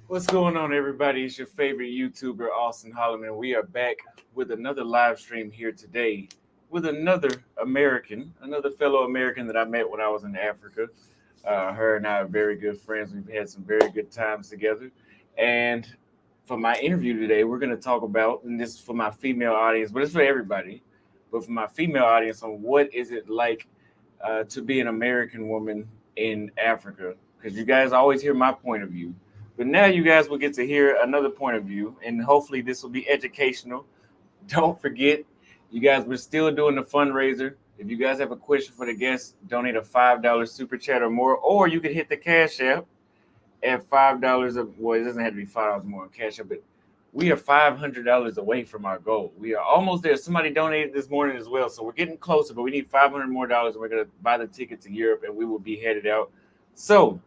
What's going on, everybody? It's your favorite YouTuber, Austin Holloman. We are back with another live stream here today with another American, another fellow American that I met when I was in Africa. Her and I are very good friends. We've had some very good times together. And for my interview today, we're going to talk about, and this is for my female audience, but it's for everybody, but for my female audience, on what is it like to be an American woman in Africa? Because you guys always hear my point of view, but now you guys will get to hear another point of view, and hopefully this will be educational. Don't forget, you guys, we're still doing the fundraiser. If you guys have a question for the guests, donate a $5 super chat or more, or you can hit the Cash App at $5. Well, it doesn't have to be $5 more on Cash App, but we are $500 away from our goal. We are almost there. Somebody donated this morning as well, so we're getting closer. But we need $500 more, and we're gonna buy the ticket to Europe, and we will be headed out. So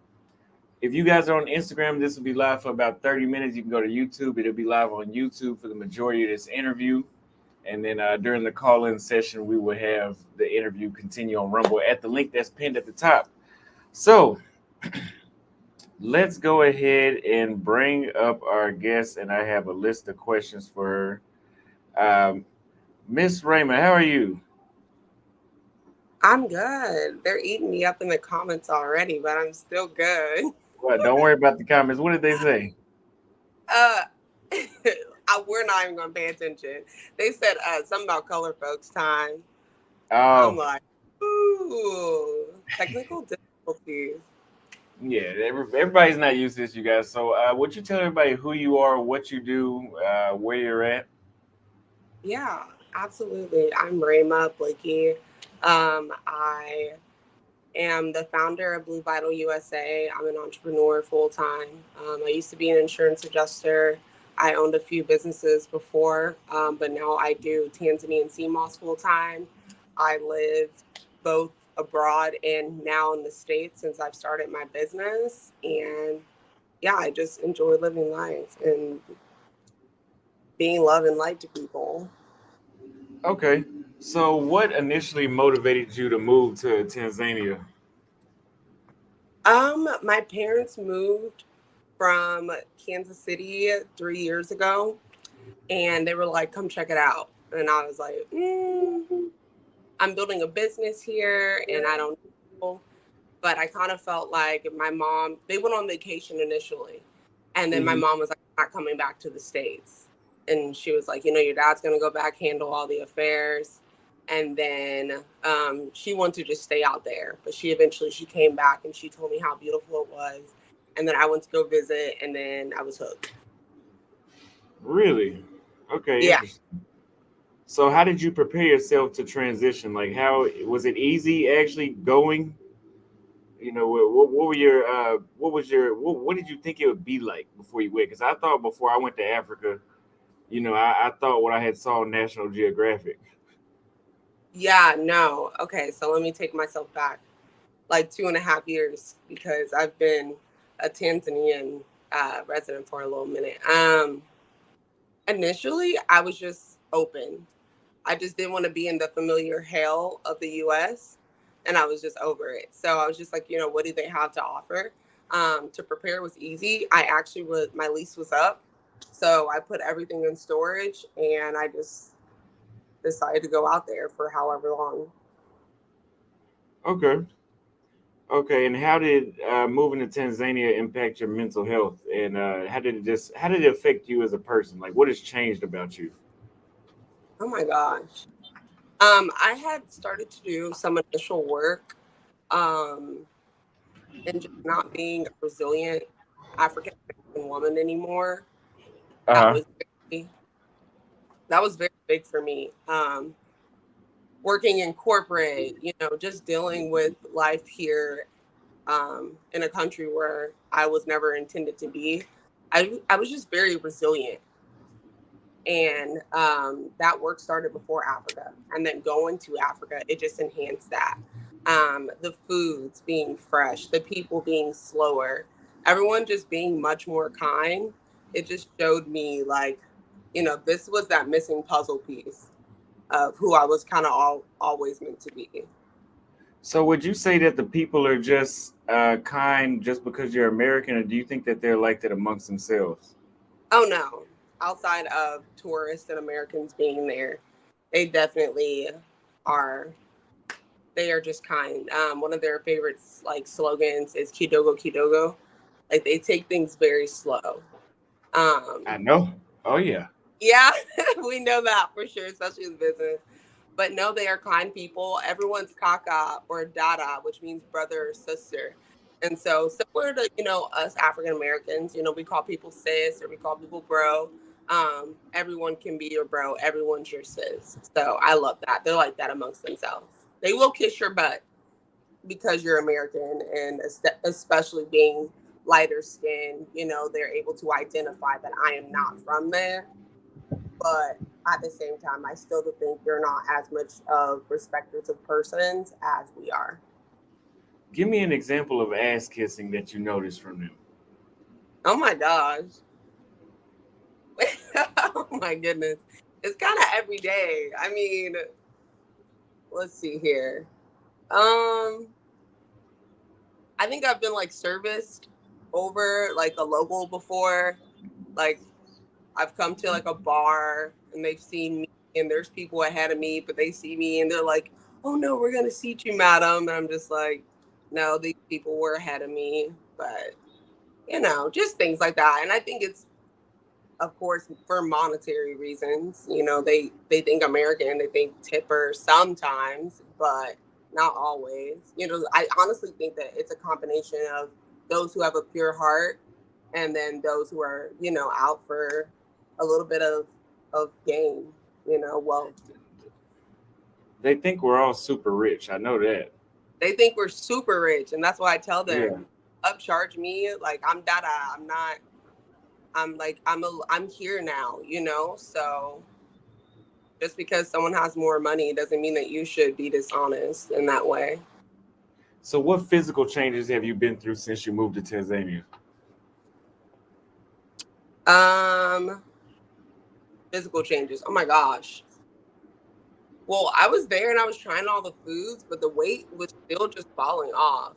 if you guys are on Instagram, this will be live for about 30 minutes. You can go to YouTube. It'll be live on YouTube for the majority of this interview. And then during the call in session, we will have the interview continue on Rumble at the link that's pinned at the top. So let's go ahead and bring up our guest. And I have a list of questions for her. Miss Raymond, how are you? I'm good. They're eating me up in the comments already, but I'm still good. Well, don't worry about the comments. What did they say? Uh, we're not even gonna pay attention. They said something about color folks time. I'm Oh, like, ooh, technical difficulties. yeah, everybody's not used to this, you guys. So, would you tell everybody who you are, what you do, where you're at? Yeah, absolutely. I'm Rayma Blakey. I am the founder of Blue Vital USA. I'm an entrepreneur full time. I used to be an insurance adjuster. I owned a few businesses before, but now I do Tanzanian sea moss full time. I live both abroad and now in the States since I've started my business. And yeah, I just enjoy living life and being love and light to people. Okay. So, what initially motivated you to move to Tanzania? My parents moved from Kansas City 3 years ago and they were like, come check it out. And I was like, I'm building a business here and I don't know. But I kind of felt like my mom, they went on vacation initially. And then my Hmm. mom was like, I'm not coming back to the States. And she was like, your dad's going to go back, handle all the affairs. And then she wanted to just stay out there. But she came back and she told me how beautiful it was. And then I went to go visit and then I was hooked. Really? Okay, Yeah. interesting. So, how did you prepare yourself to transition? Like, how was it easy actually going? What were your what was your what did you think it would be like before you went? Because I thought before I went to Africa, I thought what I had saw on National Geographic. Yeah, no. Okay, so let me take myself back like 2.5 years because I've been a Tanzanian resident for a little minute. Initially, I was just open. I just didn't want to be in the familiar hell of the US and I was just over it. So I was just like, what do they have to offer? To prepare was easy. I actually was, my lease was up. So I put everything in storage and I just decided to go out there for however long. Okay. Okay, and how did moving to Tanzania impact your mental health, and how did it affect you as a person? Like, what has changed about you? Oh my gosh. I had started to do some initial work um, and just not being a resilient African American woman anymore. Uh That huh. was very, that was very big for me. Working in corporate, just dealing with life here in a country where I was never intended to be. I was just very resilient. And that work started before Africa. And then going to Africa, it just enhanced that. The foods being fresh, the people being slower, everyone just being much more kind. It just showed me, like, this was that missing puzzle piece of who I was kind of always meant to be. So would you say that the people are just kind just because you're American, or do you think that they're like that amongst themselves? Oh no, outside of tourists and Americans being there, they definitely are. They are just kind. One of their favorites like slogans is "Kidogo Kidogo." Like they take things very slow. I Um, know. Oh yeah. yeah, we know that for sure, especially in business. But no, they are kind people. Everyone's kaka or dada, which means brother or sister. And so similar to, us African Americans, we call people sis or we call people bro. Everyone can be your bro. Everyone's your sis. So I love that. They're like that amongst themselves. They will kiss your butt because you're American and especially being lighter skin, they're able to identify that I am not from there, but at the same time, I still think they're not as much of respecters of persons as we are. Give me an example of ass kissing that you noticed from them. Oh my gosh. Oh my goodness. It's kind of every day. I mean, let's see here. Um, I think I've been like serviced over like a local before. Like I've come to like a bar and they've seen me and there's people ahead of me, but they see me and they're like, "Oh no, we're gonna seat you, madam." And I'm just like, "No, these people were ahead of me." But just things like that. And I think it's, of course, for monetary reasons. They think American, they think tipper sometimes, but not always. I honestly think that it's a combination of those who have a pure heart and then those who are, out for a little bit of gain, wealth. They think we're all super rich. I know that. They think we're super rich, and that's why I tell Yeah. them, upcharge me. Like I'm dada. I'm not. I'm like I'm here now. So just because someone has more money doesn't mean that you should be dishonest in that way. So what physical changes have you been through since you moved to Tanzania? Um, Physical changes. Oh my gosh. Well, I was there and I was trying all the foods, but the weight was still just falling off.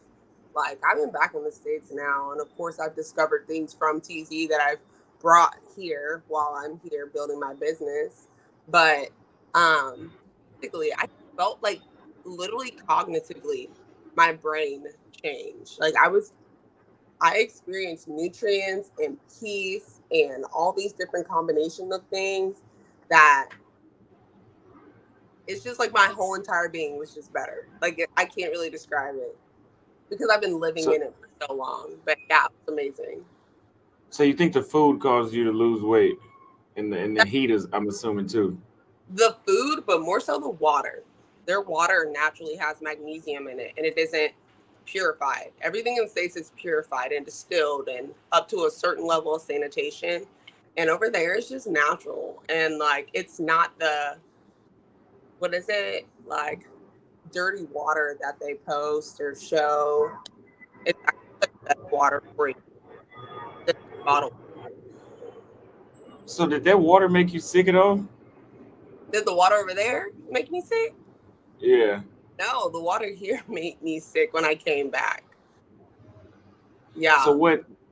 Like I've been back in the States now, and of course I've discovered things from TZ that I've brought here while I'm here building my business. But um basically I felt like literally cognitively my brain changed. Like I experienced nutrients and peace and all these different combination of things that it's just like my whole entire being was just better. Like I can't really describe it because I've been living So in it for so long. But yeah, it was amazing. so you think the food caused you to lose weight, and the heat is, I'm assuming, too. The food, but more so the water. Their water naturally has magnesium in it, and it isn't purified. Everything in the States is purified and distilled and up to a certain level of sanitation. And over there, it's just natural. And like, it's not what is it? Like, dirty water that they post or show. It's actually the best water for you. The bottle. So did that water make you sick at all? Did the water over there make me sick? Yeah. No, the water here made me sick when I came back. So Yeah.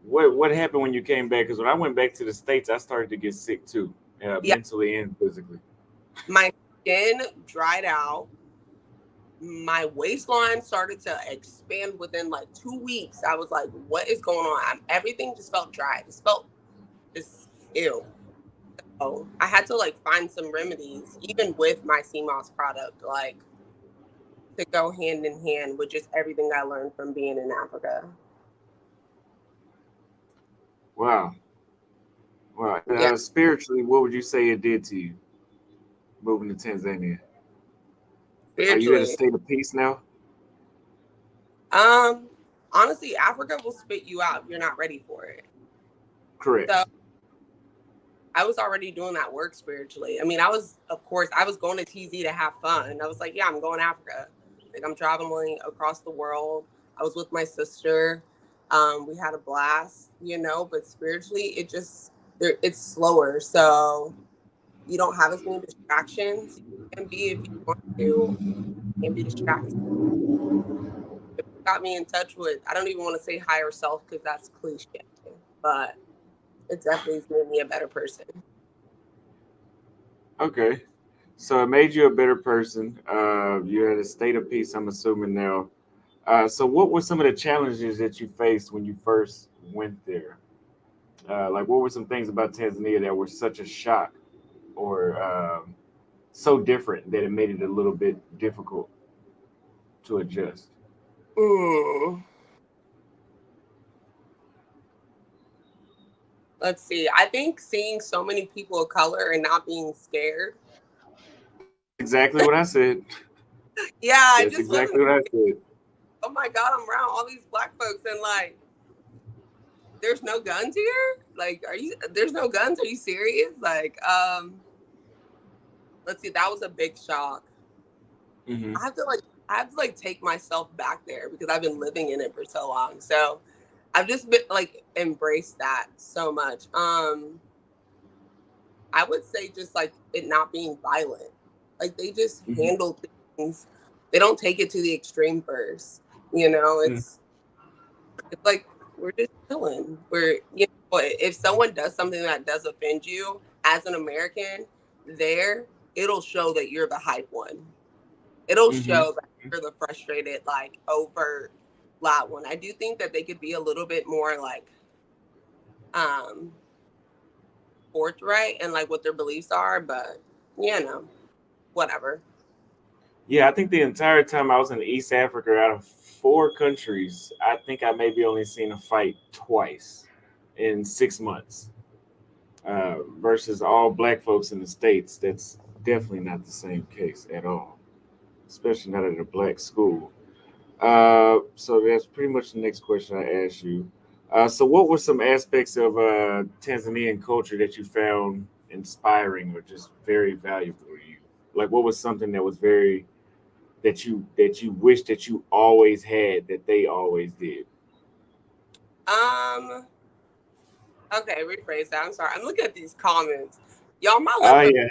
what happened when you came back? Because when I went back to the States, I started to get sick too, Yeah. mentally and physically. My skin dried out. My waistline started to expand within like 2 weeks. I was like, what is going on? Everything just felt dry. It just felt just ill. So I had to like find some remedies, even with my CMOS product, like to go hand in hand with just everything I learned from being in Africa. Wow. Wow. And Yeah, spiritually, what would you say it did to you moving to Tanzania? Are you at a spiritually. state of peace now? Um, Honestly, Africa will spit you out if you're not ready for it. So Correct. I was already doing that work spiritually. I mean, of course, I was going to TZ to have fun. I was like, yeah, I'm going to Africa. Like, I'm traveling across the world. I was with my sister. We had a blast, but spiritually, it's slower. So you don't have as many distractions you can be if you want to. and be distracted. It got me in touch with, I don't even want to say higher self because that's cliche, but it definitely has made me a better person. Okay. So it made you a better person. You had a state of peace, I'm assuming now. So what were some of the challenges that you faced when you first went there? Like, what were some things about Tanzania that were such a shock or so different that it made it a little bit difficult to adjust? Mm, let's see. I think seeing so many people of color and not being scared. That's exactly what I said. Yeah, I That's just wasn't. exactly what I said. Oh my God, I'm around all these black folks and like, there's no guns here? Like, there's no guns? Are you serious? Like, let's see, that was a big shock. Hmm. I have to like I have to like take myself back there because I've been living in it for so long. So I've just been like embraced that so much. I would say just like it not being violent. Like they just Hmm. handle things. They don't take it to the extreme first. You know, it's like we're just chilling. If someone does something that does offend you as an American, there it'll show that you're the hype one. It'll Hmm. show that you're the frustrated, like overt, loud one. I do think that they could be a little bit more like um forthright and like what their beliefs are, but you know, whatever. Yeah, I think the entire time I was in East Africa, out of four countries, I think I maybe only seen a fight twice in 6 months. Versus all black folks in the states, that's definitely not the same case at all, especially not at a black school. So that's pretty much the next question I asked you. So, what were some aspects of Tanzanian culture that you found inspiring or just very valuable to you? Like, what was something that was very that you wish that you always had that they always did? Um, okay, rephrase that. I'm sorry. I'm looking at these comments. Y'all, Oh yeah,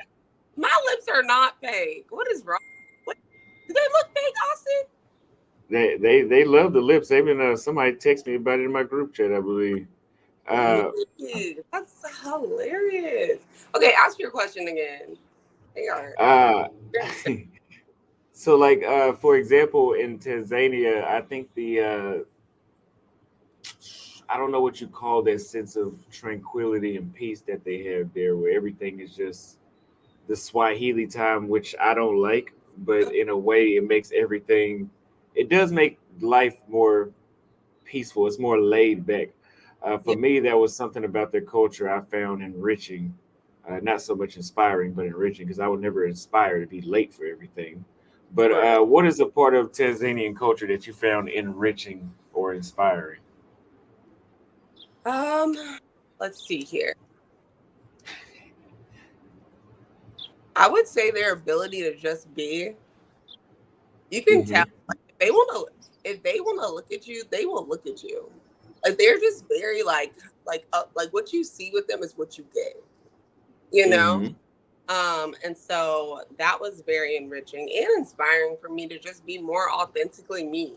my lips are not fake. What is wrong? What do they look fake, Austin? they love the lips. They've been somebody text me about it in my group chat, I believe. Uh, Really? That's hilarious. Okay, ask your question again. They are uh, they're insane. so like for example, in Tanzania, I think the I don't know what you call that sense of tranquility and peace that they have there, where everything is just the Swahili time, which I don't like, but in a way, it makes everything. It does make life more peaceful. It's more laid back. For Yeah, me, that was something about their culture I found enriching, not so much inspiring, but enriching, because I would never aspire to be late for everything. But right. what is a part of Tanzanian culture that you found enriching or inspiring? Um, let's see here. I would say their ability to just be. You can tell Hmm. like, if they want to look at you, they will look at you. Like they're just very like what you see with them is what you get. You know. Hmm. And so that was very enriching and inspiring for me to just be more authentically me.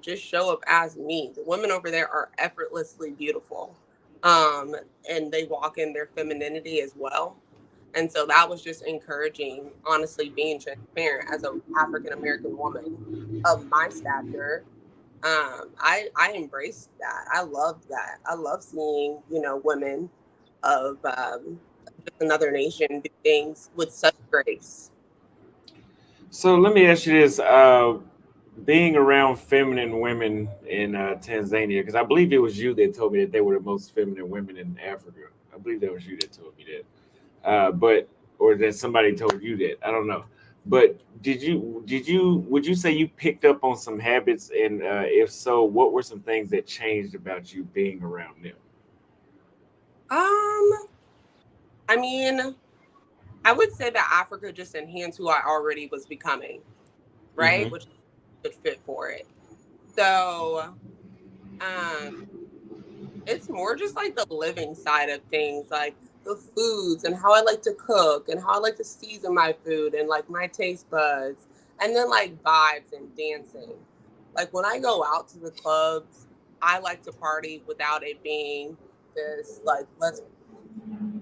Just show up as me. The women over there are effortlessly beautiful. Um, and they walk in their femininity as well. And so that was just encouraging, honestly, being transparent as a African American woman of my stature. I embraced that. I loved that. I love seeing, women of just another nation do things with such grace. So let me ask you this: being around feminine women in Tanzania, because I believe it was you that told me that they were the most feminine women in Africa. I believe that was you that told me that. But or that somebody told you that. I don't know. But would you say you picked up on some habits, and if so, what were some things that changed about you being around them? Um, I mean, I would say that Africa just enhanced who I already was becoming, right? Hmm. Which would fit for it. So, um, it's more just like the living side of things, like the foods and how I like to cook and how I like to season my food and like my taste buds. And then like vibes and dancing. Like when I go out to the clubs, I like to party without it being this like let's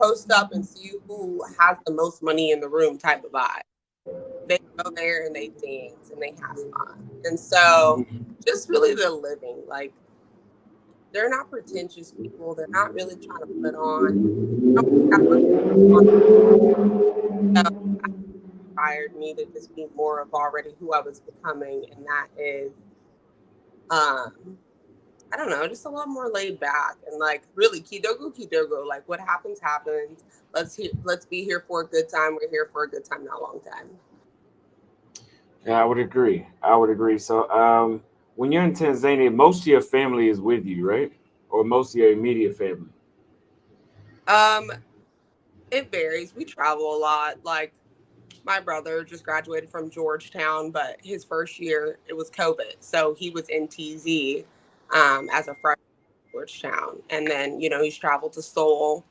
post up and see who has the most money in the room type of vibe. They go there and they dance and they have fun. And so just really the living, like they're not pretentious people. They're not really trying to put on. They don't have much on. So that inspired me to just be more of already who I was becoming, and that is, um, I don't know, just a lot more laid back and like really kidogu kidogo. Like what happens happens. Let's be here for a good time. We're here for a good time, not a long time. Yeah, I would agree. I would agree. So, when you're in Tanzania, most of your family is with you, right? Or most of your immediate family. Um, it varies. We travel a lot. Like my brother just graduated from Georgetown, but his first year it was COVID, so he was in TZ as a freshman at Georgetown, and then he's traveled to Seoul.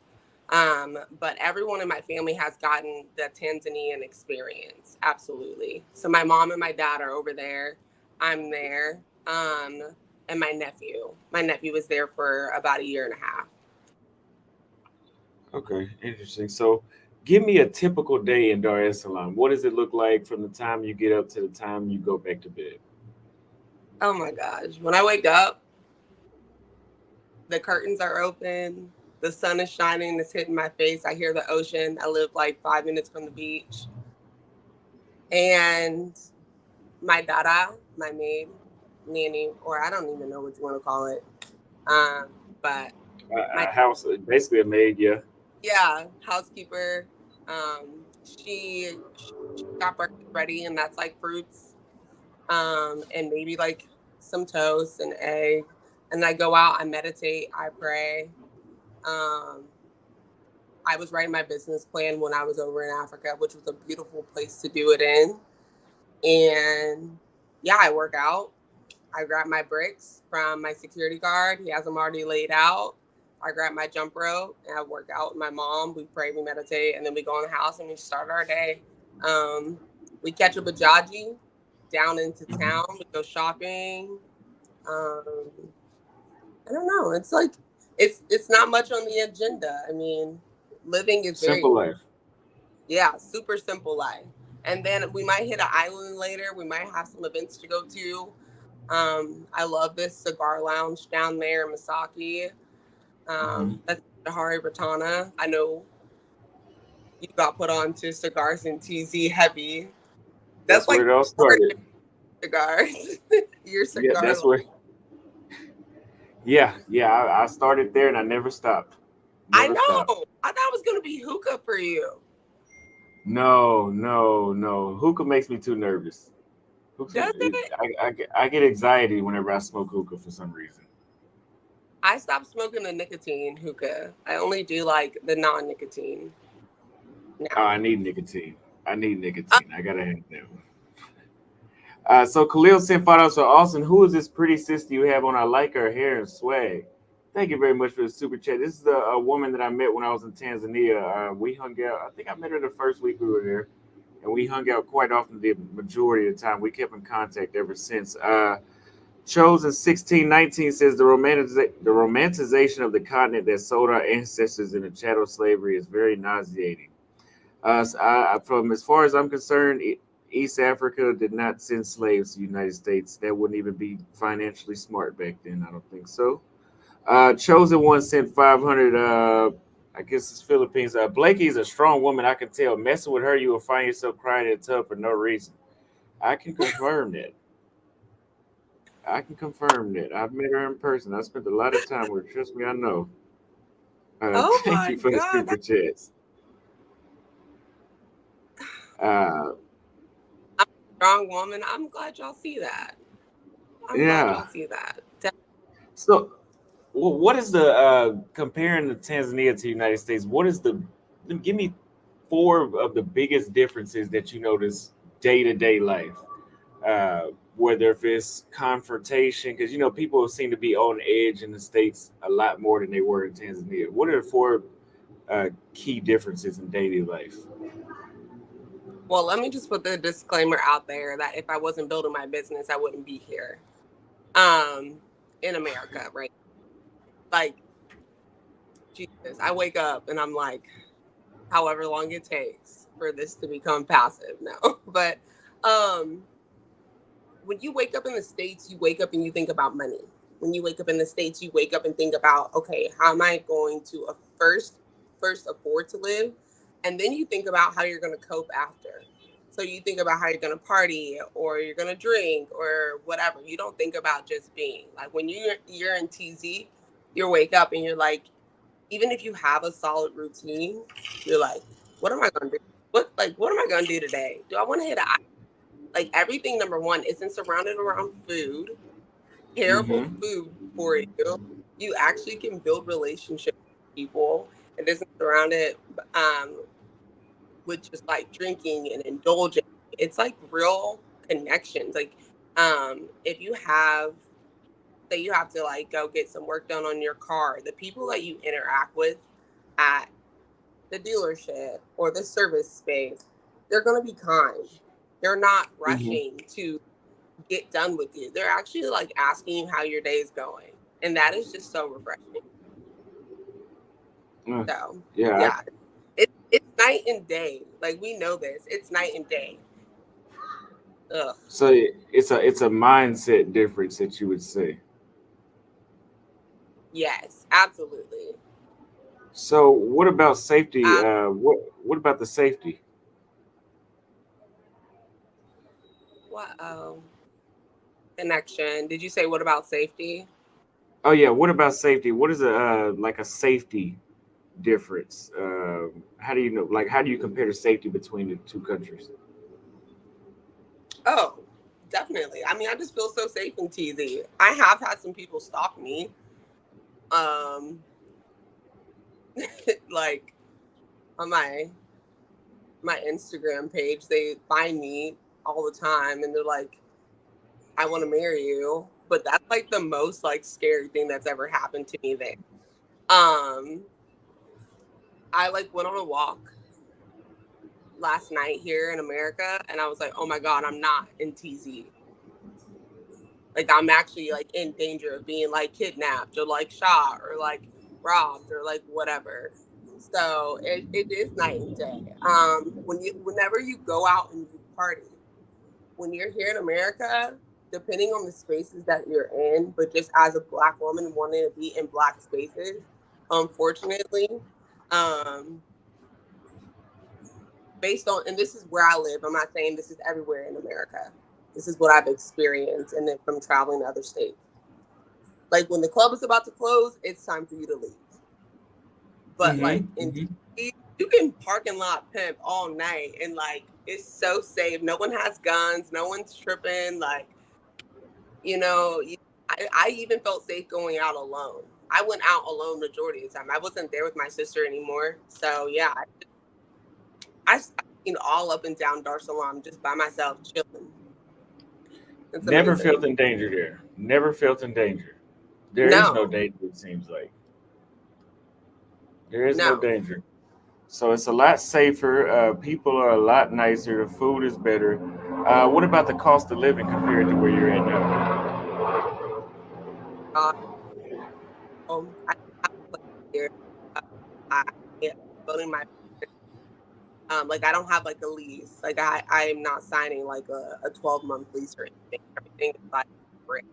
But everyone in my family has gotten the Tanzanian experience, absolutely. So my mom and my dad are over there. I'm there, and my nephew. My nephew was there for about a year and a half. Okay, interesting. So, give me a typical day in Dar es Salaam. What does it look like from the time you get up to the time you go back to bed? Oh my gosh! When I wake up, the curtains are open, the sun is shining, it's hitting my face. I hear the ocean. I live like 5 minutes from the beach. And my dada, my maid, nanny, or I don't even know what you want to call it. Um, but my A house, basically a maid, yeah. yeah, housekeeper, she got breakfast ready and that's like fruits, and maybe like some toast and egg. And I go out, I meditate, I pray. Um, I was writing my business plan when I was over in Africa, which was a beautiful place to do it in. And yeah, I work out. I grab my bricks from my security guard. He has them already laid out. I grab my jump rope and I work out with my mom. We pray, we meditate, and then we go in the house and we start our day. Um, we catch a bajaji down into town. We go shopping. Um, I don't know. It's like it's not much on the agenda. I mean, living is very, Simple life. yeah, super simple life. And then we might hit an island later. We might have some events to go to. I love this cigar lounge down there in Misaki. Hmm. That's Hari Ratana. I know you got put on to cigars and TZ heavy. That's That's like where it all your started. cigars. Your Yeah, cigar. that's where. Yeah, yeah. I started there and I never stopped. I Never stopped. know. I thought it was gonna be hookah for you. No, no, no. Hookah makes me too nervous. Does it? I get anxiety whenever I smoke hookah for some reason. I stopped smoking the nicotine hookah. I only do like the non-nicotine Oh, now. I need nicotine. I need nicotine. I gotta have that one. So Khalil sent photos for Austin. Who is this pretty sister you have on? I like her hair and swag. Thank you very much for the super chat. This is a woman that I met when I was in Tanzania. We hung out. I think I met her the first week we were there, and we hung out quite often. The majority of the time, we kept in contact ever since. Chosen 1619 says the romanticization of the continent that sold our ancestors into chattel slavery is very nauseating. From as far as I'm concerned, East Africa did not send slaves to the United States. That wouldn't even be financially smart back then. I don't think so. Chosen one sent 500. I guess it's Philippines. Blakey's a strong woman. I can tell. Messing with her, you will find yourself crying in a tub for no reason. I can confirm that. I can confirm that. I've met her in person. I spent a lot of time with her. Trust me, I know. Oh Thank my you for the god, super chats. Uh, I'm a strong woman. I'm glad y'all see that. I'm glad yeah. y'all see that. So, what is the comparing the Tanzania to the United States? What is the give me four of the biggest differences that you notice day to day life? Whether if it's confrontation, because people seem to be on edge in the states a lot more than they were in Tanzania. What are the four key differences in daily life? Well, let me just put the disclaimer out there that if I wasn't building my business, I wouldn't be here. Um, in America, right? Like, Jesus, I wake up and I'm like, however long it takes for this to become passive. No, but um, when you wake up in the States, you wake up and you think about money. When you wake up in the States, you wake up and think about, okay, how am I going to first afford to live? And then you think about how you're going to cope after. So you think about how you're going to party or you're going to drink or whatever. You don't think about just being. Like when you're in TZ, you wake up and you're like, even if you have a solid routine, you're like, what am I going to do? What am I going to do today? Do I want to hit a like everything number one isn't surrounded around food, terrible Mm-hmm. food for you. You actually can build relationships with people. It isn't surrounded um, with just like drinking and indulging. It's like real connections. Like if you have say you have to like go get some work done on your car, the people that you interact with at the dealership or the service space, they're going to be kind. They're not Mm-hmm. rushing to get done with you. They're actually like asking you how your day is going. And that is just so refreshing. Uh, So, yeah. yeah, it's night and day. Like, we know this. It's night and day. Ugh. So it's a mindset difference that you would say. Yes, absolutely. So what about safety? Uh, What about the safety? what? Connection. Did you say what about safety? Oh yeah, what about safety? What is a like a safety difference? How do you know? Like, how do you compare the safety between the two countries? Oh, definitely. I mean, I just feel so safe in TZ. I have had some people stalk me. Um, like on my Instagram page, they find me all the time and they're like, I want to marry you. But that's like the most like scary thing that's ever happened to me there. Um, I like went on a walk last night here in America and I was like, oh my God, I'm not in TZ. Like I'm actually like in danger of being like kidnapped or like shot or like robbed or like whatever. So it is night and day. Whenever you go out and you party, when you're here in America, depending on the spaces that you're in, but just as a black woman wanting to be in black spaces, unfortunately, um, based on, and this is where I live, I'm not saying this is everywhere in America. This is what I've experienced and then from traveling to other states. Like when the club is about to close, it's time for you to leave. But like Mm-hmm. in Mm-hmm. DC, you can parking lot pimp all night and like it's so safe. No one has guns, no one's tripping. Like you know, I even felt safe going out alone. I went out alone majority of the time. I wasn't there with my sister anymore. So yeah, I seen all up and down Dar es Salaam just by myself chilling. It's Never felt amazing. in danger there. Never felt in danger. There is no No, danger. It seems like there is no no. danger. So it's a lot safer. People are a lot nicer. The food is better. What about the cost of living compared to where you're at now? Uh, I have a place here. Uh, I am building my like I don't have like a lease. Like I'm not signing like a 12-month lease or anything. Everything is like rent.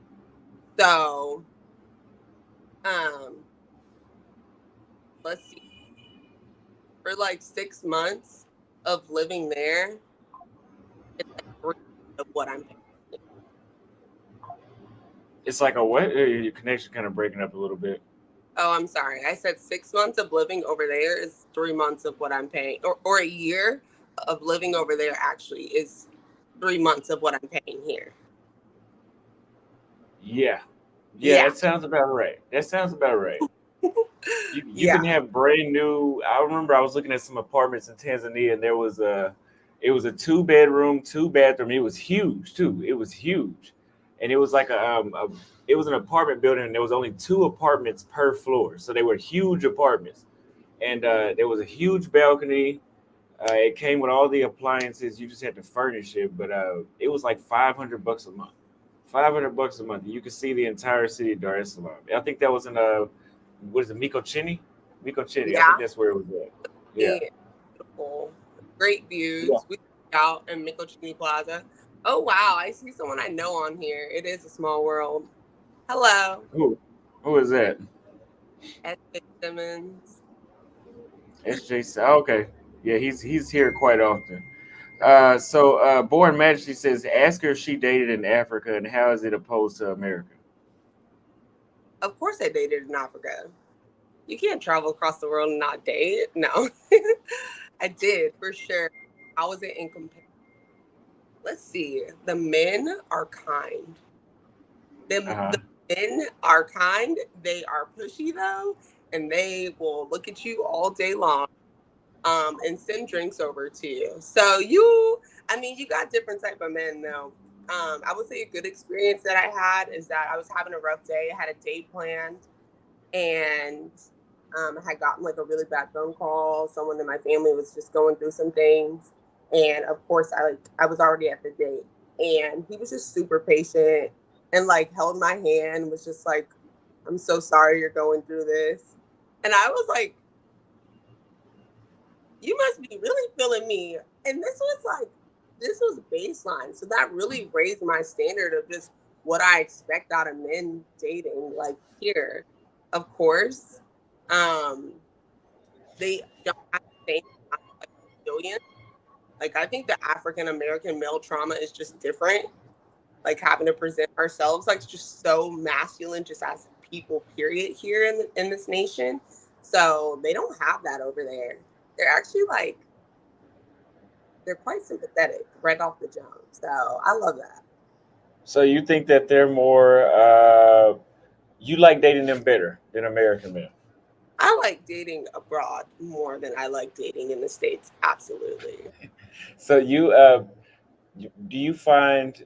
So um let's see, for like 6 months of living there, it's like 3 of what I'm paying. It's like a what? Your connection kind of breaking up a little bit. Oh, I'm sorry. I said 6 months of living over there is 3 months of what I'm paying. Or a year of living over there actually is 3 months of what I'm paying here. Yeah, yeah, Yeah. that sounds about right. That sounds about right. You can Yeah. have brand new. I remember I was looking at some apartments in Tanzania, and it was a 2 bedroom, 2 bathroom. It was huge too. It was huge, and it was like it was an apartment building, and there was only 2 apartments per floor, so they were huge apartments, and there was a huge balcony. It came with all the appliances. You just had to furnish it, but it was like $500 a month. $500 a month. You could see the entire city of Dar es Salaam. I think that was in what is it, Mikocheni? Mikocheni. I think Yeah, that's where it was at. Yeah. it's beautiful, great Yeah. views. We out in Mikochini Plaza. Oh wow, I see someone I know on here. It is a small world. Hello, Who? Who is that? S.J. Simmons. SJ. Okay. Yeah, he's here quite often. Born Majesty says, ask her if she dated in Africa and how is it opposed to America? Of course, I dated in Africa. You can't travel across the world and not date. No, I did for sure. I wasn't in comparison. Let's see. The men are kind. Uh The huh. men are kind. They are pushy though, and they will look at you all day long. And send drinks over to you. So I mean, you got different type of men though. I would say a good experience that I had is that I was having a rough day. I had a date planned, and I had gotten like a really bad phone call. Someone in my family was just going through some things, and of course, I was already at the date, and he was just super patient and like held my hand, was just like, "I'm so sorry you're going through this," and I was like, "You must be really feeling me," and this was baseline, so that really raised my standard of just what I expect out of men dating. Like here, of course, um, they don't have the same amount of, like, resilience. Like I think the African American male trauma is just different. Like having to present ourselves like just so masculine, just as people. Period. Here in this nation, so they don't have that over there. They're actually like they're quite sympathetic right off the jump. So I love that. So you think that they're more, you like dating them better than American men? I like dating abroad more than I like dating in the States. Absolutely. So do you find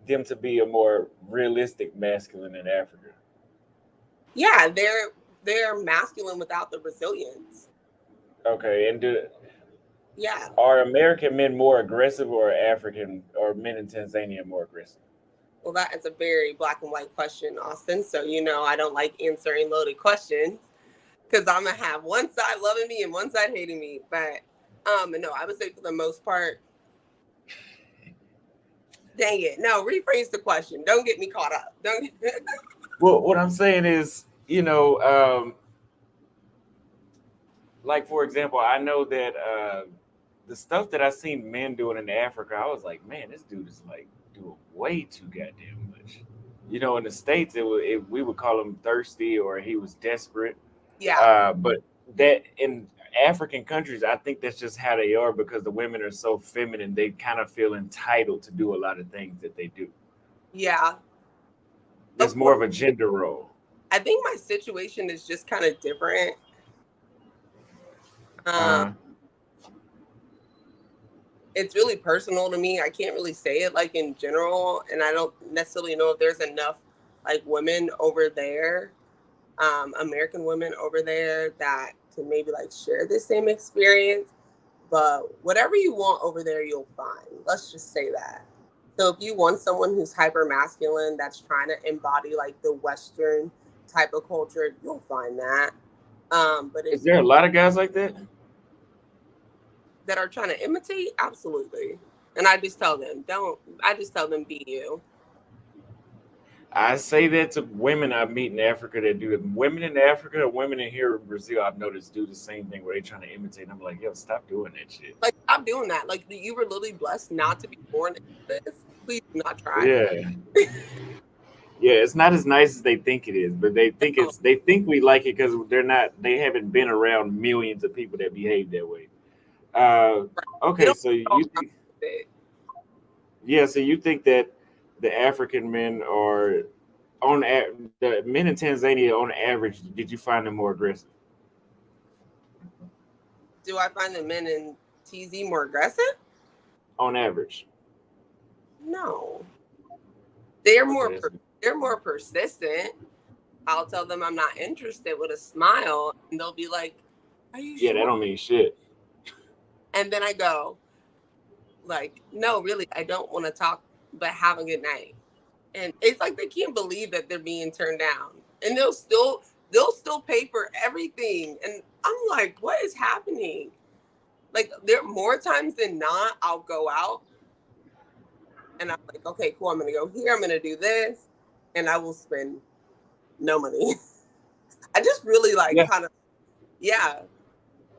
them to be a more realistic masculine in Africa? Yeah, they're masculine without the resilience. Okay, and Yeah. are American men more aggressive or African or men in Tanzania more aggressive? Well, that is a very black and white question, Austin. So I don't like answering loaded questions because I'm gonna have one side loving me and one side hating me. But no, I would say for the most part, dang it. No, rephrase the question. Don't get me caught up. Don't Well, what I'm saying is, like for example, I know that the stuff that I seen men doing in Africa, I was like, man, this dude is like doing way too goddamn much. In the states, we would call him thirsty or he was desperate. Yeah. But that in African countries, I think that's just how they are because the women are so feminine. They kind of feel entitled to do a lot of things that they do. Yeah. There's Of more course. of a gender role. I think my situation is just kind of different. Um, Uh, it's really personal to me. I can't really say it like in general, and I don't necessarily know if there's enough like women over there, American women over there that can maybe like share the same experience. But whatever you want over there, you'll find. Let's just say that. So if you want someone who's hyper masculine that's trying to embody like the Western type of culture, you'll find that. But if is there a lot of guys like that? that are trying to imitate, absolutely. And I just tell them, don't. I just tell them, be you. I say that to women I meet in Africa that do it. Women in Africa, women in here in Brazil, I've noticed do the same thing where they trying to imitate. I'm like, yo, stop doing that shit. Like, stop doing that. Like, you were literally blessed not to be born into this. Please do not try. Yeah, yeah. It's not as nice as they think it is, but No, they think we like it because they haven't been around millions of people that behave that way. Uh, right. They okay, don't so all you come think, with it. yeah, so you think that the African men are the men in Tanzania on average, did you find them more aggressive Do I find the men in TZ more aggressive? on average? No. They're Okay, more they're more persistent. I'll tell them I'm not interested with a smile, and they'll be like, "Are you yeah, that sure?" don't mean shit. And then I go, like, no, really, I don't want to talk, but have a good night. And it's like they can't believe that they're being turned down. And they'll pay for everything. And I'm like, what is happening? Like there are more times than not, I'll go out and I'm like, okay, cool, I'm gonna go here, I'm gonna do this, and I will spend no money. I just really like Yeah, kind of yeah.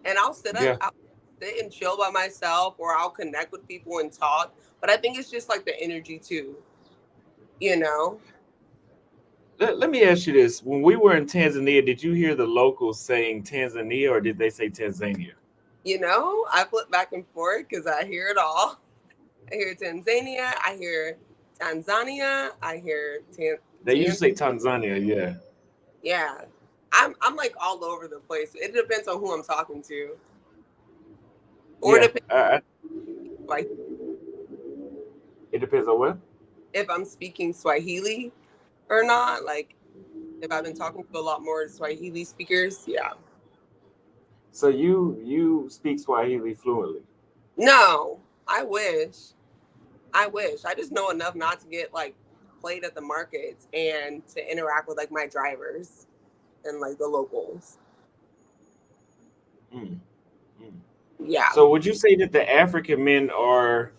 And yeah. I'll sit and chill by myself or I'll connect with people and talk. But I think it's just like the energy too, you know? Let me ask you this: when we were in Tanzania, did you hear the locals saying Tanzania, or did they say Tanzania? I flip back and forth because I hear it all. I hear Tanzania, I hear Tanzania, I hear They usually say Tanzania. Yeah, yeah. I'm like all over the place. It depends on who I'm talking to. Or it yeah. depends like It depends on what. if I'm speaking Swahili or not. Like if I've been talking to a lot more Swahili speakers, yeah. So you speak Swahili fluently. No, I wish. I wish. I just know enough not to get like played at the markets and to interact with like my drivers and like the locals. Mm, mm. Yeah. So would you say that the African men are,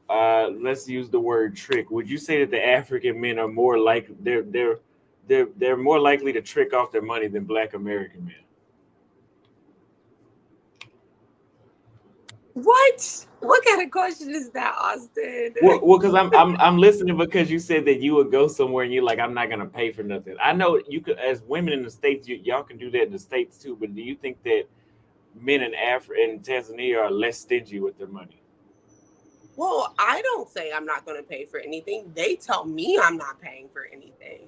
let's use the word trick? Would you say that the African men are more like they're more likely to trick off their money than Black American men? What? What kind of question is that, Austin? Well, because I'm listening because you said that you would go somewhere and you're like, I'm not gonna pay for nothing. I know you could, as women in the states, y'all can do that in the states too. But do you think that men in Africa and Tanzania are less stingy with their money? Well, I don't say I'm not going to pay for anything. They tell me I'm not paying for anything.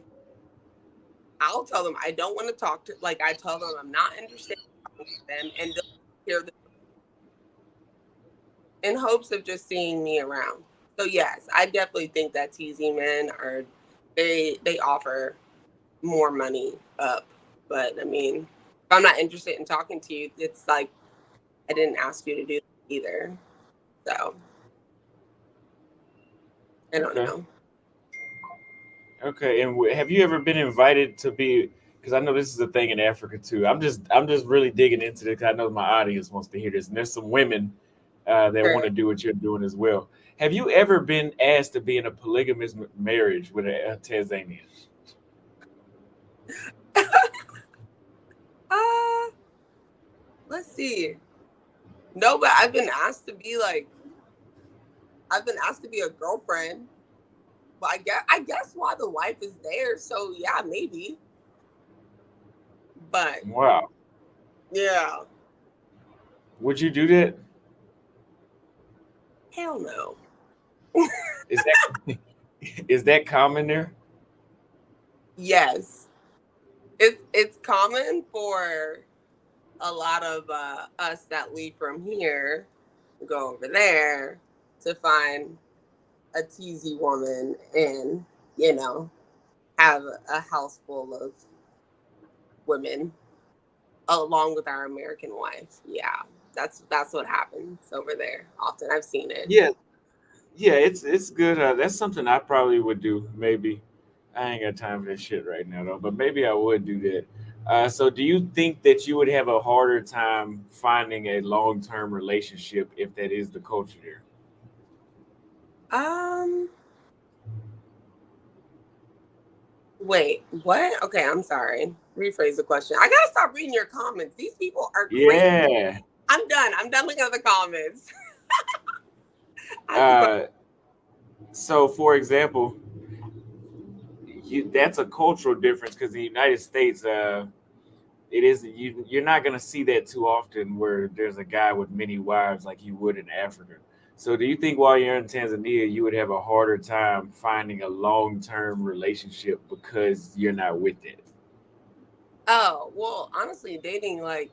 I'll tell them I don't want to talk to, like, I tell them I'm not interested in talking to them, and they'll hear them in hopes of just seeing me around. So, yes, I definitely think that TZ men are, they offer more money up. But I mean, if I'm not interested in talking to you, it's like I didn't ask you to do that either. So, I don't Okay. know. Okay, and have you ever been invited to be? Because I know this is a thing in Africa too. I'm just really digging into this. 'Cause I know my audience wants to hear this, and there's some women that want Sure. to do what you're doing as well. Have you ever been asked to be in a polygamous marriage with a Tanzanian? uh, let's see. No, but I've been asked to be a girlfriend. But I guess why the wife is there. So yeah, maybe. But Wow, yeah, would you do that? hell no. Is that is that common there? Yes, it's common for a lot of us that leave from here to go over there to find a TZ woman and you know have a house full of women along with our American wife. Yeah, that's what happens over there. Often I've seen it. Yeah, yeah, it's good. That's something I probably would do. Maybe I ain't got time for this shit right now though, but maybe I would do that. So, do you think that you would have a harder time finding a long term relationship if that is the culture there? Um, wait, what? Okay, I'm sorry. Rephrase the question. I gotta stop reading your comments. These people are crazy. Yeah. I'm done. I'm done looking at the comments. Ask the question. Uh, so, for example, that's a cultural difference because the United States, it is you're not going to see that too often where there's a guy with many wives like you would in Africa. So do you think while you're in Tanzania you would have a harder time finding a long-term relationship because you're not with it? Oh, well, honestly, dating a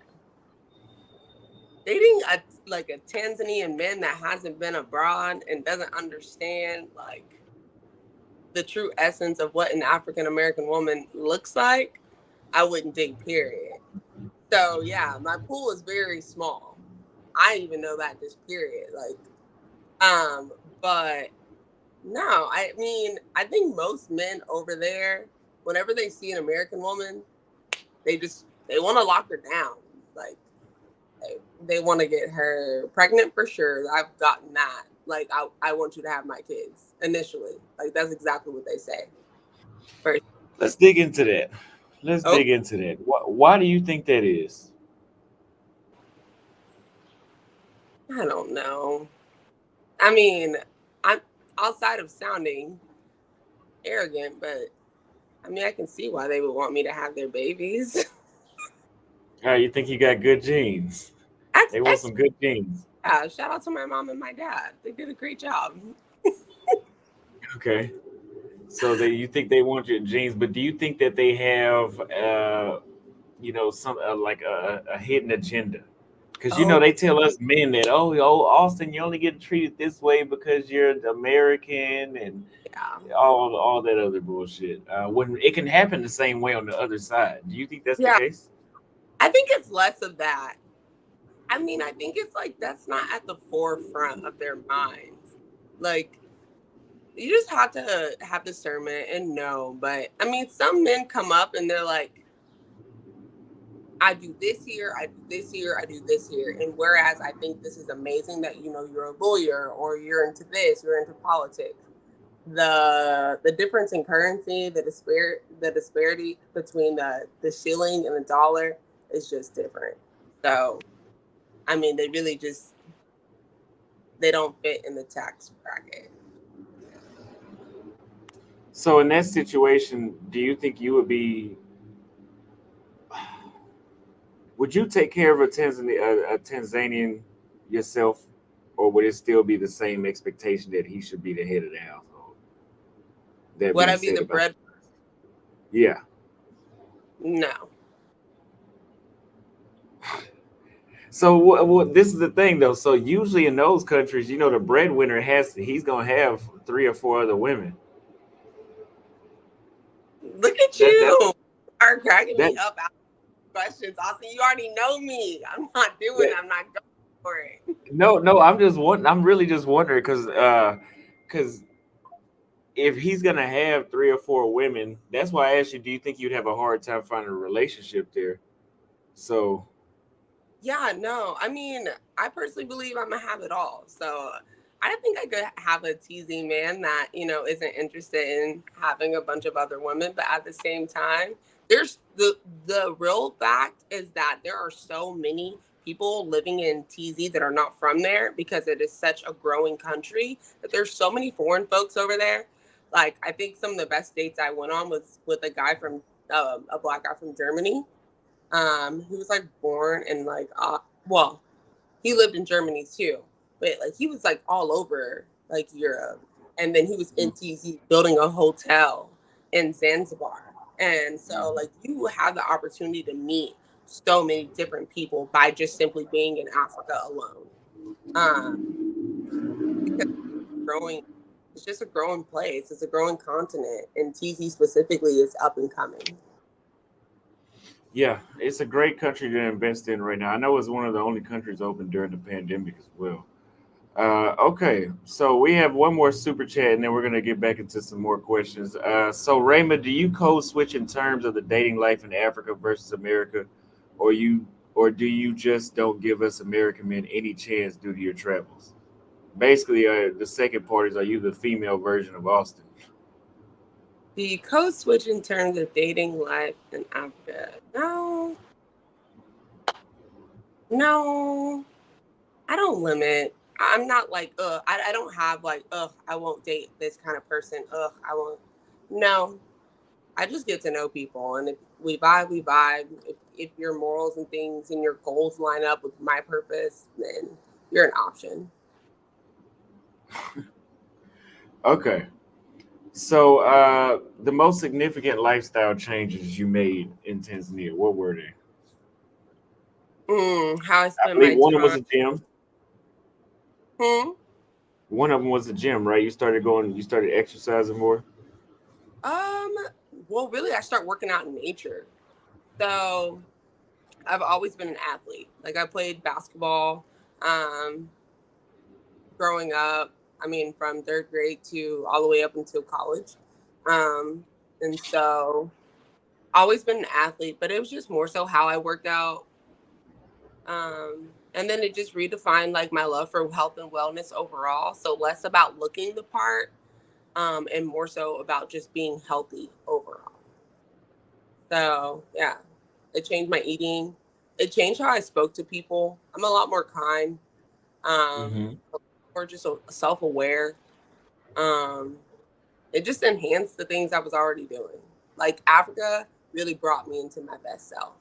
like a Tanzanian man that hasn't been abroad and doesn't understand like the true essence of what an African American woman looks like, I wouldn't date, period. So yeah, my pool is very small. I even know that just period. But no, I mean, I think most men over there, whenever they see an American woman, they want to lock her down. Like they want to get her pregnant for sure. I've gotten that. Like I want you to have my kids initially. Like that's exactly what they say. First, Let's dig into that. Let's oh, dig into that. Why do you think that is? I don't know. I mean, I'm outside of sounding arrogant, but I mean, I can see why they would want me to have their babies. You think you got good genes? They want Actually, some good genes. yeah, shout out to my mom and my dad. They did a great job. Okay. So you think they want your genes, but do you think that they have some like a hidden agenda? Because Oh, they tell us men that Austin, you only get treated this way because you're American and yeah. all that other bullshit. When it can happen the same way on the other side. Do you think that's the Yeah. case? I think it's less of that. I mean, I think it's like that's not at the forefront of their minds. Like, you just have to have discernment and know. But I mean, some men come up and they're like, I do this here, I do this here, I do this here. And whereas I think this is amazing that you're a lawyer or you're into this, you're into politics. The difference in currency, the disparity between the shilling and the dollar is just different. So I mean, they really just they don't fit in the tax bracket. So in that situation, do you think you would be? Would you take care of a Tanzanian yourself, or would it still be the same expectation that he should be the head of the household? That Would being I be said the about bread? yeah. No. So this is the thing though. So usually in those countries, the breadwinner he's gonna have three or four other women. Look at That's you. Are cracking that me up asking questions. Austin, you already know me. I'm not doing it. that I'm not going for it. no. I'm really just wondering because if he's gonna have three or four women, that's why I asked you. Do you think you'd have a hard time finding a relationship there? So Yeah, no. I mean, I personally believe I'm gonna have it all. So I don't think I could have a teasing man that, isn't interested in having a bunch of other women, but at the same time, there's the real fact is that there are so many people living in TZ that are not from there because it is such a growing country that there's so many foreign folks over there. Like I think some of the best dates I went on was with a black guy from Germany. He was like born in well, he lived in Germany too, but like he was like all over like Europe, and then he was in TZ building a hotel in Zanzibar, and so like you have the opportunity to meet so many different people by just simply being in Africa alone. Um, because growing, it's just a growing place. It's a growing continent, and TZ specifically is up and coming. yeah, it's a great country to invest in right now. I know it's one of the only countries open during the pandemic as well. Okay, so we have one more super chat, and then we're gonna get back into some more questions. So Raymond, do you code switch in terms of the dating life in Africa versus America, or do you just don't give us American men any chance due to your travels? Basically, the second part is, are you the female version of Austin? The code switch in terms of dating life in Africa. No, no, I don't limit. I'm not like, I don't have like, I won't date this kind of person. I won't. No, I just get to know people. And if we vibe, we vibe. If your morals and things and your goals line up with my purpose, then you're an option. Okay, so the most significant lifestyle changes you made in Tanzania, what were they? How I I spend believe my one of them was time. a gym. Hmm. One of them was the gym, right? You started exercising more. Um, well, really, I start working out in nature. So I've always been an athlete. Like I played basketball. Um, Growing up, I mean, from third grade to all the way up until college. And so always been an athlete, but it was just more so how I worked out. And then it just redefined like my love for health and wellness overall. So less about looking the part, and more so about just being healthy overall. So yeah, it changed my eating. It changed how I spoke to people. I'm a lot more kind, Mm-hmm. more just self aware. Um, it just enhanced the things I was already doing. Like Africa really brought me into my best self.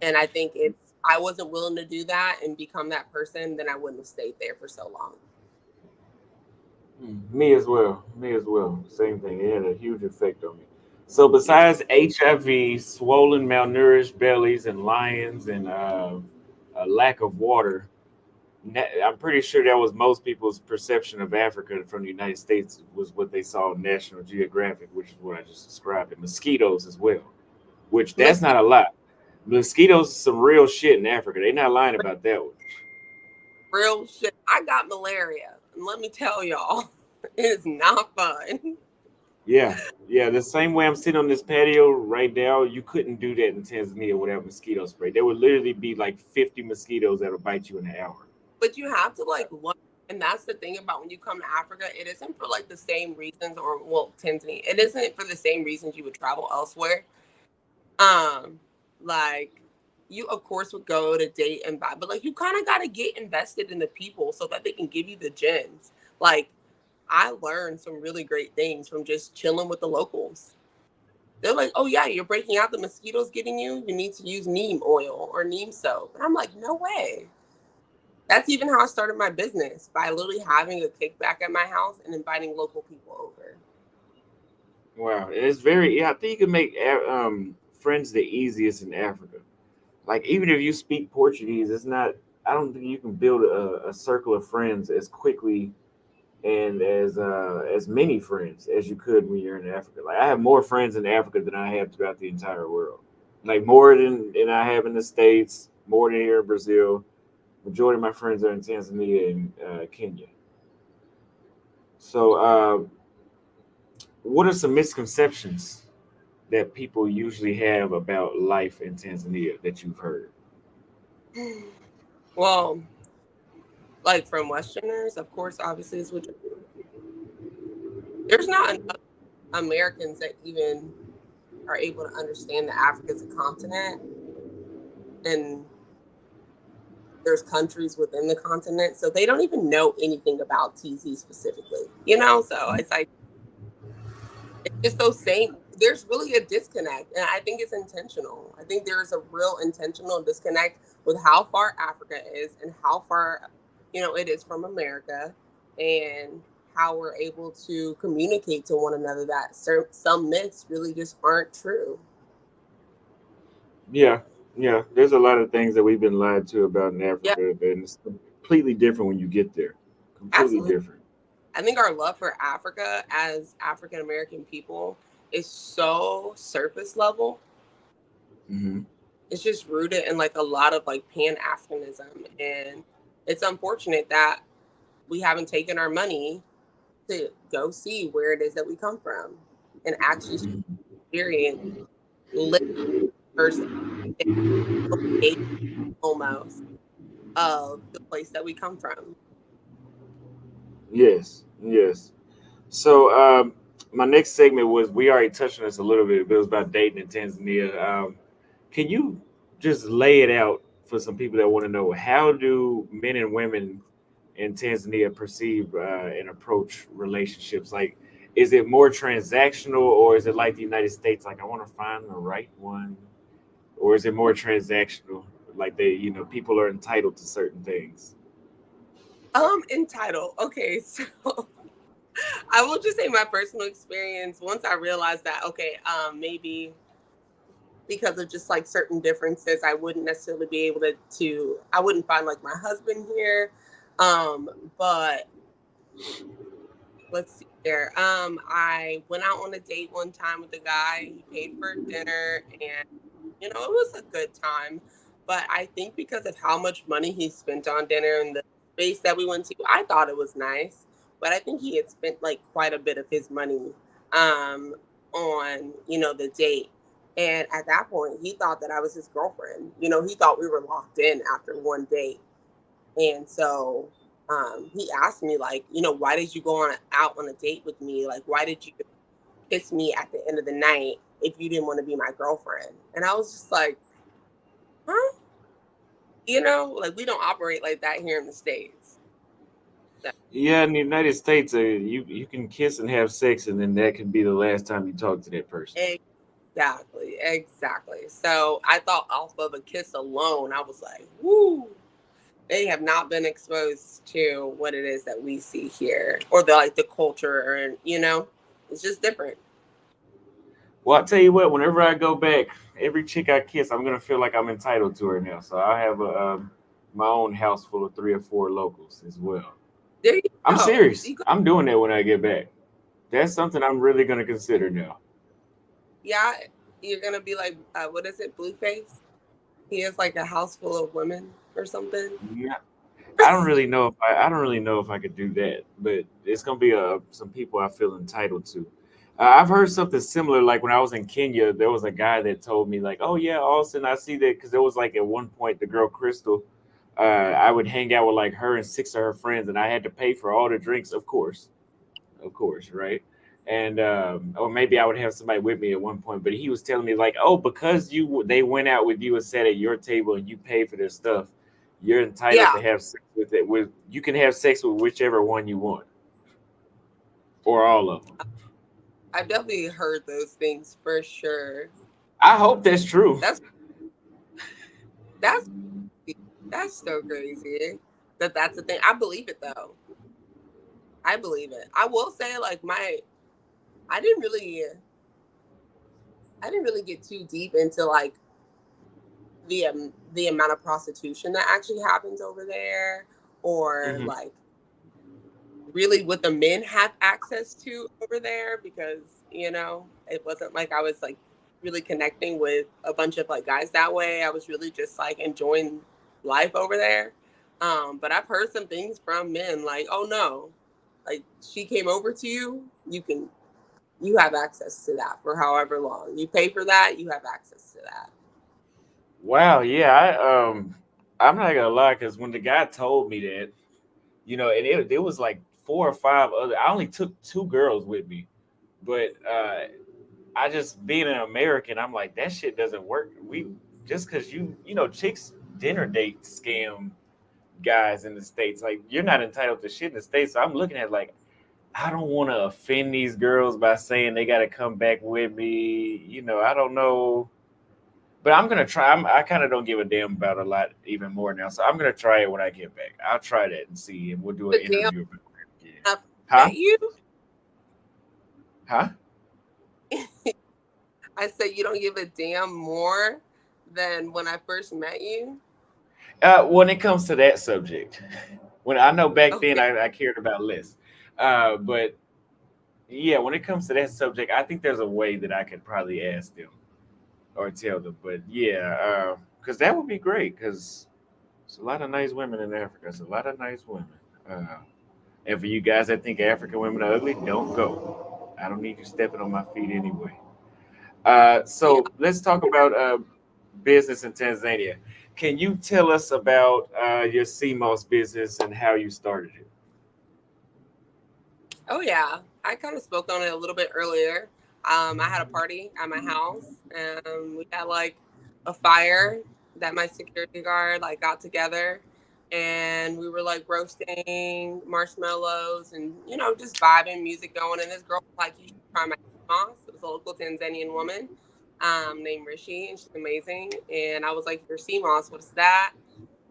And I think if I wasn't willing to do that and become that person, then I wouldn't have stayed there for so long. Me as well. Me as well. Same thing. It had a huge effect on me. So Yeah. besides HIV, swollen, malnourished bellies, and lions, and a lack of water, I'm pretty sure that was most people's perception of Africa from the United States was what they saw on National Geographic, which is what I just described. And mosquitoes as well, which that's not Mosquito a lot. Mosquitoes is some real shit in Africa. They're not lying about that one. real shit. I got malaria. And let me tell y'all, it is not fun. Yeah, yeah. The same way I'm sitting on this patio right now, you couldn't do that in Tanzania without mosquito spray. There would literally be like 50 mosquitoes that would bite you in an hour. But you have to like look, and that's the thing about when you come to Africa, it isn't for like the same reasons, or well, Tanzania, it isn't for the same reasons you would travel elsewhere. Um, like you of course would go to date and buy, but like you kind of got to get invested in the people so that they can give you the gems. Like I learned some really great things from just chilling with the locals. They're like, oh yeah, you're breaking out, the mosquitoes getting you. You need to use neem oil or neem soap. And I'm like, no way. That's even how I started my business, by literally having a kickback at my house and inviting local people over. Wow, and it's very. Yeah, I think you can make friends the easiest in Africa. Like even if you speak Portuguese, it's not. I don't think you can build a circle of friends as quickly and as many friends as you could when you're in Africa. Like I have more friends in Africa than I have throughout the entire world. Like more than I have in the States, more than here in Brazil. Majority of my friends are in Tanzania and Kenya. So, what are some misconceptions that people usually have about life in Tanzania that you've heard? Well, like from Westerners, of course, obviously, is what there's not enough Americans that even are able to understand that Africa is a continent and there's countries within the continent. So they don't even know anything about TZ specifically, you know? So it's like, it's just those same, there's really a disconnect. And I think it's intentional. I think there's a real intentional disconnect with how far Africa is and how far, it is from America, and how we're able to communicate to one another that some myths really just aren't true. Yeah, yeah. There's a lot of things that we've been lied to about in Yeah, Africa, and it's completely different when you get there. Completely absolutely. different. I think our love for Africa as African American people is so surface level. Hmm. It's just rooted in like a lot of like Pan Africanism, and it's unfortunate that we haven't taken our money to go see where it is that we come from and actually experience, live first almost of the place that we come from. Yes, yes. So, my next segment was we already touched on this a little bit, but it was about dating in Tanzania. Can you just lay it out for some people that want to know how do men and women in Tanzania perceive and approach relationships? Like, is it more transactional, or is it like the United States? Like, I want to find the right one, or is it more transactional? Like people are entitled to certain things. Entitled. Okay, so I will just say my personal experience. Once I realized that, okay, maybe because of just like certain differences, I wouldn't necessarily be able to I wouldn't find like my husband here. Um, but let's see here. I went out on a date one time with a guy. He paid for dinner, and it was a good time. But I think because of how much money he spent on dinner and the space that we went to, I thought it was nice. But I think he had spent like quite a bit of his money um, on, the date. And at that point, he thought that I was his girlfriend. He thought we were locked in after one date. And so he asked me, like, why did you go out on a date with me? Like, why did you kiss me at the end of the night if you didn't want to be my girlfriend? And I was just like, huh? Like we don't operate like that here in the States. So, Yeah, in the United States, you can kiss and have sex, and then that can be the last time you talk to that person. exactly, exactly. So I thought off of a kiss alone, I was like, woo, they have not been exposed to what it is that we see here or the culture, and it's just different. Well, I tell you what, whenever I go back, every chick I kiss, I'm gonna feel like I'm entitled to her now. So I have my own house full of 3 or 4 locals as well. There you I'm go. serious. I'm doing that when I get back. That's something I'm really gonna consider now. Yeah, you're gonna be like, what is it, Blueface? He has like a house full of women or something. Yeah, I don't really know if I could do that, but it's gonna be some people I feel entitled to. I've heard something similar. Like when I was in Kenya, there was a guy that told me like, "Oh yeah, Austin, I see that," because there was like at one point the girl Crystal, I would hang out with like her and 6 of her friends, and I had to pay for all the drinks, of course, right? And or maybe I would have somebody with me at one point, but he was telling me like, oh, because they went out with you and sat at your table and you paid for their stuff, you're entitled to Yeah, have sex with it. With you can have sex with whichever one you want or all of them. I've definitely heard those things for sure. I hope that's true. That's that's that's so crazy that's the thing. I believe it though. I believe it. I will say like I didn't really I didn't really get too deep into like the amount of prostitution that actually happens over there, or Hmm. like really what the men have access to over there, because it wasn't like I was like really connecting with a bunch of like guys that way. I was really just like enjoying life over there. But I've heard some things from men like, oh no, like she came over to you, you have access to that for however long you pay for that, you have access to that. Wow, yeah, I'm not gonna lie, because when the guy told me that, and it was like 4 or 5 other. I only took 2 girls with me, but I just being an American, I'm like that shit doesn't work. We just because chicks dinner date scam guys in the states. Like you're not entitled to shit in the states. So I'm looking at like I don't want to offend these girls by saying they got to come back with me. I don't know, but I'm gonna try. I kind of don't give a damn about a lot even more now, so I'm gonna try it when I get back. I'll try that and see, and we'll do an But damn, interview about it again. I Huh? met you. Huh? I said you don't give a damn more than when I first met you. When it comes to that subject, when I know back then Okay. I cared about less, but yeah, when it comes to that subject, I think there's a way that I could probably ask them or tell them. But yeah, because that would be great. Because there's a lot of nice women in Africa. There's a lot of nice women. Uh, and for you guys that think African women are ugly, don't go. I don't need you stepping on my feet anyway. Yeah. So let's talk about business in Tanzania. Can you tell us about your CMOS business and how you started it? Oh yeah. I kind of spoke on it a little bit earlier. I had a party at my house, and we had like a fire that my security guard like got together, and we were like roasting marshmallows and just vibing, music going. And this girl was like, "You should try my moss." It was a local Tanzanian woman named Rishi, and she's amazing. And I was like, "Your sea moss, what is that?"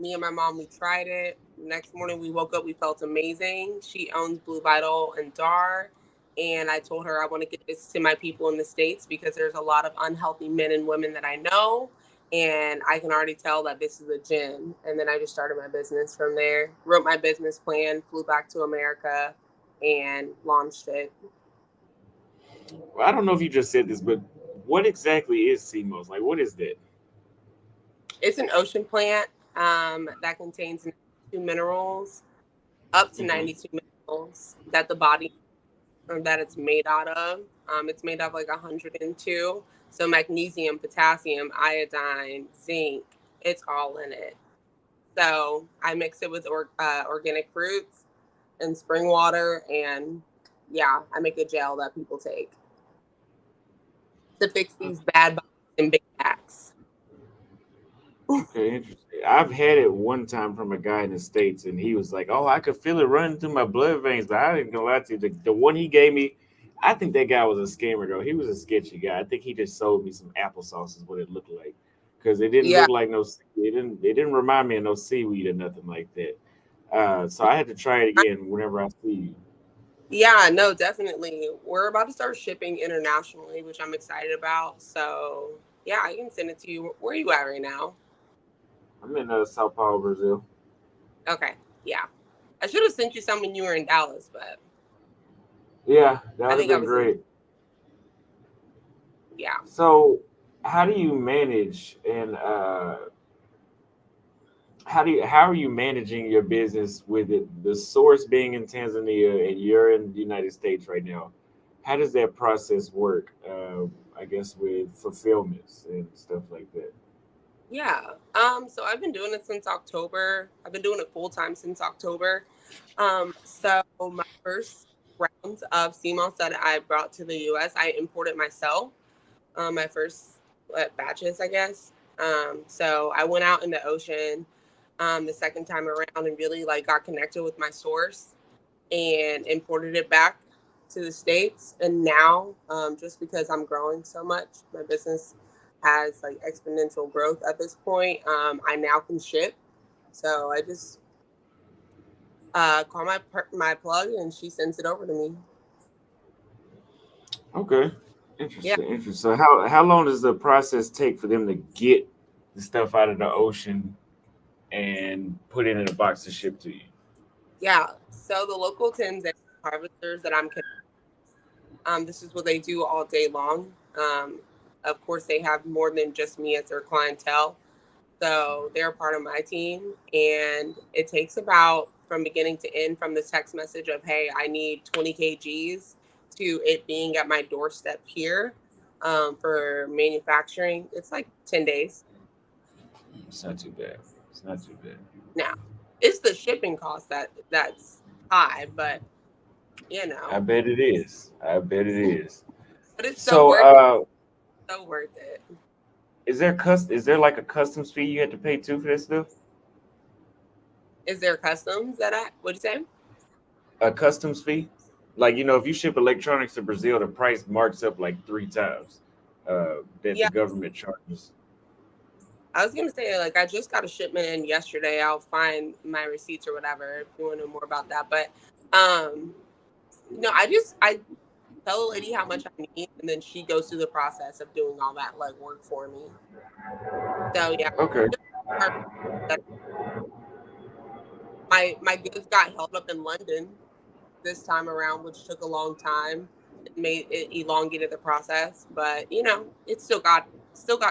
Me and my mom, we tried it. Next morning, we woke up, we felt amazing. She owns Blue Vital and Dar. And I told her I want to get this to my people in the States because there's a lot of unhealthy men and women that I know. And I can already tell that this is a gym. And then I just started my business from there, wrote my business plan, flew back to America, and launched it. Well, I don't know if you just said this, but what exactly is CMOS? Like, what is that? It's an ocean plant that contains 92 minerals, up to Hmm. 92 minerals that the body or that it's made out of. It's made of like 102. So magnesium, potassium, iodine, zinc, it's all in it. So I mix it with organic fruits and spring water, and yeah, I make a gel that people take to fix these bad bodies and big backs. Okay, interesting. I've had it one time from a guy in the States, and he was like, "Oh, I could feel it running through my blood veins," but I didn't gonna lie to you. The one he gave me, I think that guy was a scammer, though. He was a sketchy guy. I think he just sold me some applesauce, is what it looked like, because it didn't Yeah, look like no. It didn't remind me of no seaweed or nothing like that. So I had to try it again whenever I see you. yeah, no, definitely. We're about to start shipping internationally, which I'm excited about. So yeah, I can send it to you. Where are you at right now? I'm in Sao Paulo, Brazil. Okay, yeah. I should have sent you some when you were in Dallas, but Yeah, that I would have think I been was in. great. Yeah, So, how do you manage and how are you managing your business with the source being in Tanzania and you're in the United States right now? How does that process work? I guess with fulfillments and stuff like that. yeah. So I've been doing it since October. I've been doing it full time since October. So my first rounds of sea moss that I brought to the US, I imported myself. My first batches, I guess. So I went out in the ocean the second time around and really like got connected with my source and imported it back to the states. And now, just because I'm growing so much, my business has like exponential growth at this point. I now can ship, so I just call my plug and she sends it over to me. Okay, Yeah, interesting. So how long does the process take for them to get the stuff out of the ocean and put it in a box to ship to you? yeah. So the local Tanzanian harvesters that this is what they do all day long. Of course, they have more than just me as their clientele. So they're part of my team. And it takes about from beginning to end, from the text message of, hey, I need 20 kgs to it being at my doorstep here for manufacturing. It's like 10 days. It's not too bad. It's not too bad. Now, it's the shipping cost that's high, but you I know, bet it is. I bet it is. but it's so So, worth it. So worth it. is there like a customs fee you had to pay too for this stuff? Is there customs that what'd you say? A customs fee? Like if you ship electronics to Brazil, the price marks up like three times that the Yeah, government charges. I was gonna say like I just got a shipment in yesterday. I'll find my receipts or whatever if you want to know more about that. But um, I tell the lady how much I need, and then she goes through the process of doing all that like work for me. So yeah, Okay. my goods got held up in London this time around, which took a long time. It made it elongated the process, but it still got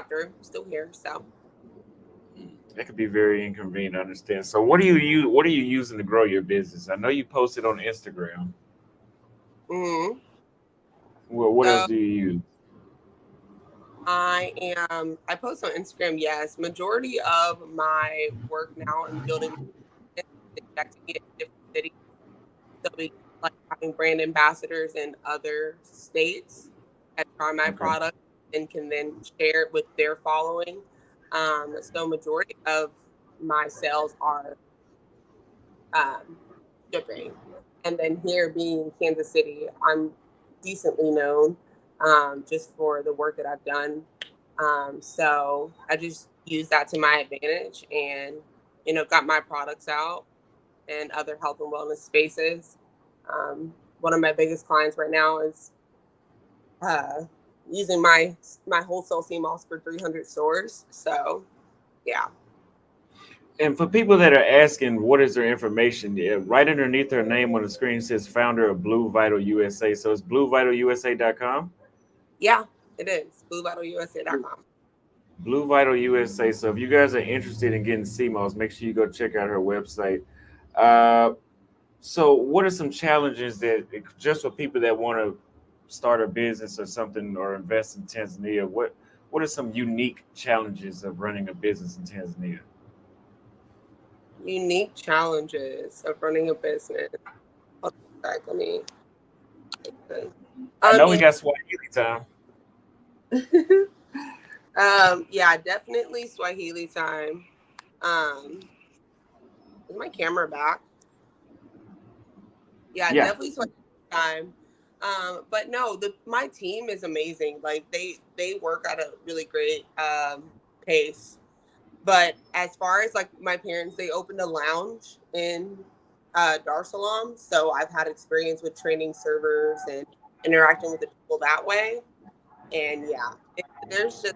through, still here. So That could be very inconvenient. I understand. So, what do you use? What are you using to grow your business? I know you posted on Instagram. mhm. Well, what else so do you use? I post on Instagram. Yes, majority of my work now in building my business is connecting it in different cities. So we like having brand ambassadors in other states that try my Okay. product and can then share it with their following. So majority of my sales are um, shipping, and then here being in Kansas City, I'm decently known just for the work that I've done. So I just use that to my advantage, and got my products out and other health and wellness spaces. One of my biggest clients right now is uh, using my wholesale CMOS for 300 stores. So yeah, And for people that are asking what is their information, yeah, right underneath their name on the screen says founder of Blue Vital USA. So it's bluevitalusa.com. yeah, it is BlueVitalUSA.com. Blue Vital USA. So if you guys are interested in getting CMOS, make sure you go check out her website. Uh, so what are some challenges that just for people that want to start a business or something or invest in Tanzania? What are some unique challenges of running a business in Tanzania? Unique challenges of running a business. Hold on a sec, let me. I know we Yeah. got Swahili time. Yeah, definitely Swahili time. Um, is my camera back? Yeah, Yeah. definitely Swahili time. But no, the my team is amazing. Like they work at a really great pace. But as far as like my parents, they opened a lounge in Dar es Salaam, so I've had experience with training servers and interacting with the people that way. And yeah, there's just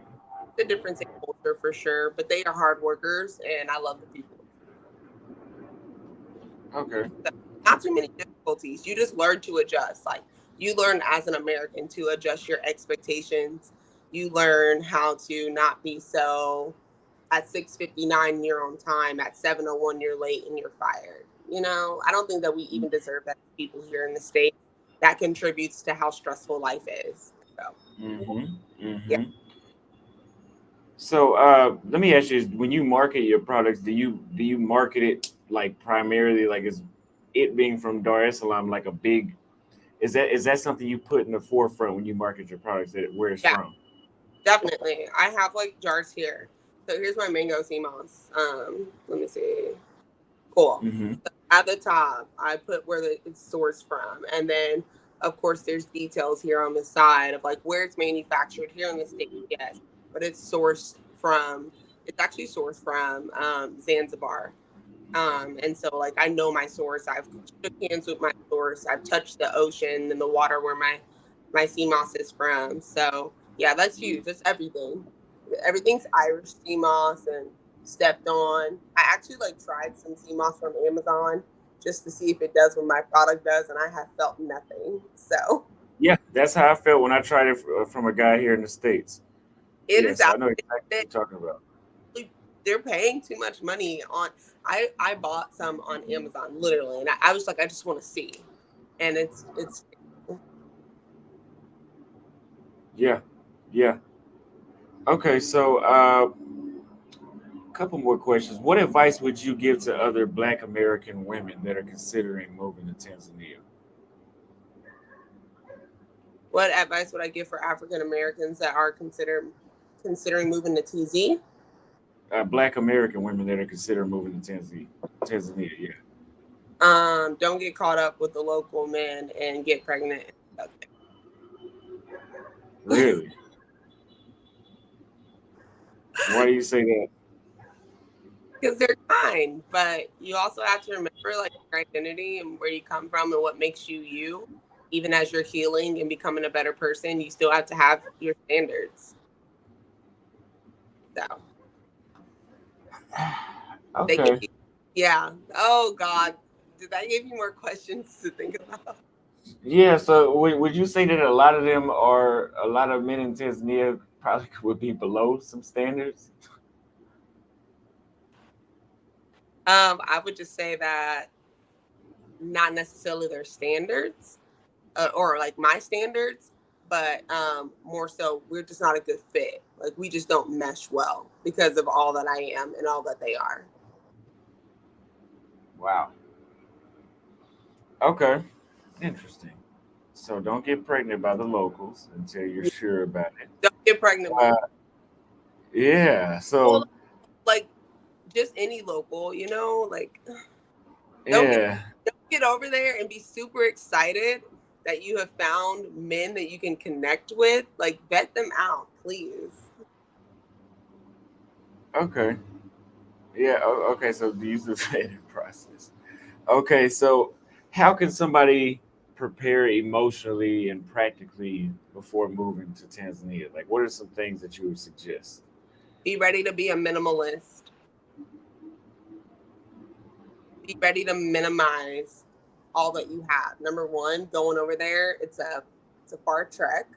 a difference in culture for sure. But they are hard workers, and I love the people. Okay. So, not too many difficulties. You just learn to adjust. Like you learn as an American to adjust your expectations. You learn how to not be so at 6:59 you're on time, at 7:01 you're late and you're fired. I don't think that we even deserve that as people here in the States. That contributes to how stressful life is. So Mm-hmm. yeah. Mm-hmm. So let me ask you: when you market your products, do you market it like primarily like is it being from Dar es Salaam like a big? Is that something you put in the forefront when you market your products? That where it's Yeah, from? definitely. I have like jars here. So here's my mango sea moss. Let me see. Cool. Mm-hmm. At the top, I put where it's sourced from, and then of course there's details here on the side of like where it's manufactured here in the states. Yes, but it's sourced from. It's actually sourced from Zanzibar. And so like I know my source. I've shook hands with my source. I've touched the ocean and the water where my sea moss is from. So yeah, that's huge. That's everything. Everything's Irish sea moss and stepped on. I actually like tried some sea moss from Amazon just to see if it does what my product does, and I have felt nothing. So Yeah, that's how I felt when I tried it from a guy here in the states. it is Yes, I know absolutely. exactly what you're talking about. They're paying too much money on. I bought some on Amazon literally, and I was like, I just want to see, and it's Yeah, yeah. Okay, so a couple more questions. What advice would you give to other Black American women that are considering moving to Tanzania? what advice would I give for African Americans that are considering moving to TZ? Black American women that are considering moving to Tanzania. Tanzania, yeah. Don't get caught up with the local men and get pregnant. Really? Why do you say that? Because they're kind, but you also have to remember like your identity and where you come from and what makes you you. Even as you're healing and becoming a better person, you still have to have your standards. So they give Okay. you, yeah. Oh God, did that give you more questions to think about? Yeah, so would you say that a lot of men in Tanzania probably would be below some standards? I would just say that not necessarily their standards, or like my standards, but more so we're just not a good fit. Like we just don't mesh well because of all that I am and all that they are. Wow. Okay. Interesting. So don't get pregnant by the locals until you're sure about it. Don't get pregnant by Uh, yeah. well, So like just any local, like don't get yeah. don't get over there and be super excited that you have found men that you can connect with. Like vet them out, please. Okay. Yeah. Okay. So the use of vetting process. Okay. So how can somebody prepare emotionally and practically before moving to Tanzania? Like, what are some things that you would suggest? Be ready to be a minimalist. Be ready to minimize all that you have. Number one, going over there, it's a far trek.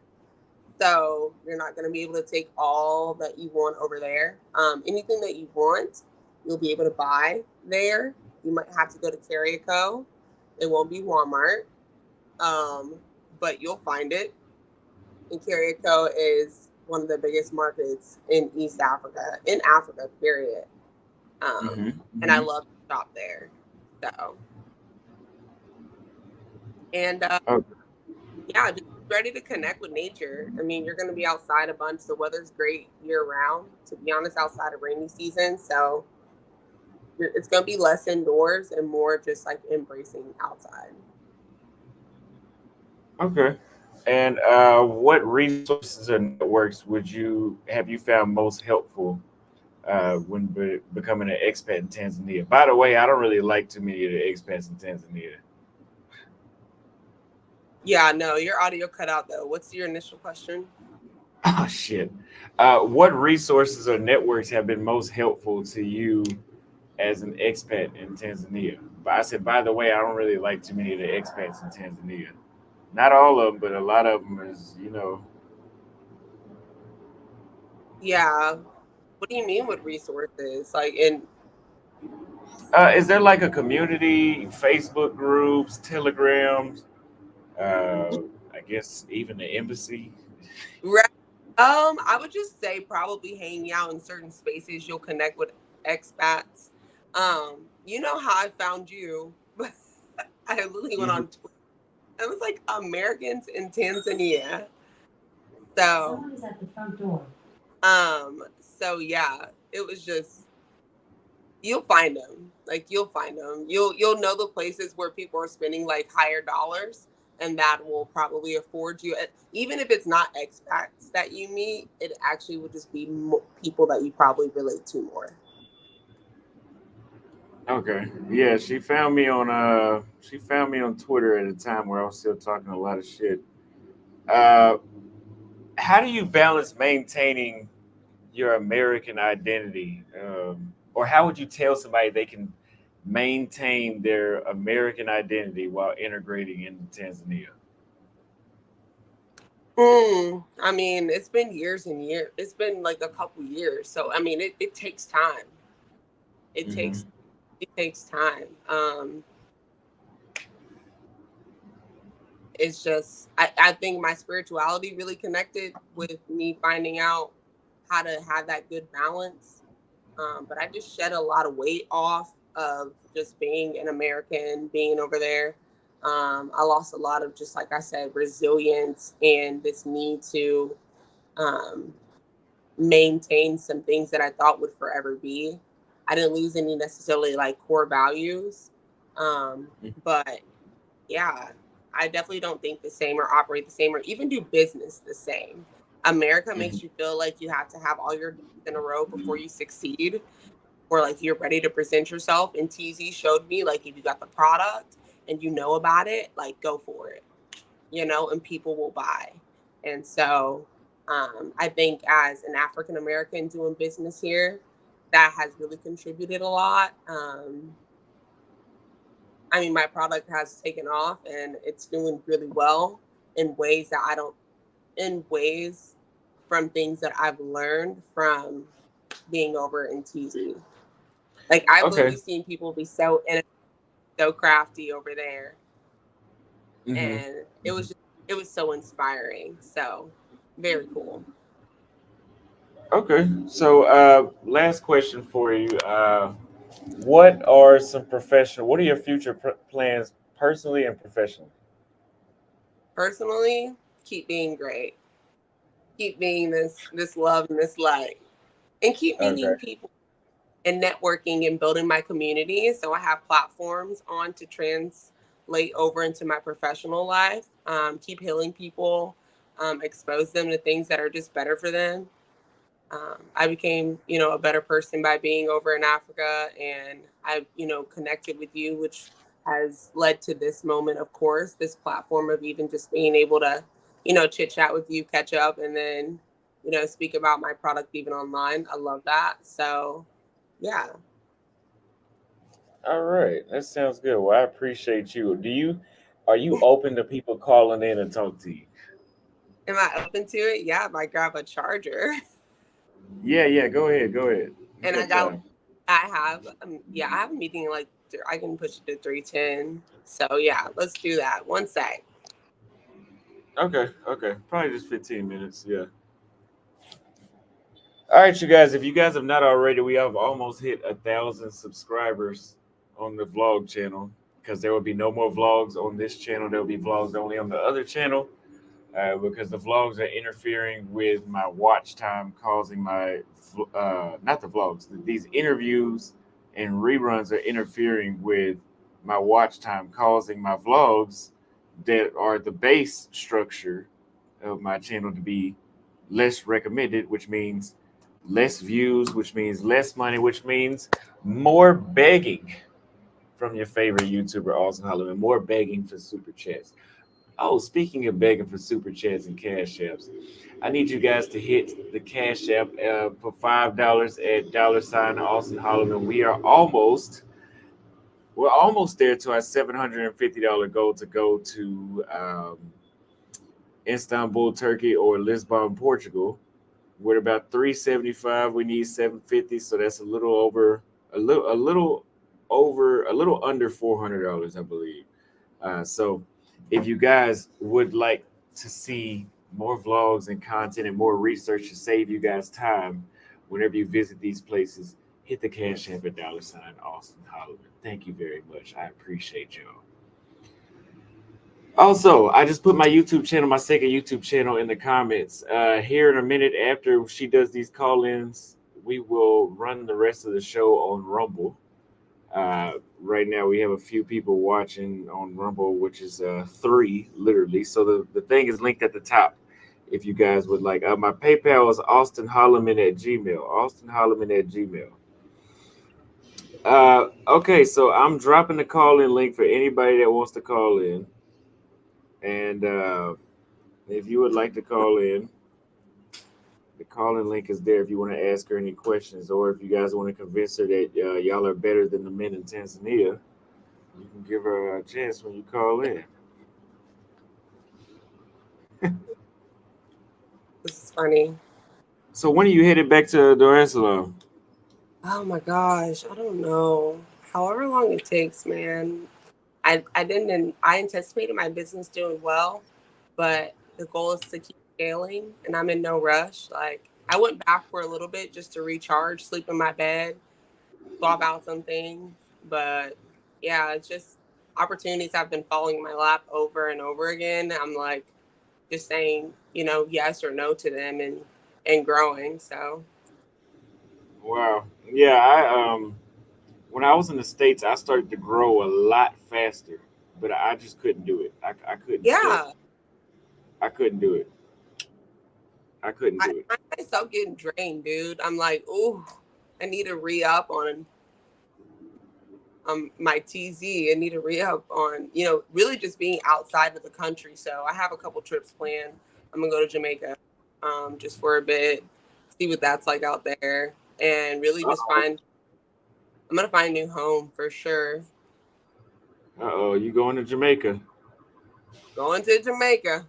So you're not going to be able to take all that you want over there. Anything that you want, you'll be able to buy there. You might have to go to Carrico. It won't be Walmart, um, but you'll find it. And Carrico is one of the biggest markets in East Africa, in Africa, period. Mm-hmm. And I Mm-hmm. love to shop there. So, and Oh, yeah, just ready to connect with nature. I mean, you're going to be outside a bunch. The weather's great year round, to be honest, outside of rainy season. So it's going to be less indoors and more just like embracing outside. okay. And what resources or networks would you have you found most helpful when becoming an expat in Tanzania? By the way, I don't really like too many of the expats in Tanzania. Yeah, no, your audio cut out though. What's your initial question? Oh shit. What resources or networks have been most helpful to you as an expat in Tanzania? But I said, by the way, I don't really like too many of the expats in Tanzania. Not all of them, but a lot of them is. Yeah. What do you mean with resources? Like in Is there like a community, Facebook groups, Telegrams? I guess even the embassy. Right. I would just say probably hanging out in certain spaces you'll connect with expats. You know how I found you? I literally went Hmm. on Twitter. It was like Americans in Tanzania. So, Someone is at the front door. so yeah, it was just you'll find them. Like you'll find them. You'll know the places where people are spending like higher dollars, and that will probably afford you. Even if it's not expats that you meet, it actually would just be people that you probably relate to more. Okay. Yeah, she found me on Twitter at a time where I was still talking a lot of shit. Uh how do you balance maintaining your American identity? Or how would you tell somebody they can maintain their American identity while integrating into Tanzania? I mean, it's been years and years. It's been like a couple years. So I mean, it takes time. It Hmm. takes it takes time. It's just I think my spirituality really connected with me finding out how to have that good balance. But I just shed a lot of weight off of just being an American, being over there. I lost a lot of just like I said, resilience and this need to um, maintain some things that I thought would forever be. I didn't lose any necessarily like core values, but yeah, I definitely don't think the same or operate the same or even do business the same. America Hmm. makes you feel like you have to have all your ducks in a row before you succeed or like you're ready to present yourself. And TZ showed me like if you got the product and you know about it, like go for it, and people will buy. And so I think as an African American doing business here, that has really contributed a lot. I mean, my product has taken off and it's doing really well in ways that I don't, in ways from things that I've learned from being over in TZ. Like I've literally Okay. seen people be so so crafty over there, Hmm. and it was so inspiring. So very cool. Okay. So, last question for you. What are your future plans personally and professionally? Personally, keep being great, keep being this love and this light, and keep Okay. meeting people and networking and building my community. So I have platforms on to translate over into my professional life. Keep healing people, expose them to things that are just better for them. I became, a better person by being over in Africa, and I, connected with you, which has led to this moment, of course, this platform of even just being able to, chit chat with you, catch up, and then, speak about my product even online. I love that. So, yeah. All right. That sounds good. Well, I appreciate you. Are you open to people calling in and talk to you? Am I open to it? Yeah, if I grab a charger. Yeah, yeah. Go ahead. Go ahead. You And got time. I have, yeah, I have a meeting like, I can push it to 3:10. So yeah, let's do that. One sec. Okay. Okay. Probably just 15 minutes. Yeah. All right, you guys. If you guys have not already, we have almost hit 1,000 subscribers on the vlog channel. Because there will be no more vlogs on this channel. There will be vlogs only on the other channel. Because the vlogs are interfering with my watch time, causing my not the vlogs. These interviews and reruns are interfering with my watch time, causing my vlogs that are the base structure of my channel to be less recommended, which means less views, which means less money, which means more begging from your favorite YouTuber, Austin Holloman, more begging for super chats. Oh, speaking of begging for super chats and cash apps, I need you guys to hit the cash app for $5 at $ Austin Holloman. We're almost there to our $750 goal to go to Istanbul, Turkey, or Lisbon, Portugal. We're about 375. We need 750, so that's a little under $400, I believe. So, if you guys would like to see more vlogs and content and more research to save you guys time whenever you visit these places, hit the cash app at $Austin Hollywood. Thank you very much. I appreciate y'all. Also, I just put my YouTube channel, my second YouTube channel, in the comments. Here in a minute after she does these call-ins, we will run the rest of the show on Rumble. Right now, we have a few people watching on Rumble, which is three, literally. So the thing is linked at the top if you guys would like. My PayPal is Austin Holloman at Gmail. Austin Holloman at Gmail. Okay, so I'm dropping the call in link for anybody that wants to call in. And if you would like to call in, the call in link is there if you want to ask her any questions, or if you guys want to convince her that y'all are better than the men in Tanzania, you can give her a chance when you call in. This is funny. So when are you headed back to Dar es Salaam? Oh my gosh, I don't know. However long it takes, man. I anticipated my business doing well, but the goal is to keep scaling and I'm in no rush. Like I went back for a little bit just to recharge, sleep in my bed, swap out some things. But yeah, it's just opportunities have been falling in my lap over and over again. I'm like just saying, yes or no to them and growing. So Wow. Yeah, I when I was in the States, I started to grow a lot faster, but I just couldn't do it. I couldn't scale. yeah, I couldn't do it. I couldn't I do it. find myself getting drained, dude. I'm like, ooh, I need to re up on my TZ. I need to re up on, really just being outside of the country. So I have a couple trips planned. I'm gonna go to Jamaica, just for a bit, see what that's like out there, and really just Uh-oh. find. I'm gonna find a new home for sure. Uh-oh, you going to Jamaica? Going to Jamaica.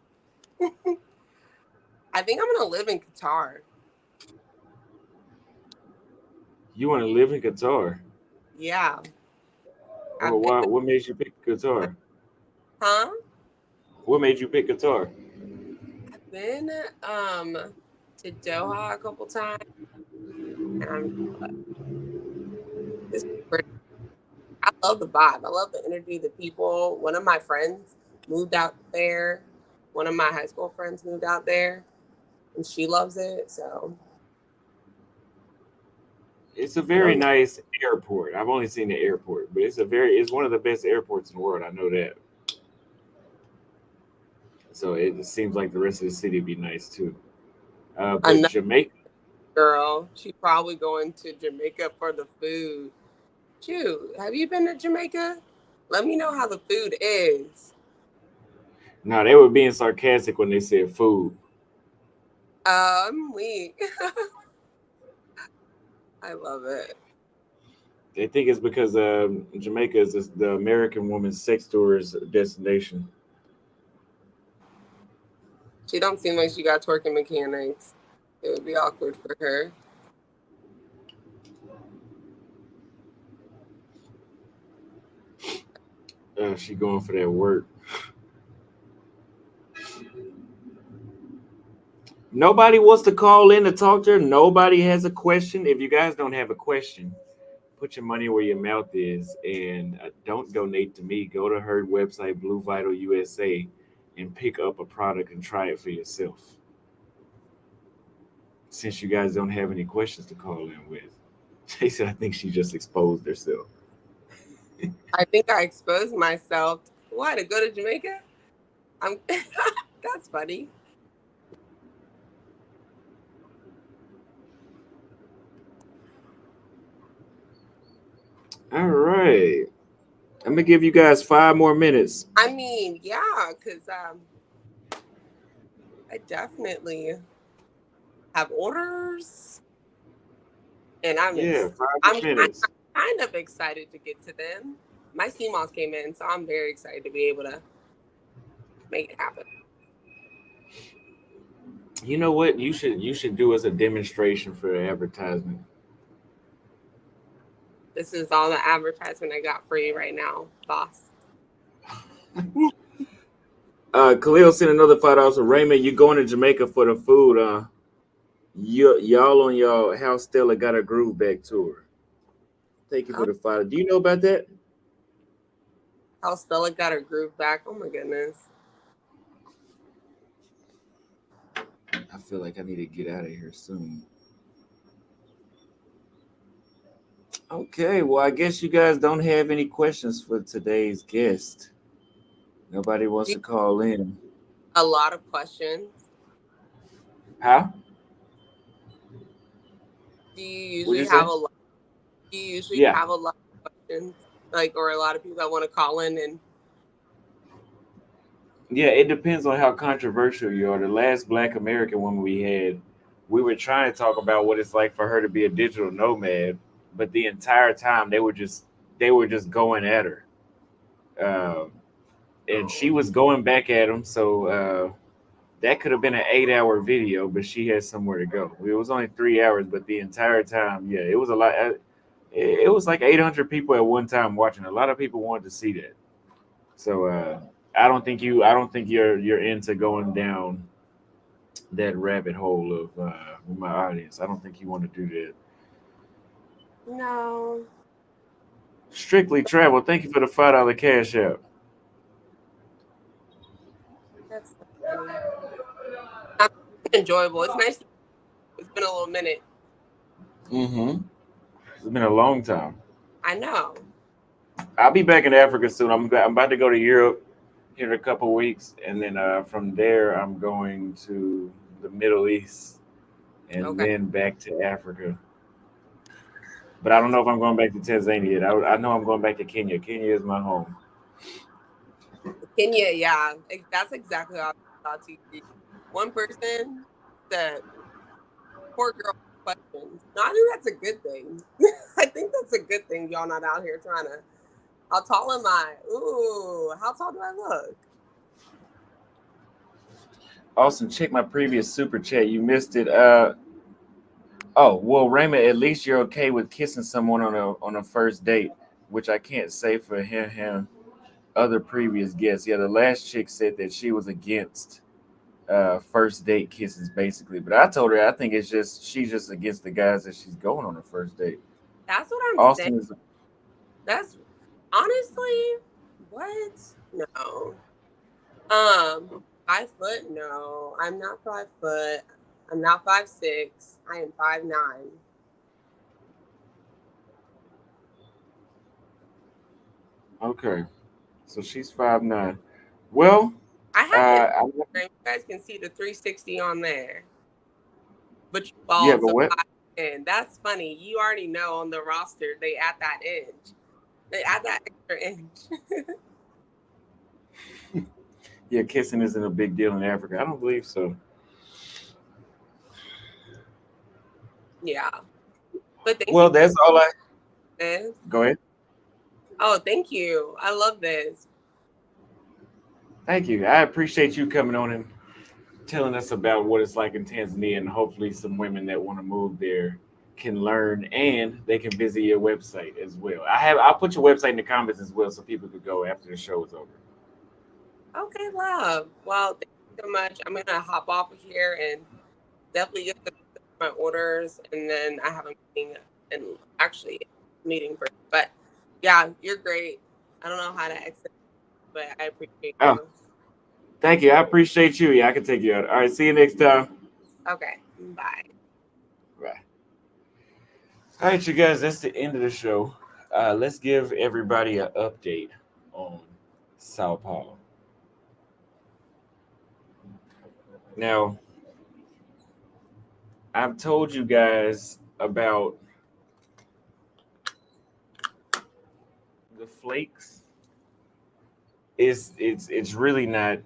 I think I'm gonna live in Qatar. You want to live in Qatar? Yeah, Oh, I've been. why? What made you pick Qatar? Huh? What made you pick Qatar? I've been to Doha a couple times, and I'm. It's pretty. I love the vibe. I love the energy, the people. One of my friends moved out there. One of my high school friends moved out there, and she loves it. So It's a I very don't know. nice airport. I've only seen the airport, but it's one of the best airports in the world. I know that. So it seems like the rest of the city would be nice too. But Another Jamaica, girl, she's probably going to Jamaica for the food. Shoot, have you been to Jamaica? Let me know how the food is. no, they were being sarcastic when they said food. Weak. I love it. They think it's because Jamaica is the American woman's sex tourist destination. She don't seem like she got twerking mechanics. It would be awkward for her. She going for that work. Nobody wants to call in to talk to her. Nobody has a question. If you guys don't have a question, put your money where your mouth is and don't donate to me. Go to her website, Blue Vital USA, and pick up a product and try it for yourself. Since you guys don't have any questions to call in with, she said, I think she just exposed herself. I think I exposed myself. Why, to go to Jamaica? I'm. That's funny. All right. I'm going to give you guys 5 more minutes. I mean, yeah, because I definitely have orders, and Yeah, five I'm more minutes. kind of excited to get to them. My CMOS came in, so I'm very excited to be able to make it happen. You know what? You should do as a demonstration for the advertisement. This is all the advertisement I got for you right now, boss. Khalil sent another $5. So Raymond, you going to Jamaica for the food? Y'all on your House Stella got a groove back tour. Thank you Oh, for the $5. Do you know about that? how Stella got her groove back. Oh my goodness. I feel like I need to get out of here soon. Okay, well, I guess you guys don't have any questions for today's guest. Nobody wants to call in. A lot of questions. Huh? Do you What'd usually you have say? a lot? Do you usually Yeah. have a lot of questions, like, or a lot of people that want to call in and? Yeah, it depends on how controversial you are. The last Black American woman we had, we were trying to talk about what it's like for her to be a digital nomad, but the entire time they were just going at her, uh, and she was going back at them. So that could have been an 8 hour video, but she had somewhere to go. It was only 3 hours, but the entire time, yeah, it was a lot. It was like 800 people at one time watching. A lot of people wanted to see that. So I don't think you're into going down that rabbit hole of with my audience. I don't think you want to do that. No, Strictly travel. Thank you for the $5 cash out. that's so funny. That's enjoyable. It's nice. It's been a little minute. Mm-hmm. It's been a long time. I know. I'll be back in Africa soon. I'm about to go to Europe here in a couple weeks, and then from there I'm going to the Middle East, and Okay. then back to Africa. But I don't know if I'm going back to Tanzania yet. I know I'm going back to Kenya. Kenya is my home. Kenya, yeah, that's exactly how I thought to you. One person said, "Poor girl questions." No, I think that's a good thing. I think that's a good thing. Y'all not out here trying to. How tall am I? Ooh, how tall do I look? Austin, check my previous super chat. You missed it. Oh, well, Raymond, at least you're okay with kissing someone on a first date, which I can't say for him. Other previous guests. Yeah, the last chick said that she was against first date kisses, basically. But I told her I think it's just she's just against the guys that she's going on a first date. That's what I'm saying. Austin is That's honestly what? No. Um, 5 foot? No, I'm not 5 foot. I'm not 5'6". I am 5'9". okay. So she's 5'9". Well, I have uh, I, Instagram. You guys can see the 360 on there, but you yeah, bald, but so what? 5'10". That's funny. You already know on the roster they add that inch. They add that extra inch. Yeah, kissing isn't a big deal in Africa. I don't believe so. Yeah, but thank you Well, that's all I. for this. Go ahead. Oh, thank you. I love this. Thank you. I appreciate you coming on in. telling us about what it's like in Tanzania, and hopefully some women that want to move there can learn and they can visit your website as well. I'll put your website in the comments as well so people could go after the show is over. Okay, love. Well, thank you so much. I'm gonna hop off of here and definitely get my orders, and then I have a meeting and actually meeting first. But yeah, you're great. I don't know how to exit, but I appreciate Oh, you. thank you. I appreciate you. Yeah, I can take you out. All right, see you next time. Okay, bye. Bye. All right, you guys, that's the end of the show. Let's give everybody an update on Sao Paulo. Now, I've told you guys about the flakes. It's really not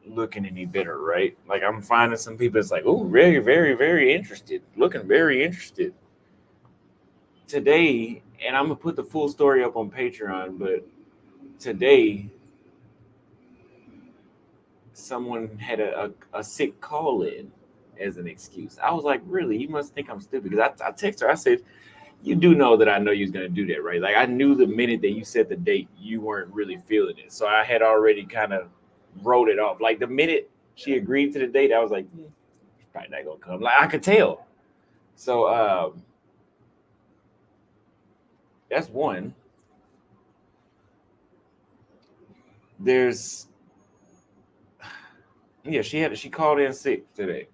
looking any better, right? Like I'm finding some people it's like, oh, very, very, very interested, looking very interested. Today, and I'm gonna put the full story up on Patreon, but today someone had a sick call in as an excuse. I was like, really? You must think I'm stupid. Because I texted her, I said, you do know that I know you was gonna do that, right? Like I knew the minute that you said the date, you weren't really feeling it. So I had already kind of wrote it off. Like the minute she agreed to the date, I was like, she's probably not gonna come. Like I could tell. So that's one. There's yeah, she called in sick today.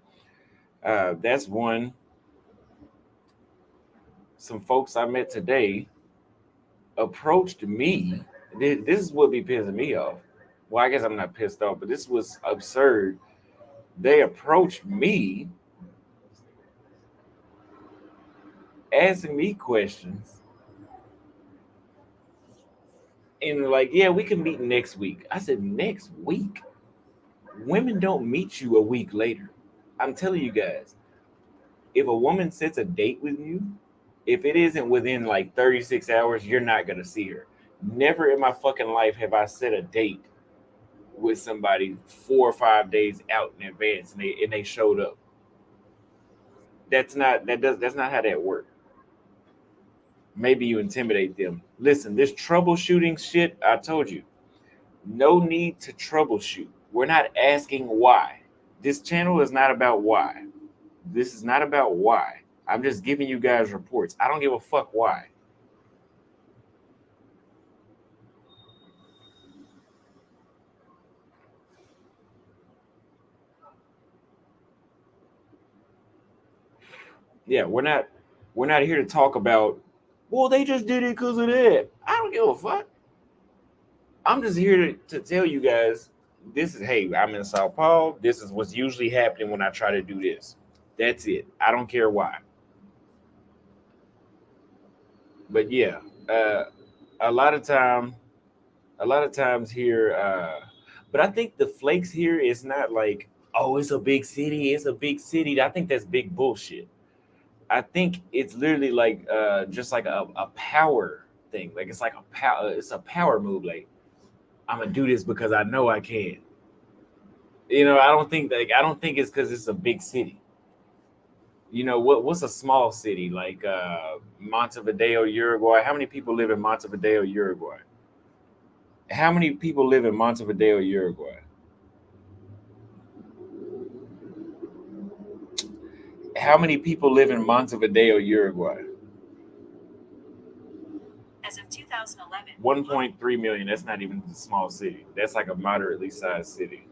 That's one. Some folks I met today approached me. This is what be pissing me off. Well, I guess I'm not pissed off, but this was absurd. They approached me asking me questions and like, yeah, we can meet next week. I said, next week? Women don't meet you a week later. I'm telling you guys, if a woman sets a date with you, if it isn't within like 36 hours, you're not gonna see her. Never in my fucking life have I set a date with somebody 4 or 5 days out in advance and they showed up. That's not how that works. Maybe you intimidate them. Listen, this troubleshooting shit, I told you, no need to troubleshoot. We're not asking why. This channel is not about why. This is not about why. I'm just giving you guys reports. I don't give a fuck why. Yeah, we're not here to talk about, well, they just did it because of that. I don't give a fuck. I'm just here to tell you guys this is, hey, I'm in Sao Paulo. This is what's usually happening when I try to do this. That's it. I don't care why. But yeah, uh, a lot of time, a lot of times here, but I think the flakes here is not like, oh, it's a big city. It's a big city. I think that's big bullshit. I think it's literally like just like a power thing. Like it's like a power. It's a power move. Like I'm gonna do this because I know I can. I don't think it's because it's a big city. What's a small city like Montevideo, Uruguay? How many people live in Montevideo, Uruguay? How many people live in Montevideo, Uruguay? How many people live in Montevideo, Uruguay? As of 2011, 1.3 million. That's not even a small city. That's like a moderately sized city.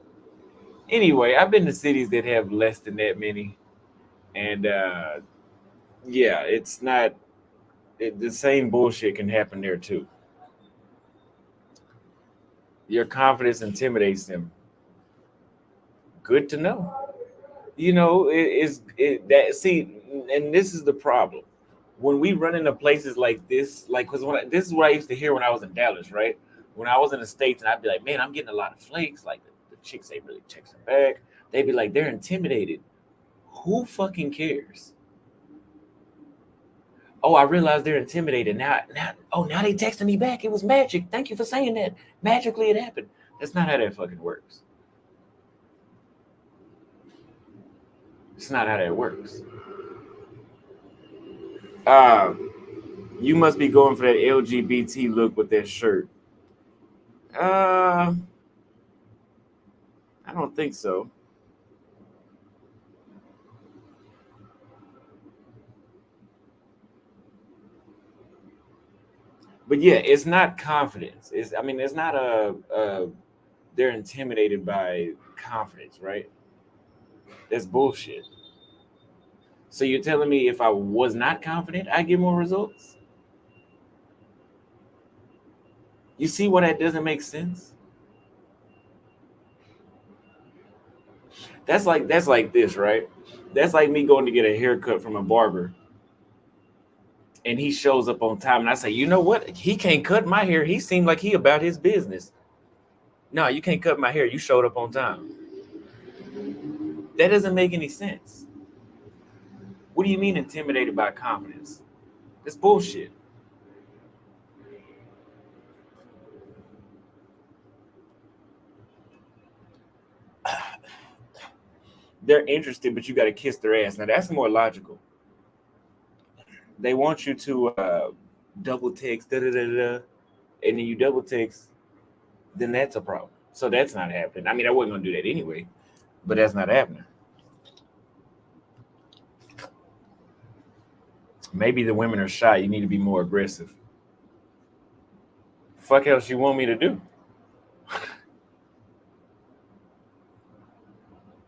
Anyway, I've been to cities that have less than that many, and yeah, it's not the same bullshit can happen there too. Your confidence intimidates them. Good to know. That see, and this is the problem. When we run into places like this, like because this is what I used to hear when I was in Dallas, right? When I was in the States, and I'd be like, man, I'm getting a lot of flakes. Like the chicks ain't really texting back. They'd be like, they're intimidated. Who fucking cares? Oh, I realized they're intimidated. Now they texting me back. It was magic. Thank you for saying that. Magically, it happened. That's not how that fucking works. It's not how that works. Uh, you must be going for that LGBT look with that shirt. Uh, I don't think so. But yeah, it's not confidence. It's I mean, it's not a they're intimidated by confidence, right? That's bullshit. So you're telling me if I was not confident, I get more results? You see why that doesn't make sense? That's like this, right? That's like me going to get a haircut from a barber and he shows up on time and I say, you know what? He can't cut my hair. He seemed like he about his business. No, you can't cut my hair. You showed up on time. That doesn't make any sense. What do you mean intimidated by confidence? That's bullshit. They're interested, but you got to kiss their ass. Now that's more logical. They want you to double text, da da da da, and then you double text, then that's a problem. So that's not happening. I mean, I wasn't gonna do that anyway, but that's not happening. Maybe the women are shy. You need to be more aggressive. Fuck else you want me to do?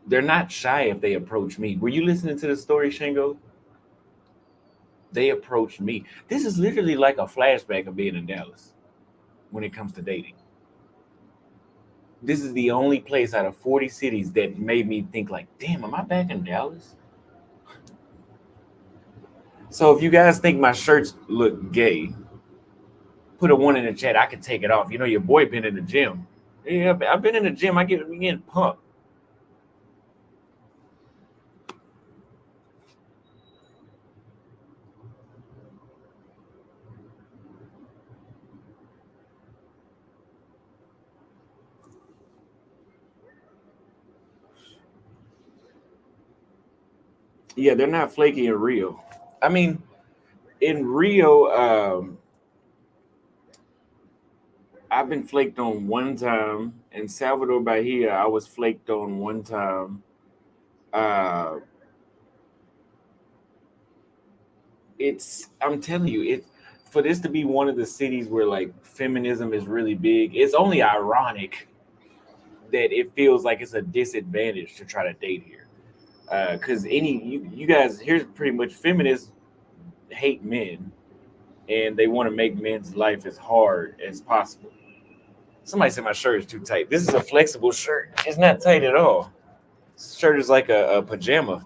They're not shy if they approach me. Were you listening to the story, Shingo? They approached me. This is literally like a flashback of being in Dallas when it comes to dating. This is the only place out of 40 cities that made me think like, damn, am I back in Dallas? So if you guys think my shirts look gay, put a one in the chat. I can take it off. You know, your boy been in the gym. Yeah, I've been in the gym. I get getting pumped. Yeah, they're not flaky in Rio. I mean, in Rio, I've been flaked on one time. In Salvador Bahia, I was flaked on one time. Uh, I'm telling you, it for this to be one of the cities where like feminism is really big. It's only ironic that it feels like it's a disadvantage to try to date here. Because you guys here's pretty much feminists hate men and they want to make men's life as hard as possible. Somebody said my shirt is too tight. This is a flexible shirt. It's not tight at all. This shirt is like a pajama.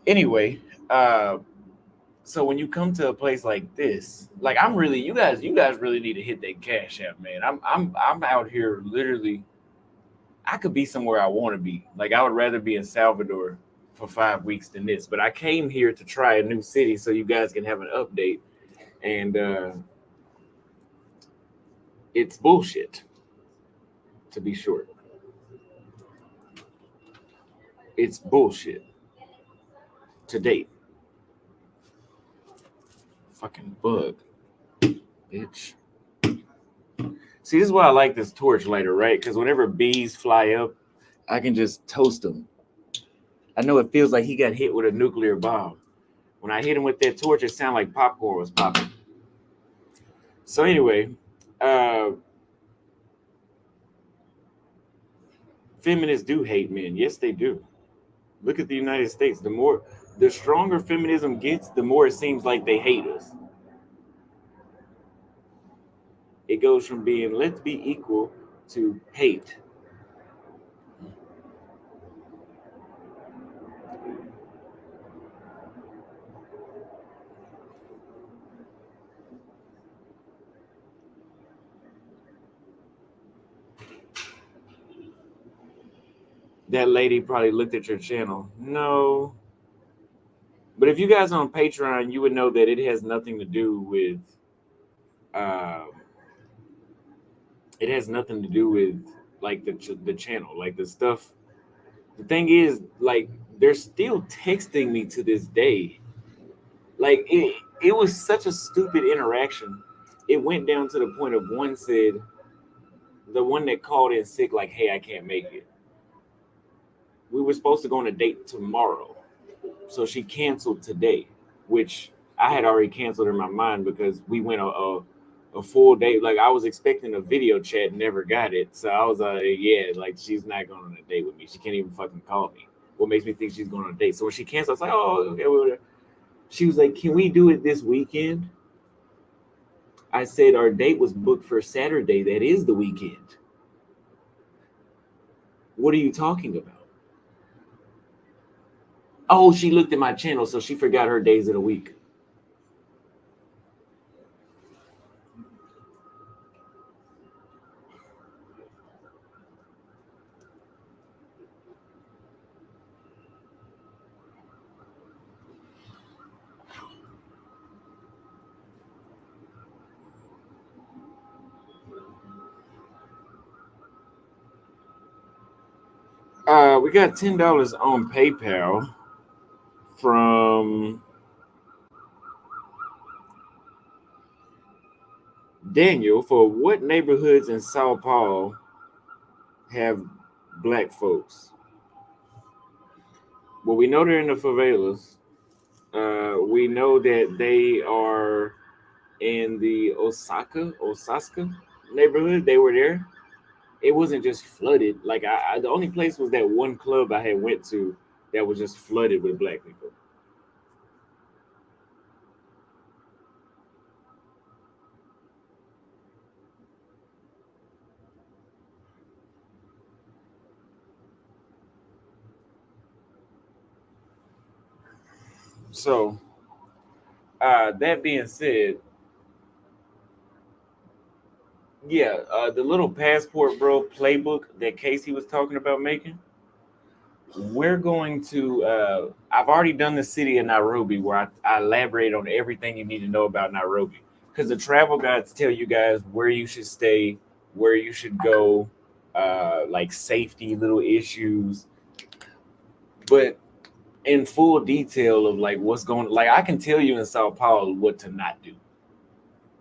Anyway, uh, so when you come to a place like this, like I'm really, you guys really need to hit that cash app, man. I'm out here literally. I could be somewhere I want to be. Like I would rather be in Salvador for 5 weeks than this. But I came here to try a new city so you guys can have an update. And it's bullshit, to be short. It's bullshit to date. Fucking bug, bitch. See, this is why I like this torch lighter, right? Because whenever bees fly up, I can just toast them. I know it feels like he got hit with a nuclear bomb. When I hit him with that torch, it sounded like popcorn was popping. So anyway, uh, feminists do hate men. Yes, they do. Look at the United States. The stronger feminism gets, the more it seems like they hate us. It goes from being let's be equal to hate. That lady probably looked at your channel. No. But if you guys are on Patreon, you would know that it has nothing to do with um, it has nothing to do with like the channel, like the stuff. The thing is, like, they're still texting me to this day. Like it was such a stupid interaction. It went down to the point of one said, the one that called in sick, like, hey, I can't make it. We were supposed to go on a date tomorrow. So she canceled today, which I had already canceled in my mind because we went a full day. Like I was expecting a video chat, never got it. So I was like, yeah, like she's not going on a date with me. She can't even fucking call me. What makes me think she's going on a date? So when she canceled, I was like, oh, okay, whatever. She was like, can we do it this weekend? I said our date was booked for Saturday. That is the weekend. What are you talking about? Oh, she looked at my channel, so she forgot her days of the week. We got $10 on PayPal from Daniel for what neighborhoods in Sao Paulo have black folks? Well, we know they're in the favelas. We know that they are in the Osaka neighborhood. They were there. It wasn't just flooded. Like the only place was that one club I had went to that was just flooded with black people. So, that being said, yeah, the little passport bro playbook that Casey was talking about making, we're going to. I've already done the city of Nairobi where I elaborate on everything you need to know about Nairobi because the travel guides tell you guys where you should stay, where you should go, like safety little issues, but in full detail of like what's going. Like I can tell you in Sao Paulo what to not do.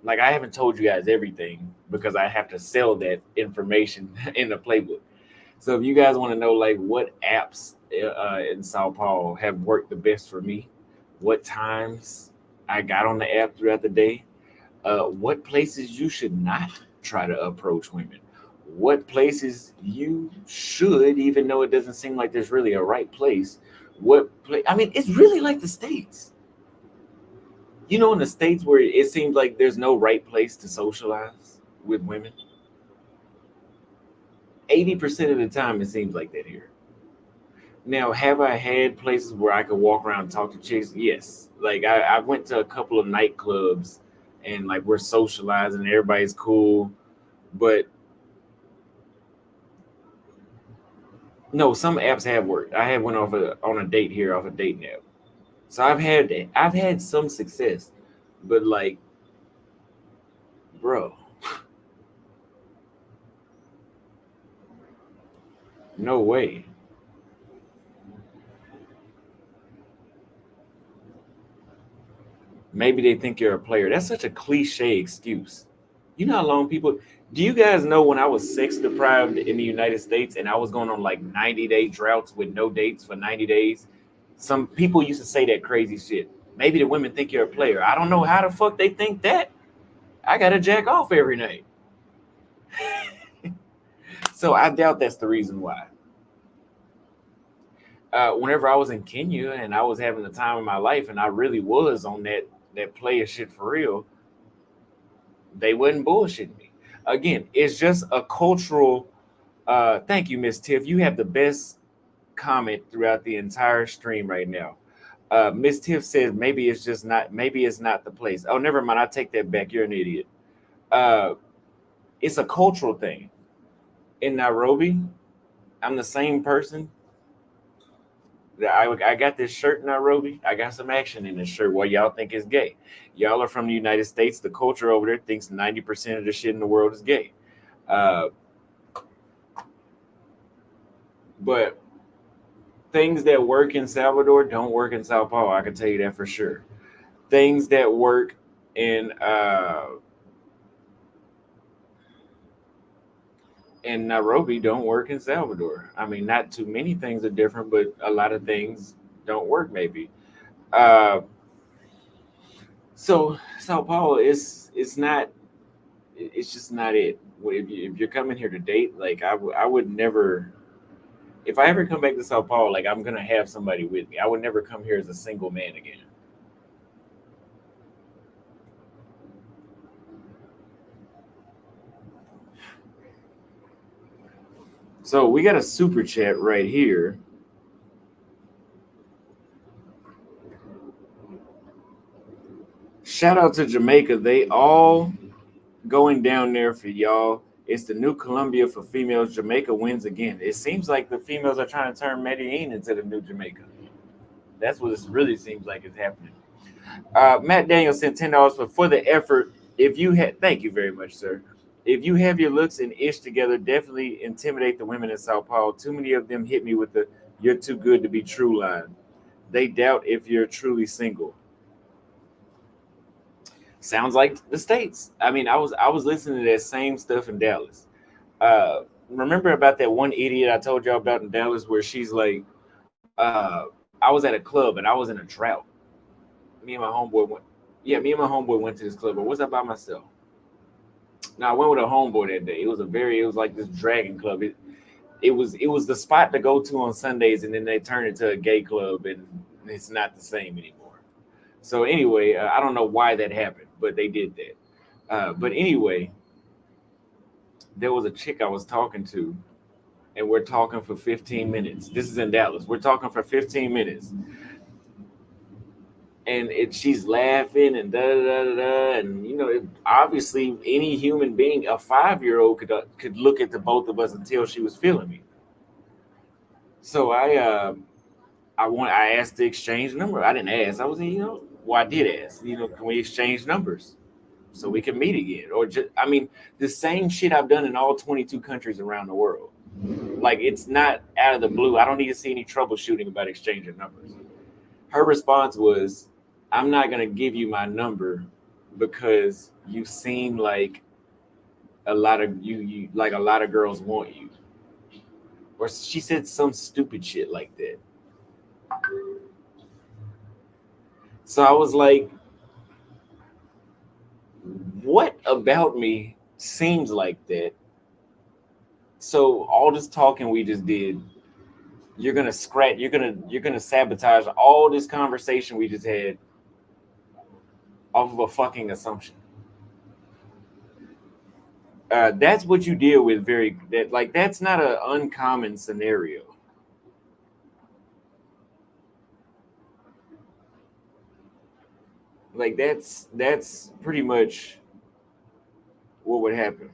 Like I haven't told you guys everything because I have to sell that information in the playbook. So if you guys want to know like what apps in Sao Paulo have worked the best for me, what times I got on the app throughout the day, what places you should not try to approach women, what places you should, even though it doesn't seem like there's really a right place. I mean, it's really like the states. You know, in the states where it seems like there's no right place to socialize with women, 80% of the time it seems like that here. Now, have I had places where I could walk around and talk to chicks? Yes. Like I went to a couple of nightclubs and like we're socializing, everybody's cool. But no, some apps have worked. I had went on a date here off a dating app. So I've had some success, but like, bro, no way. Maybe they think you're a player. That's such a cliche excuse. You know how long people do you guys know when I was sex deprived in the United States and I was going on like 90-day droughts with no dates for 90 days? Some people used to say that crazy shit. Maybe the women think you're a player. I don't know how the fuck they think that. I gotta jack off every night. So I doubt that's the reason why. Whenever I was in Kenya and I was having the time of my life and I really was on that player shit for real, they wasn't bullshitting me. Again, it's just a cultural. Thank you, Miss Tiff. You have the best comment throughout the entire stream right now. Miss Tiff says maybe it's just not. Maybe it's not the place. Oh, never mind. I take that back. You're an idiot. Uh, it's a cultural thing. In Nairobi, I'm the same person. I got this shirt in Nairobi. I got some action in this shirt. What y'all think is gay? Y'all are from the United States. The culture over there thinks 90% of the shit in the world is gay. Uh, but things that work in Salvador don't work in Sao Paulo. I can tell you that for sure. Things that work in Nairobi don't work in Salvador. I mean, not too many things are different, but a lot of things don't work. Maybe. Uh, so Sao Paulo is it's not it's just not it. If you're coming here to date, like I would never. If I ever come back to Sao Paulo, like I'm gonna have somebody with me. I would never come here as a single man again. So we got a super chat right here. Shout out to Jamaica. They all going down there for y'all. It's the new Colombia for females. Jamaica wins again. It seems like the females are trying to turn Medellin into the new Jamaica. That's what it really seems like is happening. Matt Daniels sent $10 for the effort. If you had, thank you very much, sir. If you have your looks and ish together, definitely intimidate the women in Sao Paulo. Too many of them hit me with the "you're too good to be true" line. They doubt if you're truly single. Sounds like the states. I mean, I was listening to that same stuff in Dallas. Uh, Remember about that one idiot I told y'all about in Dallas, where she's like, I was at a club and I was in a drought. Me and my homeboy went. Yeah, me and my homeboy went to this club, but was I by myself? Now I went with a homeboy that day. It was like this dragon club. It was the spot to go to on Sundays, and then they turned it to a gay club, and it's not the same anymore. So anyway, I don't know why that happened, but they did that. But anyway, there was a chick I was talking to, and we're talking for 15 minutes. This is in Dallas. We're talking for 15 minutes, and she's laughing and da da da da, da, and obviously any human being, a 5-year-old could look at the both of us and tell she was feeling me. So I asked to exchange number. I didn't ask. I was well, I did ask. Can we exchange numbers so we can meet again? Or just, I mean, the same shit I've done in all 22 countries around the world. Like, it's not out of the blue. I don't need to see any troubleshooting about exchanging numbers. Her response was, I'm not gonna give you my number because you seem like a lot of girls want you. Or she said some stupid shit like that. So I was like, what about me seems like that? So all this talking we just did, you're gonna sabotage all this conversation we just had off of a fucking assumption. That's what you deal with. That's not an uncommon scenario. Like that's pretty much what would happen.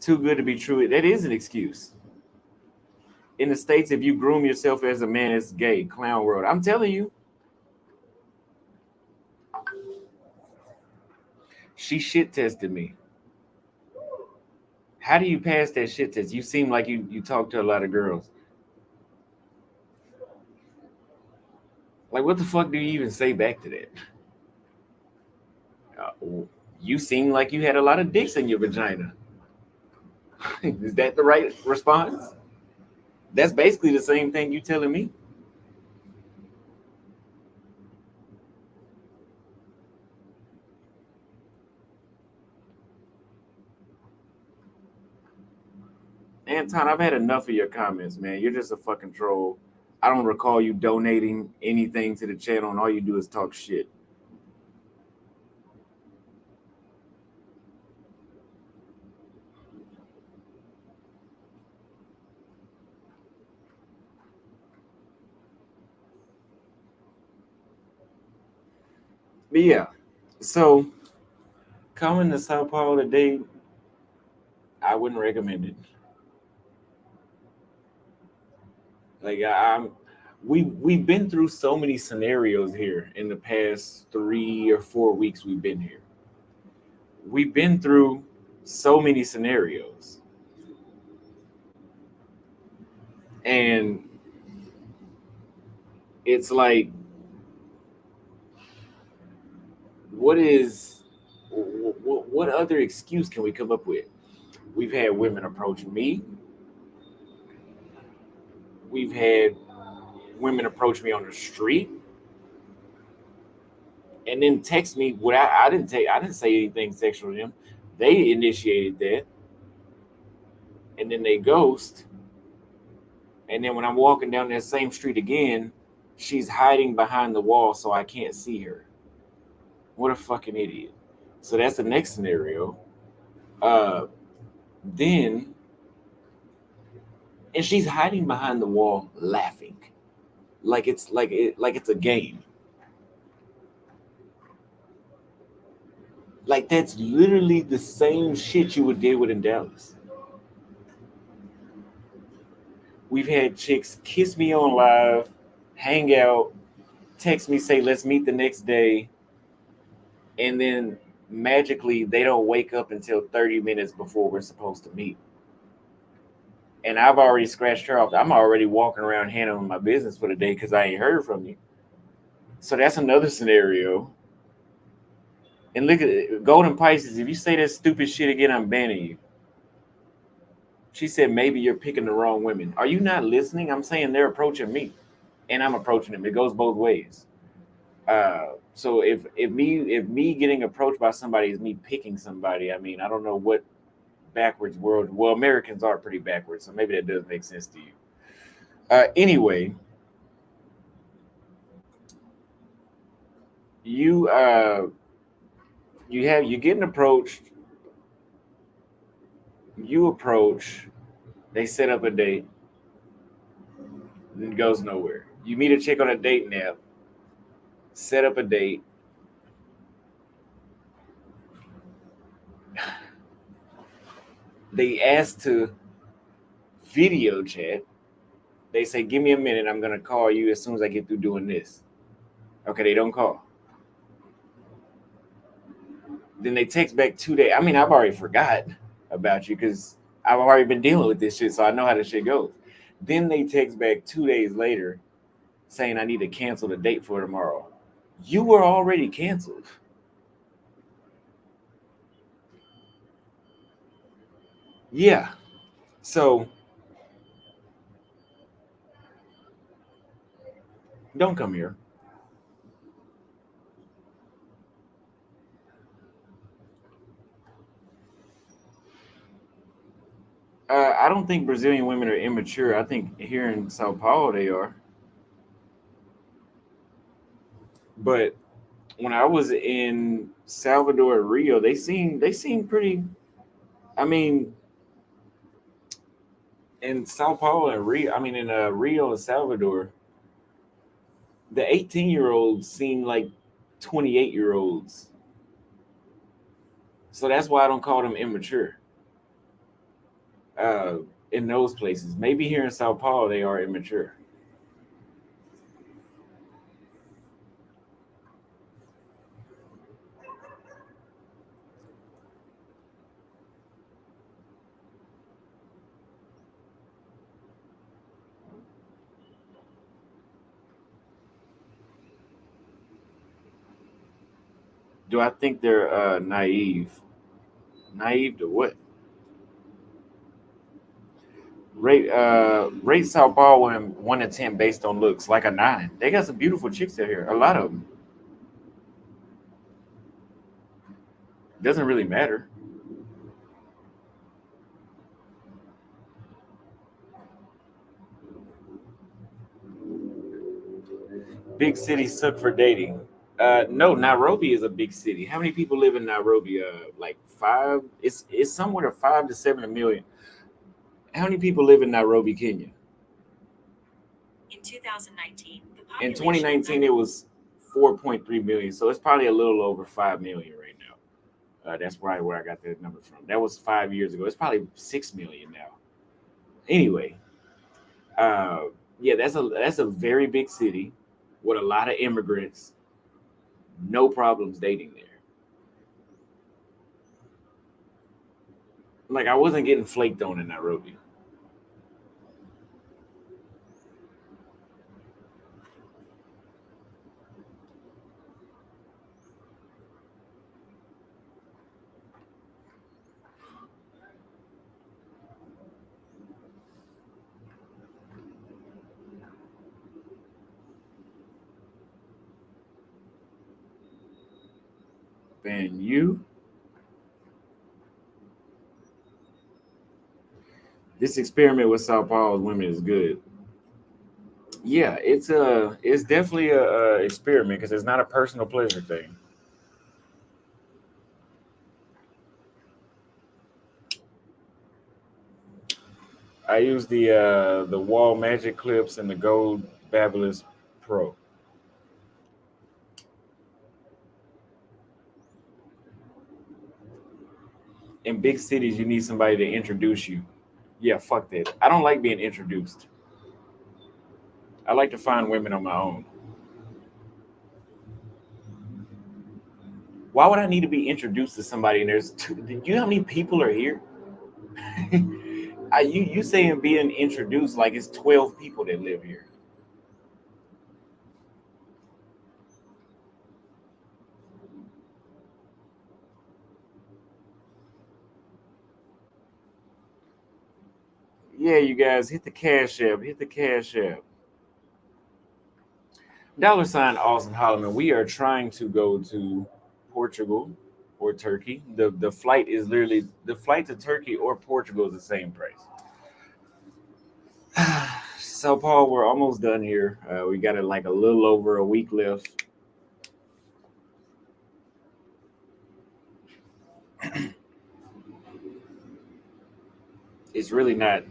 Too good to be true. That is an excuse. In the states, if you groom yourself as a man, it's gay. Clown world. I'm telling you, she shit tested me. How do you pass that shit test? You seem like you talk to a lot of girls. Like, what the fuck do you even say back to that? You seem like you had a lot of dicks in your vagina. Is that the right response? That's basically the same thing you telling me. Anton, I've had enough of your comments, man. You're just a fucking troll. I don't recall you donating anything to the channel, and all you do is talk shit. But yeah, so coming to Sao Paulo today, I wouldn't recommend it. Like we've been through so many scenarios here in the past 3 or 4 weeks we've been here. we've been through so many scenarios, and it's like, what is what other excuse can we come up with? We've had women approach me. We've had women approach me on the street and then text me without I didn't say anything sexual to them. They initiated that, and then they ghost. And then when I'm walking down that same street again, she's hiding behind the wall so I can't see her. What a fucking idiot. So that's the next scenario. Uh, then and she's hiding behind the wall laughing like it's a game. Like that's literally the same shit you would deal with in Dallas. We've had chicks kiss me on live, hang out, text me, say let's meet the next day, and then magically they don't wake up until 30 minutes before we're supposed to meet. And I've already scratched her off. I'm already walking around handling my business for the day because I ain't heard from you. So that's another scenario. And look at it, Golden Pisces. If you say that stupid shit again, I'm banning you. She said maybe you're picking the wrong women. Are you not listening? I'm saying they're approaching me, and I'm approaching them. It goes both ways. So if me getting approached by somebody is me picking somebody, I mean I don't know what backwards world. Well, Americans are pretty backwards, so maybe that does make sense to you. Anyway, you you're getting approached. You approach. They set up a date. And it goes nowhere. You meet a chick on a dating app. Set up a date. They ask to video chat. They say, "Give me a minute. I'm gonna call you as soon as I get through doing this." Okay, they don't call. Then they text back 2 days. I mean, I've already forgot about you because I've already been dealing with this shit, so I know how this shit goes. Then they text back 2 days later saying I need to cancel the date for tomorrow. You were already canceled. Yeah. So don't come here. I don't think Brazilian women are immature. I think here in Sao Paulo they are. But when I was in Salvador and Rio, they seem pretty. I mean, in Sao Paulo and Rio, I mean in Rio and Salvador, the 18-year-olds seem like 28-year-olds. So that's why I don't call them immature. Uh, in those places, maybe here in Sao Paulo they are immature. Do I think they're naive? Naive to what? Rate Sao Paulo in 1 to 10 based on looks, like a 9. They got some beautiful chicks out here. A lot of them. Doesn't really matter. Big cities suck for dating. No, Nairobi is a big city. How many people live in Nairobi? Like five. It's somewhere to 5 to 7 million. How many people live in Nairobi, Kenya? In 2019, it was 4.3 million. So it's probably a little over 5 million right now. That's probably where I got that number from. That was 5 years ago. It's probably 6 million now. Anyway, uh, yeah, that's a very big city with a lot of immigrants. No problems dating there. Like I wasn't getting flaked on in Nairobi. Ben, this experiment with Sao Paulo's women is good. Yeah, it's definitely a experiment because it's not a personal pleasure thing. I use the wall magic clips and the gold Babyliss Pro. In big cities, you need somebody to introduce you. Yeah, fuck that. I don't like being introduced. I like to find women on my own. Why would I need to be introduced to somebody? And there's two. Do you know how many people are here? You saying being introduced like it's 12 people that live here. Yeah, you guys hit the cash app. Hit the cash app. $ Austin Holloman. We are trying to go to Portugal or Turkey. The flight is literally the flight to Turkey or Portugal is the same price. So Paul, we're almost done here. We got it like a little over a week left. It's really not.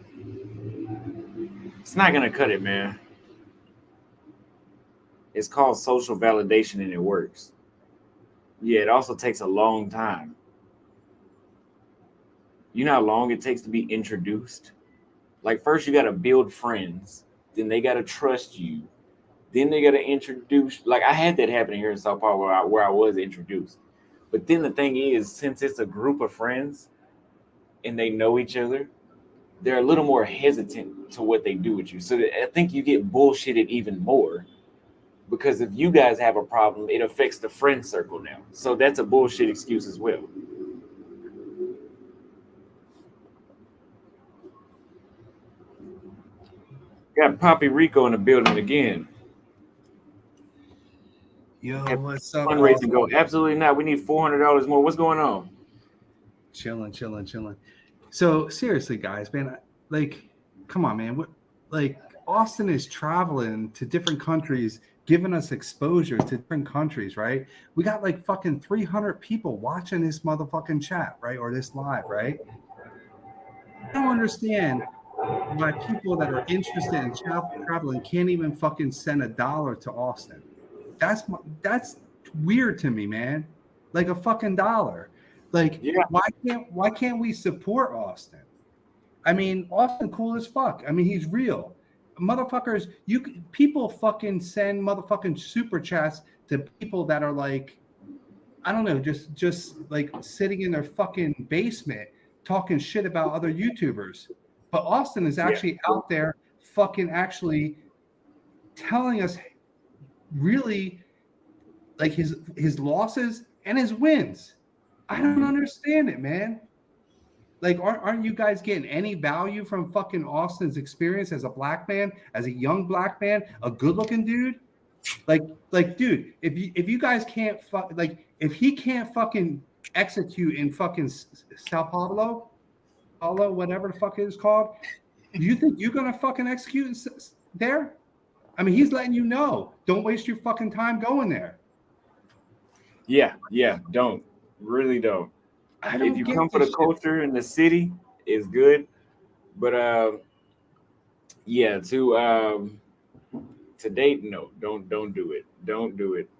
It's not gonna cut it, man. It's called social validation and it works. Yeah, it also takes a long time. You know how long it takes to be introduced? Like first you gotta build friends, then they gotta trust you, then they gotta introduce. Like I had that happening here in Sao Paulo where I was introduced. But then the thing is, since it's a group of friends and they know each other, they're a little more hesitant to what they do with you. So I think you get bullshitted even more because if you guys have a problem, it affects the friend circle now. So that's a bullshit excuse as well. Got Poppy Rico in the building again. Yo, Have what's up, fundraising go? Austin? Absolutely not. We need $400 more. What's going on? Chilling, chilling, chilling. So seriously, guys, man, like, come on, man. What, like, Austin is traveling to different countries, giving us exposure to different countries, right? We got like fucking 300 people watching this motherfucking chat, right, or this live, right? I don't understand why people that are interested in traveling can't even fucking send $1 to Austin. That's weird to me, man. Like a fucking dollar. Like Yeah, why can't we support Austin? I mean, Austin cool as fuck. I mean, he's real. Motherfuckers, people fucking send motherfucking super chats to people that are like, I don't know, just like sitting in their fucking basement talking shit about other YouTubers. But Austin is yeah, actually out there fucking actually telling us really like his losses and his wins. I don't understand it, man. Like, aren't you guys getting any value from fucking Austin's experience as a black man, as a young black man, a good-looking dude? Like, dude, if you guys can't like, if he can't fucking execute in fucking Sao Paulo, whatever the fuck it is called, do you think you're gonna fucking execute there? I mean, he's letting you know, don't waste your fucking time going there. yeah, yeah. Don't really don't. I If don't you get come for this the shit. culture in the city, it's good. But yeah, to date, no, don't do it. Don't do it.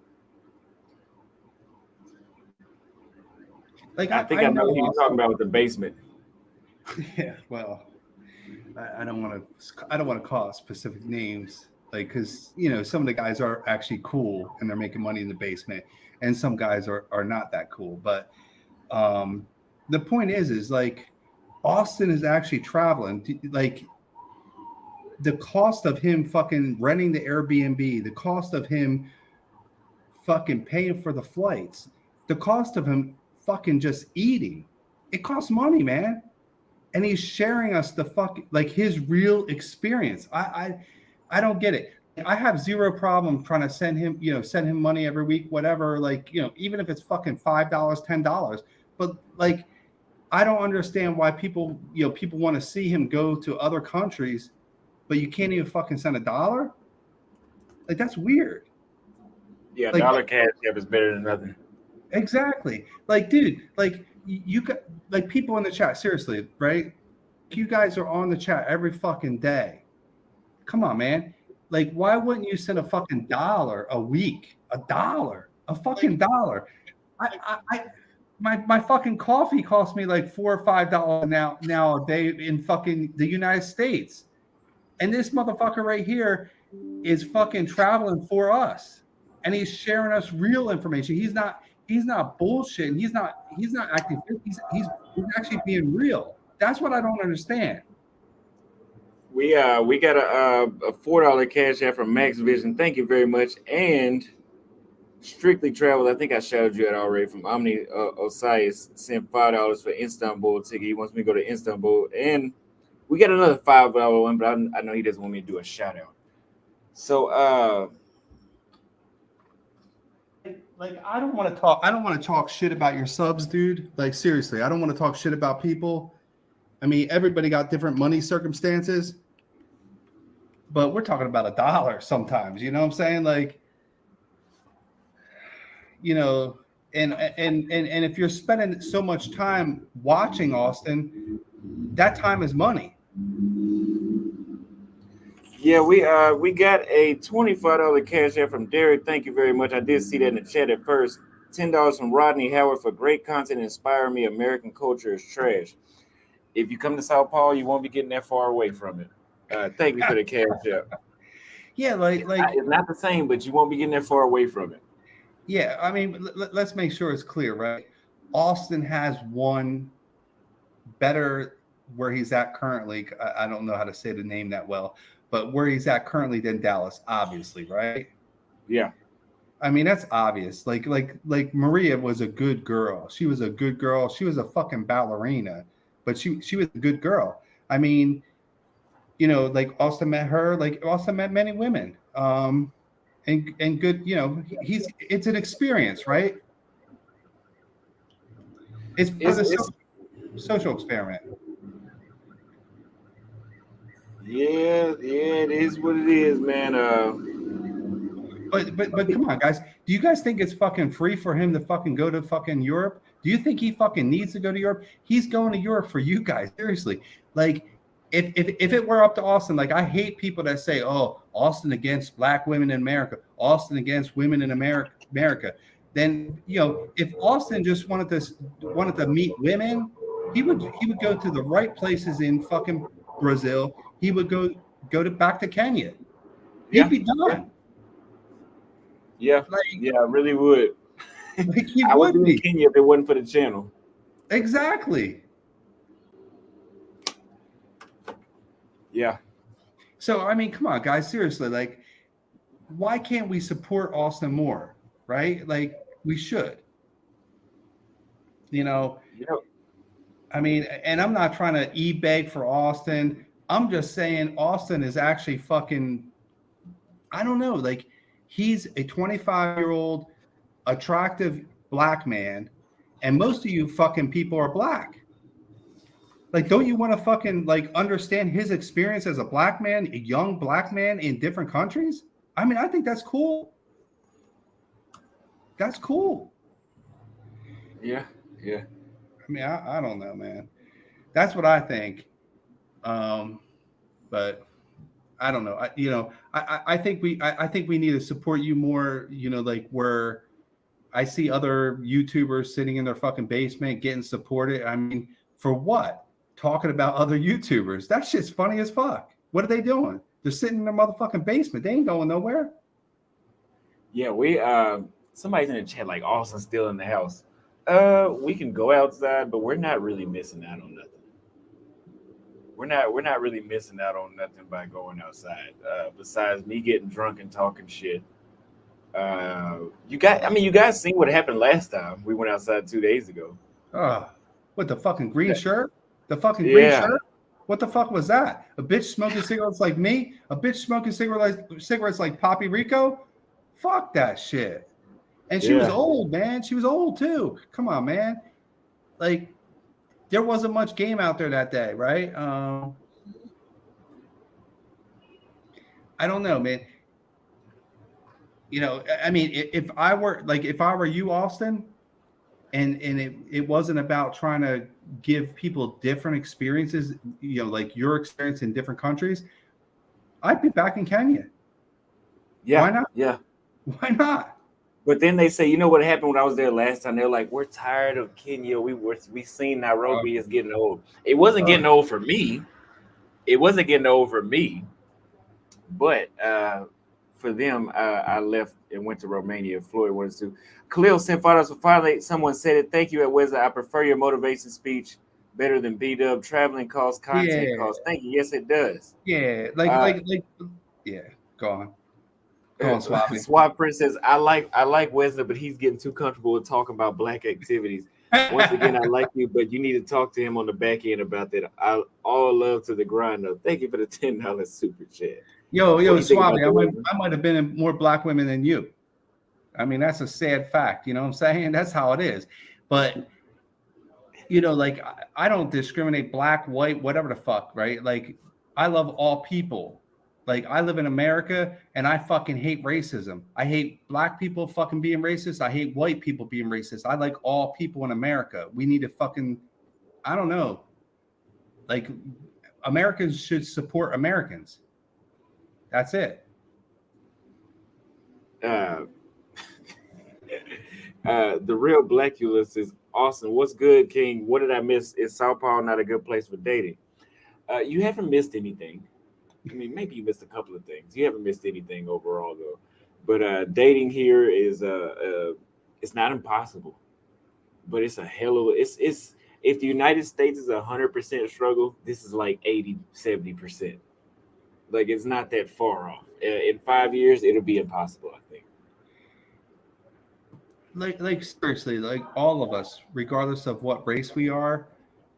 Like, I think I I know know who you're talking Austin. about with the basement. Yeah, well, I don't want to. I don't want to call specific names, like, because some of the guys are actually cool and they're making money in the basement, and some guys are not that cool. But the point is like, Austin is actually traveling. Like the cost of him fucking renting the Airbnb, the cost of him fucking paying for the flights, the cost of him fucking just eating, it costs money, man. And he's sharing us the fuck like his real experience. I don't get it. I have zero problem trying to send him money every week, whatever. Like, even if it's fucking $5, $10. But like, I don't understand why people want to see him go to other countries, but you can't even fucking send $1. Like, that's weird. Yeah, Like, dollar cash app is better than nothing. exactly. Like, dude, like you got like people in the chat, seriously, right? You guys are on the chat every fucking day. Come on, man. Like, why wouldn't you send a fucking dollar a week? A fucking dollar. I my fucking coffee costs me like $4 or $5 now a day in fucking the United States. And this motherfucker right here is fucking traveling for us. And he's sharing us real information. He's not bullshitting. He's not acting fake. He's actually being real. That's what I don't understand. We got a $4 cash app from Max Vision. Thank you very much. And Strictly Travel, I think I shouted you out already, from Omni Osias, sent $5 for Istanbul ticket. He wants me to go to Istanbul. And we got another $5 one, but I know he doesn't want me to do a shout out. So Like, I don't want to talk shit about your subs, dude. Like, seriously, I don't want to talk shit about people. I mean, everybody got different money circumstances, but we're talking about $1 sometimes, you know what I'm saying? Like, and if you're spending so much time watching Austin, that time is money. yeah, we got a $25 cash app from Derek. Thank you very much. I did see that in the chat at first. $10 from Rodney Howard for great content. Inspire me. American culture is trash. If you come to Sao Paulo, you won't be getting that far away from it. Thank you for the cash app. Yeah, It's not the same, but you won't be getting that far away from it. yeah. I mean, let's make sure it's clear, right? Austin has one better where he's at currently. I don't know how to say the name that well, but where he's at currently than Dallas, obviously, right? Yeah. I mean, that's obvious. Like Maria was a good girl. She was a good girl. She was a fucking ballerina, but she was a good girl. I mean, like Austin met her. Like Austin met many women. And good. It's an experience, right? It's part of the social experiment. Yeah, it is what it is, man. But come on, guys. Do you guys think it's fucking free for him to fucking go to fucking Europe? Do you think he fucking needs to go to Europe? He's going to Europe for you guys. Seriously. Like, if it were up to Austin, like, I hate people that say, "Oh, Austin against black women in America, Austin against women in America." Then, if Austin just wanted to meet women, he would go to the right places in fucking Brazil. He would go to back to Kenya. He'd be done. Yeah, I really would. Like, he I would would be in be. Kenya if it wasn't for the channel. Exactly. Yeah. So, I mean, come on, guys. Seriously, like, why can't we support Austin more? Right? Like, we should. I mean, and I'm not trying to e-beg for Austin. I'm just saying Austin is actually fucking, I don't know, like, he's a 25-year-old attractive black man, and most of you fucking people are black. Like, don't you want to fucking, like, understand his experience as a black man, a young black man in different countries? I mean, I think that's cool. That's cool. Yeah. I mean, I don't know, man. That's what I think. But I don't know. I think we need to support you more. Like, where I see other YouTubers sitting in their fucking basement getting supported. I mean, for what? Talking about other YouTubers. That shit's funny as fuck. What are they doing? They're sitting in their motherfucking basement. They ain't going nowhere. Yeah, we somebody's in the chat like Austin's still in the house. We can go outside, but we're not really missing out on nothing. we're not really missing out on nothing by going outside. Besides me getting drunk and talking shit. You guys seen what happened last time we went outside 2 days ago. What the fucking green shirt? The fucking green Yeah, shirt? What the fuck was that? A bitch smoking cigarettes like me? A bitch smoking cigarettes like Poppy Rico? Fuck that shit. And she was yeah, old, man. She was old too. Come on, man. Like there wasn't much game out there that day, right? I don't know, man. I mean, if I were you, Austin, and it wasn't about trying to give people different experiences, like your experience in different countries, I'd be back in Kenya. yeah, Why not? yeah. Why not? But then they say, you know what happened when I was there last time? They're like, we're tired of Kenya. We seen Uh, Nairobi is getting old. It wasn't uh, getting old for me. It wasn't getting old for me. But for them, I left and went to Romania. Floyd wanted to. Khalil sent photos. So finally, someone said it. Thank you, at Wesley. I prefer your motivation speech better than B Dub. Traveling costs, content yeah, costs. Thank you. Yes, it does. yeah, Uh, yeah. Go on, Swabby. Swap Prince says, I like Wesley, but he's getting too comfortable with talking about black activities. Once again, I like you, but you need to talk to him on the back end about that. All love to the grind, though. Thank you for the $10 super chat. Yo, What do you think about Swabby, the Wesley? I might have been in more black women than you. I mean, that's a sad fact. You know what I'm saying? That's how it is. But like I don't discriminate black, white, whatever the fuck, right? Like I love all people. Like I live in America and I fucking hate racism. I hate black people fucking being racist. I hate white people being racist. I like all people in America. We need to fucking, I don't know. Like Americans should support Americans. That's it. Uh, the real Blackulus is awesome. What's good, King? What did I miss? Is Sao Paulo not a good place for dating? You haven't missed anything. I mean, maybe you missed a couple of things. You haven't missed anything overall, though. But dating here is it's not impossible, but it's a hell of a, it's if the United States is 100% struggle, this is like 80-70%. Like it's not that far off. In 5 years, it'll be impossible, I think. Like seriously, like all of us, regardless of what race we are,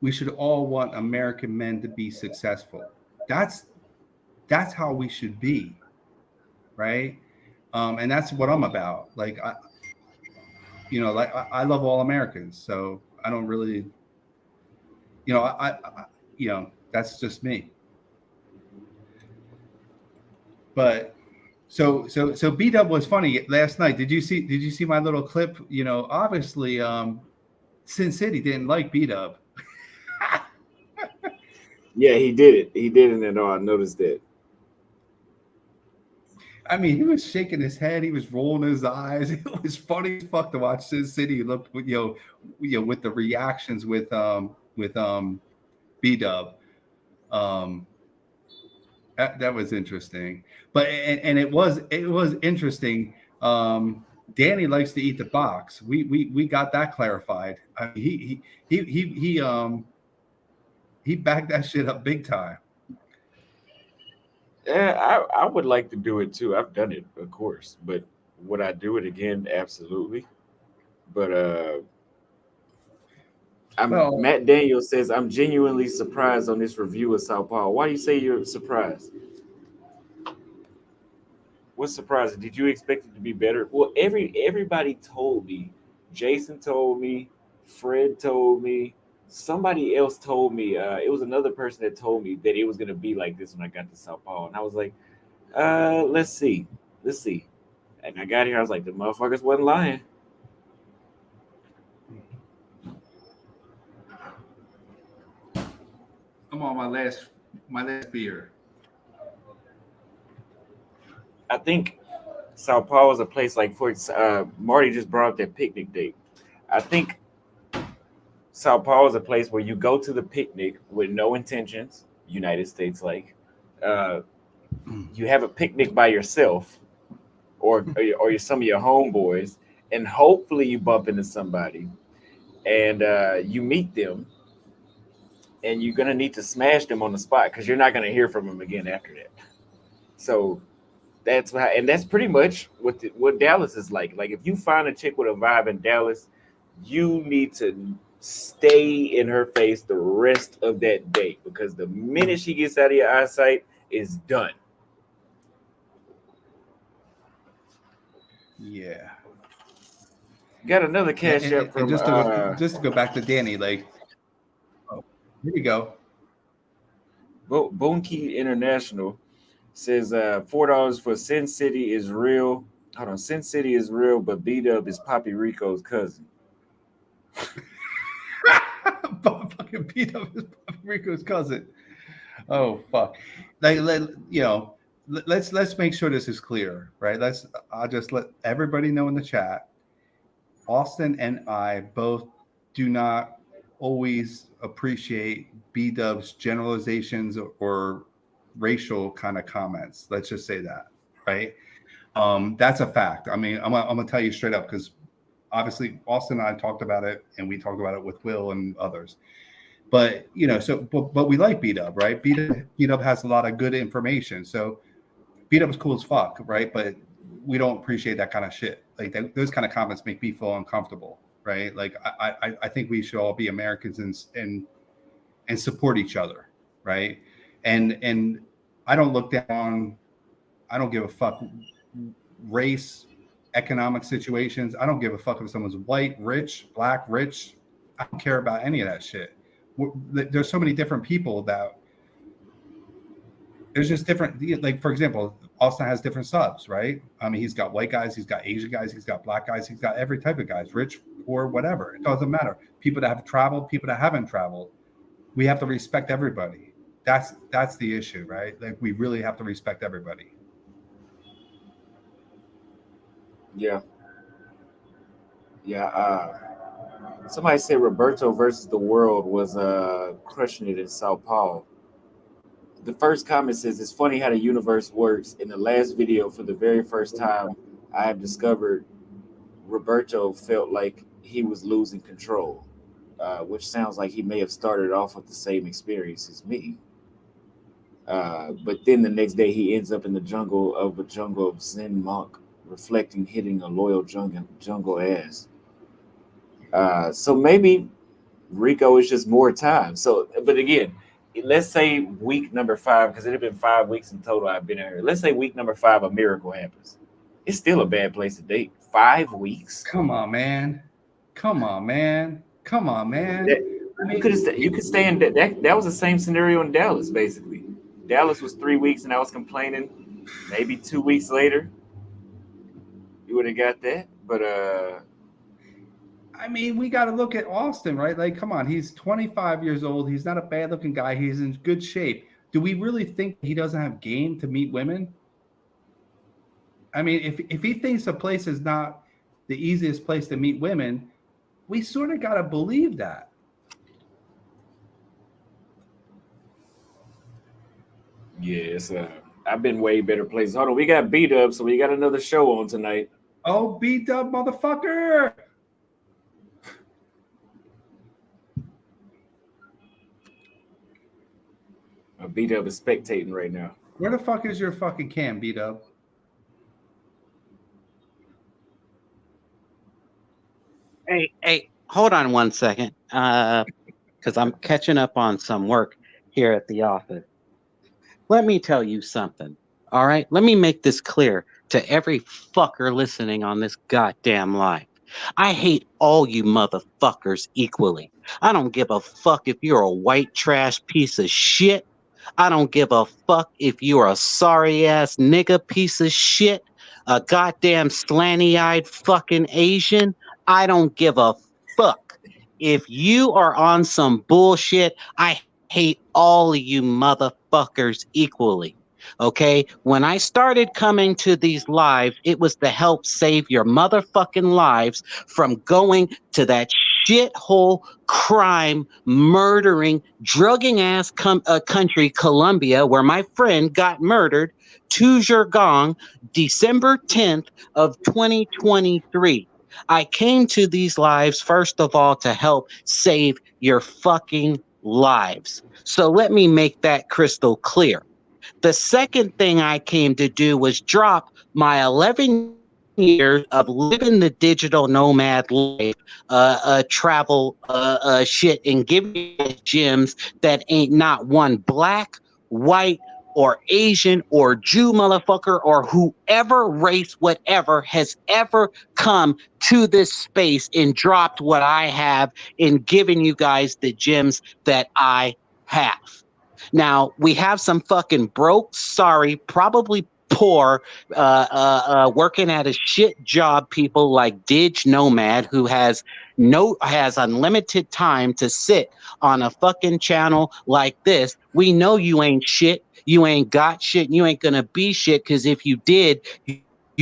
we should all want American men to be successful. That's how we should be, right? And that's what I'm about. Like I love all Americans, so I don't really, that's just me. But so B Dub was funny last night. Did you see my little clip? Obviously, Sin City didn't like B Dub. Yeah, he did it. He did it, and all. I noticed that. I mean, he was shaking his head. He was rolling his eyes. It was funny as fuck to watch Sin City look, with the reactions with B Dub. Um, that was interesting, but and it was interesting. Danny likes to eat the box. We got that clarified. I mean, he backed that shit up big time. Yeah, I would like to do it too. I've done it, of course, but would I do it again? Absolutely. But I'm Well, Matt Daniels says I'm genuinely surprised on this review of Sao Paulo. Why do you say you're surprised? What's surprising? Did you expect it to be better? Well, everybody told me. Jason told me. Fred told me. Somebody else told me. It was another person that told me that it was gonna be like this when I got to Sao Paulo, and I was like, let's see, let's see. And I got here, I was like, the motherfuckers wasn't lying. I'm on my last beer. I think Sao Paulo is a place like for Marty just brought up that picnic date. I think Sao Paulo is a place where you go to the picnic with no intentions. United States, like uh, you have a picnic by yourself, or some of your homeboys, and hopefully you bump into somebody and you meet them, and you're gonna need to smash them on the spot because you're not gonna hear from them again after that. So that's why, and that's pretty much what Dallas is like. Like if you find a chick with a vibe in Dallas, you need to stay in her face the rest of that day because the minute she gets out of your eyesight, is done. Yeah. Got another cash And, app and from just to go back to Danny, like, oh, here we go. Bone Key International says $4 for Sin City is real. Hold on, Sin City is real, but B Dub is Poppy Rico's cousin. Fucking beat up his Rico's cousin. Oh fuck! Like, let's make sure this is clear, right? I'll just let everybody know in the chat. Austin and I both do not always appreciate B Dub's generalizations or racial kind of comments. Let's just say that, right? That's a fact. I mean, I'm gonna tell you straight up because obviously Austin and I talked about it, and we talked about it with Will and others. But but we like B Dub, right? B Dub has a lot of good information. So B Dub's cool as fuck, right? But we don't appreciate that kind of shit. Like those kind of comments make me feel uncomfortable, right? Like I think we should all be Americans and support each other, right? And I don't look down. I don't give a fuck race, economic situations. I don't give a fuck if someone's white, rich, black, rich. I don't care about any of that shit. There's so many different people that there's just different. Like for example, Austin has different subs, right? I mean, he's got white guys, he's got Asian guys, he's got black guys, he's got every type of guys, rich, poor, whatever. It doesn't matter. People that have traveled, people that haven't traveled. We have to respect everybody. That's the issue, right? Like we really have to respect everybody. Yeah. Somebody said Roberto versus the World was crushing it in Sao Paulo. The first comment says it's funny how the universe works. In the last video, for the very first time, I have discovered Roberto felt like he was losing control, which sounds like he may have started off with the same experience as me. But then the next day he ends up in the jungle of Zen monk, reflecting hitting a loyal jungle ass. So maybe Rico is just more time. So, but again, let's say week number 5, because it had been 5 weeks in total I've been here. Let's say week number 5, a miracle happens. It's still a bad place to date. 5 weeks? Come on, man. Come on, man. Come on, man. You could stay in that was the same scenario in Dallas, basically. Dallas was 3 weeks and I was complaining. Maybe 2 weeks later, you would have got that. But I mean, we got to look at Austin, right? Like, come on, he's 25 years old. He's not a bad-looking guy. He's in good shape. Do we really think he doesn't have game to meet women? I mean, if he thinks a place is not the easiest place to meet women, we sort of got to believe that. yes, I've been way better places. Hold on, we got beat up, so we got another show on tonight. Oh, beat up, motherfucker! Beat up is spectating right now. Where the fuck is your fucking cam, beat up? Hey, hold on 1 second, because I'm catching up on some work here at the office. Let me tell you something, all right? Let me make this clear to every fucker listening on this goddamn live. I hate all you motherfuckers equally. I don't give a fuck if you're a white trash piece of shit. I don't give a fuck if you're a sorry-ass nigga piece of shit, a goddamn slanty-eyed fucking Asian. I don't give a fuck. If you are on some bullshit, I hate all of you motherfuckers equally. Okay? When I started coming to these lives, it was to help save your motherfucking lives from going to that shithole crime, murdering, drugging ass country, Colombia, where my friend got murdered, to Zhurgong, December 10th of 2023. I came to these lives, first of all, to help save your fucking lives. So let me make that crystal clear. The second thing I came to do was drop my 11 years of living the digital nomad life, travel shit, and giving you guys gems that ain't not one black, white, or Asian or Jew motherfucker or whoever race, whatever, has ever come to this space and dropped what I have and given you guys the gems that I have. Now, we have some fucking broke, sorry, probably poor, working at a shit job people like Dig Nomad, who has unlimited time to sit on a fucking channel like this. We know you ain't shit. You ain't got shit. And you ain't gonna be shit, because if you did, you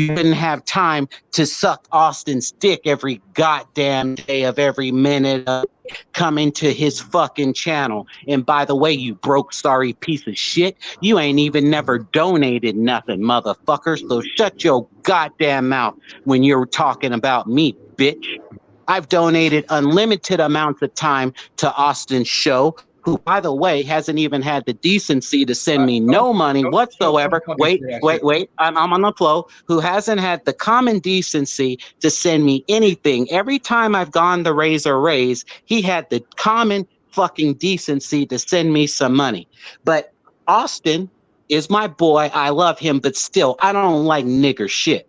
wouldn't have time to suck Austin's dick every goddamn day of every minute of coming to his fucking channel. And by the way, you broke, sorry piece of shit, you ain't even never donated nothing, motherfucker. So shut your goddamn mouth when you're talking about me, bitch. I've donated unlimited amounts of time to Austin's show, who, by the way, hasn't even had the decency to send me no money whatsoever. Wait. I'm on the flow. Who hasn't had the common decency to send me anything. Every time I've gone to raise or raise, he had the common fucking decency to send me some money. But Austin is my boy. I love him, but still, I don't like nigger shit.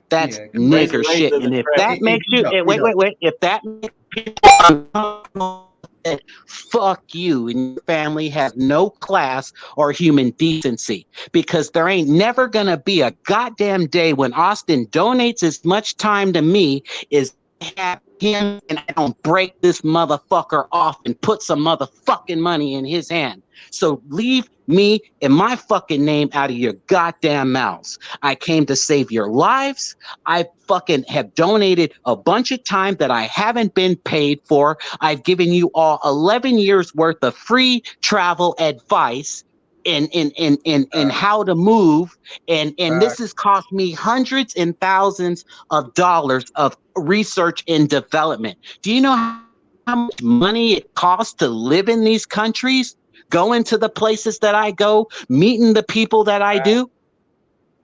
That's nigger shit. And if that makes you wait. If that makes people fuck you, and your family has no class or human decency, because there ain't never gonna be a goddamn day when Austin donates as much time to me as I have him, and I don't break this motherfucker off and put some motherfucking money in his hand. So leave me and my fucking name out of your goddamn mouths. I came to save your lives. I fucking have donated a bunch of time that I haven't been paid for. I've given you all 11 years worth of free travel advice in how to move. And this has cost me hundreds and thousands of dollars of research and development. Do you know how much money it costs to live in these countries? Going to the places that I go, meeting the people that I do,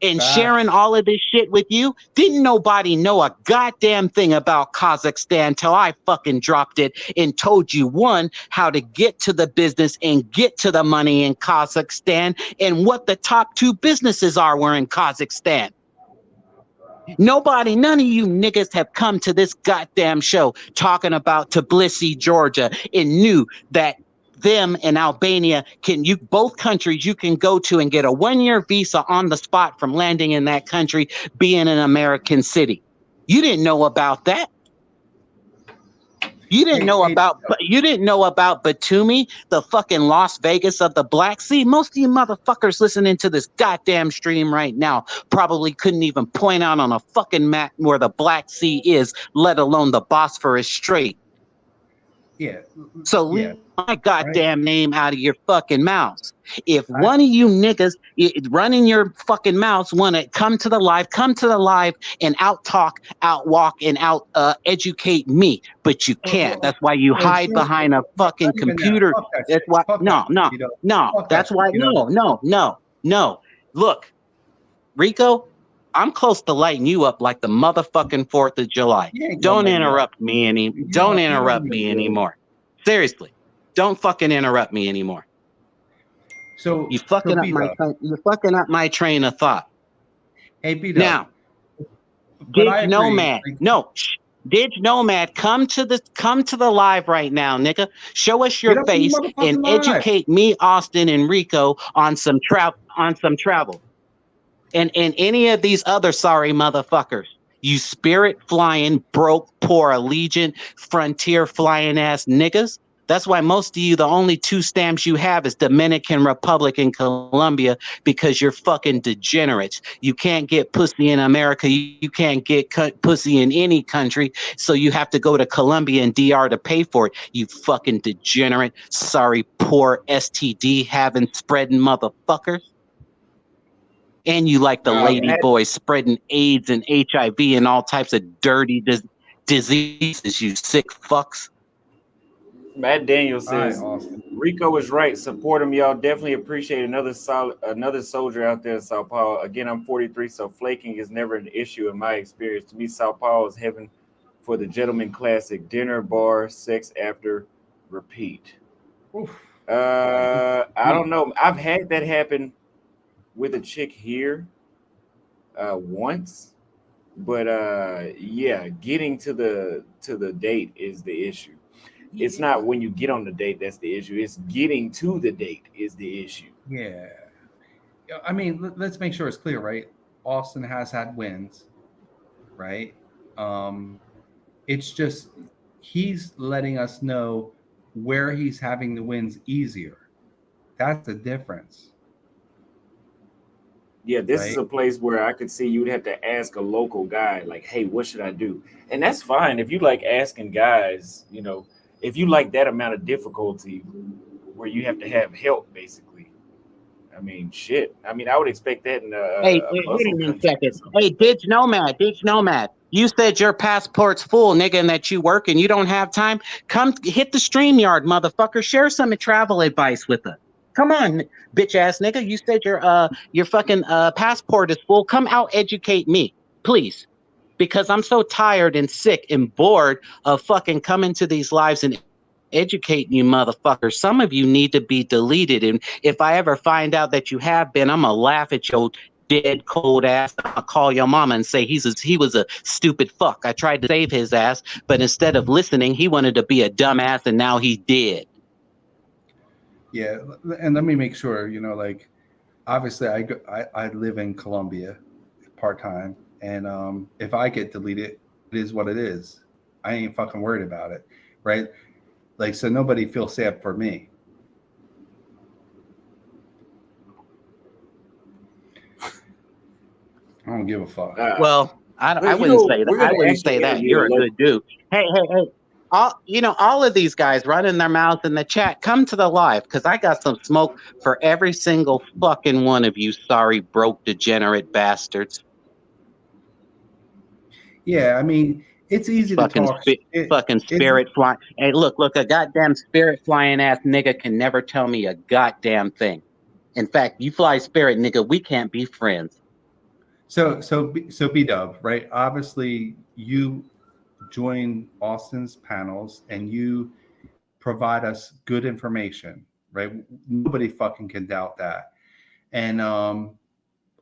and sharing all of this shit with you. Didn't nobody know a goddamn thing about Kazakhstan till I fucking dropped it and told you, one, how to get to the business and get to the money in Kazakhstan, and what the top 2 businesses were in Kazakhstan. Nobody, none of you niggas have come to this goddamn show talking about Tbilisi, Georgia, and knew that them and Albania both countries you can go to and get a 1-year visa on the spot from landing in that country, being an American city. You didn't know about that. You didn't know about Batumi, the fucking Las Vegas of the Black Sea. Most of you motherfuckers listening to this goddamn stream right now probably couldn't even point out on a fucking map where the Black Sea is, let alone the Bosphorus Strait. So leave my goddamn name out of your fucking mouths. If one of you niggas running your fucking mouths want to come to the live and out-talk, out-walk, and out-educate me. But you can't. That's why you hide behind a fucking computer. That's why. No. That's why. No. Look, Rico, I'm close to lighting you up like the motherfucking 4th of July. Don't interrupt me anymore. Seriously, don't fucking interrupt me anymore. So you're fucking up my train of thought. Hey, B-Dog. Now, Dig Nomad. Dig Nomad, come to the live right now, nigga. Show us your face and educate me, Austin, and Rico on some travel. And any of these other sorry motherfuckers, you spirit flying, broke, poor, Allegiant, frontier flying ass niggas. That's why most of you, the only 2 stamps you have is Dominican Republic and Colombia, because you're fucking degenerates. You can't get pussy in America. You can't get pussy in any country. So you have to go to Colombia and DR to pay for it. You fucking degenerate, sorry, poor STD having spreading motherfuckers. And you like the lady boys spreading AIDS and HIV and all types of dirty diseases, you sick fucks. Matt Daniel All right, says Austin. Rico is right. Support him, y'all. Definitely appreciate another soldier out there in Sao Paulo. Again, I'm 43, so flaking is never an issue in my experience. To me, Sao Paulo is heaven for the gentleman classic: dinner, bar, sex after, repeat. Oof. I don't know. I've had that happen with a chick here once, but yeah, getting to the date is the issue. It's not when you get on the date that's the issue. It's getting to the date is the issue. Yeah. I mean, let's make sure it's clear, right? Austin has had wins, right? Um, it's just he's letting us know where he's having the wins easier. That's the difference, Yeah, this is right? a place where I could see you'd have to ask a local guy, like, hey, what should I do? And that's fine. If you like asking guys, if you like that amount of difficulty where you have to have help, basically. I mean, shit. I mean, I would expect that in a Hold Muslim on one country or second. something. Hey, Dig Nomad. You said your passport's full, nigga, and that you work and you don't have time. Come hit the StreamYard, motherfucker. Share some travel advice with us. Come on, bitch ass nigga. You said your fucking passport is full. Come out educate me, please. Because I'm so tired and sick and bored of fucking coming to these lives and educating you motherfuckers. Some of you need to be deleted. And if I ever find out that you have been, I'm gonna laugh at your dead cold ass. I'll call your mama and say he was a stupid fuck. I tried to save his ass, but instead of listening, he wanted to be a dumbass and now he's dead. Yeah, and let me make sure, like obviously I live in Colombia part time, and if I get deleted, it is what it is. I ain't fucking worried about it, right? Like, so nobody feels sad for me. I don't give a fuck. Well, I But wouldn't say that. we're I gonna wouldn't actually say that. interview a You're a good local. dude. Hey. All of these guys running their mouths in the chat, come to the live because I got some smoke for every single fucking one of you sorry, broke, degenerate bastards. Yeah, I mean, it's easy to Fucking talk. fucking It's spirit flying. Hey, look, a goddamn spirit flying ass nigga can never tell me a goddamn thing. In fact, you fly spirit nigga, we can't be friends. so B Dub, right? Obviously, you join Austin's panels and you provide us good information, right? Nobody fucking can doubt that. And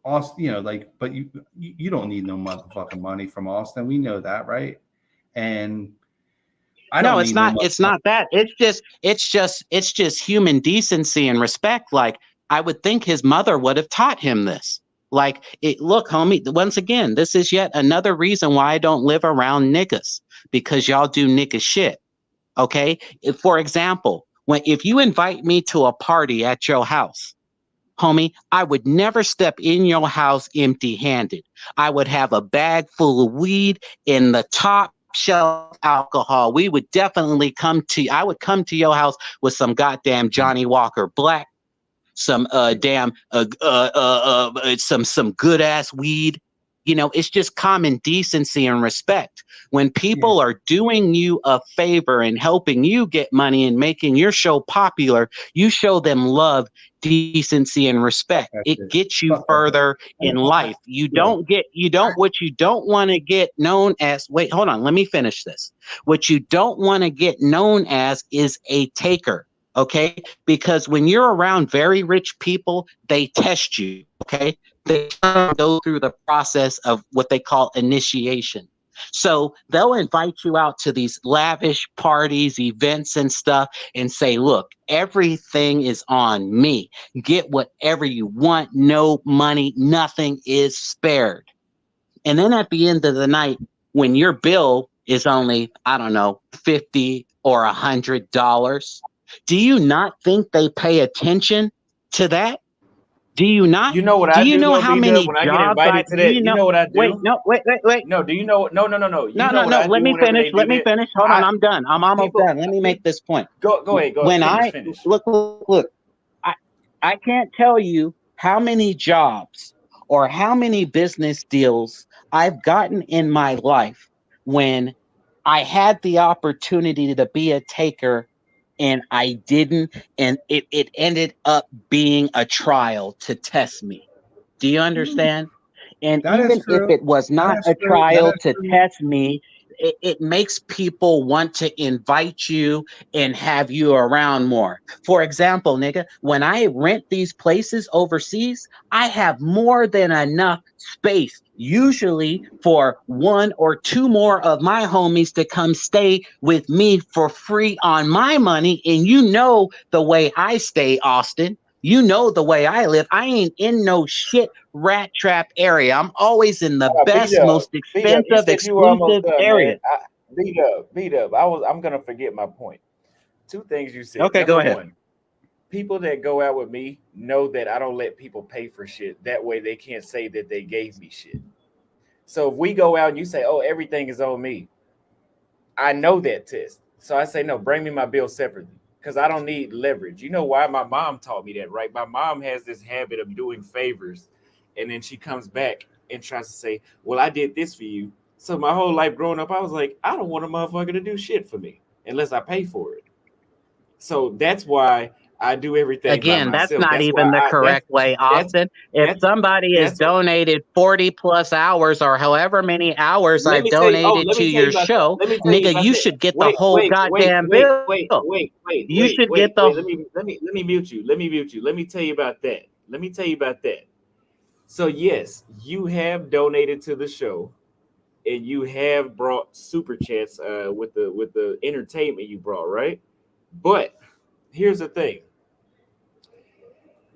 Austin, like, but you don't need no motherfucking money from Austin. We know that, right? And I No, don't need no it's motherfucking. not that. It's just human decency and respect. Like I would think his mother would have taught him this. Like look, homie, once again, this is yet another reason why I don't live around niggas because y'all do nigga shit. Okay? For example, if you invite me to a party at your house, homie, I would never step in your house empty-handed. I would have a bag full of weed in the top shelf alcohol. We would definitely I would come to your house with some goddamn Johnny Walker Black, some damn some good ass weed. It's just common decency and respect. When Yeah, people are doing you a favor and helping you get money and making your show popular, you show them love, decency, and respect. It that's it. gets you Fuck that. further in life. Yo, What you don't want to get known as, wait, hold on, let me finish this. What you don't want to get known as is a taker. Okay, because when you're around very rich people, they test you. Okay, they go through the process of what they call initiation. So they'll invite you out to these lavish parties, events, and stuff, and say, look, everything is on me. Get whatever you want, no money, nothing is spared. And then at the end of the night, when your bill is only, I don't know, 50 or $100, do you not think they pay attention to that? Do you not? You know what Do I you do know though, how B Dub? many When I get jobs invited to do you that, you know? know what I Wait, do? no, wait. No, do you know? No. You No, know no, what no. I Let do me whenever finish. they do Let me that? finish. Hold on, I I'm done. I'm almost people, done. Let me make this point. go ahead, go When finish. look, I, I can't tell you how many jobs or how many business deals I've gotten in my life when I had the opportunity to be a taker and I didn't, and it ended up being a trial to test me. Do you understand? And That is even if true. it was That not is a true. That trial is to true. test me, it makes people want to invite you and have you around more. For example, nigga, when I rent these places overseas, I have more than enough space, usually for one or two more of my homies to come stay with me for free on my money. And you know the way I stay, Austin. You know the way I live. I ain't in no shit rat trap area. I'm always in the Beat best, up, most beat up. You expensive, said you were almost exclusive done, man. area. Beat up, beat up. I'm gonna forget my point. Two things you said. Okay, go Number ahead. one, people that go out with me know that I don't let people pay for shit. That way they can't say that they gave me shit. So if we go out and you say, "Oh, everything is on me," I know that test. So I say, "No, bring me my bill separately." Because I don't need leverage. You know why? My mom taught me that, right? My mom has this habit of doing favors, and then she comes back and tries to say, "Well, I did this for you." So my whole life growing up, I was like, I don't want a motherfucker to do shit for me unless I pay for it. So that's why I do everything by Again, that's myself. not even the correct way, That's Austin. If that's somebody has that's what. donated 40 plus hours or however many hours Let I've me tell you. Oh, donated let to me tell you your about that. show, Let me tell you nigga, about you that. should get the Wait, whole wait, wait, goddamn wait, bill. wait, wait, wait, You wait, should get wait, the wait. Let me mute you. Let me mute you. Let me tell you about that. Let me tell you about that. So yes, you have donated to the show, and you have brought super chats with the entertainment you brought, right? But here's the thing: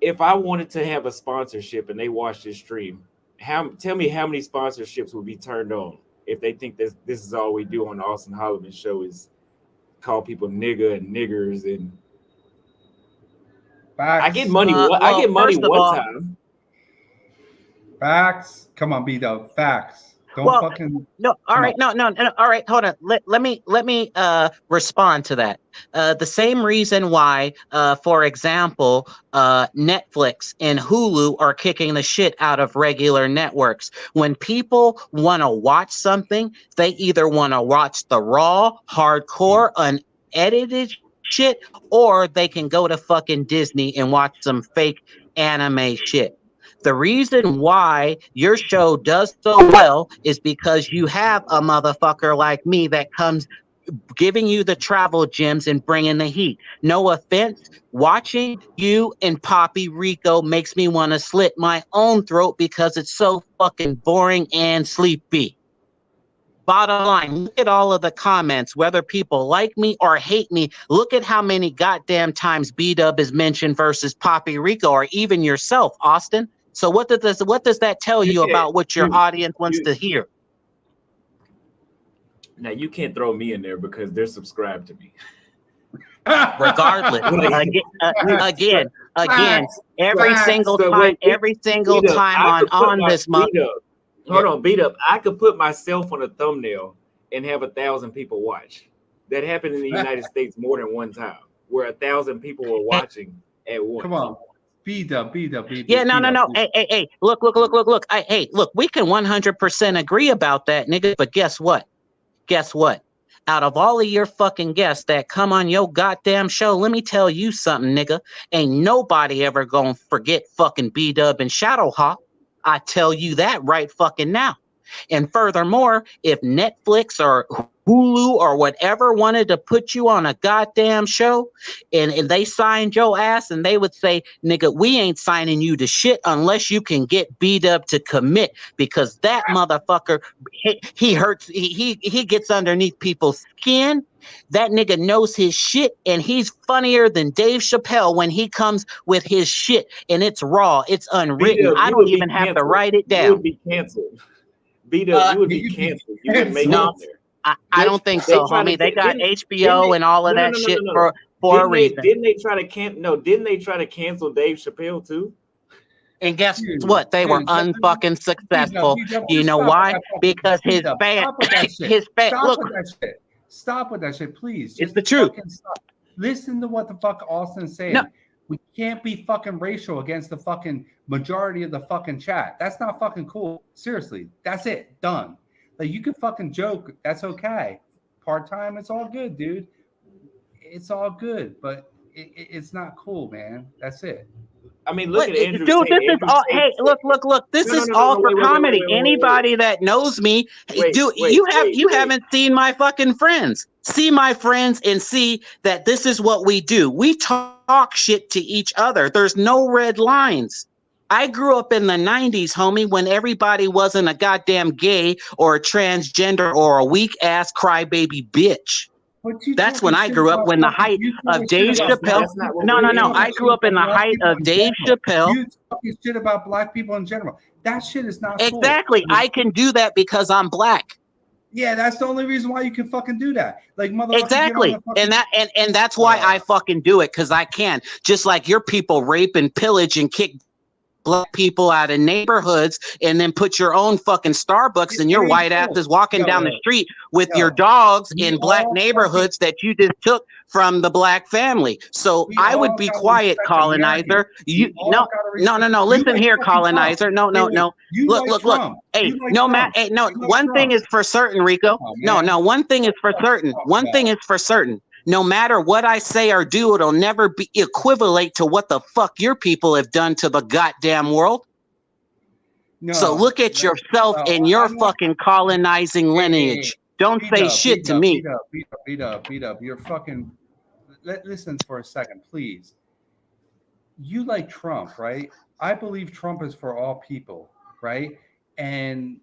if I wanted to have a sponsorship and they watch this stream, how tell me how many sponsorships would be turned on if they think this is all we do on the Austin Holloman show is call people nigga and niggers and I get Facts. money. I Well, get money first of one all, time. Facts. Come on, B-Dub. Facts. Don't well, fucking no, all come right, on. no, all right, hold on. Let me respond to that. The same reason why, for example, Netflix and Hulu are kicking the shit out of regular networks. When people want to watch something, they either want to watch the raw, hardcore, unedited shit, or they can go to fucking Disney and watch some fake anime shit. The reason why your show does so well is because you have a motherfucker like me that comes giving you the travel gems and bringing the heat. No offense, watching you and Poppy Rico makes me want to slit my own throat because it's so fucking boring and sleepy. Bottom line, look at all of the comments, whether people like me or hate me. Look at how many goddamn times B Dub is mentioned versus Poppy Rico or even yourself, Austin. So what does that tell You you can't. about what your You audience wants you to hear? now you can't throw me in there because they're subscribed to me. Regardless, Like again, you. again, again, Facts. every Facts. single So time, wait, every single beat up. time I on could put on my this month. beat up. Hold on, beat up. I could put myself on a thumbnail and have 1,000 people watch. That happened in the United States more than one time, where 1,000 people were watching at Come once. on. B-Dub. B-Dub. Yeah, B-Dub. no, no, B-Dub. no. Hey. Look. Hey, look, we can 100% agree about that, nigga. But guess what? Guess what? Out of all of your fucking guests that come on your goddamn show, let me tell you something, nigga. Ain't nobody ever gonna forget fucking B Dub and Shadowhawk. I tell you that right fucking now. And furthermore, if Netflix or Hulu or whatever wanted to put you on a goddamn show and they signed your ass and they would say, nigga, we ain't signing you to shit unless you can get beat up to commit because that motherfucker, he hurts, he gets underneath people's skin. That nigga knows his shit and he's funnier than Dave Chappelle when he comes with his shit and it's raw, it's Beat unwritten. up, I you don't would be even have to canceled. write it You down. would be canceled. Beat up, you would be You'd be canceled. You wouldn't make it canceled. No, on there. I They don't think they so, try to homie. They get got didn't HBO they and all of that shit for a reason. didn't they try to didn't they try to cancel Dave Chappelle too? And guess Dude, what? They were dude, unfucking B-Dub, successful. B-Dub, You just know stop with why? that fucking Because his B-Dub. fan, Stop with that shit. his fan. Stop Look, with that shit. Stop with that shit, please. it's Just the truth. fucking stop. Listen to what the fuck Austin's saying. No, We can't be fucking racial against the fucking majority of the fucking chat. That's not fucking cool. Seriously, that's it. Done. Like you can fucking joke. That's okay. Part time, it's all good, dude. it's all good, but it's not cool, man. That's it. I mean, look at Andrew dude, Tate. this is Andrew all. Tate Hey, look. This No, no, is no, no, all no. for Wait, wait, wait, wait, comedy. wait, wait, wait. Anybody that knows me, Wait, dude, wait, wait, you wait. haven't seen my fucking friends. See my friends and see that this is what we do. We talk shit to each other. There's no red lines. I grew up in the 90s, homie, when everybody wasn't a goddamn gay or a transgender or a weak ass crybaby bitch. But you That's when talking I shit grew up, about when the fucking, height you of talking shit Dave about Chappelle. black That's not people. what No, we're no, You no. talking I shit grew up in about the black height people of in Dave general. Chappelle. You talking shit about black people in general. That shit is not cool. Exactly. I can do that because I'm black. Yeah, that's the only reason why you can fucking do that. Like, motherfucker, Exactly. get on the fucking, And that's why I fucking do it, because I can. Just like your people rape and pillage and kick black people out of neighborhoods and then put your own fucking Starbucks and It your ain't white cool. asses walking Yo, down the yo, street with yo. your dogs We in black all neighborhoods that you just took from the black family. So We I all would be gotta quiet, respect colonizer. Americans. You We all gotta respect. no. You Listen like here, fucking Trump. colonizer. No. Wait. You Look. like Trump. Hey, You like no, Trump. Matt. Hey, no. You like One thing Trump. is for certain, Rico. Come on, No. man. One thing is for What the certain. fuck One about thing is for certain. No matter what I say or do, it'll never be equivalent to what the fuck your people have done to the goddamn world. No. So look at yourself and your fucking colonizing lineage. Don't say shit to me. Beat up. You're fucking. Listen for a second, please. You like Trump, right? I believe Trump is for all people, right? And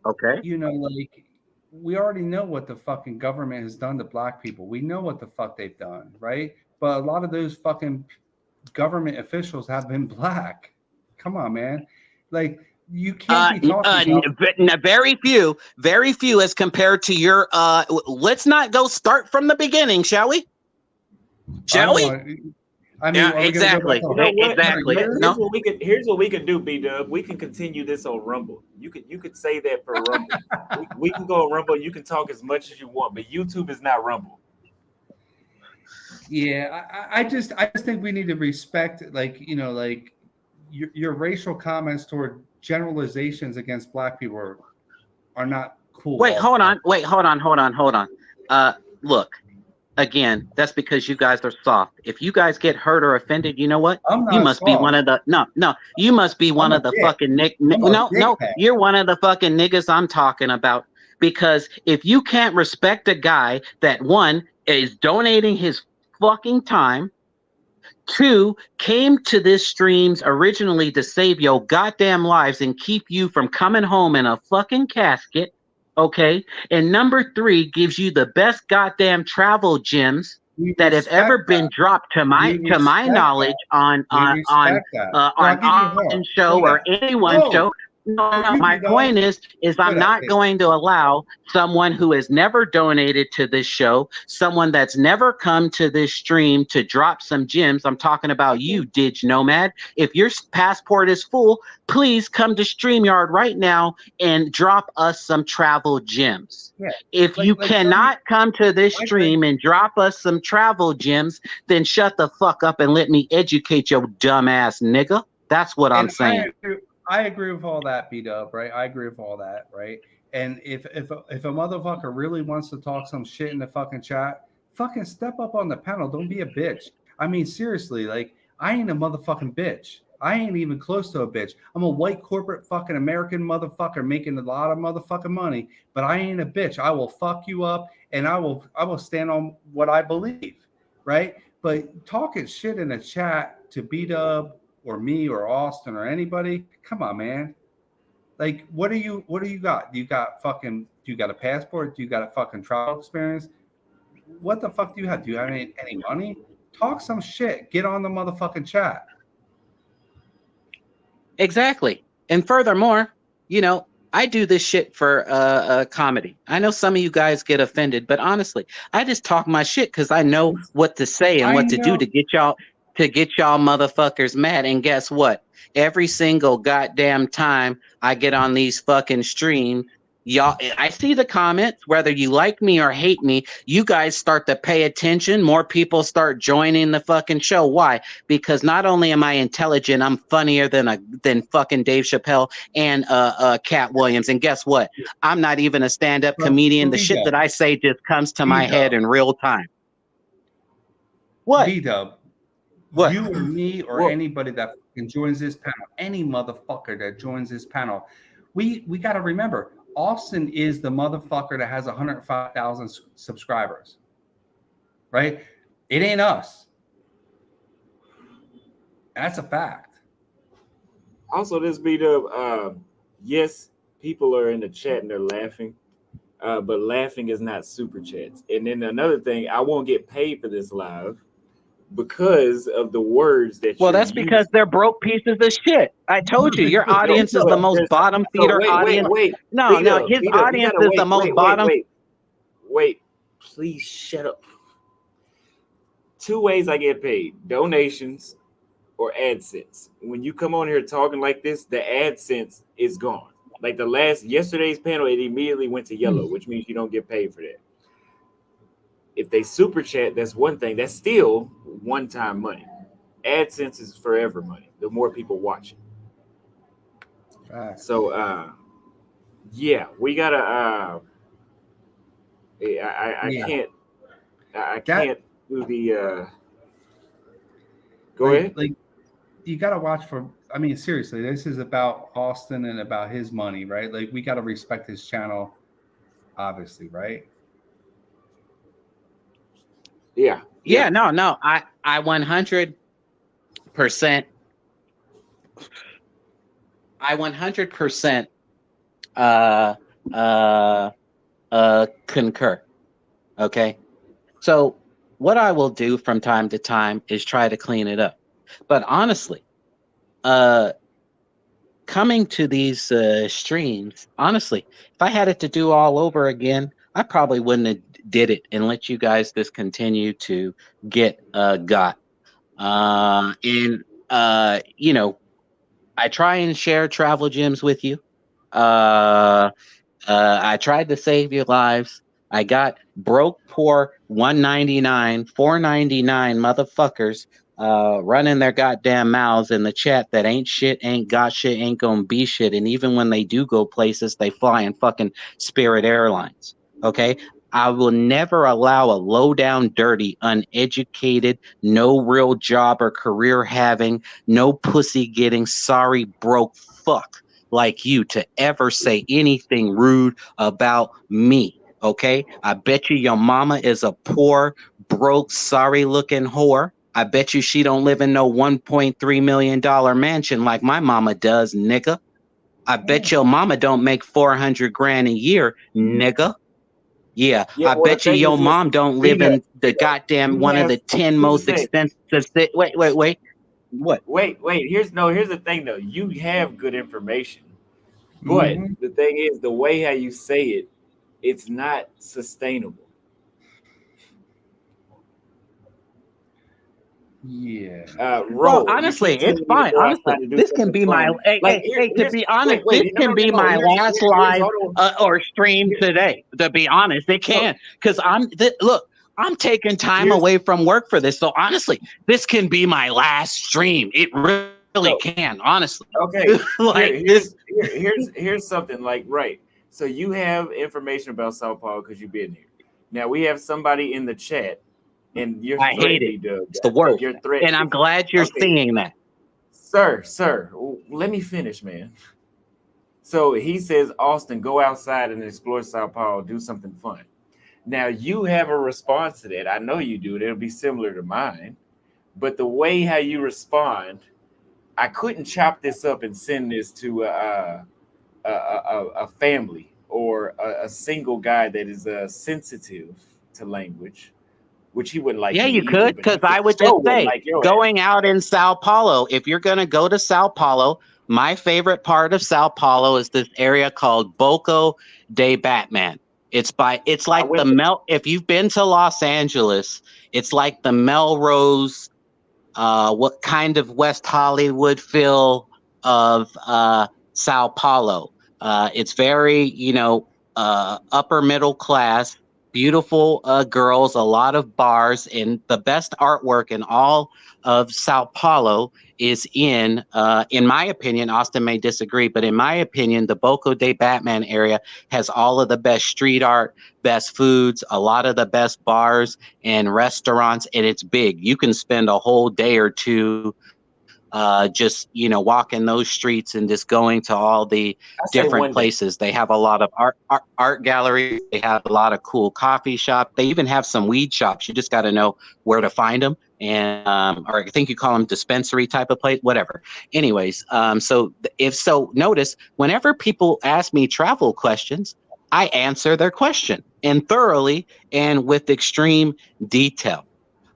Okay. you know, like, we already know what the fucking government has done to black people. We know what the fuck they've done, right? But a lot of those fucking government officials have been black. Come on, man. Like, you can't be talking about very few as compared to your let's not go start from the beginning, shall we? Shall we? I mean, yeah, exactly. You know what? Exactly. Here's what we could do, B-Dub. We can continue this on Rumble. You could say that for Rumble. we can go on Rumble. You can talk as much as you want, but YouTube is not Rumble. Yeah, I just think we need to respect, like, you know, like your racial comments toward generalizations against black people are not cool. Hold on. Look. Again, that's because you guys are soft. If you guys get hurt or offended, you know what? You must be one of the you must be one of the fucking you're one of the fucking niggas I'm talking about. Because if you can't respect a guy that, one, is donating his fucking time, two, came to this streams originally to save your goddamn lives and keep you from coming home in a fucking casket. Okay, and number three, gives you the best goddamn travel gems that have ever been dropped to my knowledge on Austin show or anyone's show. No, my point is I'm not going to allow someone who has never donated to this show, someone that's never come to this stream to drop some gems. I'm talking about you, Dig Nomad. If your passport is full, please come to StreamYard right now and drop us some travel gems. Yeah. If you cannot come to this stream and drop us some travel gems, then shut the fuck up and let me educate your dumb ass nigga. That's what I'm saying. I agree with all that, B-Dub, right? I agree with all that, right? And if a motherfucker really wants to talk some shit in the fucking chat, fucking step up on the panel. Don't be a bitch. I mean, seriously, like, I ain't a motherfucking bitch. I ain't even close to a bitch. I'm a white corporate fucking American motherfucker making a lot of motherfucking money, but I ain't a bitch. I will fuck you up, and I will stand on what I believe, right? But talking shit in the chat to B-Dub or me or Austin or anybody, come on, man. Like, what do you got? Do you got a passport? Do you got a fucking travel experience? What the fuck do you have? Do you have any money? Talk some shit. Get on the motherfucking chat. Exactly. And furthermore, you know, I do this shit for comedy. I know some of you guys get offended, but honestly, I just talk my shit because I know what to say and what to do to get y'all motherfuckers mad. And guess what? Every single goddamn time I get on these fucking streams, y'all, I see the comments, whether you like me or hate me, you guys start to pay attention. More people start joining the fucking show. Why? Because not only am I intelligent, I'm funnier than fucking Dave Chappelle and Cat Williams. And guess what? I'm not even a stand-up comedian. The shit that I say just comes to my head in real time. What? B-Dub, What? you or me or Well- anybody that joins this panel, any motherfucker that joins this panel, we got to remember, Austin is the motherfucker that has 105,000 subscribers, right? It ain't us. That's a fact. Also, this beat up. Yes, people are in the chat and they're laughing, but laughing is not super chats. And then another thing, I won't get paid for this live because of the words that Well, you're that's because using. they're broke pieces of shit. I told you, your audience is So the most there's- bottom so feeder wait, audience. No, B-Dub, his B-Dub, you audience gotta is the most wait, bottom. wait. Please shut up. Two ways I get paid: donations or AdSense. When you come on here talking like this, the AdSense is gone. Like yesterday's panel, it immediately went to yellow, which means you don't get paid for that. If they super chat, that's one thing. That's still one-time money. AdSense is forever money. The more people watch it. Facts. So yeah, we gotta I Yeah. can't I That- can't do the go ahead. Like you got to watch for. I mean, seriously, this is about Austin and about his money, right? Like we got to respect his channel, obviously, right? Yeah. No. I 100%. I 100% concur. Okay. So what I will do from time to time is try to clean it up. But honestly, coming to these streams, honestly, if I had it to do all over again, I probably wouldn't have did it and let you guys just continue to get got. And I try and share travel gems with you. I tried to save your lives. I got broke, poor, 199, 499 motherfuckers running their goddamn mouths in the chat that ain't shit, ain't got shit, ain't gonna be shit. And even when they do go places, they fly in fucking Spirit Airlines. Okay. I will never allow a low down, dirty, uneducated, no real job or career having, no pussy getting, sorry, broke fuck like you to ever say anything rude about me. Okay. I bet you your mama is a poor, broke, sorry looking whore. I bet you she don't live in no $1.3 million mansion like my mama does, nigga. I bet your mama don't make 400 grand a year, nigga. Yeah, Yeah, I well, the bet you thing your is this, mom don't live B-Dub, in the goddamn you one of have the 10 here's most the thing. expensive. Wait. What? Wait. Here's the thing though. You have good information, but Mhm. the thing is, the way how you say it, it's not sustainable. Yeah. Roll. Well, honestly, You keep it's telling me to fine. go Honestly, outside and do this can something be my fun. hey. To Here's be honest, wait. this can be my last Here's live hold on. or stream today. To be honest, it can because look. I'm taking time away from work for this, so honestly, this can be my last stream. It really can, honestly. Okay. Like this. Here's something like right. So you have information about Sao Paulo because you've been here. Now we have somebody in the chat, and you're I hate threatening it. to. It's the worst, You're threatening. and I'm glad you're seeing that. Sir, let me finish, man. So he says, Austin, go outside and explore Sao Paulo, do something fun. Now you have a response to that. I know you do. It'll be similar to mine, but the way how you respond, I couldn't chop this up and send this to a family or a single guy that is sensitive to language, which he wouldn't like Yeah, me you either. could, But he because for I would sure just wouldn't say, like your ass. going out in Sao Paulo, if you're going to go to Sao Paulo, my favorite part of Sao Paulo is this area called Boco de Batman. It's like if you've been to Los Angeles, it's like the Melrose, what kind of West Hollywood feel of Sao Paulo. It's very, upper middle class. beautiful girls, a lot of bars, and the best artwork in all of Sao Paulo is in my opinion, Austin may disagree, but in my opinion, the Boca de Batman area has all of the best street art, best foods, a lot of the best bars and restaurants, and it's big. You can spend a whole day or two just walking those streets and just going to all the I say different one day. places. They have a lot of art galleries. They have a lot of cool coffee shops. They even have some weed shops. You just got to know where to find them. And or I think you call them dispensary type of place, whatever. Anyways, notice whenever people ask me travel questions, I answer their question and thoroughly and with extreme detail.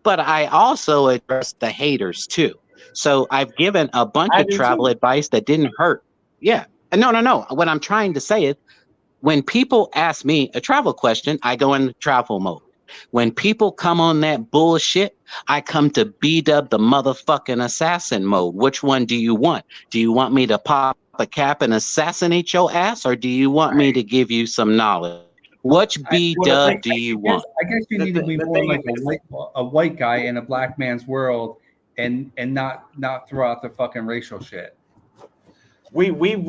But I also address the haters too. So I've given a bunch I of do travel too. advice that didn't hurt. Yeah. No. What I'm trying to say is when people ask me a travel question, I go in travel mode. When people come on that bullshit, I come to B-dub the motherfucking assassin mode. Which one do you want? Do you want me to pop a cap and assassinate your ass, or do you want me to give you some knowledge? Which Well, the B-dub thing, do you Yes, want? I guess you need to be the more thing like is, a white guy in a black man's world, and not throw out the fucking racial shit. we went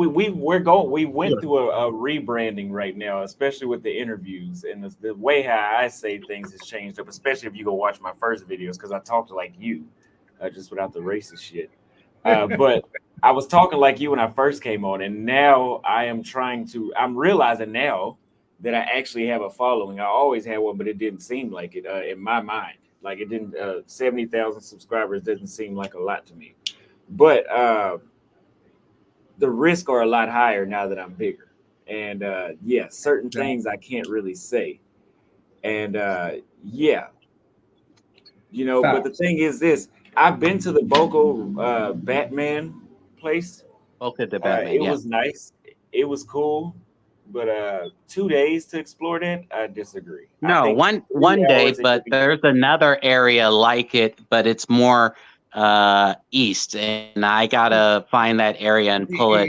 through a rebranding right now, especially with the interviews and the way how I say things has changed up. Especially if you go watch my first videos, because I talked like you, just without the racist shit. But I was talking like you when I first came on, and now I'm realizing now that I actually have a following. I always had one, but it didn't seem like it in my mind. Like it didn't. 70,000 subscribers doesn't seem like a lot to me, but the risks are a lot higher now that I'm bigger. And yeah, certain things I can't really say. And yeah, but the Facts. thing is this: I've been to the Boco Batman place. Okay, the Batman, It yeah. was nice. It was cool. But 2 days to explore that, I disagree. I No, think one three day, hours it but could be. there's another area like it, but it's more east, and I gotta find that area and pull it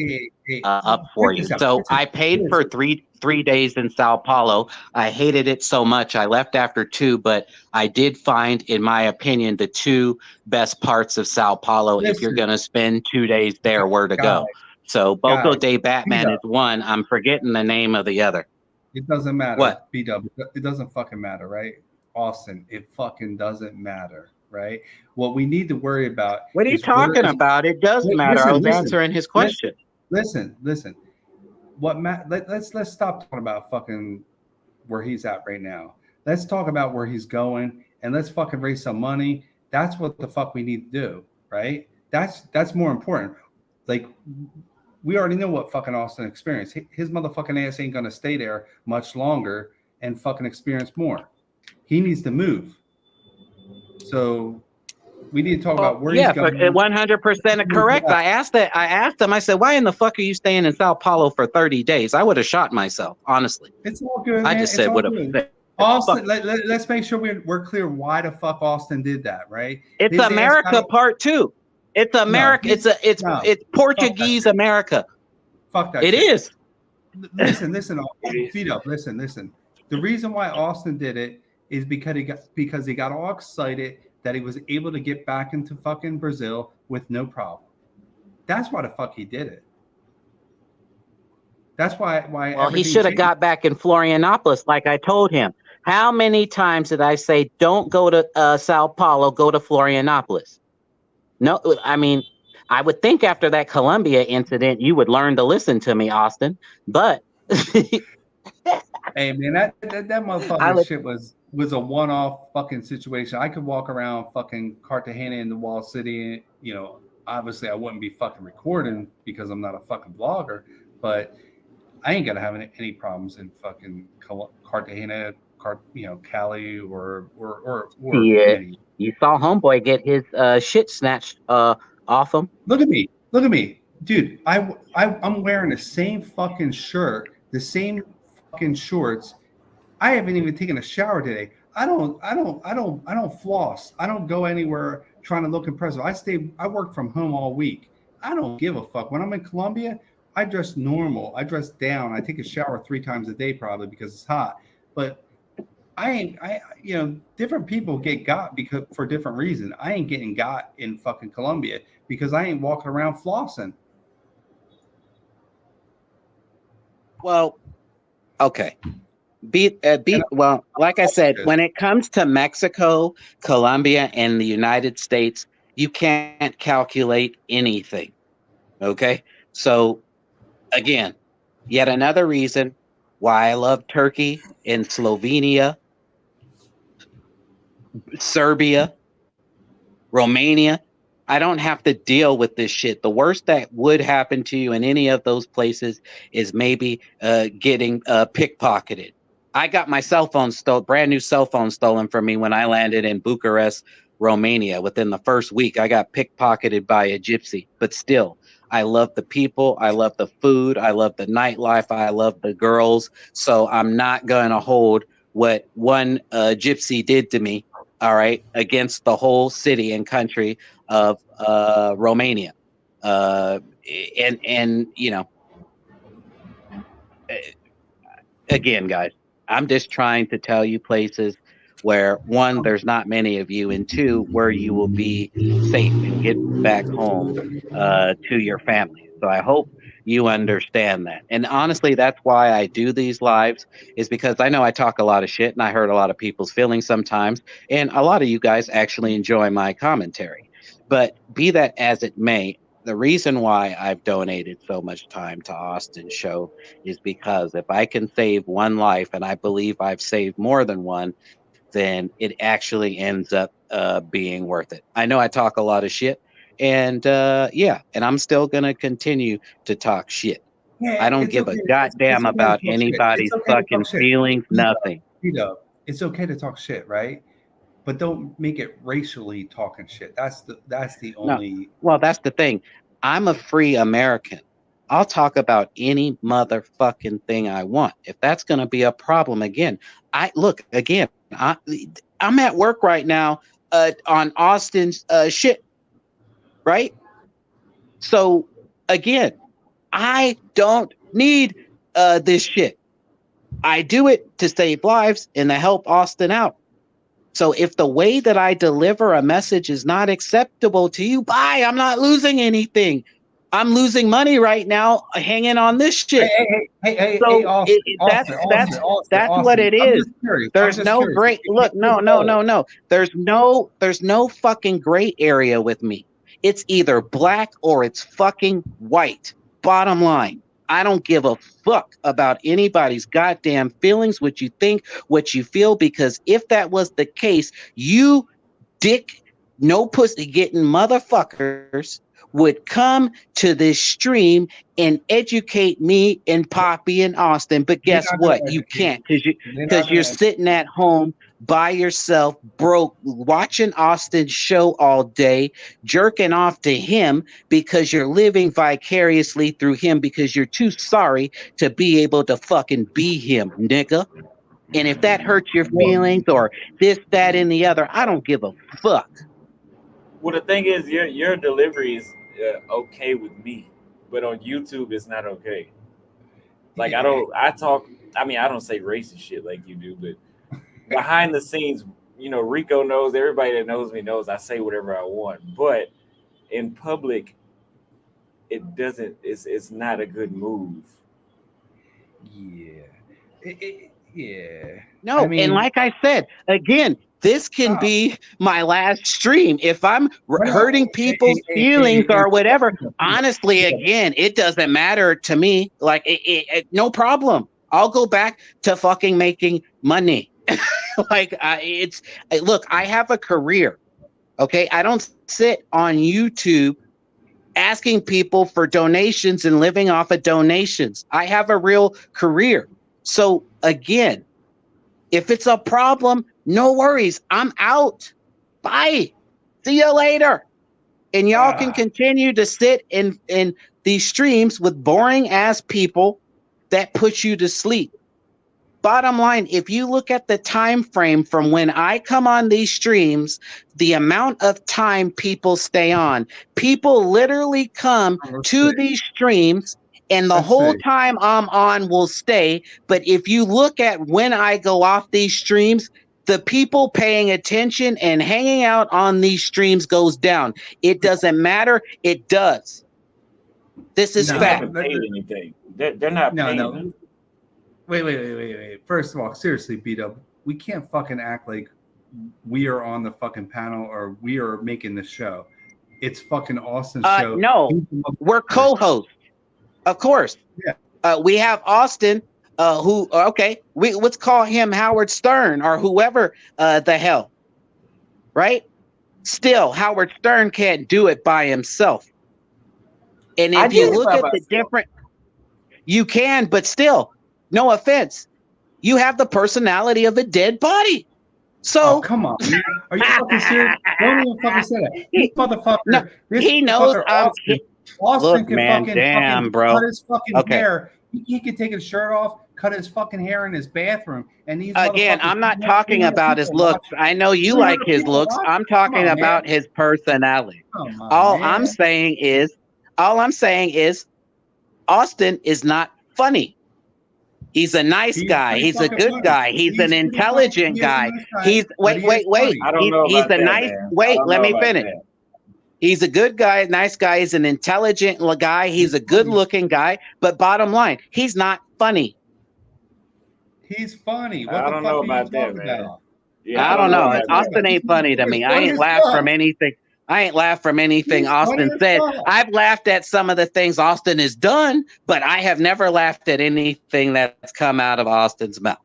up for Check you. this out. So I paid for three days in Sao Paulo. I hated it so much. I left after two, but I did find, in my opinion, the two best parts of Sao Paulo. If you're Listen, gonna spend 2 days there, where to guys, go? So Boco guys, de beat Batman is up. one. I'm forgetting the name of the other. It doesn't matter. What? Beat up. It doesn't fucking matter, right? Austin, it fucking doesn't matter, right? What we need to worry about What are you is where talking is about? It does matter. I listen, was listen, answering his listen, question. listen. Let's stop talking about fucking where he's at right now. Let's talk about where he's going, and let's fucking raise some money. That's what the fuck we need to do, right? That's more important. Like we already know what fucking Austin experienced. His motherfucking ass ain't gonna stay there much longer and fucking experience more. He needs to move. So we need to talk about where he's Yeah, for going. 100% correct. I asked him, I said, why in the fuck are you staying in Sao Paulo for 30 days? I would have shot myself, honestly. It's all good, I man. just It's said, all what good. a Austin, let's make sure we're clear why the fuck Austin did that, right? It's His ass America got part two. It's no, America. It's no, fuck that Portuguese shit. America. Fuck that It shit. is. Listen, It is. beat up. Listen. The reason why Austin did it is because he got all excited that he was able to get back into fucking Brazil with no problem. That's why the fuck he did it. That's why Well, he everything should have changed. got back in Florianopolis, like I told him. How many times did I say, don't go to Sao Paulo, go to Florianopolis? No, I mean, I would think after that Colombia incident, you would learn to listen to me, Austin. But Hey man, that motherfucking shit was a one-off fucking situation. I could walk around fucking Cartagena in the Wall City, obviously I wouldn't be fucking recording because I'm not a fucking blogger, but I ain't gonna have any problems in fucking Cartagena, Cali or yeah, many. you saw Homeboy get his shit snatched off him. Look at me, dude. I'm wearing the same fucking shirt, the same fucking shorts. I haven't even taken a shower today. I don't floss. I don't go anywhere trying to look impressive. I work from home all week. I don't give a fuck. When I'm in Colombia, I dress normal. I dress down. I take a shower 3 times a day probably because it's hot. But different people get got because for different reasons. I ain't getting got in fucking Colombia because I ain't walking around flossing. Well, okay. And Well, like I said, when it comes to Mexico, Colombia, and the United States, you can't calculate anything. Okay. So again, yet another reason why I love Turkey and Slovenia, Serbia, Romania. I don't have to deal with this shit. The worst that would happen to you in any of those places is maybe getting pickpocketed. I got my cell phone stolen, brand new cell phone stolen from me when I landed in Bucharest, Romania. Within the first week, I got pickpocketed by a gypsy. But still, I love the people. I love the food. I love the nightlife. I love the girls. So I'm not going to hold what one gypsy did to me, all right, against the whole city and country of Romania. Uh, and again, guys, I'm just trying to tell you places where one, there's not many of you, and two, where you will be safe and get back home to your family. So I hope you understand that. And honestly, that's why I do these lives, is because I know I talk a lot of shit and I hurt a lot of people's feelings sometimes. And a lot of you guys actually enjoy my commentary. But be that as it may, the reason why I've donated so much time to Austin's show is because if I can save one life, and I believe I've saved more than one, then it actually ends up being worth it. I know I talk a lot of shit, and yeah, and I'm still going to continue to talk shit. yeah, I don't it's give a okay. goddamn It's okay to about talk shit. It's anybody's okay to fucking talk shit. feelings, nothing. It's okay to talk shit, right? But don't make it racially talking shit. That's the No, only. well, that's the thing. I'm a free American. I'll talk about any motherfucking thing I want. If that's going to be a problem again, I look again. I'm at work right now on Austin's shit, right? So again, I don't need this shit. I do it to save lives and to help Austin out. So if the way that I deliver a message is not acceptable to you, bye. I'm not losing anything. I'm losing money right now hanging on this shit. So that's what it I'm is. just curious. I'm There's just no curious. great look. No, no, no, no. There's no fucking gray area with me. It's either black or it's fucking white. Bottom line. I don't give a fuck about anybody's goddamn feelings, what you think, what you feel, because if that was the case, you dick, no pussy getting motherfuckers would come to this stream and educate me and Poppy and Austin. But They're guess not going what? to You educate. can't because They're not going you're to. sitting at home by yourself, broke, watching Austin's show all day, jerking off to him because you're living vicariously through him because you're too sorry to be able to fucking be him, nigga. And if that hurts your feelings or this, that, and the other, I don't give a fuck. Well, the thing is, your delivery is okay with me, but on YouTube, it's not okay. Like I Yeah. don't, I talk. I mean, I don't say racist shit like you do, but behind the scenes, Rico knows. Everybody that knows me knows I say whatever I want. But in public, it doesn't. It's not a good move. Yeah. Yeah. I No, and mean, like I said, again, this can stop. be my last stream. If I'm No, no. hurting people's feelings or whatever, honestly, Peter, again, it doesn't matter to me. Like, no problem. I'll go back to fucking making money. Like, look, I have a career. Okay. I don't sit on YouTube asking people for donations and living off of donations. I have a real career. So, again, if it's a problem, no worries. I'm out. Bye. See you later. And y'all can continue to sit in these streams with boring ass people that put you to sleep. Bottom line, if you look at the time frame from when I come on these streams, the amount of time people stay on, people literally come to these streams And the Let's whole see. time I'm on will stay. But if you look at when I go off these streams, the people paying attention and hanging out on these streams goes down. It doesn't matter. It does. This is No, They fact. haven't paid anything. They're not paying no. them. Wait. First of all, seriously, B-Dub, we can't fucking act like we are on the fucking panel or we are making the show. It's fucking Austin's show. No, we're co-hosts, of course. Yeah. We have Austin, who okay, let's call him Howard Stern or whoever the hell, right? Still, Howard Stern can't do it by himself. And if you look at the different, you can, but still, no offense, you have the personality of a dead body. So come on, man. Are you fucking serious? Don't even fucking say that. This motherfucker. No, this he knows motherfucker Austin look, can man, fucking, damn, bro. cut his fucking hair. He can take his shirt off, cut his fucking hair in his bathroom, and these. Again, I'm not talking about his looks. I know you like his looks. I'm talking about his personality. All I'm saying is, Austin is not funny. He's a nice guy. He's a good guy. He's an intelligent guy. He's wait. I don't know He's about a that, nice. man. Wait, let me finish. That. He's a good guy, nice guy. He's an intelligent guy. He's a good-looking guy. But bottom line, he's not funny. He's funny. What I the don't fuck know are you about that, talking man. about? Yeah, I don't know. about Austin that. ain't funny to me. I ain't laughed from anything. Austin said. I've laughed at some of the things Austin has done, but I have never laughed at anything that's come out of Austin's mouth.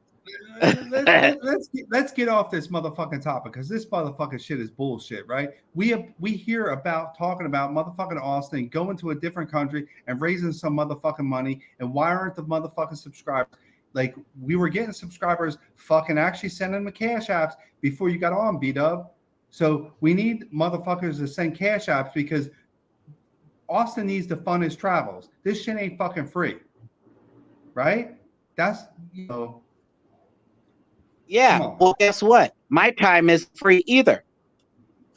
Let's get off this motherfucking topic because this motherfucking shit is bullshit, right? We hear about talking about motherfucking Austin going to a different country and raising some motherfucking money, and why aren't the motherfucking subscribers? Like, we were getting subscribers fucking actually sending them cash apps before you got on, B-Dub. So we need motherfuckers to send cash apps because Austin needs to fund his travels. This shit ain't fucking free, right? That's, you know. Yeah. Well, guess what? My time is free either.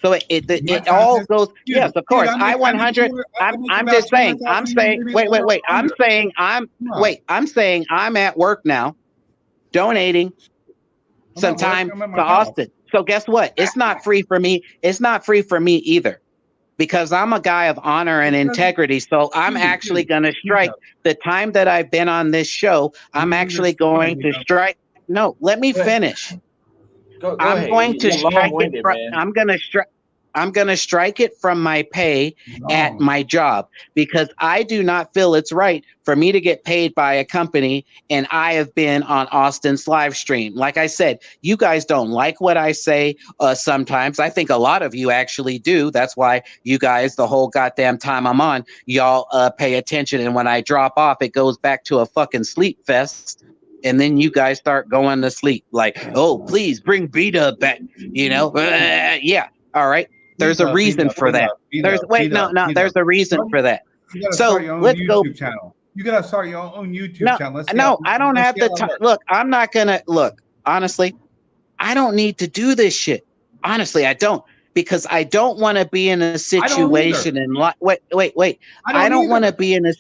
So it all goes. Dude, yes, of course. I 100. I'm just saying. I'm saying. Wait. I'm saying I'm at work now, donating some time to Austin. So guess what? It's not free for me. It's not free for me either, because I'm a guy of honor and integrity. So I'm actually going to strike the time that I've been on this show. I'm actually going to strike. No, let me finish. I'm going to strike it. I'm going to strike. I'm going to strike it from my pay at my job, because I do not feel it's right for me to get paid by a company. And I have been on Austin's live stream. Like I said, you guys don't like what I say sometimes. I think a lot of you actually do. That's why you guys, the whole goddamn time I'm on, y'all pay attention. And when I drop off, it goes back to a fucking sleep fest. And then you guys start going to sleep like, oh, please bring Beta back. You know? Yeah. All right. There's a reason for that. There's a reason for that. So let's go. Channel. You gotta start your own YouTube channel. No, I don't have the time. Look, I'm not gonna look. Honestly, I don't need to do this shit. Honestly, I don't, because I don't want to be in a situation in life. Wait. I don't want to be in a.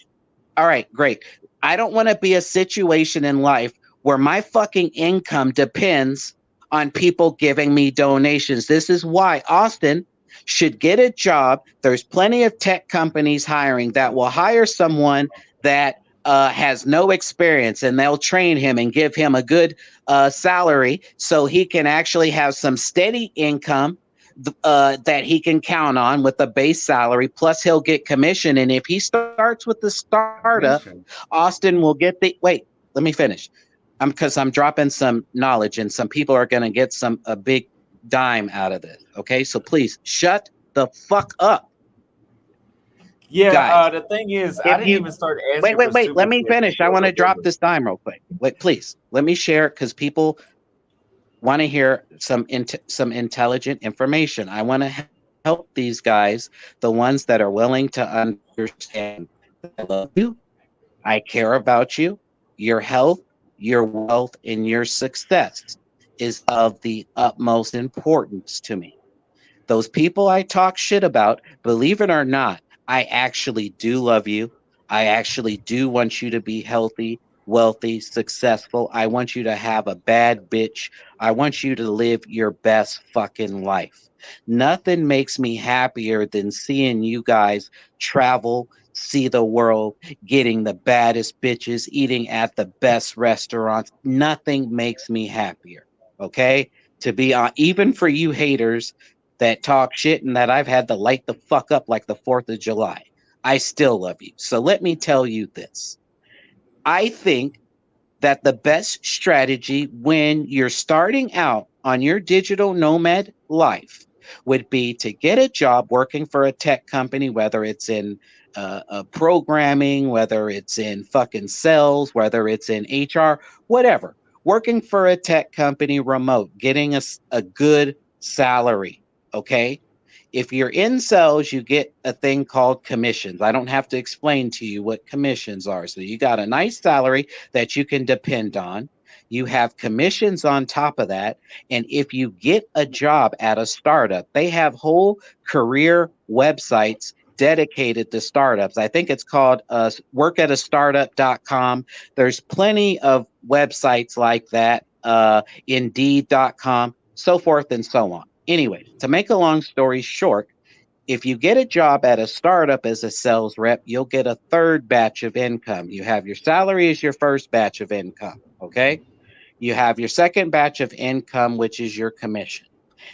All right, great. I don't want to be a situation in life where my fucking income depends on people giving me donations. This is why Austin should get a job. There's plenty of tech companies hiring that will hire someone that has no experience, and they'll train him and give him a good salary so he can actually have some steady income that he can count on with a base salary. Plus he'll get commission. And if he starts with the startup, Austin will get the, wait, let me finish. Because I'm dropping some knowledge and some people are going to get a big dime out of this. Okay, so please shut the fuck up. Yeah, guys, the thing is, I didn't even start asking. Wait. Let me finish. I want to drop this dime real quick. Wait, please. Let me share it, because people want to hear some intelligent information. I want to help these guys, the ones that are willing to understand. I love you. I care about you. Your health, your wealth, and your success is of the utmost importance to me. Those people I talk shit about, believe it or not, I actually do love you. I actually do want you to be healthy, wealthy, successful. I want you to have a bad bitch. I want you to live your best fucking life. Nothing makes me happier than seeing you guys travel, see the world, getting the baddest bitches, eating at the best restaurants. Nothing makes me happier. Okay? To be on, even for you haters that talk shit and that I've had to light the fuck up like the 4th of July. I still love you. So let me tell you this. I think that the best strategy when you're starting out on your digital nomad life would be to get a job working for a tech company, whether it's in programming, whether it's in fucking sales, whether it's in HR, whatever. Working for a tech company remote, getting a good salary. Okay. If you're in sales, you get a thing called commissions. I don't have to explain to you what commissions are. So you got a nice salary that you can depend on. You have commissions on top of that. And if you get a job at a startup, they have whole career websites dedicated to startups. I think it's called workatastartup.com. There's plenty of websites like that, indeed.com, so forth and so on. Anyways, to make a long story short, if you get a job at a startup as a sales rep, you'll get a third batch of income. You have your salary as your first batch of income. Okay. You have your second batch of income, which is your commission.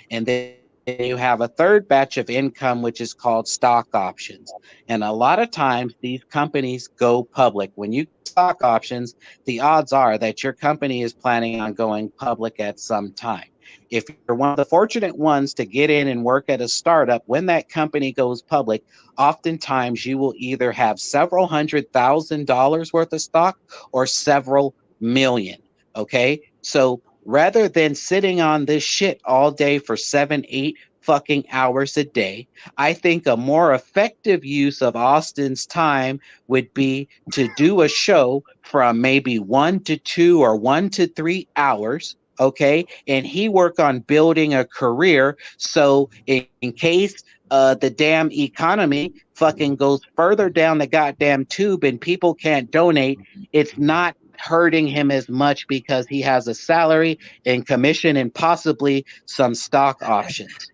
And then you have a third batch of income, which is called stock options. And a lot of times these companies go public. When you get stock options, the odds are that your company is planning on going public at some time. If you're one of the fortunate ones to get in and work at a startup, when that company goes public, oftentimes you will either have several $100,000 worth of stock or several million. Okay. So rather than sitting on this shit all day for 7, 8 fucking hours a day, I think a more effective use of Austin's time would be to do a show from maybe 1 to 2 or 1 to 3 hours. Okay. And he work on building a career. So in case the damn economy fucking goes further down the goddamn tube and people can't donate, it's not hurting him as much because he has a salary and commission and possibly some stock options.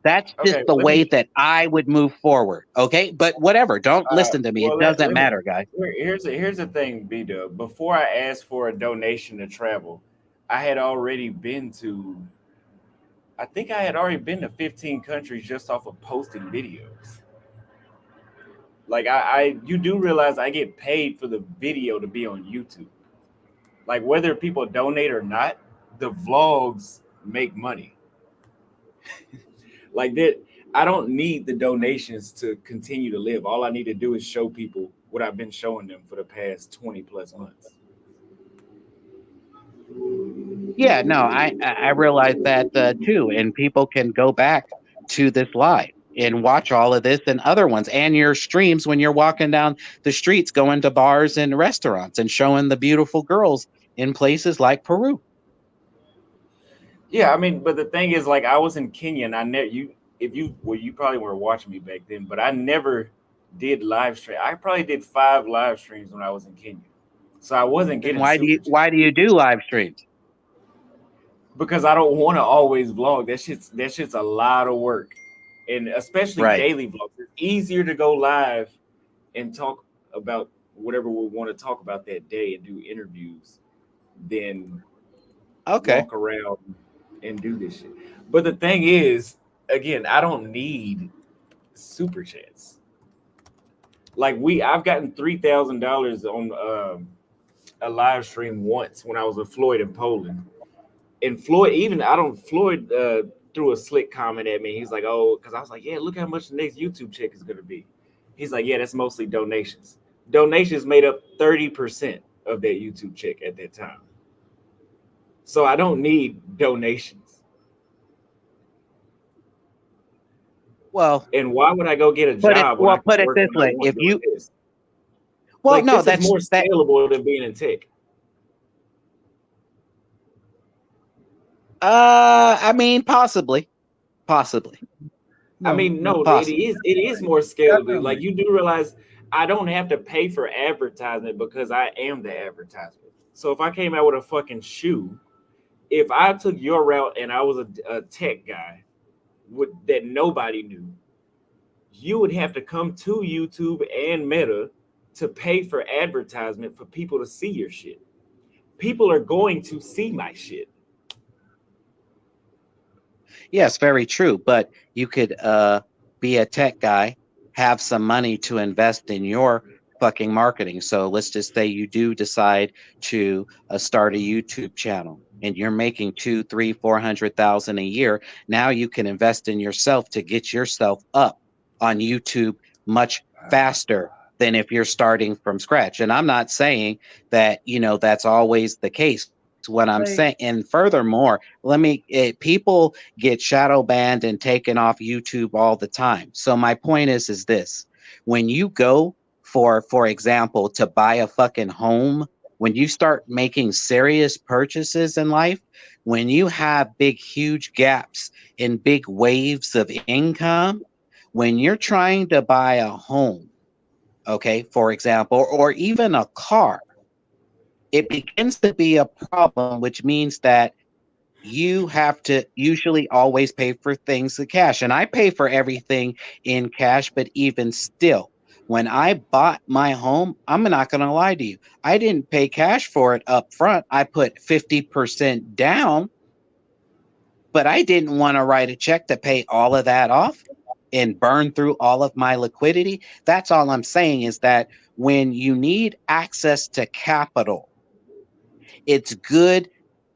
That's just Okay, the let way me. that I would move forward. Okay. But whatever. Don't listen to me. Well, It doesn't let me. matter, guys. Here's the thing, B Dub. Before I asked for a donation to travel, I had already been to. I think I had already been to 15 countries just off of posting videos. Like you do realize I get paid for the video to be on YouTube. Like whether people donate or not, the vlogs make money. Like that, I don't need the donations to continue to live. All I need to do is show people what I've been showing them for the past 20 plus months. Yeah, no, I realize that too, and people can go back to this live and watch all of this and other ones and your streams when you're walking down the streets, going to bars and restaurants and showing the beautiful girls in places like Peru. Yeah, I mean, but the thing is, like, I was in Kenya, and I never you if you well, you probably weren't watching me back then, but I never did live stream. I probably did 5 live streams when I was in Kenya, so I wasn't Then getting super chat why do you do live streams? because I don't want to always vlog. That shit's a lot of work, and especially Right. daily vlogs. It's easier to go live and talk about whatever we want to talk about that day and do interviews than Okay. walk around and do this shit. But the thing is, again, I don't need super chats. Like I've gotten $3,000 on a live stream once when I was with Floyd in Poland. And Floyd, even I don't Floyd threw a slick comment at me. He's like, "Oh," because I was like, "Yeah, look how much the next YouTube check is going to be." He's like, "Yeah, that's mostly donations. Donations made up 30% of that YouTube check at that time. So I don't need donations. Well, And why would I go get a job when I can put it work this when I way. want If doing you this? well, Like no, this is that's more that scalable than being in tech. I mean possibly. Possibly. I No, mean, no, it Possibly. is more scalable. Like definitely. you do realize I don't have to pay for advertisement because I am the advertisement. So if I came out with a fucking shoe, if I took your route and I was a tech guy that nobody knew, you would have to come to YouTube and Meta to pay for advertisement for people to see your shit. People are going to see my shit. Yes, very true. But you could be a tech guy, have some money to invest in your fucking marketing. So let's just say you do decide to start a YouTube channel and you're making 2, 3, 400,000 a year. Now you can invest in yourself to get yourself up on YouTube much faster than if you're starting from scratch. And I'm not saying that, that's always the case. What I'm saying, and furthermore, people get shadow banned and taken off YouTube all the time. So my point is this: when you go for example, to buy a fucking home, when you start making serious purchases in life, when you have big, huge gaps in big waves of income, when you're trying to buy a home, okay, for example, or even a car, it begins to be a problem, which means that you have to usually always pay for things in cash. And I pay for everything in cash, but even still, when I bought my home, I'm not going to lie to you, I didn't pay cash for it up front. I put 50% down, but I didn't want to write a check to pay all of that off and burn through all of my liquidity. That's all I'm saying, is that when you need access to capital, it's good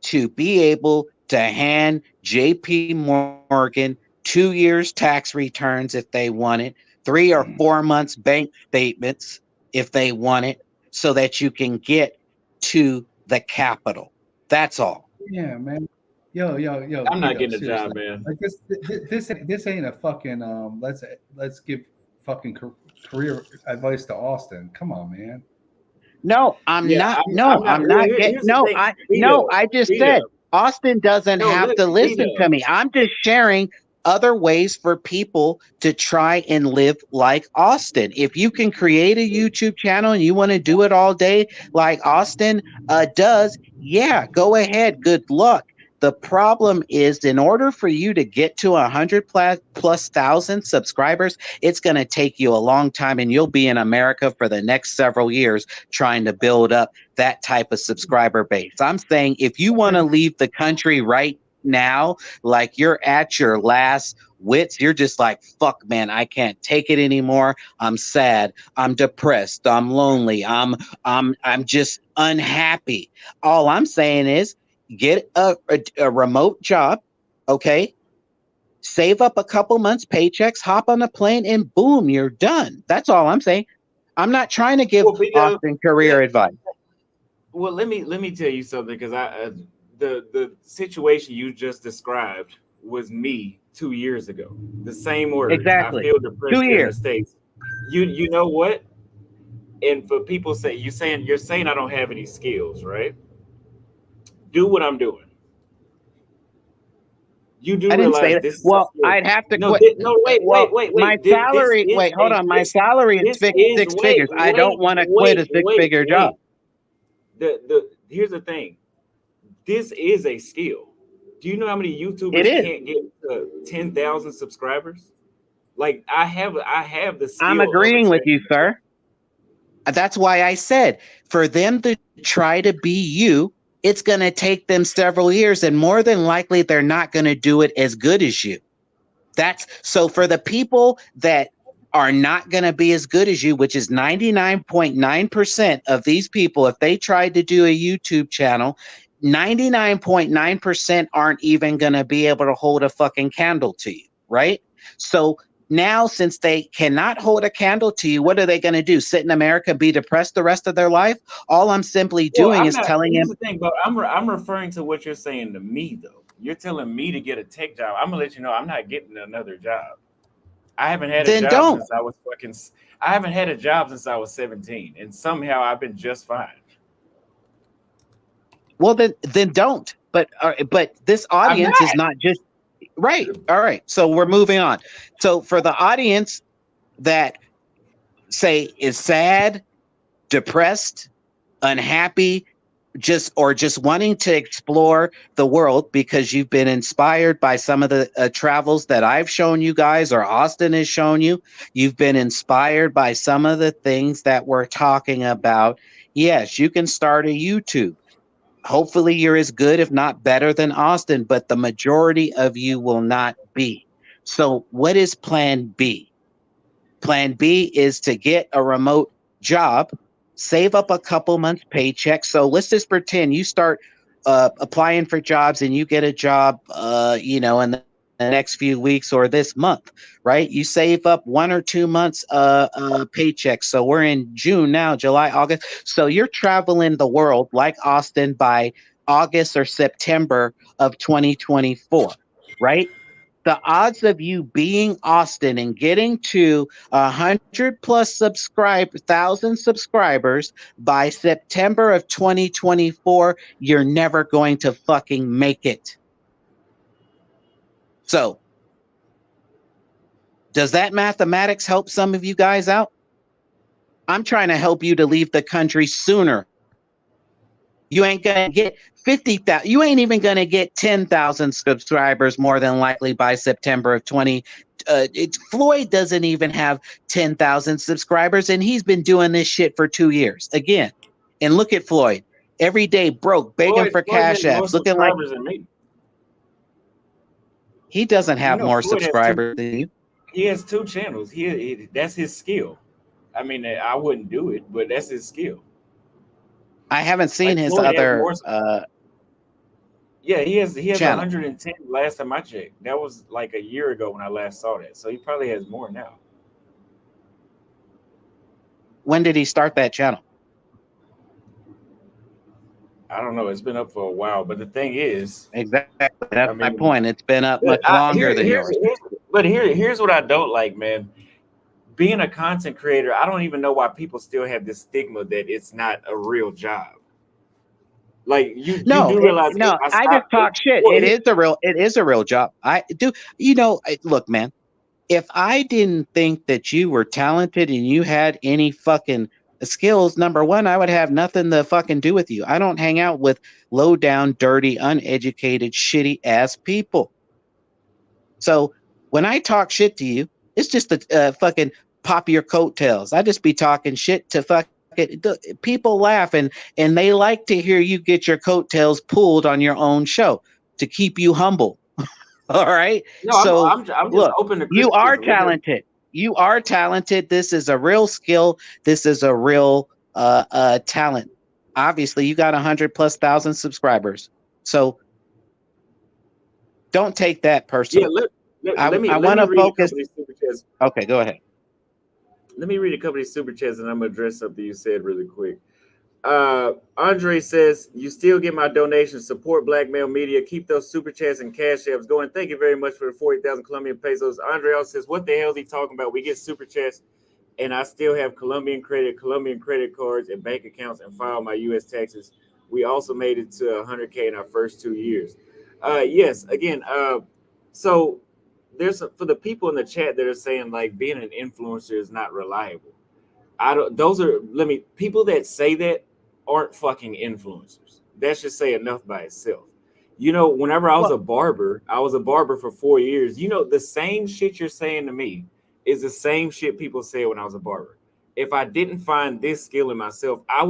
to be able to hand JP Morgan 2 years tax returns if they want it, 3 or 4 months bank statements if they want it, so that you can get to the capital. That's all. Yeah, man. Yo, I'm not Keto, getting a seriously. job, man. Like this ain't a fucking let's give fucking career advice to Austin. Come on, man. No, I'm Yeah, not. I'm No, not. I'm Well, not getting. here's the No, thing, I just Vito. said Austin doesn't No, have look, to listen Vito. to me. I'm just sharing other ways for people to try and live like Austin. If you can create a YouTube channel and you want to do it all day like Austin does, yeah, go ahead. Good luck. The problem is, in order for you to get to 100 plus thousand subscribers, it's going to take you a long time, and you'll be in America for the next several years trying to build up that type of subscriber base. I'm saying, if you want to leave the country right now, like you're at your last wits, you're just like, fuck, man, I can't take it anymore. I'm sad. I'm depressed. I'm lonely. I'm just unhappy. All I'm saying is, get a remote job, okay? Save up a couple months' paychecks, hop on a plane, and boom, you're done. That's all I'm saying. I'm not trying to give Well, Vito, Austin career advice. well, let me tell you something, because the situation you just described was me 2 years ago. The same words. I Exactly. feel 2 depressed here in the years. States. You know what? And for people you're saying I don't have any skills, right? Do what I'm doing. You do I didn't say realize that. this is a Well, skill. I'd have to No, quit. no, wait, Well, wait, wait, my wait. This salary, is wait, hold on. My this salary is this is six figures. I don't want to quit a six-figure job. The here's the thing. This is a skill. Do you know how many It YouTubers is. can't get to 10,000 subscribers? Like I have the I'm skill of agreeing with you, attracting. sir. That's why I said, for them to try to be you, it's going to take them several years, and more than likely, they're not going to do it as good as you. That's so, for the people that are not going to be as good as you, which is 99.9% of these people, if they tried to do a YouTube channel, 99.9% aren't even going to be able to hold a fucking candle to you, right? So now, since they cannot hold a candle to you, what are they going to do? Sit in America, be depressed the rest of their life? All I'm simply Well, doing I'm is not. telling Here's them, the thing, but I'm referring to what you're saying to me though. You're telling me to get a tech job. I'm gonna let you know I'm not getting another job. I haven't had a then job don't. since I was fucking. I haven't had a job since I was 17, and somehow I've been just fine. Well, then don't. But this I'm audience not. is not just right. All right. So we're moving on. So for the audience that say is sad, depressed, unhappy, just wanting to explore the world because you've been inspired by some of the travels that I've shown you guys or Austin has shown you. You've been inspired by some of the things that we're talking about. Yes, you can start a YouTube. Hopefully you're as good, if not better than Austin, but the majority of you will not be. So what is plan B? Plan B is to get a remote job, save up a couple months paycheck. So let's just pretend you start applying for jobs and you get a job, in the next few weeks or this month, right? You save up 1 or 2 months paycheck. So we're in June now, July, August. So you're traveling the world like Austin by August or September of 2024, right? The odds of you being Austin and getting to 100,000 subscribers by September of 2024, you're never going to fucking make it. So, does that mathematics help some of you guys out? I'm trying to help you to leave the country sooner. You ain't gonna get 50,000. You ain't even gonna get 10,000 subscribers more than likely by September of 20. Floyd doesn't even have 10,000 subscribers, and he's been doing this shit for 2 years. Again, and look at Floyd every day broke, begging for Floyd cash has more apps, looking like subscribers than me. he doesn't have more Floyd has subscribers than you. He has 2 channels. That's his skill. I mean, I wouldn't do it, but that's his skill. I haven't seen Like his Floyd has other more. Yeah, he has channel. 110 last time I checked. That was like a year ago when I last saw that. So he probably has more now. When did he start that channel? I don't know. It's been up for a while, but the thing is, Exactly. That's I my mean, point. It's been up much longer than yours. Here's what I don't like, man. Being a content creator, I don't even know why people still have this stigma that it's not a real job. Like you do realize if I I just stop talk shit. well, It is a real job. I do, look, man, if I didn't think that you were talented and you had any fucking skills, number one, I would have nothing to fucking do with you. I don't hang out with low down, dirty, uneducated, shitty ass people. So when I talk shit to you, it's just to fucking pop your coattails. I just be talking shit to fucking people laugh and they like to hear you get your coattails pulled on your own show to keep you humble. All right. no, So I'm just look, open to you are criticism. talented. You are talented. This is a real skill. This is a real talent. Obviously, you got 100,000+ subscribers. So don't take that Yeah, personal. let I me want to read a focus. couple of these super chats. Okay, go ahead. Let me read a couple of these super chats and I'm gonna address something you said really quick. Andre says, you still get my donation. Support black male media. Keep those super chats and cash apps going. Thank you very much for the 40,000 Colombian pesos. Andre also says, what the hell is he talking about? We get super chats and I still have Colombian credit cards and bank accounts and file my U.S. taxes. We also made it to 100K in our first 2 years. Yes, again, so for the people in the chat that are saying like being an influencer is not reliable. People that say that aren't fucking influencers. That should say enough by itself. Whenever I was a barber for 4 years. The same shit you're saying to me is the same shit people said when I was a barber. If I didn't find this skill in myself, I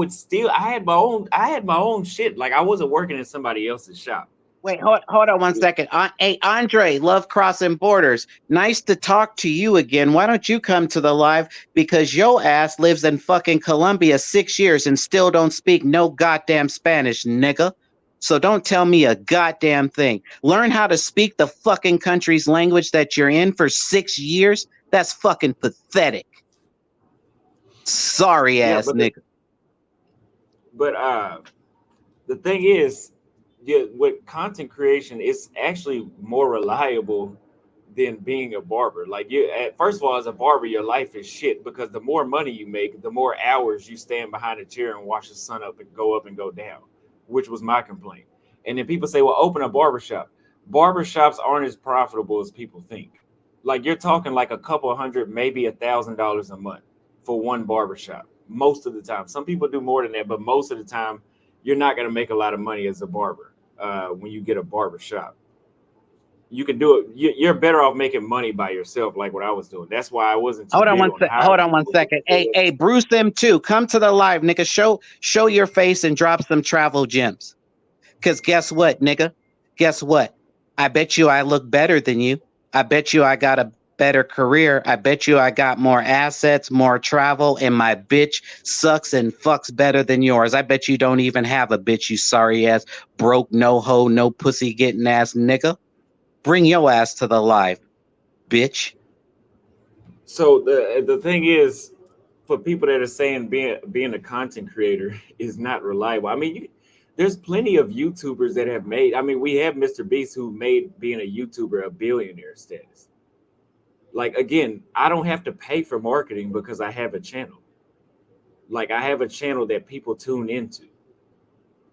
had my own shit. Like I wasn't working in somebody else's shop. Wait, hold on one second. Hey, Andre, love crossing borders. Nice to talk to you again. Why don't you come to the live? Because your ass lives in fucking Colombia 6 years and still don't speak no goddamn Spanish, nigga. So don't tell me a goddamn thing. Learn how to speak the fucking country's language that you're in for 6 years. That's fucking pathetic. Sorry ass nigga. But the thing is, with content creation, it's actually more reliable than being a barber. Like first of all, as a barber, your life is shit because the more money you make, the more hours you stand behind a chair and watch the sun up and go down, which was my complaint. And then people say, well, open a barbershop. Barbershops aren't as profitable as people think. Like you're talking like a couple hundred, maybe $1,000 a month for one barbershop. Most of the time, some people do more than that, but most of the time, you're not going to make a lot of money as a barber when you get a barbershop. You can do it. You're better off making money by yourself, like what I was doing. That's why I wasn't too big on hiring. Hold on one second. Hey, Bruce M2, come to the live, nigga. Show your face and drop some travel gems. Cause guess what, nigga? Guess what? I bet you I look better than you. I bet you I got a better career. I bet you I got more assets, more travel, and my bitch sucks and fucks better than yours. I bet you don't even have a bitch, you sorry ass, broke, no hoe, no pussy getting ass nigga. Bring your ass to the live, bitch. So the thing is, for people that are saying being a content creator is not reliable. I mean, there's plenty of YouTubers that have made. I mean, we have Mr. Beast who made being a YouTuber a billionaire status. Like again, I don't have to pay for marketing because I have a channel. Like I have a channel that people tune into.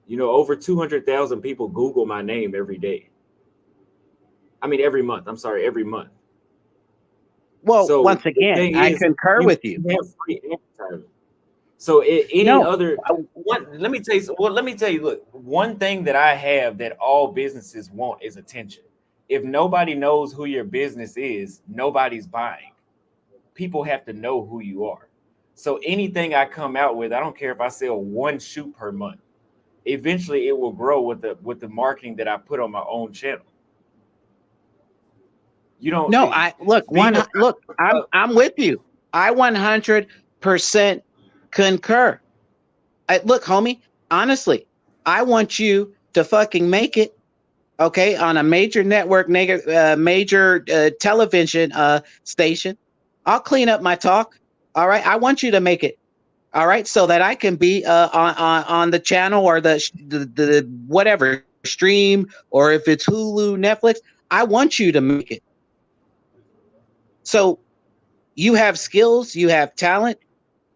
You know, over 200,000 people Google my name every day. I mean, every month. I'm sorry, every month. Well, So once again, I concur with you. Have free advertising. So let me tell you. Well, let me tell you. Look, one thing that I have that all businesses want is attention. If nobody knows who your business is, nobody's buying. People have to know who you are. So anything I come out with, I don't care if I sell one shoe per month. Eventually, it will grow with the marketing that I put on my own channel. You don't. No, I'm with you. I 100% concur. Look, homie, honestly, I want you to fucking make it, okay, on a major network, major television station. I'll clean up my talk. All right, I want you to make it. All right, so that I can be on the channel or the whatever stream, or if it's Hulu, Netflix. I want you to make it. So you have skills, you have talent,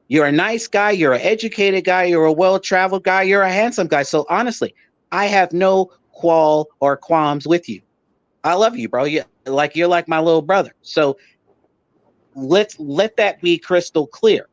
you're a nice guy, you're an educated guy, you're a well-traveled guy, you're a handsome guy. So honestly, I have no qualms with you. I love you, bro. You're like my little brother. So let that be crystal clear.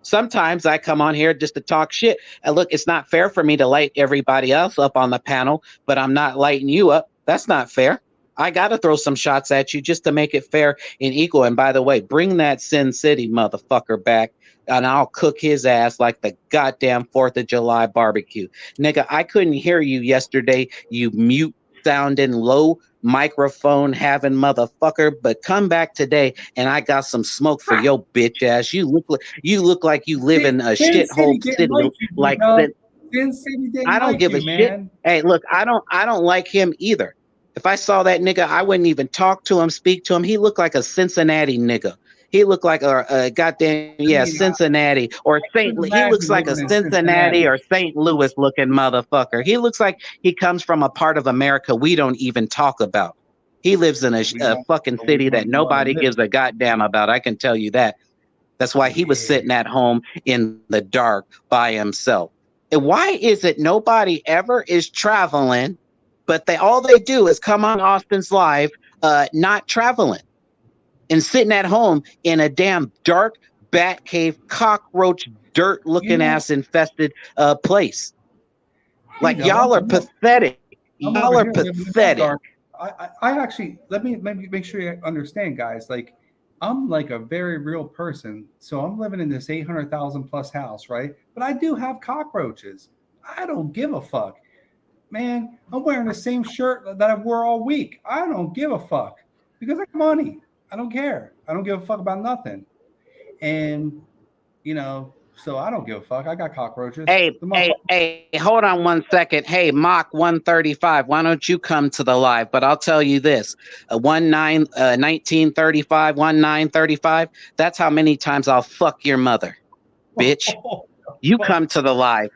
Sometimes I come on here just to talk shit. And look, it's not fair for me to light everybody else up on the panel, but I'm not lighting you up. That's not fair. I got to throw some shots at you just to make it fair and equal. And by the way, bring that Sin City motherfucker back and I'll cook his ass like the goddamn 4th of July barbecue. Nigga, I couldn't hear you yesterday, you mute sounding low microphone having motherfucker, but come back today and I got some smoke for your bitch ass. You look like you live in a shithole city like Sin City didn't I don't like give you, a man. shit. Hey, look, I don't like him either. If I saw that nigga, I wouldn't even talk to him, speak to him. He looked like a Cincinnati nigga. He looked like a goddamn Cincinnati or Saint. He looks like a Cincinnati or St. Louis looking motherfucker. He looks like he comes from a part of America we don't even talk about. He lives in a fucking city that nobody gives a goddamn about. I can tell you that. That's why he was sitting at home in the dark by himself. And why is it nobody ever is traveling, but all they do is come on Austin's live, not traveling and sitting at home in a damn dark bat cave, cockroach, dirt looking ass infested place. Like y'all are pathetic. Y'all are pathetic. I actually, let me make sure you understand, guys. Like, I'm like a very real person. So I'm living in this 800,000 plus house, right? But I do have cockroaches. I don't give a fuck. Man, I'm wearing the same shirt that I wore all week. I don't give a fuck because I got money. I don't care. I don't give a fuck about nothing. And, so I don't give a fuck. I got cockroaches. Hey, hold on one second. Hey, Mach 135, why don't you come to the live? But I'll tell you this, 1935, 1935, that's how many times I'll fuck your mother, bitch. You come to the live.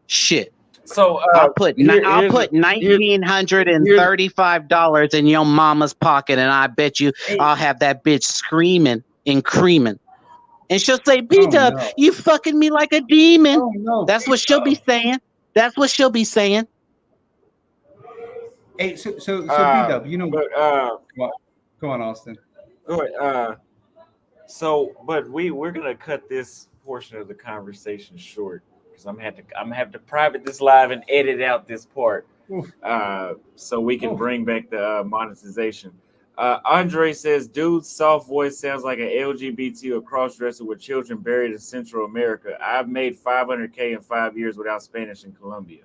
Shit. So I'll put $1,935 in your mama's pocket, and I bet you I'll have that bitch screaming and creaming. And she'll say, B-Dub, you fucking me like a demon. Oh, no. That's what she'll be saying. That's what she'll be saying. Hey, so B-Dub, but, go on, Austin. Go ahead. So, but we're gonna cut this portion of the conversation short because I'm gonna have to private this live and edit out this part, Oof. so we can Oof. bring back the monetization. Andre says, "Dude's soft voice sounds like an LGBT or cross dresser with children buried in Central America. I've made 500K in 5 years without Spanish in Colombia."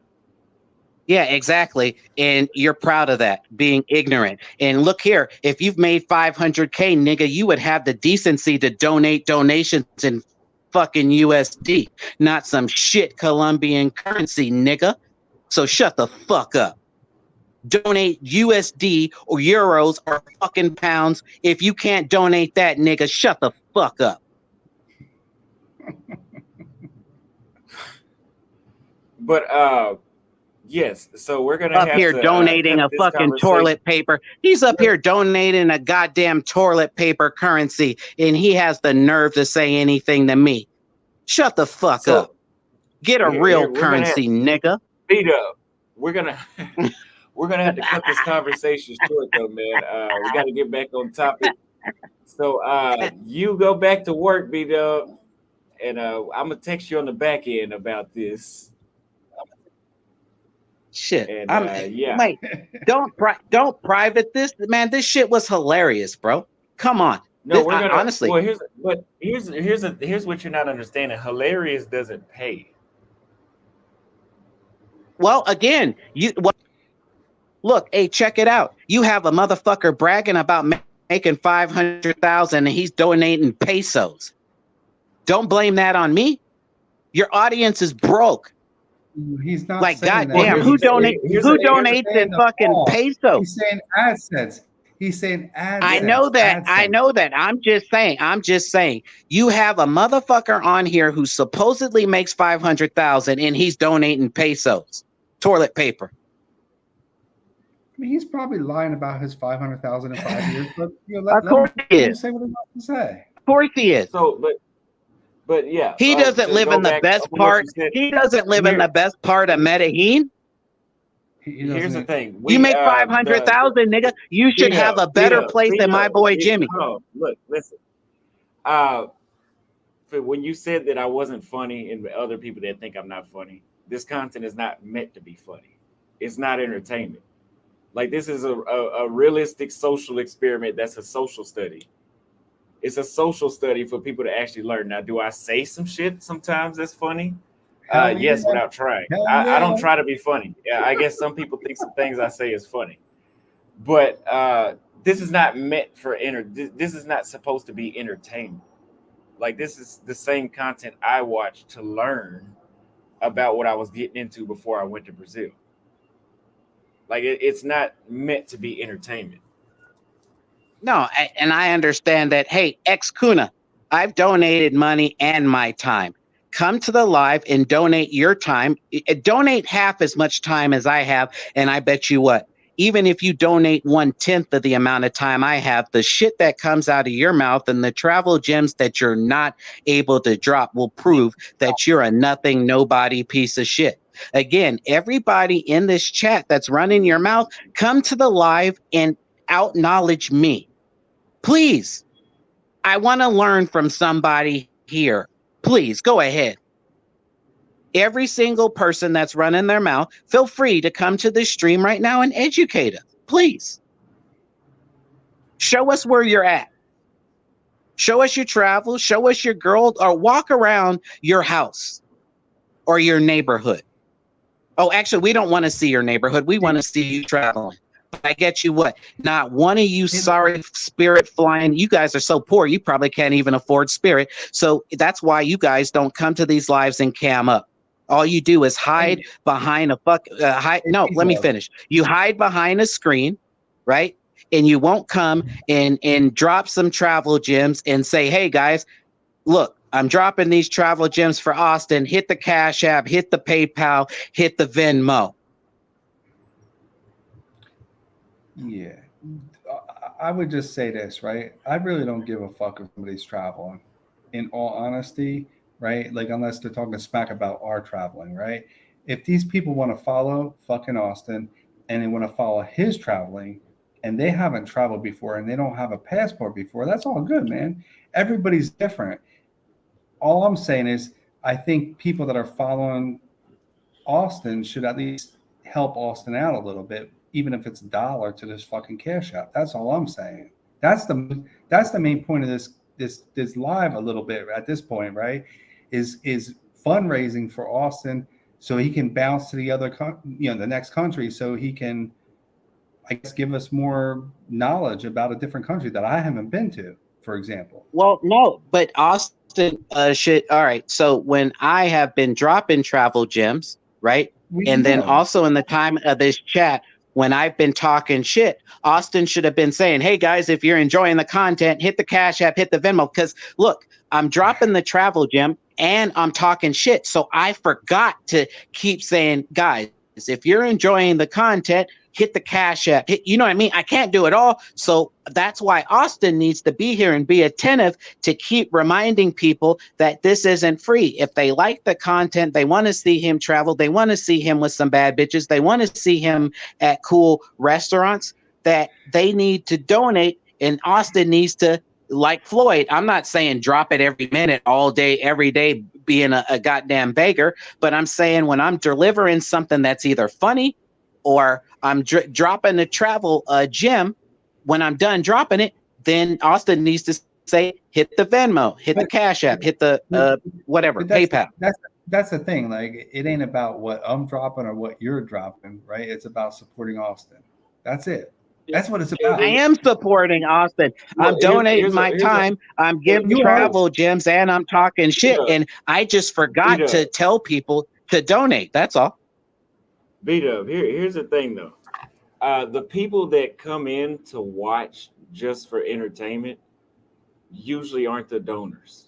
Yeah, exactly. And you're proud of that, being ignorant. And look here, if you've made 500K, nigga, you would have the decency to donate donations in fucking USD, not some shit Colombian currency, nigga. So shut the fuck up. Donate USD or euros or fucking pounds. If you can't donate that, nigga, shut the fuck up. But yes, so we're gonna Up have here to donating cut a this fucking conversation. toilet paper. He's up here donating a goddamn toilet paper currency, and he has the nerve to say anything to me. Shut the fuck So up. Get a here, real we're gonna have currency, nigga. beat up. We're gonna we're gonna have to cut this conversation short though, man. We got to get back on topic. So you go back to work, B Dub, and I'm gonna text you on the back end about this. Shit. And yeah, Wait. Don't private this, man. This shit was hilarious, bro. Come on. no, we're gonna. Honestly. Well, here's what you're not understanding. Hilarious doesn't pay. Well, again, look, hey, check it out. You have a motherfucker bragging about making 500,000 and he's donating pesos. Don't blame that on me. Your audience is broke. He's not like saying goddamn. that. Who donates in fucking pesos? He's saying AdSense. He's saying AdSense. I know that. AdSense. I know that. I'm just saying. You have a motherfucker on here who supposedly makes 500,000 and he's donating pesos, toilet paper. I mean, he's probably lying about his 500,000 in 5 years, but let him say what he wants to say. Of course he is. So, but yeah, he doesn't live in the best part. He doesn't live in the best part of Medellin. Here's the thing: you make 500,000, nigga. You should have a better place than my boy Jimmy. Look, listen. When you said that I wasn't funny, and other people that think I'm not funny, this content is not meant to be funny. It's not entertainment. Like, this is a realistic social experiment. That's a social study. It's a social study for people to actually learn. Now, do I say some shit sometimes that's funny? Yes, without trying. I don't try to be funny. I guess some people think some things I say is funny. But this is not meant for this is not supposed to be entertainment. Like, this is the same content I watched to learn about what I was getting into before I went to Brazil. Like, it's not meant to be entertainment. No, and I understand that. Hey, ex-Kuna, I've donated money and my time. Come to the live and donate your time. Donate half as much time as I have, and I bet you what, even if you donate 1/10 of the amount of time I have, the shit that comes out of your mouth and the travel gems that you're not able to drop will prove that you're a nothing, nobody piece of shit. Again, everybody in this chat that's running your mouth, come to the live and out-knowledge me. Please. I want to learn from somebody here. Please, go ahead. Every single person that's running their mouth, feel free to come to this stream right now and educate us. Please. Show us where you're at. Show us your travel. Show us your girl, or walk around your house or your neighborhood. Oh, actually, we don't want to see your neighborhood. We want to see you traveling. But I get you what? Not one of you sorry Spirit flying. You guys are so poor, you probably can't even afford Spirit. So that's why you guys don't come to these lives and cam up. All you do is hide behind a let me finish. You hide behind a screen, right? And you won't come and drop some travel gems and say, hey, guys, look, I'm dropping these travel gems for Austin. Hit the Cash App, hit the PayPal, hit the Venmo. Yeah. I would just say this, right? I really don't give a fuck if somebody's traveling, in all honesty, right? Like, unless they're talking smack about our traveling, right? If these people want to follow fucking Austin and they want to follow his traveling, and they haven't traveled before and they don't have a passport before, that's all good, man. Everybody's different. All I'm saying is, I think people that are following Austin should at least help Austin out a little bit, even if it's $1 to this fucking cash out. That's all I'm saying. That's the main point of this live a little bit at this point, right? Is fundraising for Austin so he can bounce to the other the next country, so he can, I guess, give us more knowledge about a different country that I haven't been to, for example. Well, no, but Austin should. All right. So when I have been dropping travel gems, right? And then also in the time of this chat, when I've been talking shit, Austin should have been saying, hey guys, if you're enjoying the content, hit the Cash App, hit the Venmo. Because look, I'm dropping the travel gem and I'm talking shit. So I forgot to keep saying, guys, if you're enjoying the content, hit the Cash App. You know what I mean? I can't do it all. So that's why Austin needs to be here and be attentive to keep reminding people that this isn't free. If they like the content, they want to see him travel, they want to see him with some bad bitches, they want to see him at cool restaurants, that they need to donate. And Austin needs to, like Floyd, I'm not saying drop it every minute, all day, every day, being a goddamn beggar, but I'm saying when I'm delivering something that's either funny or I'm dropping a travel gem, when I'm done dropping it, then Austin needs to say, hit the Venmo, hit the Cash App, hit the whatever, PayPal. That's the thing. Like, it ain't about what I'm dropping or what you're dropping, right? It's about supporting Austin. That's it. That's what it's about. I am supporting Austin. I'm donating my time. I'm giving travel gems, and I'm talking shit. And I just forgot to tell people to donate. That's all. B-Dub, here's the thing, though. The people that come in to watch just for entertainment usually aren't the donors.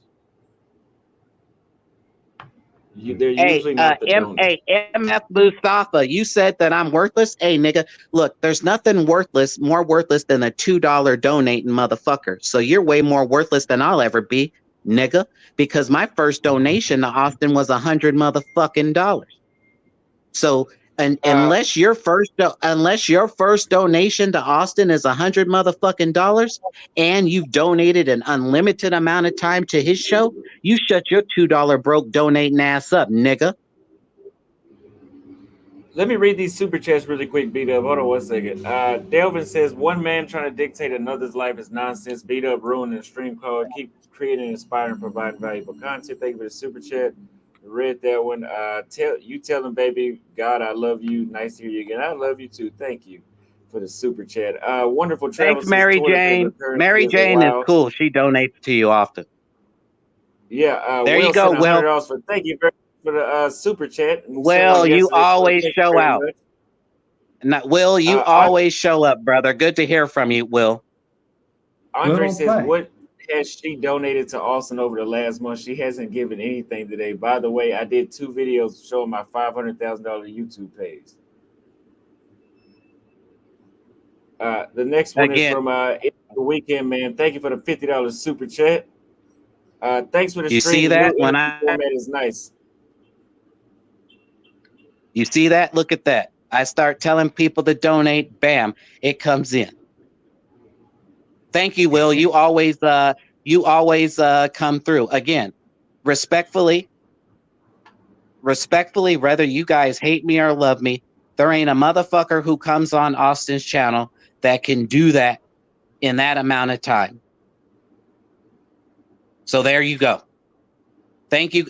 They're usually not the donors. Hey, MF Mustafa, you said that I'm worthless. Hey, nigga, look, there's nothing more worthless than a $2 donating motherfucker. So you're way more worthless than I'll ever be, nigga, because my first donation to Austin was $100 motherfucking dollars. So unless your first donation to Austin is $100 motherfucking dollars, and you've donated an unlimited amount of time to his show, you shut your $2 broke donating ass up, nigga. Let me read these super chats really quick, B-Dub. Hold on 1 second. Delvin says, one man trying to dictate another's life is nonsense. B-Dub ruining the stream code. Keep creating, inspiring, providing valuable content. Thank you for the super chat. Read that one. Tell him, baby, God, I love you. Nice to hear you again. I love you too. Thank you for the super chat. Wonderful travel. Thanks, Mary Jane. Mary Jane is cool. She donates to you often. Yeah. There you go, Will. Thank you very much for the super chat. Well, you always show out. Will, you always show up, brother. Good to hear from you, Will. Andre says, what has she donated to Austin over the last month? She hasn't given anything today. By the way, I did 2 videos showing my $500,000 YouTube page. The next one is from the Weekend Man. Thank you for the $50 super chat. Thanks for the stream. You see that? When format is nice. You see that? Look at that. I start telling people to donate. Bam, it comes in. Thank you, Will. You always come through. Again, respectfully, whether you guys hate me or love me, there ain't a motherfucker who comes on Austin's channel that can do that in that amount of time. So there you go. Thank you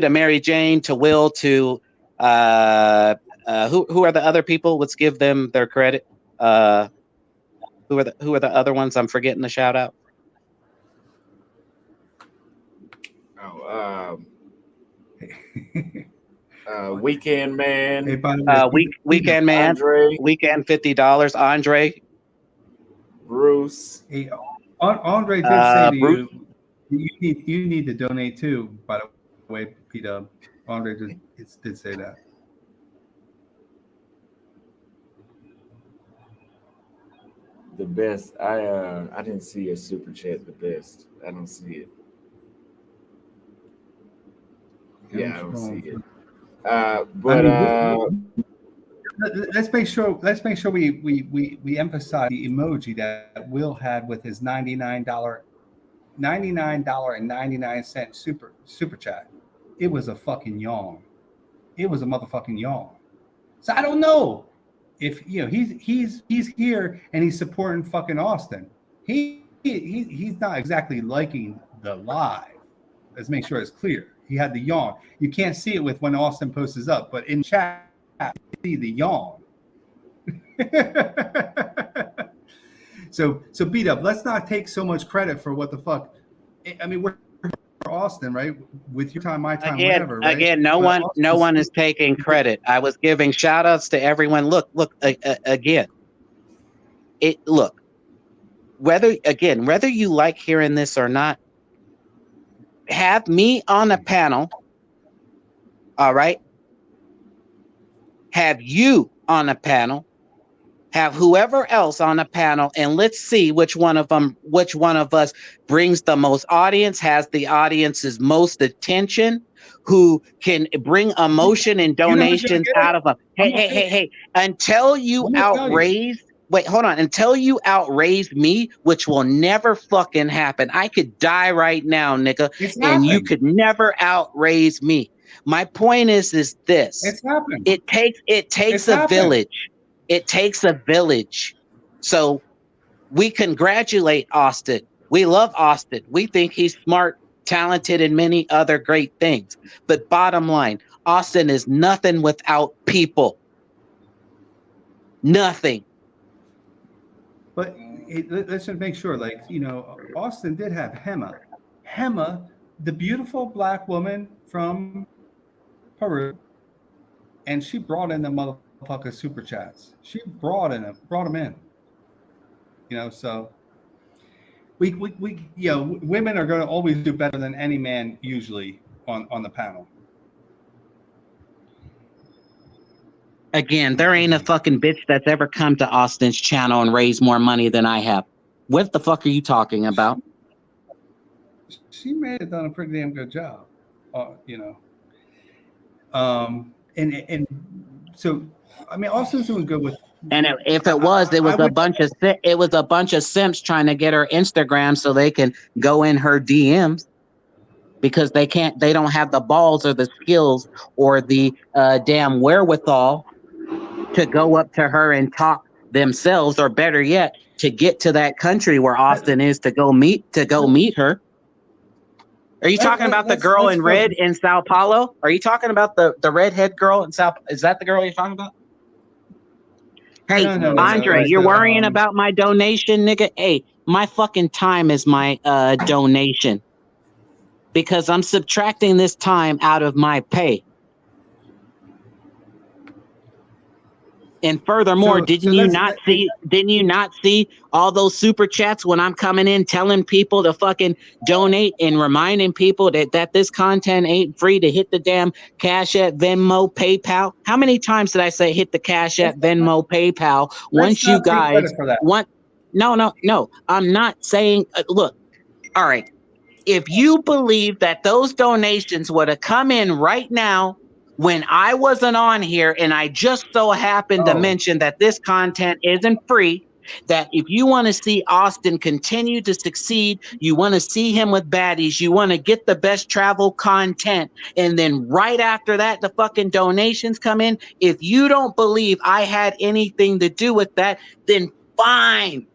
to Mary Jane, to Will, to who are the other people? Let's give them their credit. Who are the other ones? I'm forgetting the shout out. Weekend Man. Weekend Man. Andre. Weekend $50. Andre. Bruce. Hey, Andre did say to Bruce, you need to donate too. By the way, P-Dub. Andre did say that. The best. I didn't see a super chat. The best. I don't see it. Yeah, I don't see it. let's make sure we emphasize the emoji that Will had with his $99.99 super chat. It was a fucking yawn. It was a motherfucking yawn. So I don't know if he's here and he's supporting fucking Austin. He's not exactly liking the live. Let's make sure it's clear. He had the yawn. You can't see it with when Austin posts up, but in chat you see the yawn. So beat up. Let's not take so much credit for what the fuck. I mean, we're Austin, right? With your time, my time, whatever. Right? Again, no one is taking credit. I was giving shout outs to everyone. Look, again. Whether you like hearing this or not, have me on a panel. All right. Have you on a panel. Have whoever else on a panel, and let's see which one of us brings the most audience, has the audience's most attention, who can bring emotion and donations out of them. Hey, until you outraise me, which will never fucking happen. I could die right now, nigga, and you could never outraise me. My point is this. It's happened. It takes a village. It takes a village. So we congratulate Austin. We love Austin. We think he's smart, talented, and many other great things. But bottom line, Austin is nothing without people. Nothing. But let's just make sure, Austin did have Hema, the beautiful black woman from Peru, and she brought in the motherfucker super chats. She brought them in. So we women are going to always do better than any man usually on the panel. Again, there ain't a fucking bitch that's ever come to Austin's channel and raised more money than I have. What the fuck are you talking about? She may have done a pretty damn good job, and so I mean, Austin's doing good with. And if it was a bunch of simps trying to get her Instagram so they can go in her DMs because they don't have the balls or the skills or the damn wherewithal to go up to her and talk themselves, or better yet, to get to that country where Austin is to go meet her. Are you talking about the girl in red in Sao Paulo? Are you talking about the redhead girl in Sao? Is that the girl you're talking about? Hey, no, Andre, you're worrying about my donation, nigga? Hey, my fucking time is my donation because I'm subtracting this time out of my pay. And furthermore, didn't you not see all those super chats when I'm coming in telling people to fucking donate and reminding people that this content ain't free, to hit the damn Cash App, Venmo, PayPal? How many times did I say hit the Cash App, Venmo, PayPal? Once you guys want, no, I'm not saying, look, all right. If you believe that those donations would have come in right now, when I wasn't on here and I just so happened to mention that this content isn't free, that if you want to see Austin continue to succeed, you want to see him with baddies, you want to get the best travel content, and then right after that, the fucking donations come in. If you don't believe I had anything to do with that, then fine.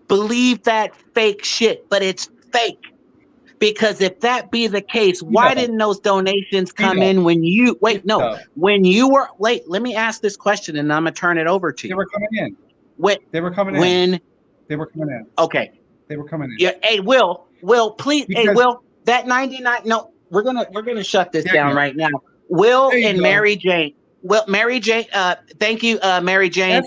Believe that fake shit, but it's fake. Because if that be the case, why didn't those donations come in when you when you were late? Let me ask this question and I'm gonna turn it over to you. They were coming in. They were coming in. Okay. They were coming in. Yeah. Hey, Will, please. Hey, Will, that 99. No, we're gonna shut this down right now. Will and Mary Jane. Well, Mary Jane, thank you, Mary Jane.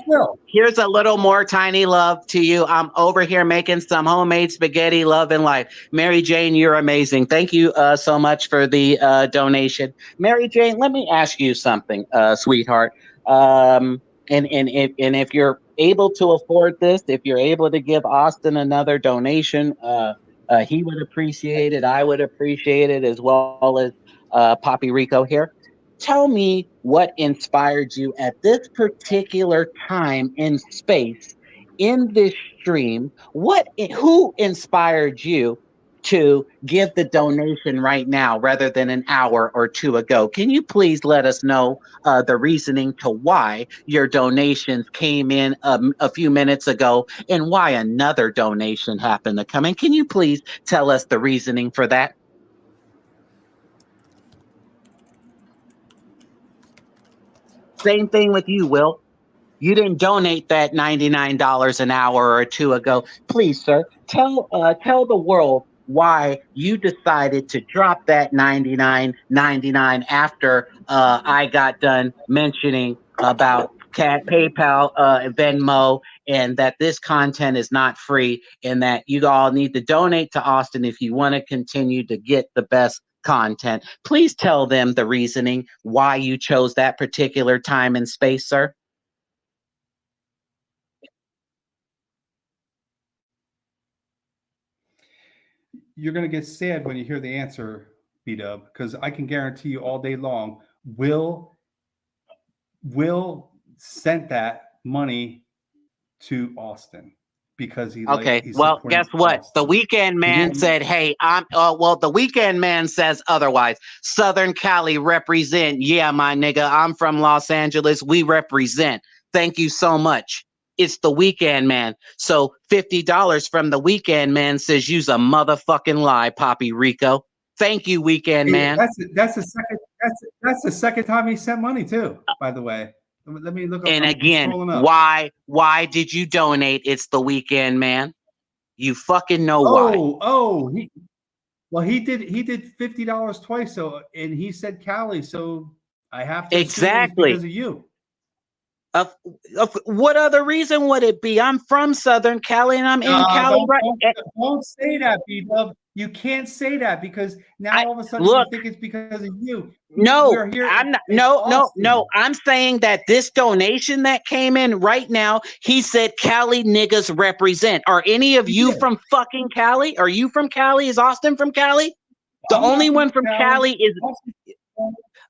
Here's a little more tiny love to you. I'm over here making some homemade spaghetti, love and life. Mary Jane, you're amazing. Thank you so much for the donation. Mary Jane, let me ask you something, sweetheart. And if you're able to afford this, if you're able to give Austin another donation, he would appreciate it. I would appreciate it, as well as Poppy Rico here. tell me what inspired you at this particular time in space in this stream. Who inspired you to give the donation right now rather than an hour or two ago? Can you please let us know the reasoning to why your donations came in a few minutes ago and why another donation happened to come in? Can you please tell us the reasoning for that? Same thing with you, Will. You didn't donate that $99 an hour or two ago. Please, sir, tell the world why you decided to drop that 99.99 after I got done mentioning about PayPal, Venmo, and that this content is not free, and that you all need to donate to Austin if you want to continue to get the best content. Please tell them the reasoning why you chose that particular time and space, sir. You're gonna get sad when you hear the answer, B-Dub, because I can guarantee you all day long, Will sent that money to Austin because Okay. he's Well, supporting guess what? The Austin. weekend He man didn't. said, "Hey, I'm." Well, the weekend man says otherwise. Southern Cali represent. Yeah, my nigga. I'm from Los Angeles. We represent. Thank you so much. It's the weekend man. So $50 from the weekend man says you's a motherfucking lie, Poppy Rico. Thank you, weekend Hey, man. that's the second time he sent money too. By the way, let me look up. And I'm again, scrolling up. why did you donate? It's the weekend man. You fucking know why. He did $50 twice. So and he said Cali, so I have to assume it was Exactly. because of you. Of, of what other reason would it be? I'm from Southern Cali and I'm in Cali right. Don't say that, B-Dub. You can't say that because now all of a sudden Look, you think it's because of you. no, We're here. I'm not. It's No, Austin. no. I'm saying that this donation that came in right now, he said Cali niggas represent. Are any of you from fucking Cali? Are you from Cali? Is Austin from Cali? The only one from Cali is.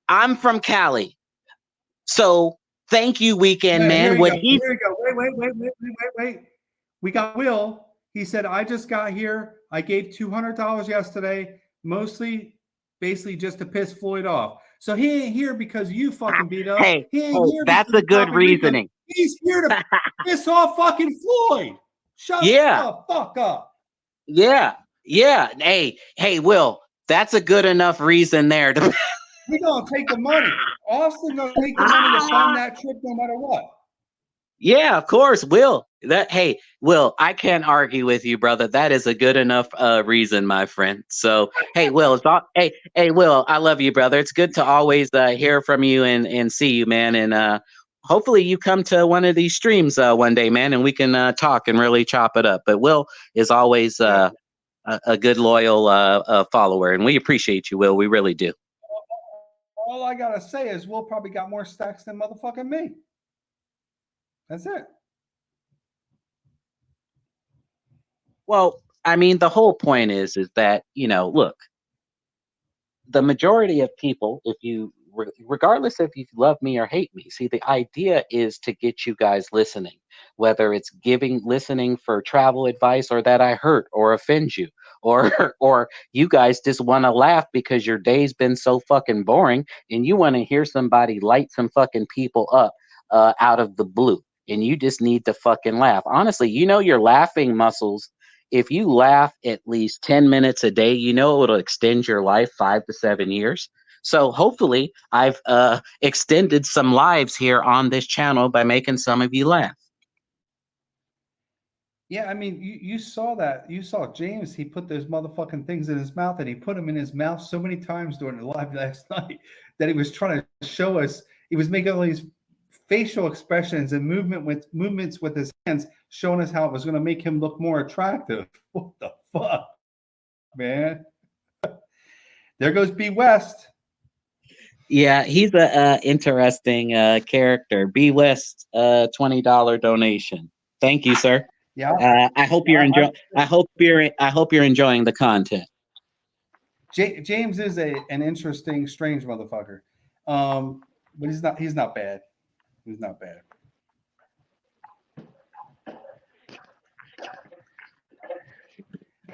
I'm from Cali. So thank you, weekend man. Here we go. Wait. We got Will. He said, I just got here. I gave $200 yesterday, basically just to piss Floyd off. So he ain't here because you fucking beat up. Hey, he ain't here that's a good reasoning. He's here to piss off fucking Floyd. Shut the fuck up. Yeah. Hey, Will, that's a good enough reason there to. We're gonna take the money. Austin gonna take the money to fund that trip no matter what. Yeah, of course, Will. Will, I can't argue with you, brother. That is a good enough reason, my friend. So, hey, Will, Will, I love you, brother. It's good to always hear from you and see you, man. And hopefully you come to one of these streams one day, man, and we can talk and really chop it up. But Will is always a good, loyal follower, and we appreciate you, Will. We really do. All I gotta say is Will probably got more stacks than motherfucking me. That's it. Well, I mean, the whole point is that, look, the majority of people, regardless if you love me or hate me, see, the idea is to get you guys listening, whether it's listening for travel advice or that I hurt or offend you, or you guys just want to laugh because your day's been so fucking boring and you want to hear somebody light some fucking people up out of the blue. And you just need to fucking laugh. Honestly, your laughing muscles, if you laugh at least 10 minutes a day, it'll extend your life 5 to 7 years. So hopefully I've extended some lives here on this channel by making some of you laugh. Yeah, I mean, you saw that. You saw James. He put those motherfucking things in his mouth, and he put them in his mouth so many times during the live last night that he was trying to show us. He was making all these facial expressions and movements with his hands, showing us how it was going to make him look more attractive. What the fuck, man? There goes B West. Yeah, he's a interesting character. B West, $20 donation. Thank you, sir. Yeah. I hope you're enjoying. I hope you're enjoying the content. James is an interesting, strange motherfucker. But he's not bad. He's not bad.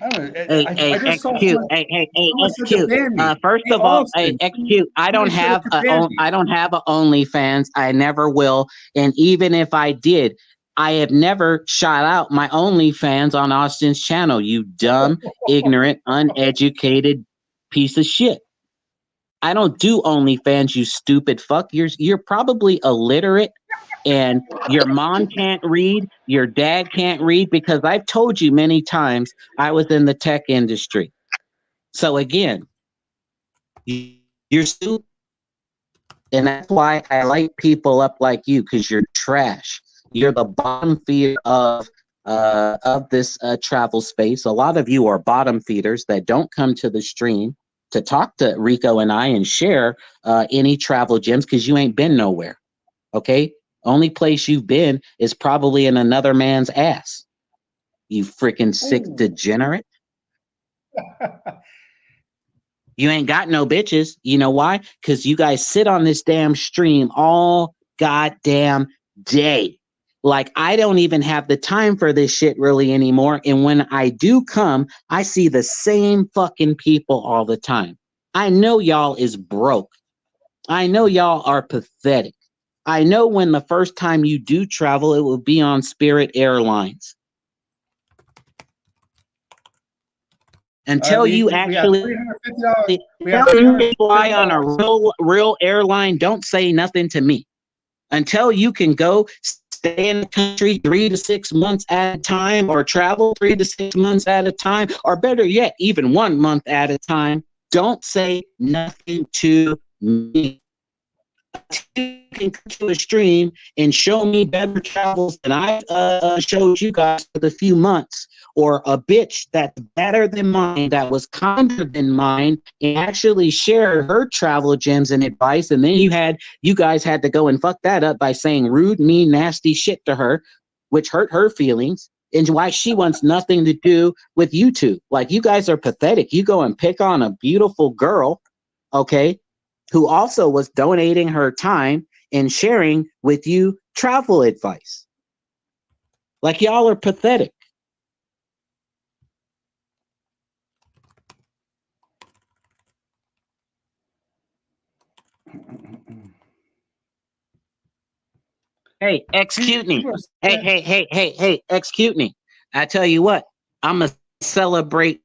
I don't know. I just saw XQ. someone, Hey, someone said to XQ. ban me. First Hey, of all, Austin, XQ. I don't someone said have to ban me. I don't have a OnlyFans. I never will. And even if I did, I have never shot out my OnlyFans on Austin's channel. You dumb, ignorant, uneducated piece of shit. I don't do OnlyFans, you stupid fuck. You're probably illiterate, and your mom can't read, your dad can't read, because I've told you many times I was in the tech industry. So again, you're stupid, and that's why I light people up like you, because you're trash. You're the bottom feeder of this travel space. A lot of you are bottom feeders that don't come to the stream to talk to Rico and I and share any travel gems, because you ain't been nowhere. Okay, only place you've been is probably in another man's ass. You freaking sick degenerate. You ain't got no bitches. You know why? Because you guys sit on this damn stream all goddamn day. Like, I don't even have the time for this shit really anymore. And when I do come, I see the same fucking people all the time. I know y'all is broke. I know y'all are pathetic. I know when the first time you do travel, it will be on Spirit Airlines. Until you actually fly on a real airline, don't say nothing to me. Until you can go stay in the country 3 to 6 months at a time, or travel 3 to 6 months at a time, or better yet, even 1 month at a time, don't say nothing to me. You can come to a stream and show me better travels than I showed you guys for the few months, or a bitch that's better than mine, that was kinder than mine, and actually shared her travel gems and advice, and then you guys had to go and fuck that up by saying rude, mean, nasty shit to her, which hurt her feelings, and why she wants nothing to do with you two. Like, you guys are pathetic. You go and pick on a beautiful girl, okay, who also was donating her time and sharing with you travel advice. Like, y'all are pathetic. Hey, excuse me. Hey, excuse me. I tell you what, I'm going to celebrate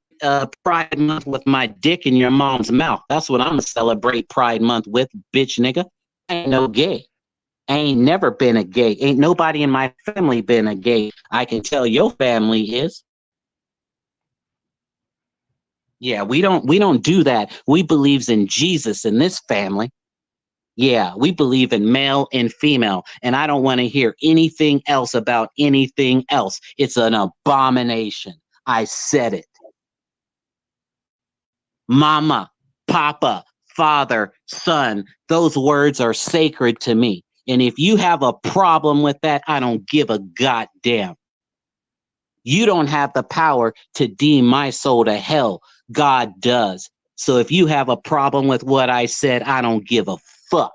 Pride Month with my dick in your mom's mouth. That's what I'm going to celebrate Pride Month with, bitch nigga. I ain't no gay. I ain't never been a gay. Ain't nobody in my family been a gay. I can tell your family is. Yeah, we don't do that. We believes in Jesus in this family. Yeah, we believe in male and female, and I don't want to hear anything else about anything else. It's an abomination. I said it. Mama, papa, father, son, those words are sacred to me. And if you have a problem with that, I don't give a goddamn. You don't have the power to deem my soul to hell. God does. So if you have a problem with what I said, I don't give a fuck.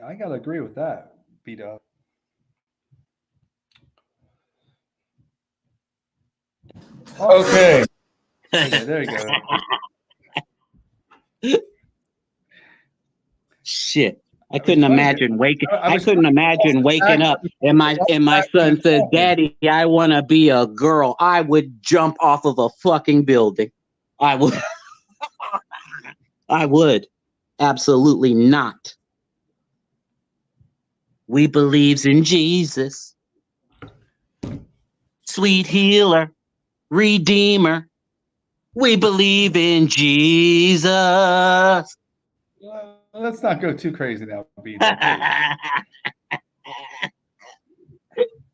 I gotta agree with that, B-Dub. Okay. Okay, there you go. Shit. I couldn't imagine waking up and my son says, "Daddy, I want to be a girl." I would jump off of a fucking building. I would. I would. Absolutely not. We believes in Jesus. Sweet healer, redeemer. We believe in Jesus. Let's not go too crazy now, B.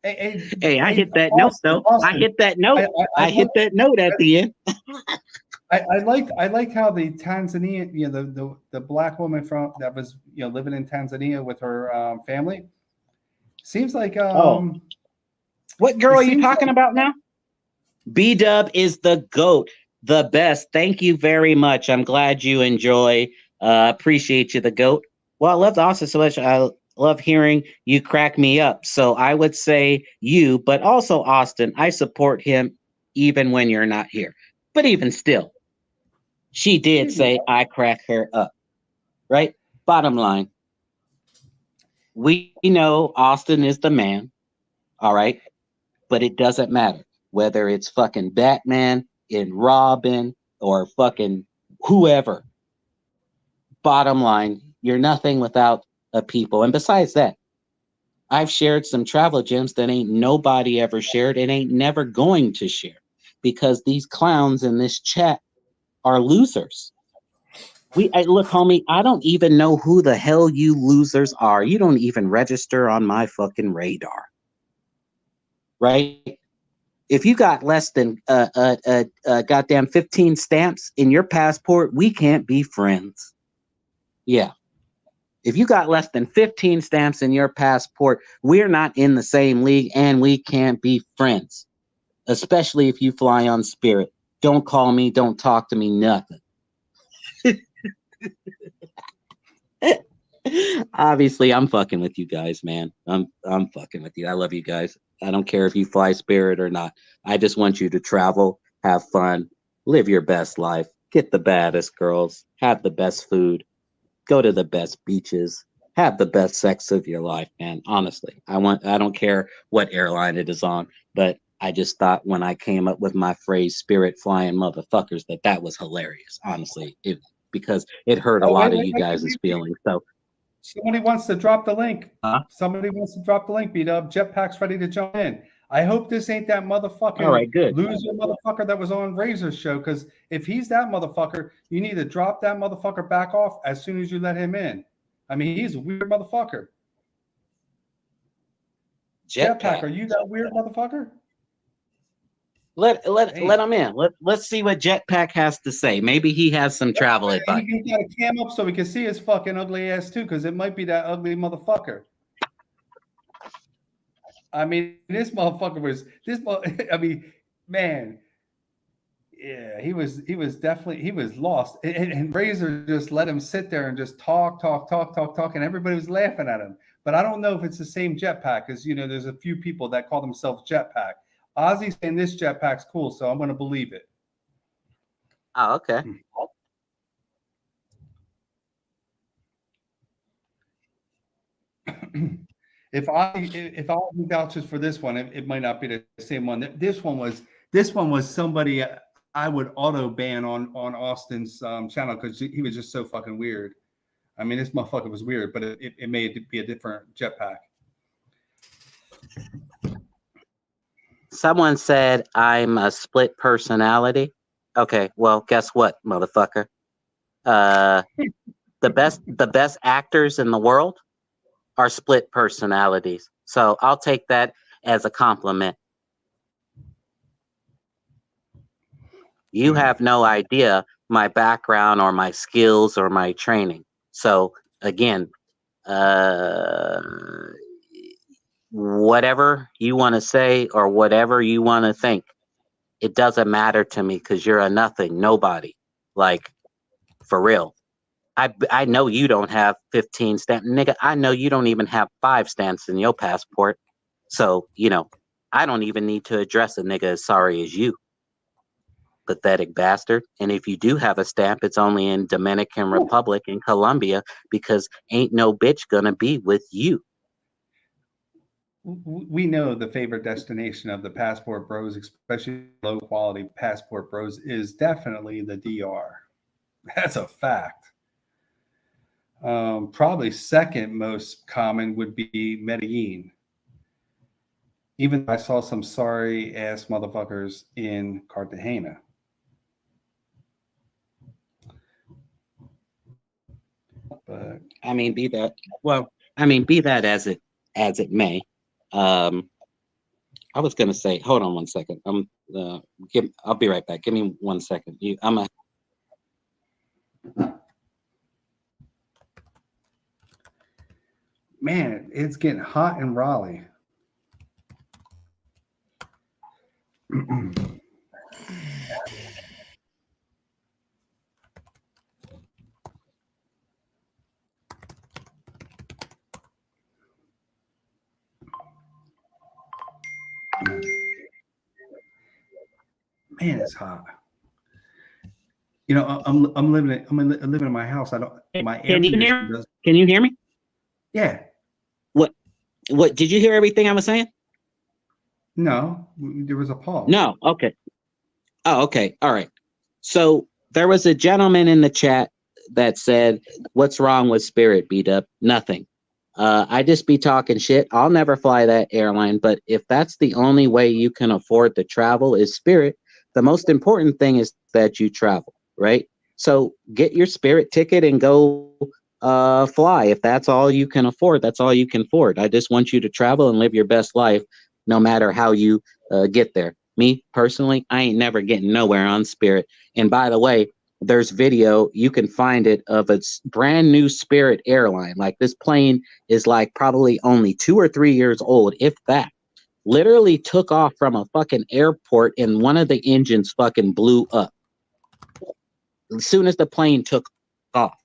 Hey, I hit that note though. I hit that note. I hit that note at the end. I liked how the Tanzania, the black woman that was living in Tanzania with her family. Seems like what girl are you talking about now? B-Dub is the GOAT. the best. Thank you very much. I'm glad you enjoy. Appreciate you, the goat. Well, I love Austin so much. I love hearing you crack me up. So I would say you, but also Austin. I support him even when you're not here. But even still, she did say I crack her up. Right? Bottom line, we know Austin is the man. All right. But it doesn't matter whether it's fucking Batman and Robin or fucking whoever. Bottom line, you're nothing without a people. And besides that, I've shared some travel gems that ain't nobody ever shared and ain't never going to share because these clowns in this chat are losers. Look, homie, I don't even know who the hell you losers are. You don't even register on my fucking radar. Right? If you got less than goddamn 15 stamps in your passport, we can't be friends. Yeah. If you got less than 15 stamps in your passport, we're not in the same league and we can't be friends. Especially if you fly on Spirit. Don't call me, don't talk to me, nothing. Obviously, I'm fucking with you guys, man. I'm fucking with you. I love you guys. I don't care if you fly Spirit or not. I just want you to travel, have fun, live your best life, get the baddest girls, have the best food, go to the best beaches, have the best sex of your life, man. Honestly, I don't care what airline it is on, but I just thought when I came up with my phrase "Spirit flying motherfuckers" that was hilarious. Honestly, because it hurt a lot of you guys' feelings. So. Somebody wants to drop the link. Huh? Somebody wants to drop the link, B-Dub. Jetpack's ready to jump in. I hope this ain't that motherfucking All right, good. loser motherfucker that was on Razor's show, because if he's that motherfucker, you need to drop that motherfucker back off as soon as you let him in. I mean, he's a weird motherfucker. Jetpack, are you that weird motherfucker? Let him in. Let's see what Jetpack has to say. Maybe he has some travel advice. He got a cam up so we can see his fucking ugly ass too, because it might be that ugly motherfucker. I mean, this motherfucker was I mean, man, yeah, he was definitely lost. And Razor just let him sit there and just talk, and everybody was laughing at him. But I don't know if it's the same Jetpack, because there's a few people that call themselves Jetpack. Ozzy's saying this Jetpack's cool, so I'm going to believe it. Oh, okay. If Ozzy vouches for this one, it might not be the same one. This one was somebody I would auto ban on Austin's channel, because he was just so fucking weird. I mean, this motherfucker was weird, but it may be a different Jetpack. Someone said I'm a split personality. Okay, well, guess what, motherfucker? The best actors in the world are split personalities. So I'll take that as a compliment. You have no idea my background or my skills or my training. So again, whatever you want to say or whatever you want to think, it doesn't matter to me, because you're a nothing, nobody. Like, for real. I know you don't have 15 stamps. Nigga, I know you don't even have 5 stamps in your passport. So, I don't even need to address a nigga as sorry as you. Pathetic bastard. And if you do have a stamp, it's only in Dominican Republic and Colombia, because ain't no bitch gonna be with you. We know the favorite destination of the passport bros, especially low quality passport bros, is definitely the DR. That's a fact. Probably second most common would be Medellin. Even though I saw some sorry ass motherfuckers in Cartagena. But be that as it may. I was gonna say, hold on one second. I'll be right back. Give me 1 second. Man, it's getting hot in Raleigh. Man, it's hot. You know, I'm living in my house. I don't. My air Can you conditioner hear? does. Can you hear me? Yeah. What did you hear? Everything I was saying? No, there was a pause. No. Okay. Oh, okay. All right. So there was a gentleman in the chat that said, "What's wrong with Spirit, B-Dub? Nothing. I just be talking shit. I'll never fly that airline, but if that's the only way you can afford to travel is Spirit, the most important thing is that you travel, right? So get your Spirit ticket and go fly. If that's all you can afford, that's all you can afford. I just want you to travel and live your best life, no matter how you get there. Me personally, I ain't never getting nowhere on Spirit. And by the way, there's video, you can find it, of a brand new Spirit airline. Like, this plane is like probably only 2 or 3 years old, if that. Literally took off from a fucking airport and one of the engines fucking blew up as soon as the plane took off.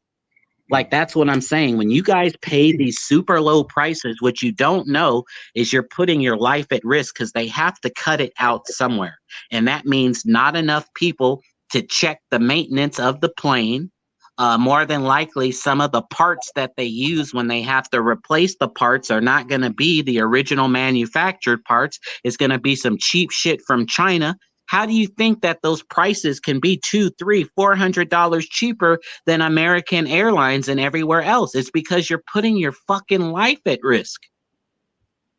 Like, that's what I'm saying. When you guys pay these super low prices, what you don't know is you're putting your life at risk, because they have to cut it out somewhere. And that means not enough people to check the maintenance of the plane. More than likely, some of the parts that they use when they have to replace the parts are not going to be the original manufactured parts. It's going to be some cheap shit from China. How do you think that those prices can be $200, $300, $400 cheaper than American Airlines and everywhere else? It's because you're putting your fucking life at risk.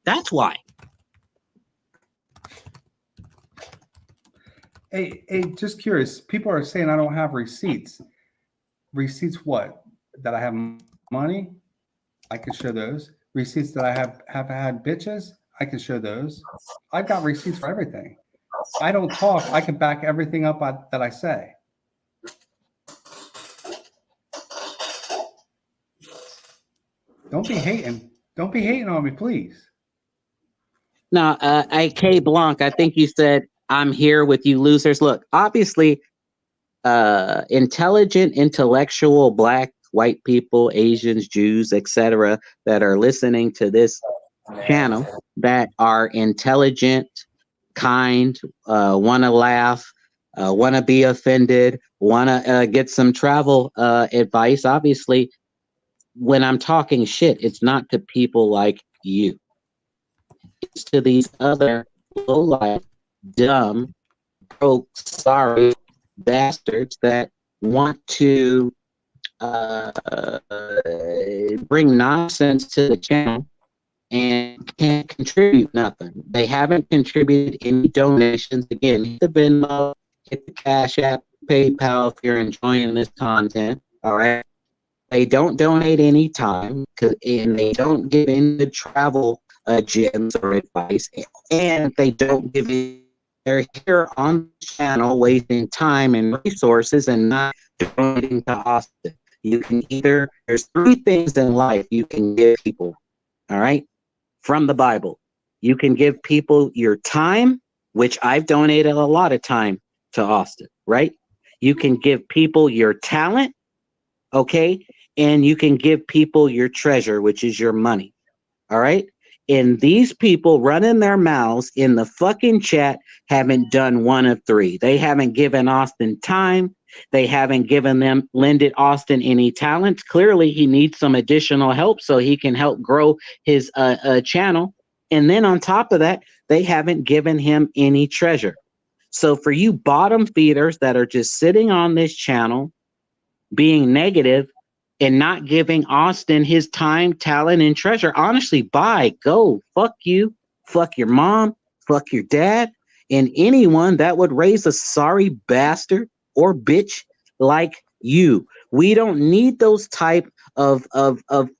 That's why. Hey, just curious. People are saying I don't have receipts. Receipts what? That I have money? I can show those. Receipts that I have had bitches? I can show those. I've got receipts for everything. I don't talk. I can back everything up that I say. Don't be hating. Don't be hating on me, please. Now, K Blanc, I think you said, "I'm here with you losers." Look, obviously, intelligent, intellectual, black, white people, Asians, Jews, etc., that are listening to this channel, that are intelligent, kind, want to laugh, want to be offended, want to get some travel advice. Obviously, when I'm talking shit, it's not to people like you. It's to these other low-life, dumb, broke, sorry bastards that want to bring nonsense to the channel and can't contribute nothing. They haven't contributed any donations. Again, hit the Venmo, hit the Cash App, PayPal if you're enjoying this content. All right. They don't donate any time, and they don't give any travel gems or advice, and they don't give it. They're here on the channel wasting time and resources and not donating to Austin. You can either, there's 3 things in life you can give people, all right, from the Bible. You can give people your time, which I've donated a lot of time to Austin, right? You can give people your talent, okay? And you can give people your treasure, which is your money, all right? And these people running their mouths in the fucking chat haven't done one of 3. They haven't given Austin time. They haven't lended Austin any talent. Clearly, he needs some additional help so he can help grow his channel. And then on top of that, they haven't given him any treasure. So for you bottom feeders that are just sitting on this channel, being negative, and not giving Austin his time, talent, and treasure, honestly, go. Fuck you. Fuck your mom. Fuck your dad. And anyone that would raise a sorry bastard or bitch like you. We don't need those type of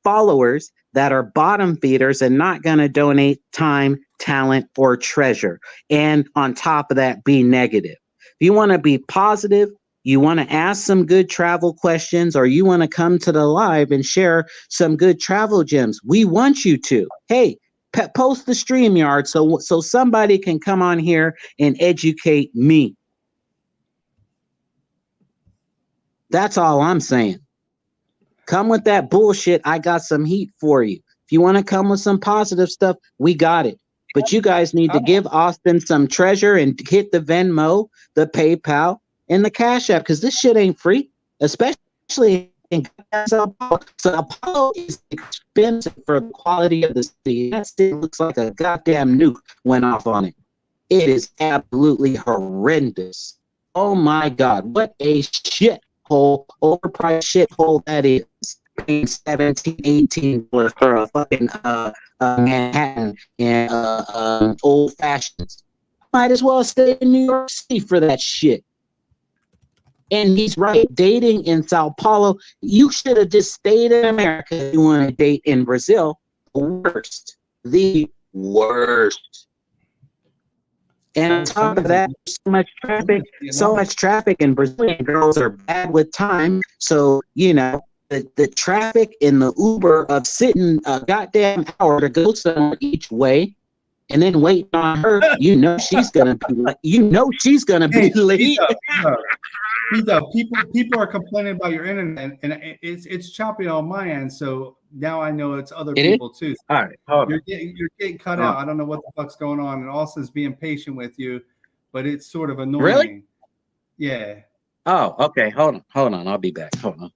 followers that are bottom feeders and not going to donate time, talent, or treasure. And on top of that, be negative. If you want to be positive, you want to ask some good travel questions, or you want to come to the live and share some good travel gems, we want you to. Hey, post the StreamYard so somebody can come on here and educate me. That's all I'm saying. Come with that bullshit. I got some heat for you. If you want to come with some positive stuff, we got it. but you guys need to give Austin some treasure and hit the Venmo, the PayPal, and the Cash App, because this shit ain't free, especially in Sao Paulo. Sao Paulo is expensive for the quality of the city. That city looks like a goddamn nuke went off on it. It is absolutely horrendous. Oh my God, what a shithole, overpriced shithole that is. Paying $17, $18 for a fucking Manhattan and old fashions. Might as well stay in New York City for that shit. And he's right, dating in Sao Paulo, you should have just stayed in America if you want to date in Brazil. The worst. And on top of that, so much traffic, and Brazilian girls are bad with time. So, you know, the traffic in the Uber of sitting a goddamn hour to go somewhere each way and then waiting on her, you know she's gonna be like, be late. People are complaining about your internet, and it's choppy on my end. So now I know it's other people too. So all right, hold on. You're getting cut out. I don't know what the fuck's going on. And Austin's being patient with you, but it's sort of annoying. Really? Yeah. Oh, okay. Hold on. I'll be back. Hold on.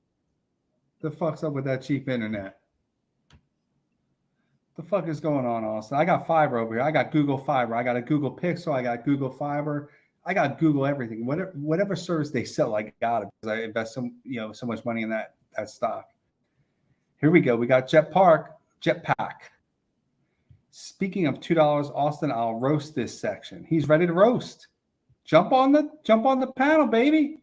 The fuck's up with that cheap internet? The fuck is going on, Austin? I got fiber over here. I got Google Fiber. I got a Google Pixel. I got Google Fiber. I got Google everything. Whatever service they sell, I got it because I invest so much money in that stock. Here we go. We got Jetpack. Speaking of $2, Austin, I'll roast this section. He's ready to roast. Jump on the panel, baby.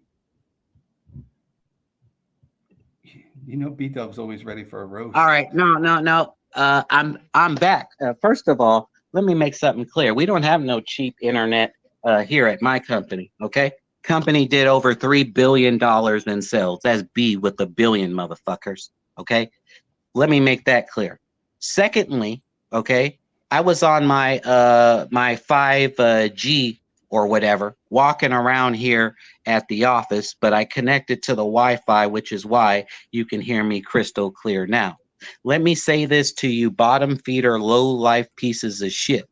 You know, B-Dub's always ready for a roast. All right. No. I'm back. First of all, let me make something clear. We don't have no cheap internet here at my company. Okay. Company did over $3 billion in sales. That's B with a billion, motherfuckers. Okay. Let me make that clear. Secondly, okay, I was on my 5G or whatever, walking around here at the office, but I connected to the Wi-Fi, which is why you can hear me crystal clear now. Let me say this to you, bottom feeder, low life pieces of shit.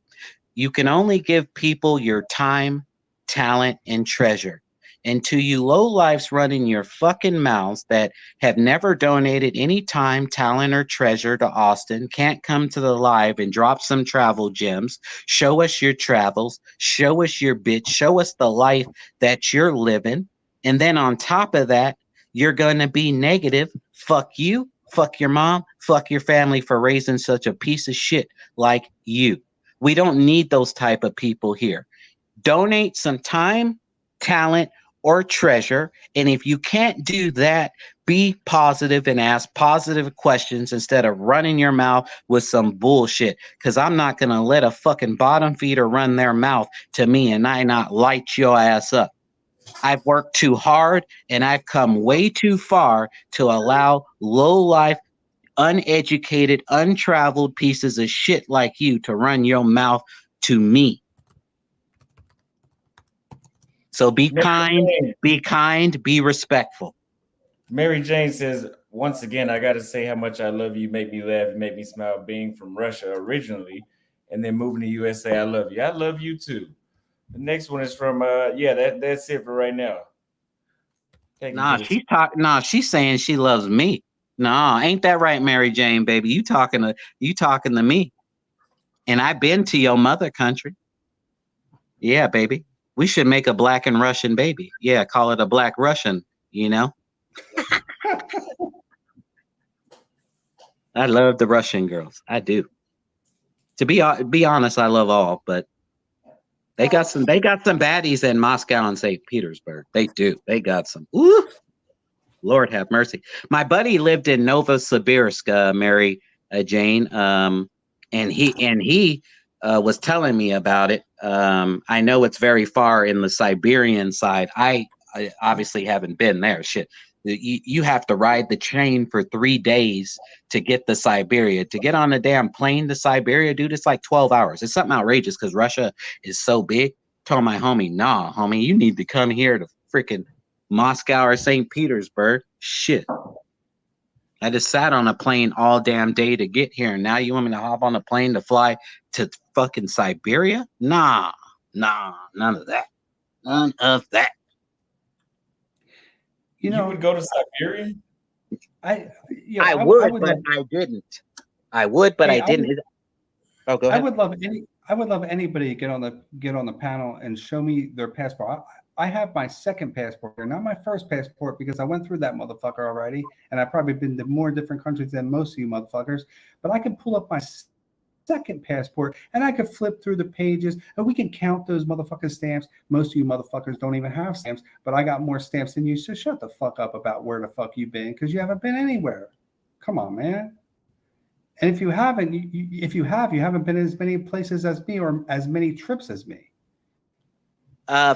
You can only give people your time, talent, and treasure. And to you low lives running your fucking mouths that have never donated any time, talent, or treasure to Austin, can't come to the live and drop some travel gems, show us your travels, show us your bitch, show us the life that you're living. And then on top of that, you're going to be negative. Fuck you, fuck your mom, fuck your family for raising such a piece of shit like you. We don't need those type of people here. Donate some time, talent, or treasure. And if you can't do that, be positive and ask positive questions instead of running your mouth with some bullshit. Because I'm not going to let a fucking bottom feeder run their mouth to me and I not light your ass up. I've worked too hard and I've come way too far to allow low life, uneducated, untraveled pieces of shit like you to run your mouth to me. So be kind, be respectful. Mary Jane says, once again, I got to say how much I love you. Make me laugh, make me smile. Being from Russia originally, and then moving to USA, I love you. I love you too. The next one is from, that's it for right now. She's saying she loves me. Nah, ain't that right, Mary Jane, baby? You talking to me. And I've been to your mother country. Yeah, baby. We should make a black and Russian baby. Yeah, call it a black Russian, you know? I love the Russian girls. I do. To be honest, I love all, but they got some baddies in Moscow and St. Petersburg. They do. They got some. Ooh, Lord have mercy. My buddy lived in Novosibirsk, Mary Jane, and he was telling me about it. I know it's very far in the Siberian side. I obviously haven't been there. Shit. You have to ride the train for 3 days to get to Siberia. To get on a damn plane to Siberia, dude, it's like 12 hours. It's something outrageous because Russia is so big. Told my homie, nah, homie, you need to come here to freaking Moscow or St. Petersburg. Shit. I just sat on a plane all damn day to get here, and now you want me to hop on a plane to fly to fucking Siberia? Nah, none of that. None of that. You would go to Siberia? I would, but I didn't. I would, but I didn't. Oh, go ahead. I would love anybody to get on the panel and show me their passport. I have my second passport, not my first passport, because I went through that motherfucker already, and I've probably been to more different countries than most of you motherfuckers. But I can pull up my second passport and I could flip through the pages and we can count those motherfucking stamps. Most of you motherfuckers don't even have stamps, but I got more stamps than you. So shut the fuck up about where the fuck you've been, because you haven't been anywhere. Come on, man. And if you haven't, you haven't been as many places as me or as many trips as me.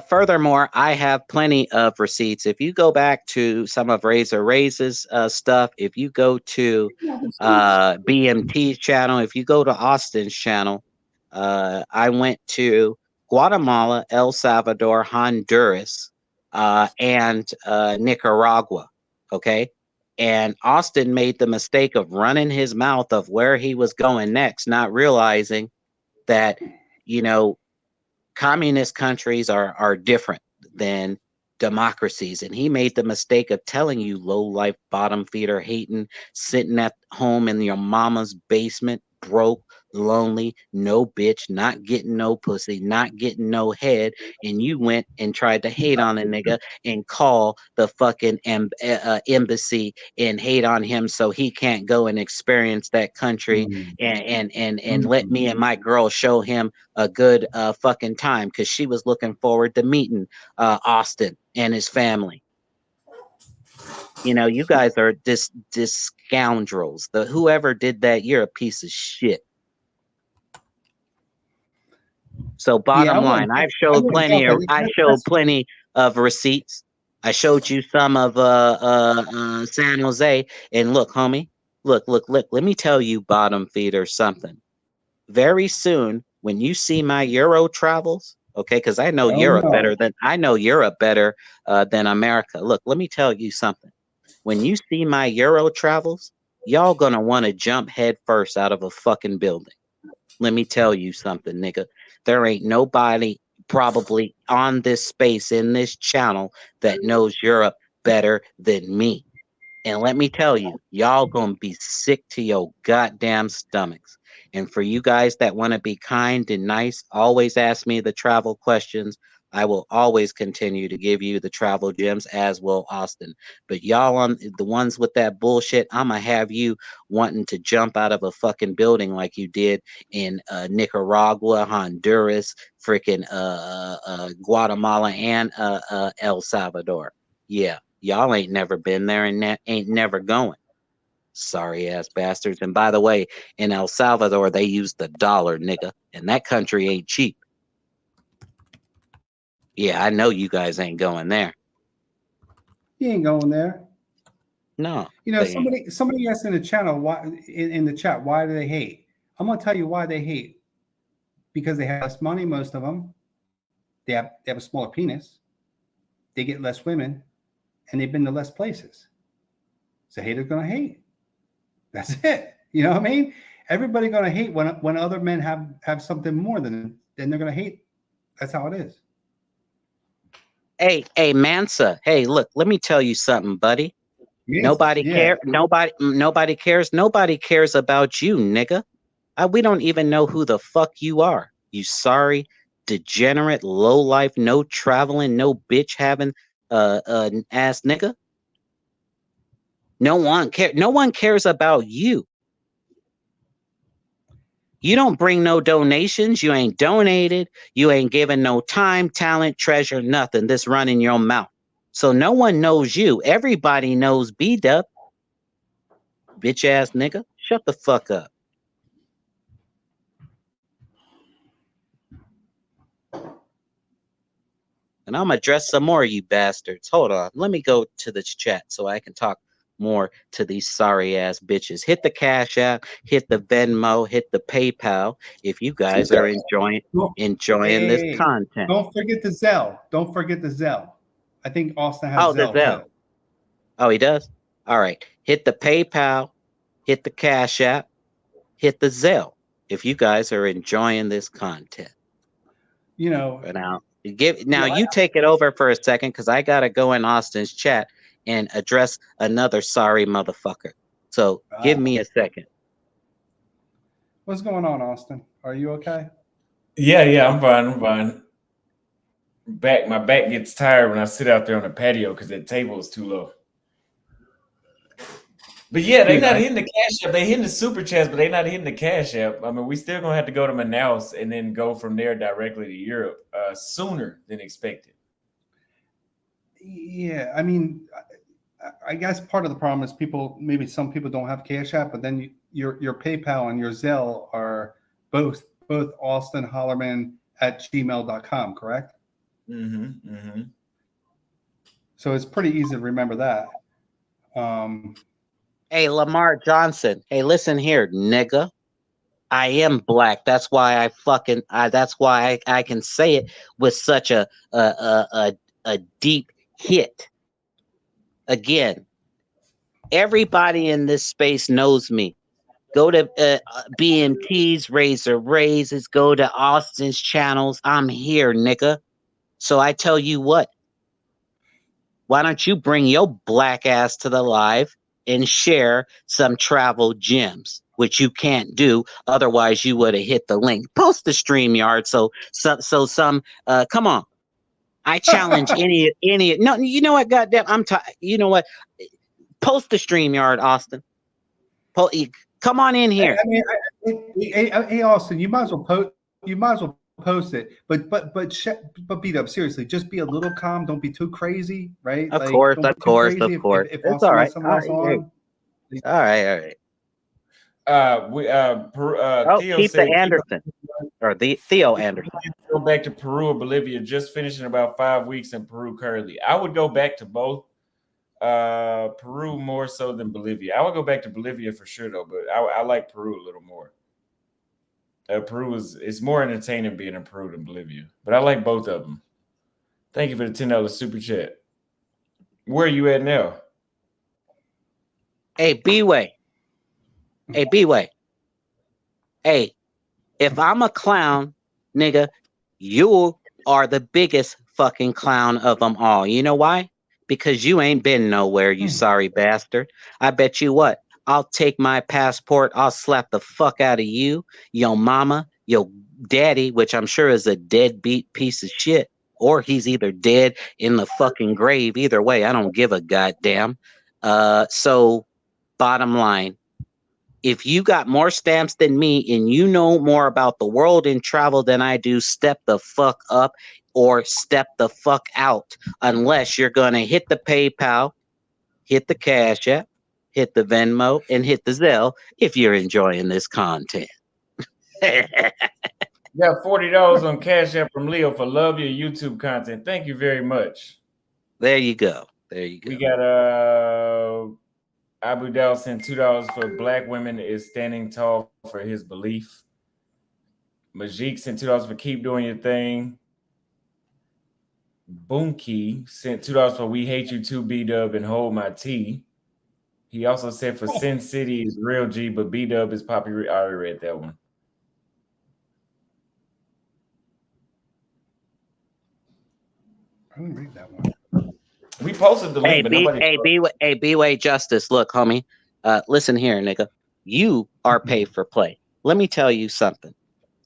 Furthermore, I have plenty of receipts. If you go back to some of Razor Ray's stuff, if you go to BMT's channel, if you go to Austin's channel, I went to Guatemala, El Salvador, Honduras, and Nicaragua. Okay. And Austin made the mistake of running his mouth of where he was going next, not realizing that, communist countries are different than democracies. And he made the mistake of telling you, low life, bottom feeder, hating, sitting at home in your mama's basement, broke, lonely, no bitch, not getting no pussy, not getting no head. And you went and tried to hate on a nigga and call the fucking embassy and hate on him so he can't go and experience that country and let me and my girl show him a good fucking time, because she was looking forward to meeting Austin and his family. You guys are this scoundrels. Whoever did that, you're a piece of shit. So bottom line, I showed plenty of receipts. I showed you some of San Jose, and look, homie, look. Let me tell you, bottom feeder, something. Very soon, when you see my Euro travels, okay, because I know Europe better than America. Look, let me tell you something. When you see my Euro travels, y'all gonna want to jump head first out of a fucking building. Let me tell you something, nigga. There ain't nobody probably on this space in this channel that knows Europe better than me. And let me tell you, y'all gonna be sick to your goddamn stomachs. And for you guys that want to be kind and nice, always ask me the travel questions. I will always continue to give you the travel gems, as will Austin. But y'all, on the ones with that bullshit, I'ma have you wanting to jump out of a fucking building like you did in Nicaragua, Honduras, freaking Guatemala, and El Salvador. Yeah, y'all ain't never been there and ain't never going. Sorry ass bastards. And by the way, in El Salvador, they use the dollar, nigga. And that country ain't cheap. Yeah, I know you guys ain't going there. You ain't going there. No. Somebody asked in the channel in the chat, why do they hate? I'm gonna tell you why they hate. Because they have less money, most of them. They have a smaller penis. They get less women, and they've been to less places. So haters gonna hate. That's it. You know what I mean? Everybody gonna hate when other men have something more than they're gonna hate. That's how it is. Hey, Mansa. Hey, look, let me tell you something, buddy. Nobody cares. Nobody cares. Nobody cares about you, nigga. We don't even know who the fuck you are. You sorry, degenerate, low life, no traveling, no bitch having ass nigga. No one cares about you. You don't bring no donations. You ain't donated. You ain't given no time, talent, treasure, nothing. This running your mouth. So no one knows you. Everybody knows B-Dub. Bitch ass nigga. Shut the fuck up. And I'm gonna address some more of you bastards. Hold on. Let me go to the chat so I can talk more to these sorry ass bitches. Hit the Cash App, hit the Venmo, hit the PayPal if you guys are enjoying this content. Don't forget the Zelle. I think Austin has Zelle too. Oh, he does? All right. hit the PayPal, hit the Cash App, hit the Zelle if you guys are enjoying this content. You know, Now, yeah, you take it over for a second because I gotta go in Austin's chat and address another sorry motherfucker. So give me a second. what's going on, Austin? Are you okay? Yeah, I'm fine. I'm fine. My back gets tired when I sit out there on the patio because that table is too low. But yeah, they Dude, not hitting the cash app. They hitting the super chats, but they not hitting the cash app. I mean, we still gonna have to go to Manaus and then go from there directly to Europe sooner than expected. Yeah, I mean, I guess part of the problem is maybe some people don't have Cash App, but then your PayPal and your Zelle are both Austin Hollerman at gmail.com, correct? So it's pretty easy to remember that. Hey, Lamar Johnson. Hey, listen here, nigga. I am black. That's why that's why I can say it with such a deep hit. Again, everybody in this space knows me. Go to BMT's Razor Raises. Go to Austin's channels. I'm here, nigga. So I tell you what. Why don't you bring your black ass to the live and share some travel gems, which you can't do. Otherwise, you would have hit the link. Post the StreamYard. Some come on. I challenge any. No, you know what? Goddamn, you know what? Post the StreamYard, Austin. Come on in here. I mean, hey, Austin, you might as well post. You might as well post it, but beat up seriously. Just be a little calm. Don't be too crazy, right? Of course. If it's all right. Someone else on. All right. Theo keep said, the Anderson or the Theo Anderson. Go back to Peru or Bolivia. Just finishing about 5 weeks in Peru currently. I would go back to both. Peru more so than Bolivia. I would go back to Bolivia for sure though, but I like Peru a little more. Peru is more entertaining being in Peru than Bolivia, but I like both of them. Thank you for the $10 super chat. Where are you at now? Hey, B-Way. Hey, if I'm a clown, nigga, you are the biggest fucking clown of them all. You know why? Because you ain't been nowhere, you sorry bastard. I bet you what? I'll take my passport. I'll slap the fuck out of you, your mama, your daddy, which I'm sure is a deadbeat piece of shit. Or he's either dead in the fucking grave. Either way, I don't give a goddamn. So, bottom line, if you got more stamps than me and you know more about the world and travel than I do, step the fuck up or step the fuck out. Unless you're going to hit the PayPal, hit the Cash App, hit the Venmo, and hit the Zelle if you're enjoying this content. Got $40 on Cash App from Leo for love your YouTube content. Thank you very much. There you go. We got Abu Dal sent $2 for Black women is standing tall for his belief. Majik sent $2 for keep doing your thing. Boomkey sent $2 for we hate you too, B-Dub, and hold my tea. He also said for Sin City is real G, but B-Dub is Poppy. I already read that one. I didn't read that one. We posted the link, but nobody. B-Way Justice. Look, homie. Listen here, nigga. You are pay for play. Let me tell you something.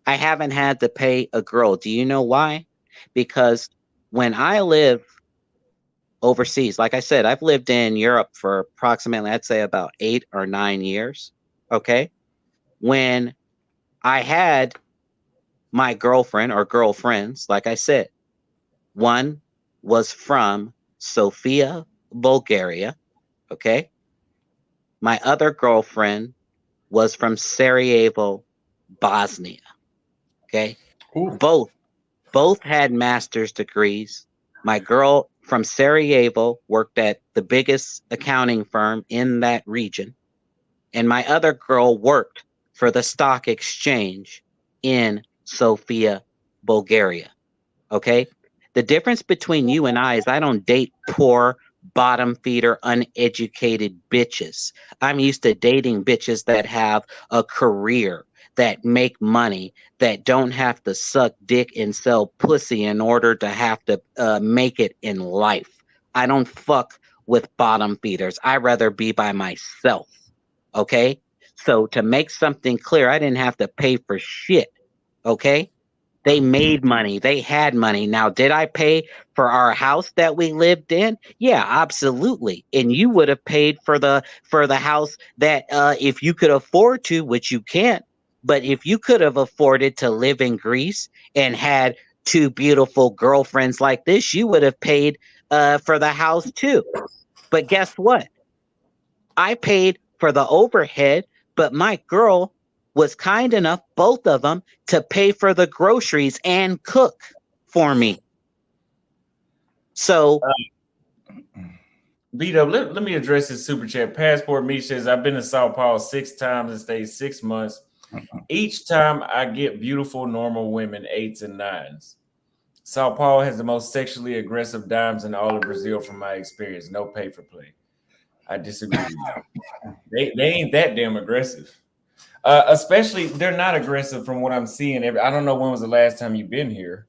I haven't had to pay a girl. Do you know why? Because when I live overseas, like I said, I've lived in Europe for approximately, I'd say about 8 or 9 years. Okay. When I had my girlfriend or girlfriends, like I said, one was from Sofia, Bulgaria. Okay. My other girlfriend was from Sarajevo, Bosnia. Okay. Ooh. Both had master's degrees. My girl from Sarajevo worked at the biggest accounting firm in that region. And my other girl worked for the stock exchange in Sofia, Bulgaria. Okay. The difference between you and I is I don't date poor bottom feeder, uneducated bitches. I'm used to dating bitches that have a career, that make money, that don't have to suck dick and sell pussy in order to have to make it in life. I don't fuck with bottom feeders. I'd rather be by myself. Okay? So to make something clear, I didn't have to pay for shit. Okay? They made money. They had money. Now, did I pay for our house that we lived in? Yeah, absolutely. And you would have paid for the house that if you could afford to, which you can't, but if you could have afforded to live in Greece and had two beautiful girlfriends like this, you would have paid for the house too. But guess what? I paid for the overhead, but my girl was kind enough, both of them, to pay for the groceries and cook for me. So, Beat up. Let me address this super chat. Passport me says I've been to Sao Paulo 6 times and stayed 6 months. Each time I get beautiful, normal women, 8s and 9s. Sao Paulo has the most sexually aggressive dimes in all of Brazil, from my experience. No pay for play. I disagree with you. They ain't that damn aggressive. Especially, they're not aggressive from what I'm seeing. I don't know when was the last time you've been here,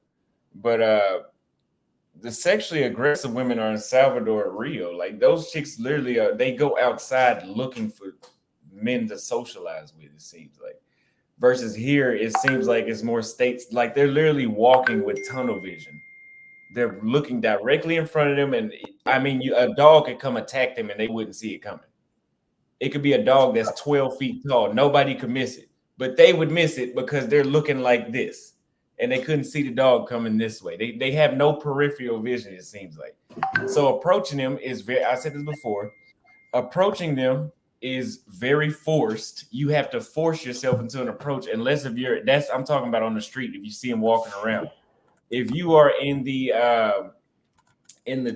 but the sexually aggressive women are in Salvador, Rio. Like those chicks, literally, they go outside looking for men to socialize with. It seems like, versus here, it seems like it's more states. Like they're literally walking with tunnel vision. They're looking directly in front of them, and I mean, a dog could come attack them, and they wouldn't see it coming. It could be a dog that's 12 feet tall. Nobody could miss it, but they would miss it because they're looking like this, and they couldn't see the dog coming this way. They have no peripheral vision, it seems like. So approaching them is very, I said this before, approaching them is very forced. You have to force yourself into an approach, unless if you're, I'm talking about on the street, if you see them walking around. If you are in the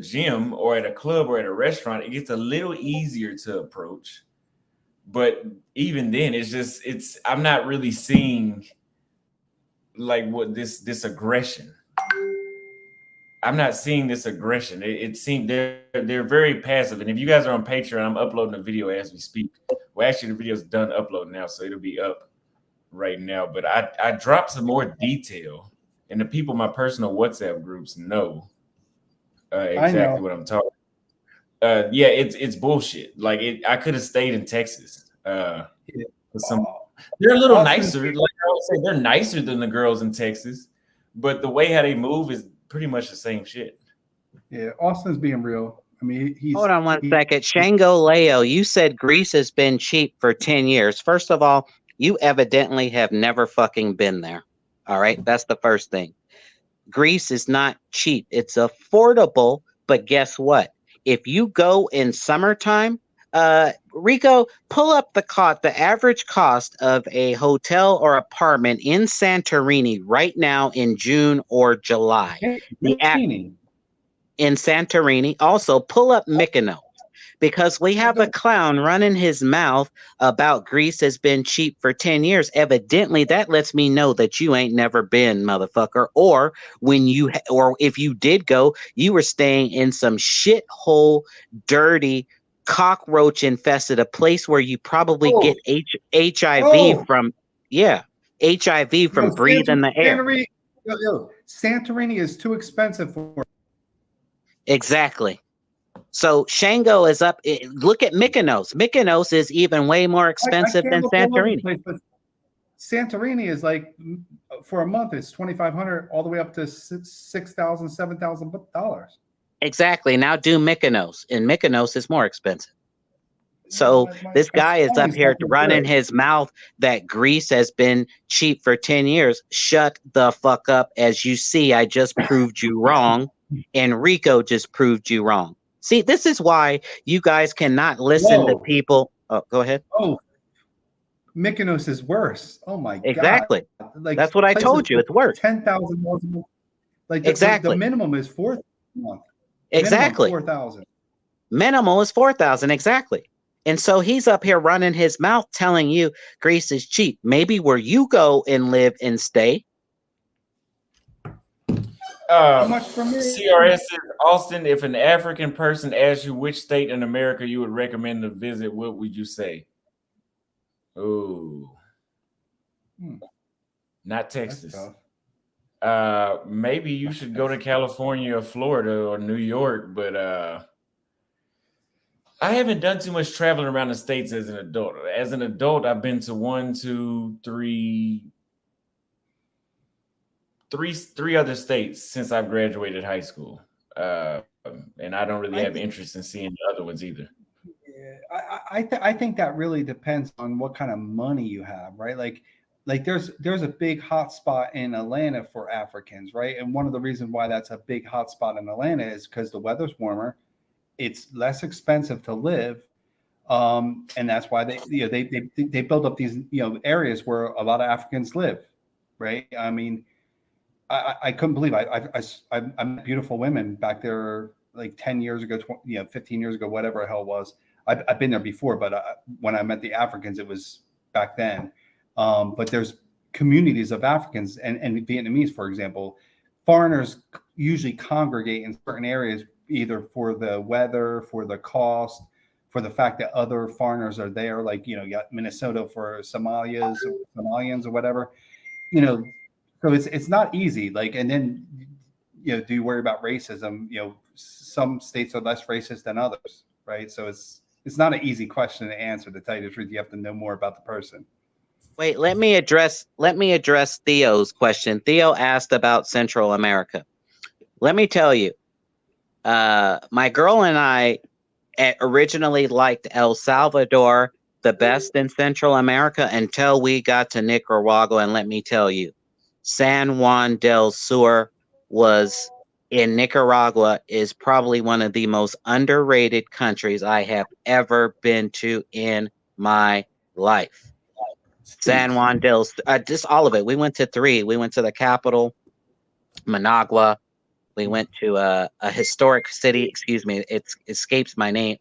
gym or at a club or at a restaurant, it gets a little easier to approach. But even then, I'm not really seeing like what this aggression. I'm not seeing this aggression. It seems they're very passive. And if you guys are on Patreon, I'm uploading a video as we speak. Well, actually, the video's done uploading now, so it'll be up right now. But I dropped some more detail. And the people in my personal WhatsApp groups know exactly what I'm talking about. Yeah, it's bullshit. Like I could have stayed in Texas. They're a little nicer. Like I would say, they're nicer than the girls in Texas. But the way how they move is pretty much the same shit. Yeah, Austin's being real. I mean, hold on one second. Shango Leo, you said Greece has been cheap for 10 years. First of all, you evidently have never fucking been there. All right, that's the first thing. Greece is not cheap. It's affordable, but guess what? If you go in summertime, Rico, pull up the average cost of a hotel or apartment in Santorini right now in June or July. In Santorini. Also, pull up Mykonos. Because we have a clown running his mouth about Greece has been cheap for 10 years. Evidently, that lets me know that you ain't never been, motherfucker. Or or if you did go, you were staying in some shithole, dirty, cockroach infested, a place where you probably get HIV from, HIV from breathing the air. Santorini is too expensive for. Exactly. So Shango is up. Look at Mykonos. Mykonos is even way more expensive than Santorini. Santorini is like, for a month, it's $2,500 all the way up to $6,000, $7,000. Exactly. Now do Mykonos, and Mykonos is more expensive. So this guy is up here running his mouth that Greece has been cheap for 10 years. Shut the fuck up. As you see, I just proved you wrong, and Rico just proved you wrong. See, this is why you guys cannot listen to people. Oh, go ahead. Oh, Mykonos is worse. Oh my God. Exactly. Like, that's what I told you. It's worse. 10,000 more. Like exactly. The minimum is $4,000 a month. Exactly. 4,000. Minimal is 4,000. Exactly. And so he's up here running his mouth telling you Greece is cheap. Maybe where you go and live and stay. Too much for me. CRS says, Austin, if an African person asked you which state in America you would recommend to visit, what would you say? Oh, not Texas. Maybe you should go to California or Florida or New York, but I haven't done too much traveling around the states as an adult. As an adult, I've been to three other states since I've graduated high school, and I don't really have interest in seeing the other ones either. Yeah, I think that really depends on what kind of money you have, right? Like there's a big hotspot in Atlanta for Africans, right? And one of the reasons why that's a big hotspot in Atlanta is because the weather's warmer, it's less expensive to live, and that's why they build up these areas where a lot of Africans live, right? I mean, I couldn't believe I met beautiful women back there like 10 years ago, 15 years ago, whatever the hell it was. I've been there before, but when I met the Africans, it was back then. But there's communities of Africans and Vietnamese, for example. Foreigners usually congregate in certain areas, either for the weather, for the cost, for the fact that other foreigners are there. Like, you got Minnesota for Somalians or whatever, So it's not easy. Like, and then, do you worry about racism? Some states are less racist than others, right? So it's not an easy question to answer. To tell you the truth, you have to know more about the person. Wait, let me address Theo's question. Theo asked about Central America. Let me tell you, my girl and I originally liked El Salvador the best in Central America until we got to Nicaragua, and let me tell you, San Juan del Sur in Nicaragua is probably one of the most underrated countries I have ever been to in my life. San Juan del just all of it. We went to 3. We went to the capital, Managua. We went to a historic city. Excuse me, it escapes my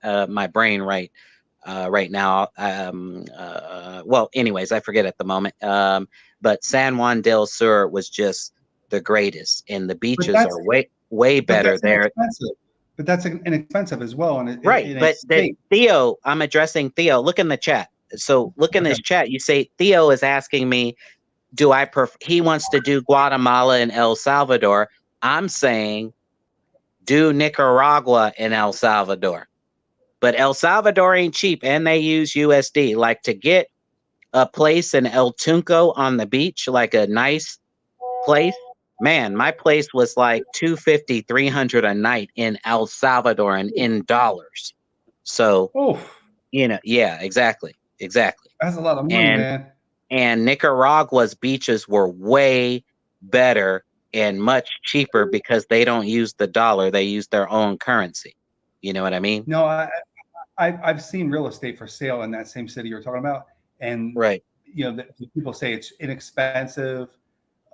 brain right now. Well, anyways, I forget at the moment. But San Juan del Sur was just the greatest, and the beaches are way better there. But that's inexpensive as well. And right. But Theo, I'm addressing Theo. Look in the chat. So look in this chat. You say Theo is asking me, he wants to do Guatemala and El Salvador. I'm saying do Nicaragua and El Salvador. But El Salvador ain't cheap, and they use USD. Like, to get a place in El Tunco on the beach, like a nice place, man, my place was like $250, $300 a night in El Salvador and in dollars. So, yeah, exactly. That's a lot of money, man. And Nicaragua's beaches were way better and much cheaper because they don't use the dollar; they use their own currency. You know what I mean? No, I've seen real estate for sale in that same city you're talking about, and right. People say it's inexpensive.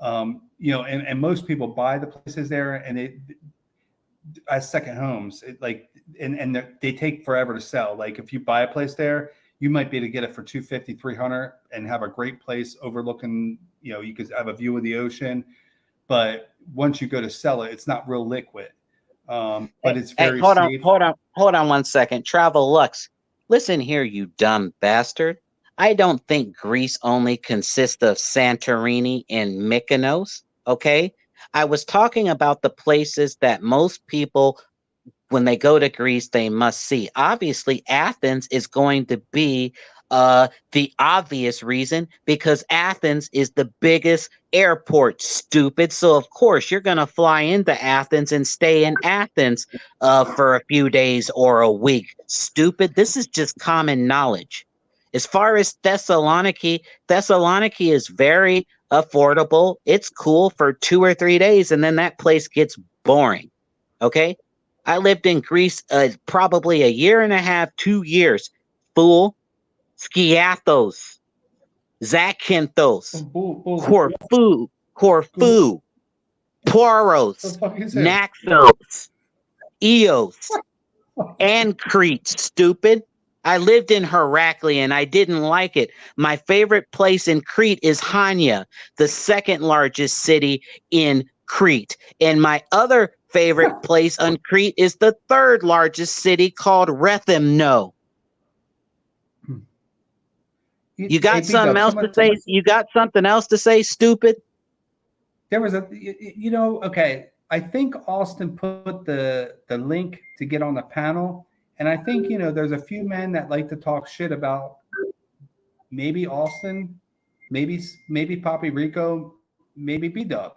And most people buy the places there, and it as second homes. And they take forever to sell. Like, if you buy a place there, you might be able to get it for $250, $300 and have a great place overlooking. You could have a view of the ocean. But once you go to sell it, it's not real liquid. But it's very safe. Hold on 1 second. Travel Lux. Listen here, you dumb bastard. I don't think Greece only consists of Santorini and Mykonos, okay? I was talking about the places that most people, when they go to Greece, they must see. Obviously, Athens is going to be the obvious reason, because Athens is the biggest airport, stupid. So, of course, you're going to fly into Athens and stay in Athens for a few days or a week. Stupid. This is just common knowledge. As far as Thessaloniki is very affordable. It's cool for 2 or 3 days, and then that place gets boring. Okay? I lived in Greece probably a year and a half, 2 years. Fool. Skiathos, Zakynthos, Corfu, Poros, Naxos, Eos, and Crete, stupid. I lived in Heraklion and I didn't like it. My favorite place in Crete is Hania, the second largest city in Crete. And my other favorite place on Crete is the third largest city called Rethymno. You got something else to say? You got something else to say, stupid? There was okay. I think Austin put the link to get on the panel, and I think there's a few men that like to talk shit about maybe Austin, maybe Papi Rico, maybe B-Dub.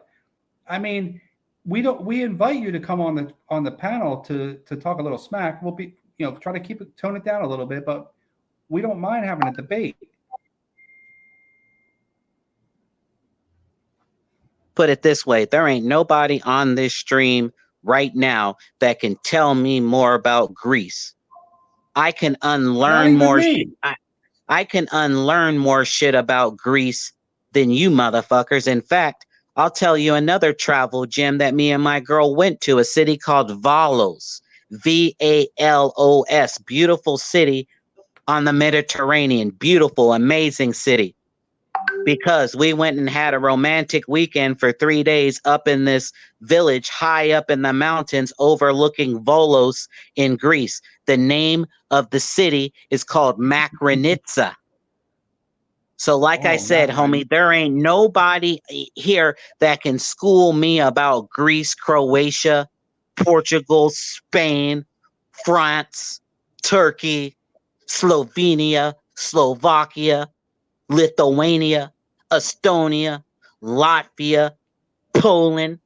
I mean, we invite you to come on the panel to talk a little smack. We'll be try to tone it down a little bit, but we don't mind having a debate. Put it this way, there ain't nobody on this stream right now that can tell me more about Greece. I can unlearn more shit. I can unlearn more shit about Greece than you motherfuckers. In fact, I'll tell you another travel gem that me and my girl went to, a city called Valos, Valos, beautiful city on the Mediterranean, beautiful, amazing city. Because we went and had a romantic weekend for 3 days up in this village high up in the mountains overlooking Volos in Greece. The name of the city is called Makrinitsa. So like I said, homie, there ain't nobody here that can school me about Greece, Croatia, Portugal, Spain, France, Turkey, Slovenia, Slovakia, Lithuania, Estonia, Latvia, Poland.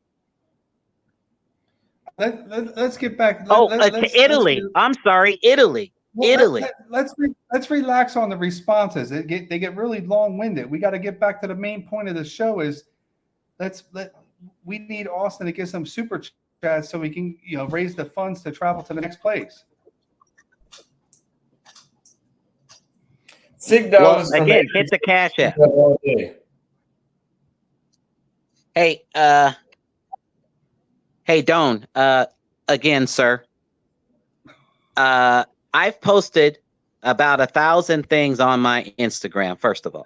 Let's get back. To Italy. I'm sorry, Italy. Well, Italy. Let's relax on the responses. They get really long-winded. We got to get back to the main point of the show. Is we need Austin to get some super chats so we can raise the funds to travel to the next place. $6 well, again, hit the cash app. Hey, Don. Again, sir. I've posted about 1,000 things on my Instagram. First of all,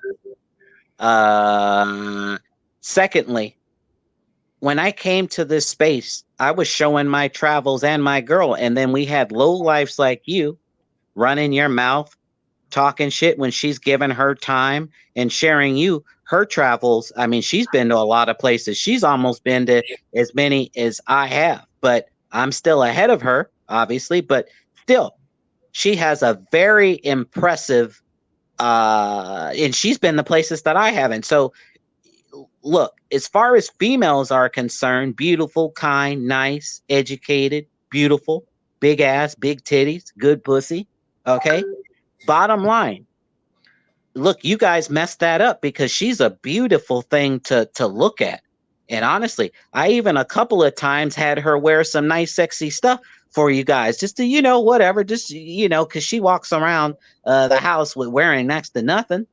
secondly, when I came to this space, I was showing my travels and my girl, and then we had lowlifes like you running your mouth, talking shit when she's given her time and sharing you her travels. I mean, she's been to a lot of places. She's almost been to as many as I have, but I'm still ahead of her, obviously. But still, she has a very impressive, and she's been to places that I haven't. So look, as far as females are concerned, beautiful, kind, nice, educated, beautiful, big ass, big titties, good pussy. Okay. Bottom line, look, you guys messed that up because she's a beautiful thing to look at. And honestly, I even a couple of times had her wear some nice, sexy stuff for you guys, just to, whatever, just, because she walks around the house with wearing next to nothing.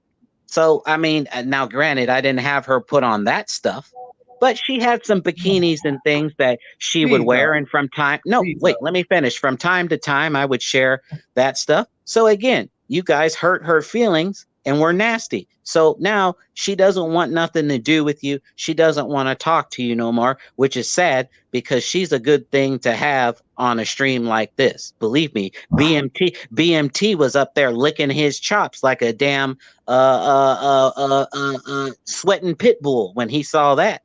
So, I mean, now granted, I didn't have her put on that stuff, but she had some bikinis and things that she would wear. And from time, let me finish. From time to time, I would share that stuff. So again, you guys hurt her feelings and were nasty. So now she doesn't want nothing to do with you. She doesn't want to talk to you no more, which is sad because she's a good thing to have on a stream like this. Believe me, BMT was up there licking his chops like a damn sweating pit bull when he saw that.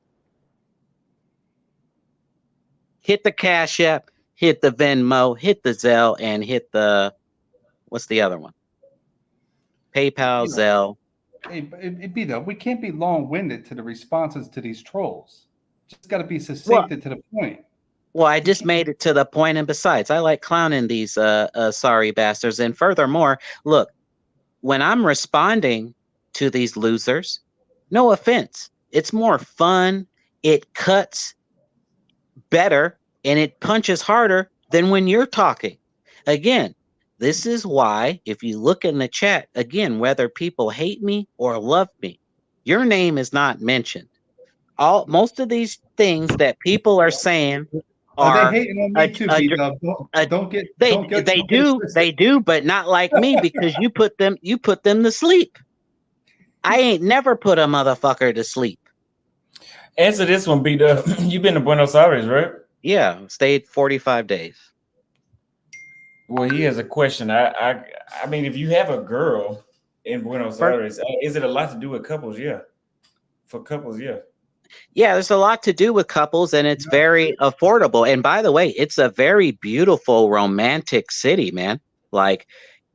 Hit the Cash App, hit the Venmo, hit the Zelle, and hit the, what's the other one? PayPal, Zelle. It'd be though. We can't be long-winded to the responses to these trolls. Just got to be succinct to the point. Well, I just made it to the point, and besides, I like clowning these sorry bastards. And furthermore, look, when I'm responding to these losers, no offense, it's more fun. It cuts better and it punches harder than when you're talking. Again, this is why, if you look in the chat, again, whether people hate me or love me, your name is not mentioned. Most of these things that people are saying are they hating on me too, they do, but not like me because you put them to sleep. I ain't never put a motherfucker to sleep. Answer this one, B Dub. You've been to Buenos Aires, right? Yeah, stayed 45 days. Well, he has a question. I mean, if you have a girl in Buenos First, Aires, is it a lot to do with couples? Yeah, for couples, yeah. yeah, there's a lot to do with couples, and it's very affordable. And by the way, it's a very beautiful, romantic city, man. Like,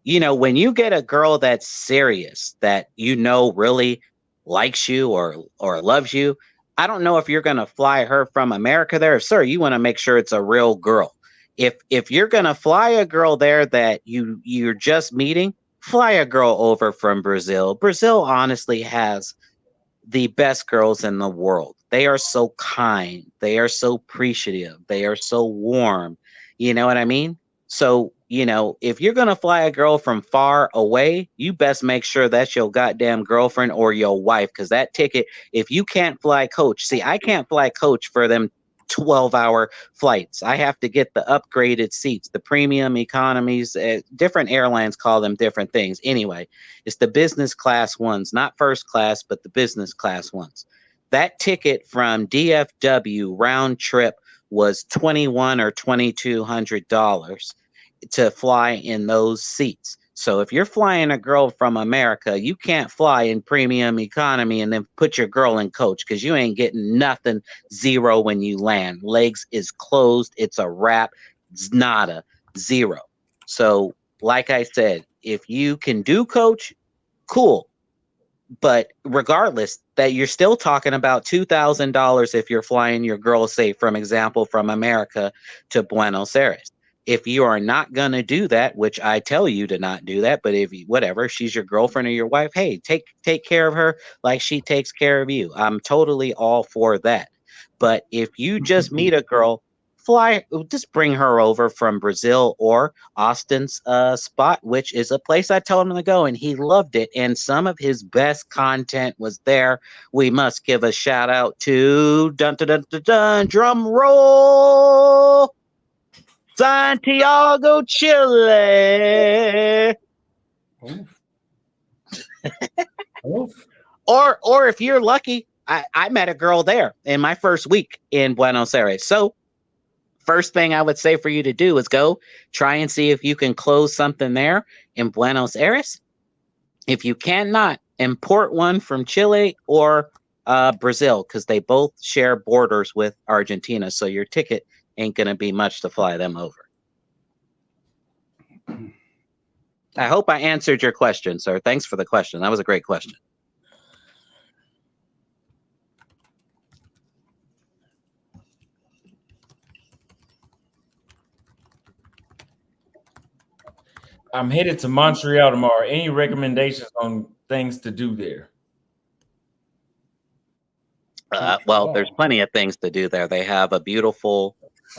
when you get a girl that's serious, that really likes you or loves you, I don't know if you're gonna fly her from America there. Sir, you want to make sure it's a real girl. If you're gonna fly a girl there that you're just meeting, fly a girl over from Brazil. Brazil honestly has the best girls in the world. They are so kind. They are so appreciative. They are so warm. You know what I mean? So, if you're going to fly a girl from far away, you best make sure that's your goddamn girlfriend or your wife. Because that ticket, if you can't fly coach, see, I can't fly coach for them 12-hour flights. I have to get the upgraded seats, the premium economies. Different airlines call them different things. Anyway, it's the business class ones, not first class, but the business class ones. That ticket from DFW round trip was $21 or $2,200 to fly in those seats. So if you're flying a girl from America, you can't fly in premium economy and then put your girl in coach because you ain't getting nothing, zero when you land. Legs is closed. It's a wrap. It's nada, zero. So like I said, if you can do coach, cool. But regardless, that you're still talking about $2,000 if you're flying your girl, say, from example, from America to Buenos Aires. If you are not going to do that, which I tell you to not do that, but if you, whatever, she's your girlfriend or your wife, hey, take care of her like she takes care of you. I'm totally all for that. But if you just meet a girl, just bring her over from Brazil or Austin's spot, which is a place I told him to go, and he loved it. And some of his best content was there. We must give a shout out to dun dun dun dun, dun drum roll, Santiago, Chile. Oof. Oof. Or if you're lucky, I met a girl there in my first week in Buenos Aires. So first thing I would say for you to do is go try and see if you can close something there in Buenos Aires. If you cannot, import one from Chile or Brazil, because they both share borders with Argentina. So your ticket ain't going to be much to fly them over. I hope I answered your question, sir. Thanks for the question. That was a great question. I'm headed to Montreal tomorrow. Any recommendations on things to do there? Well, there's plenty of things to do there. They have a beautiful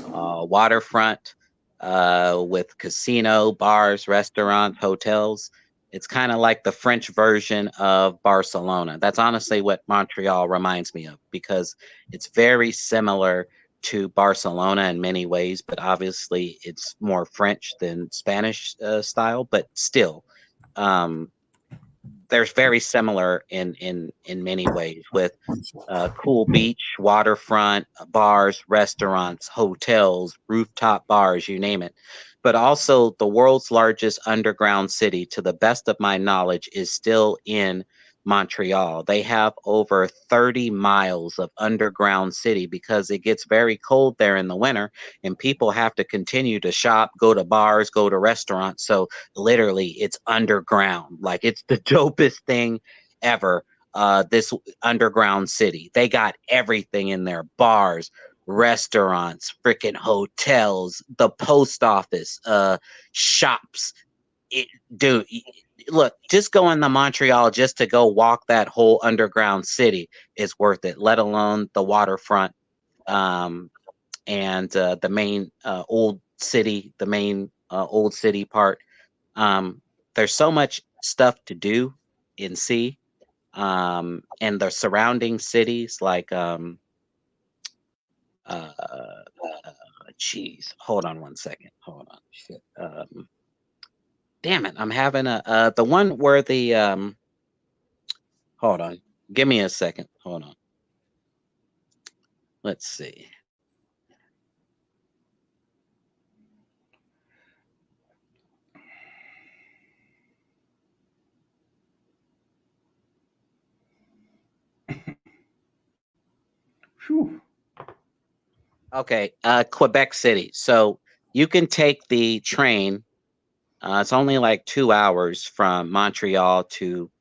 waterfront with casino, bars, restaurants, hotels. It's kind of like the French version of Barcelona. That's honestly what Montreal reminds me of, because it's very similar to Barcelona in many ways, but obviously it's more French than Spanish style, but still. They're very similar in many ways, with cool beach, waterfront, bars, restaurants, hotels, rooftop bars, you name it. But also, the world's largest underground city, to the best of my knowledge, is still in Montreal. They have over 30 miles of underground city because it gets very cold there in the winter and people have to continue to shop, go to bars, go to restaurants. So literally it's underground. Like, it's the dopest thing ever. This underground city. They got everything in there: bars, restaurants, freaking hotels, the post office, shops. Dude, look, just going to Montreal just to go walk that whole underground city is worth it, let alone the waterfront and the main old city, the main old city part. There's so much stuff to do and see. And the surrounding cities like geez, hold on one second, hold on, shit. Damn it, I'm having a the one where the hold on, give me a second, hold on. Let's see. Whew. Okay, Quebec City. So you can take the train. It's only like 2 hours from Montreal to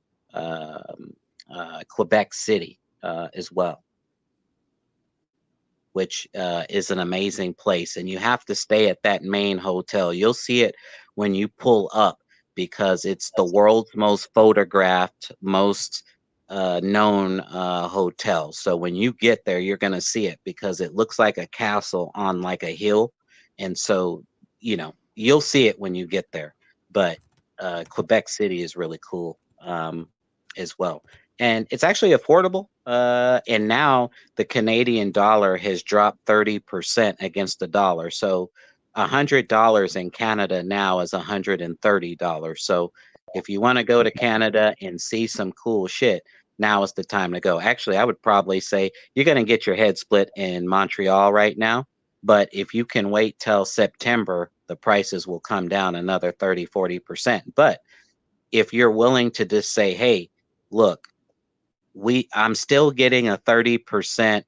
Quebec City as well, which is an amazing place. And you have to stay at that main hotel. You'll see it when you pull up because it's the world's most photographed, most known hotel. So when you get there, you're going to see it because it looks like a castle on like a hill. And so, you'll see it when you get there. But Quebec City is really cool as well. And it's actually affordable. And now the Canadian dollar has dropped 30% against the dollar. So $100 in Canada now is $130. So if you want to go to Canada and see some cool shit, now is the time to go. Actually, I would probably say you're going to get your head split in Montreal right now. But if you can wait till September, the prices will come down another 30-40%. But if you're willing to just say, hey, look, I'm still getting a 30%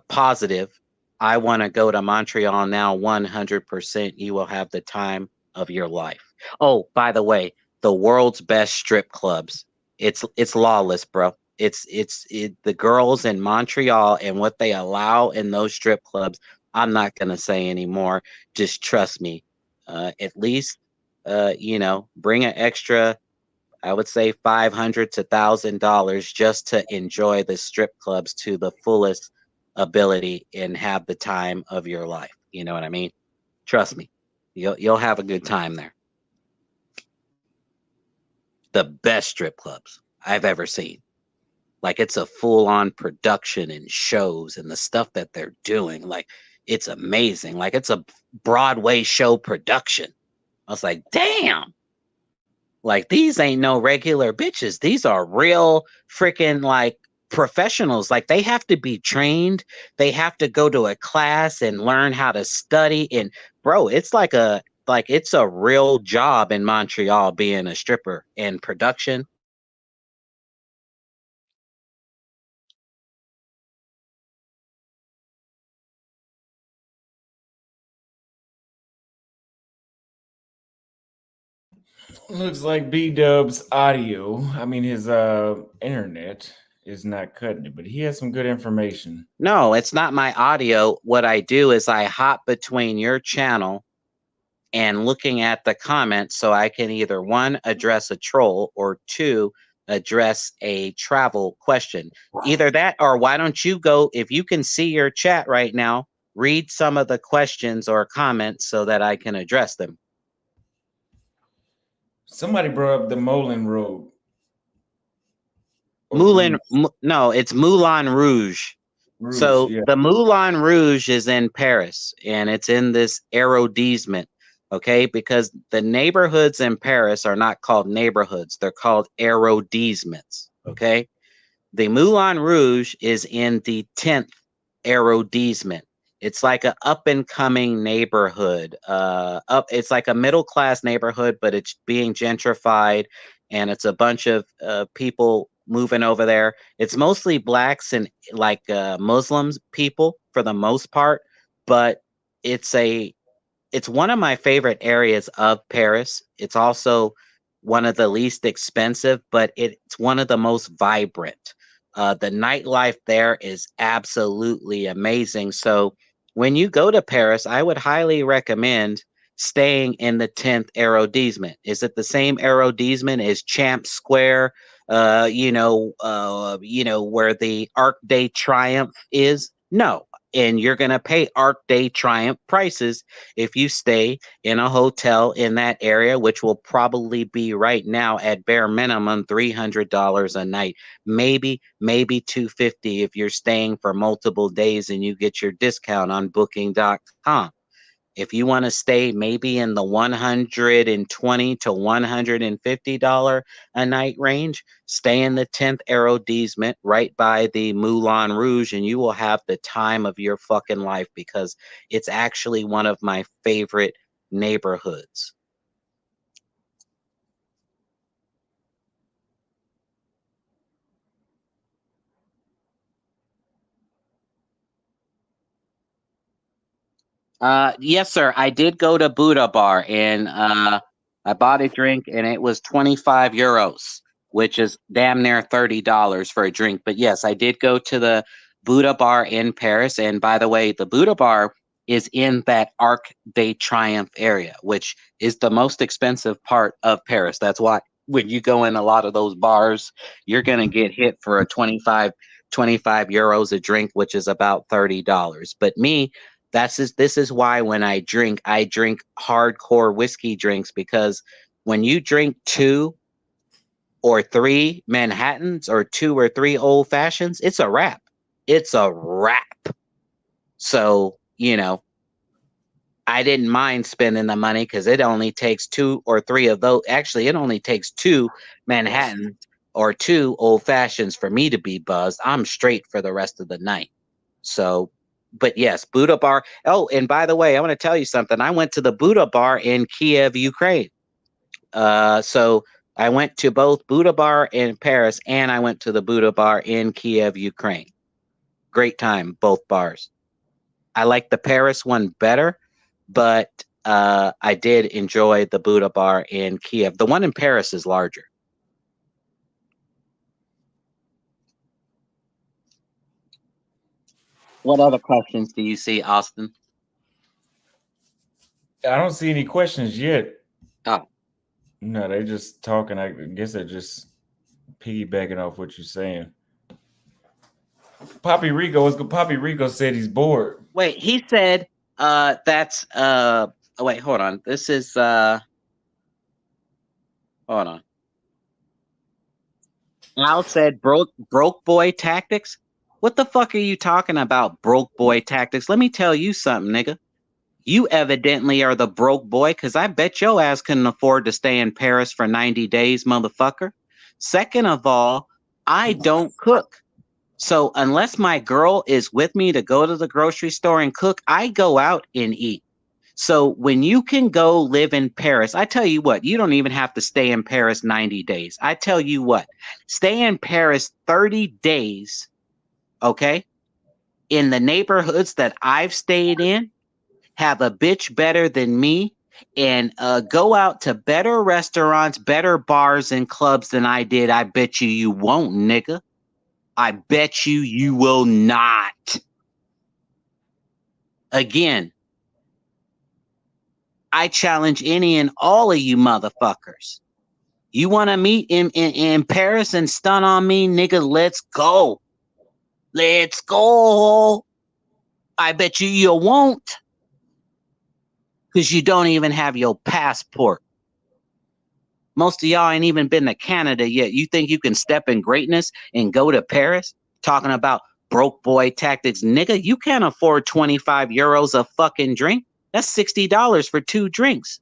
positive. I want to go to Montreal now 100%. You will have the time of your life. Oh, by the way, the world's best strip clubs. It's lawless, bro. The girls in Montreal and what they allow in those strip clubs. I'm not gonna say anymore. Just trust me. At least, bring an extra, I would say $500 to $1,000 just to enjoy the strip clubs to the fullest ability and have the time of your life. You know what I mean? Trust me, you'll have a good time there. The best strip clubs I've ever seen. Like it's a full-on production and shows and the stuff that they're doing. Like it's amazing. Like it's a Broadway show production. I was like, damn. Like these ain't no regular bitches. These are real freaking like professionals. Like they have to be trained. They have to go to a class and learn how to study. And bro, it's a real job in Montreal being a stripper and production. Looks like B Dub's audio, I mean his internet is not cutting it, but he has some good information. No, it's not my audio. What I do is I hop between your channel and looking at the comments so I can either one, address a troll, or two, address a travel question. Either that or why don't you go, if you can see your chat right now, read some of the questions or comments so that I can address them. Somebody brought up the Moulin Road. No, it's Moulin Rouge. So yeah. the Moulin Rouge is in Paris and it's in this arrondissement. Okay, because the neighborhoods in Paris are not called neighborhoods, they're called arrondissements. Okay, the Moulin Rouge is in the 10th arrondissement. It's like an up and coming neighborhood. It's like a middle class neighborhood, but it's being gentrified, and it's a bunch of people moving over there. It's mostly blacks and like Muslims people for the most part, but it's a it's one of my favorite areas of Paris. It's also one of the least expensive, but it's one of the most vibrant. The nightlife there is absolutely amazing. So when you go to Paris, I would highly recommend staying in the 10th arrondissement. Is it the same arrondissement as Champ Square? Where the Arc de Triomphe is? No, and you're going to pay Arc de Triomphe prices if you stay in a hotel in that area, which will probably be right now at bare minimum $300 a night, maybe $250 if you're staying for multiple days and you get your discount on booking.com. If you want to stay maybe in the $120 to $150 a night range, stay in the 10th arrondissement right by the Moulin Rouge, and you will have the time of your fucking life because it's actually one of my favorite neighborhoods. Yes, sir. I did go to Buddha Bar and I bought a drink and it was 25 euros, which is damn near $30 for a drink. But yes, I did go to the Buddha Bar in Paris. And by the way, the Buddha Bar is in that Arc de Triomphe area, which is the most expensive part of Paris. That's why when you go in a lot of those bars, you're going to get hit for a 25 euros a drink, which is about $30. But me, this is why when I drink hardcore whiskey drinks, because when you drink 2 or 3 Manhattans or 2 or 3 old fashions, it's a wrap. It's a wrap. So, I didn't mind spending the money because it only takes 2 or 3 of those. Actually, it only takes 2 Manhattans or 2 old fashions for me to be buzzed. I'm straight for the rest of the night. So, but yes, Buddha Bar. Oh, and by the way, I want to tell you something. I went to the Buddha Bar in Kiev, Ukraine. So I went to both Buddha Bar in Paris and I went to the Buddha Bar in Kiev, Ukraine. Great time, both bars. I like the Paris one better, but I did enjoy the Buddha Bar in Kiev. The one in Paris is larger. What other questions do you see, Austin? I don't see any questions yet. Oh. No, they just talking. I guess they're just piggybacking off what you're saying. Poppy Rico said he's bored. Wait, he said that's oh wait, hold on. This is hold on. Al said broke boy tactics. What the fuck are you talking about, broke boy tactics? Let me tell you something, nigga. You evidently are the broke boy, because I bet your ass couldn't afford to stay in Paris for 90 days, motherfucker. Second of all, I don't cook. So unless my girl is with me to go to the grocery store and cook, I go out and eat. So when you can go live in Paris, I tell you what, you don't even have to stay in Paris 90 days. I tell you what, stay in Paris 30 days, okay? In the neighborhoods that I've stayed in, have a bitch better than me, and go out to better restaurants, better bars and clubs than I did. I bet you won't, nigga. I bet you will not. Again, I challenge any and all of you motherfuckers. You want to meet in Paris and stun on me, nigga? Let's go. Let's go. I bet you won't. Because you don't even have your passport. Most of y'all ain't even been to Canada yet. You think you can step in greatness and go to Paris? Talking about broke boy tactics. Nigga, you can't afford 25 euros a fucking drink. That's $60 for 2 drinks.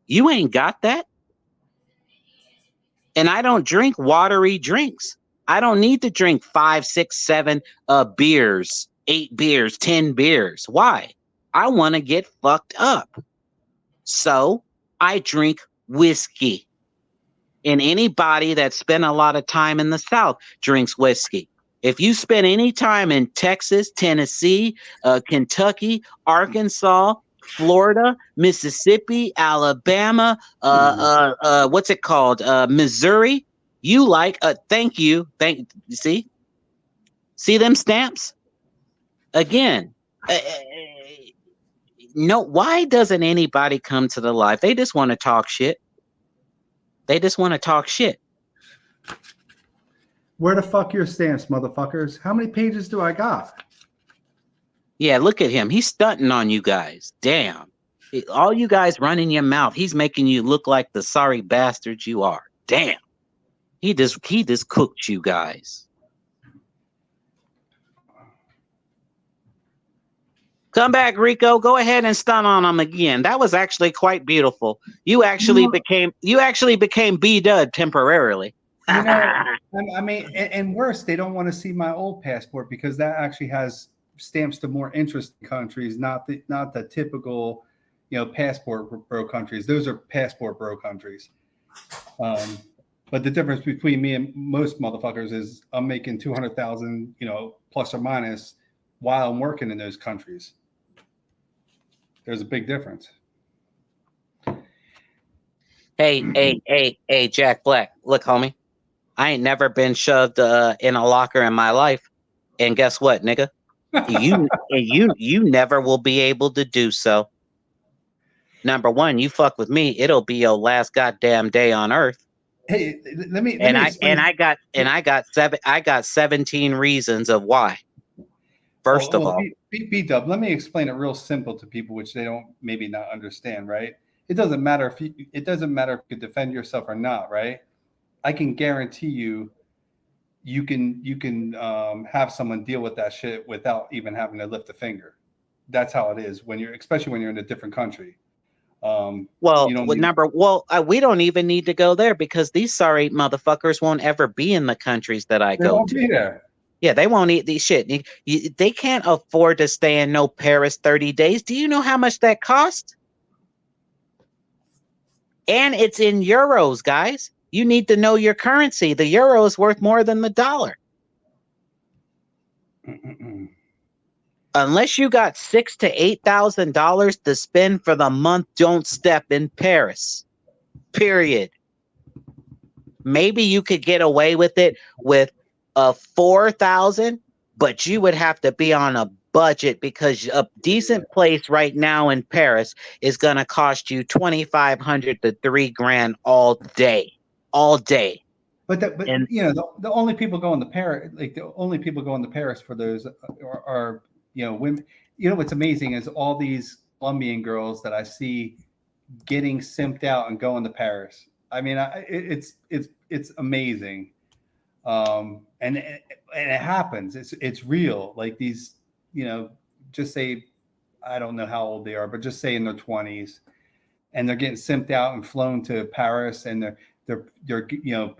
You ain't got that. And I don't drink watery drinks. I don't need to drink 5, 6, 7 beers, 8 beers, 10 beers. Why? I want to get fucked up. So I drink whiskey. And anybody that spent a lot of time in the South drinks whiskey. If you spend any time in Texas, Tennessee, Kentucky, Arkansas, Florida, Mississippi, Alabama, what's it called? Missouri, you like, thank you. See them stamps? Again, no, why doesn't anybody come to the live? They just want to talk shit. They just want to talk shit. Where the fuck your stamps, motherfuckers? How many pages do I got? Yeah, look at him. He's stunting on you guys. Damn. All you guys running your mouth. He's making you look like the sorry bastards you are. Damn. He just cooked you guys. Come back, Rico. Go ahead and stun on him again. That was actually quite beautiful. You actually became B-Dud temporarily. You know, I mean, and worse, they don't want to see my old passport because that actually has stamps to more interesting countries, not the typical, passport bro countries. Those are passport bro countries. But the difference between me and most motherfuckers is I'm making 200,000, plus or minus, while I'm working in those countries. There's a big difference. Hey, Jack Black. Look, homie. I ain't never been shoved in a locker in my life. And guess what, nigga? You never will be able to do so. Number one, you fuck with me, it'll be your last goddamn day on earth. Hey, let me explain. I got 17 reasons of why. First of all, B-Dub, let me explain it real simple to people, which they don't maybe not understand, right? It doesn't matter if you can defend yourself or not, right? I can guarantee you can have someone deal with that shit without even having to lift a finger. That's how it is especially when you're in a different country. we don't even need to go there because these sorry motherfuckers won't ever be in the countries that I go to. They won't be there. Yeah, they won't eat these shit. They can't afford to stay in no Paris 30 days. Do you know how much that costs? And it's in euros, guys. You need to know your currency. The euro is worth more than the dollar. Unless you got $6,000 to $8,000 to spend for the month, don't step in Paris. Period. Maybe you could get away with it with a 4,000, but you would have to be on a budget because a decent place right now in Paris is going to cost you 2,500 to $3,000 all day. But the only people going to Paris, for those are women. What's amazing is all these Colombian girls that I see getting simped out and going to Paris. I mean, it's amazing, and it happens. It's real. Like these, just say, I don't know how old they are, but just say in their 20s, and they're getting simped out and flown to Paris, and they're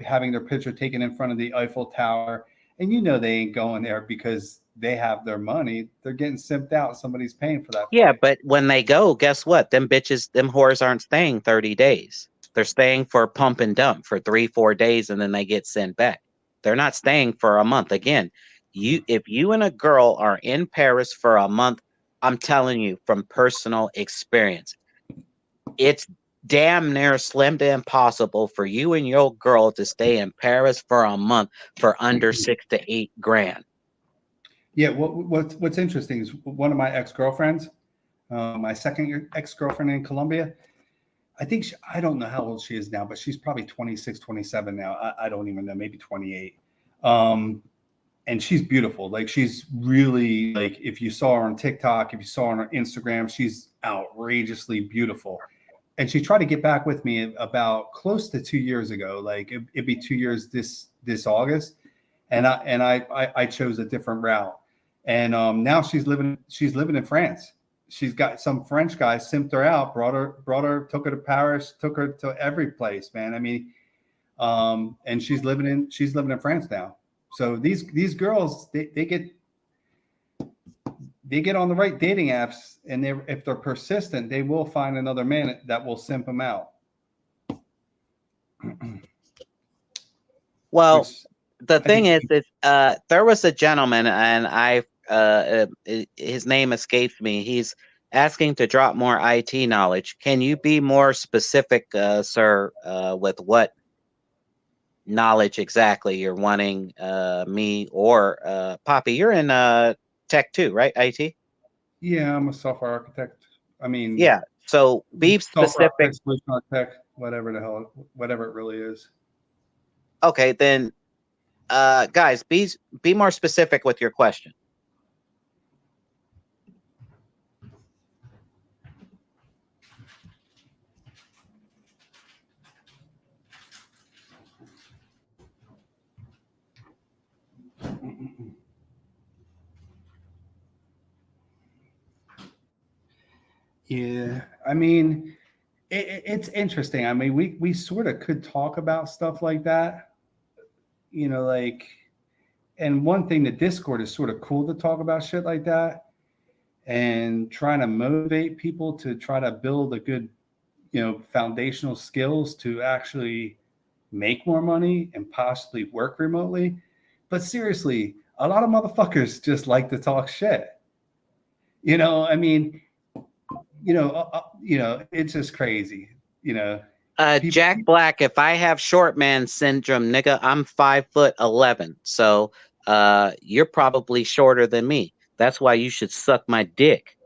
having their picture taken in front of the Eiffel Tower, and they ain't going there because they have their money. They're getting simped out. Somebody's paying for that. Yeah, but when they go, guess what? Them whores aren't staying 30 days. They're staying for pump and dump for 3-4 days, and then they get sent back. They're not staying for a month. Again, if you and a girl are in Paris for a month, I'm telling you from personal experience, it's damn near slim to impossible for you and your girl to stay in Paris for a month for under $6,000 to $8,000. Yeah, what's interesting is one of my ex-girlfriends, my second ex-girlfriend in Colombia, I don't know how old she is now, but she's probably 26, 27 now. I don't even know, maybe 28. And she's beautiful. Like, she's really, like, if you saw her on TikTok, if you saw her on her Instagram, she's outrageously beautiful. And she tried to get back with me about close to 2 years ago. Like, it'd be 2 years this August. And I chose a different route. And now she's living in France. She's got some French guy simped her out, brought her, took her to Paris, took her to every place, man. I mean, and she's living in France now. So these girls, they get on the right dating apps, and if they're persistent, they will find another man that will simp them out. Well, the thing is, there was a gentleman, and his name escapes me. He's asking to drop more IT knowledge. Can you be more specific, sir, with what knowledge exactly you're wanting me or Poppy? You're in tech too, right? IT? Yeah, I'm a software architect. I mean, yeah. So be specific. Solution architect, whatever it really is. Okay, then, guys, be more specific with your question. Yeah, I mean, it's interesting. I mean, we sort of could talk about stuff like that, like, and one thing, the Discord is sort of cool to talk about shit like that and trying to motivate people to try to build a good, foundational skills to actually make more money and possibly work remotely. But seriously, a lot of motherfuckers just like to talk shit. I mean, it's just crazy. People, Jack Black, if I have short man syndrome, nigga, I'm 5'11". So you're probably shorter than me. That's why you should suck my dick.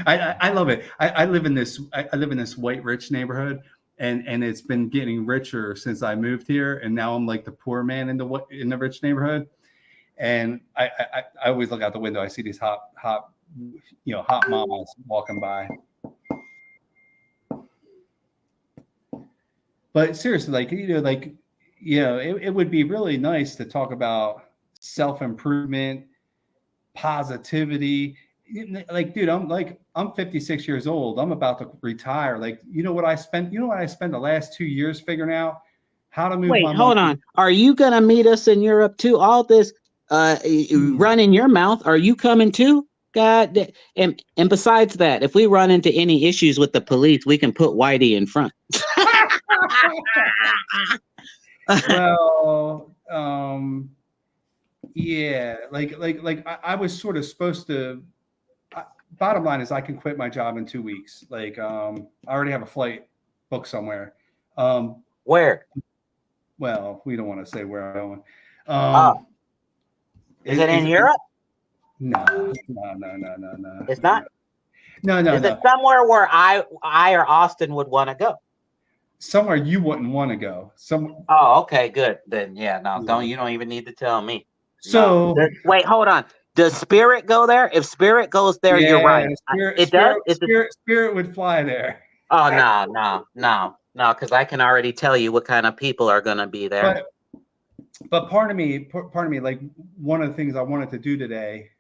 I love it. I live in this white rich neighborhood, and it's been getting richer since I moved here, and now I'm like the poor man in the rich neighborhood. And I always look out the window. I see these hot mamas walking by. But seriously, it would be really nice to talk about self-improvement, positivity. Like, dude, I'm 56 years old. I'm about to retire. Like, what I spent the last 2 years figuring out how to move. Wait, hold on. Are you gonna meet us in Europe too? All this run in your mouth. Are you coming too? God, and besides that, if we run into any issues with the police, we can put Whitey in front. Well, yeah, I was sort of supposed to. Bottom line is, I can quit my job in 2 weeks. I already have a flight booked somewhere. Where? Well, we don't want to say where I'm going. Is it in Europe? No. It's not. No. Is it somewhere where I or Austin would want to go? Somewhere you wouldn't want to go. Oh, okay, good. Then you don't even need to tell me. So wait, hold on. Does Spirit go there? If Spirit goes there, you're right. Spirit would fly there. Oh no, because I can already tell you what kind of people are gonna be there. But part of me, like, one of the things I wanted to do today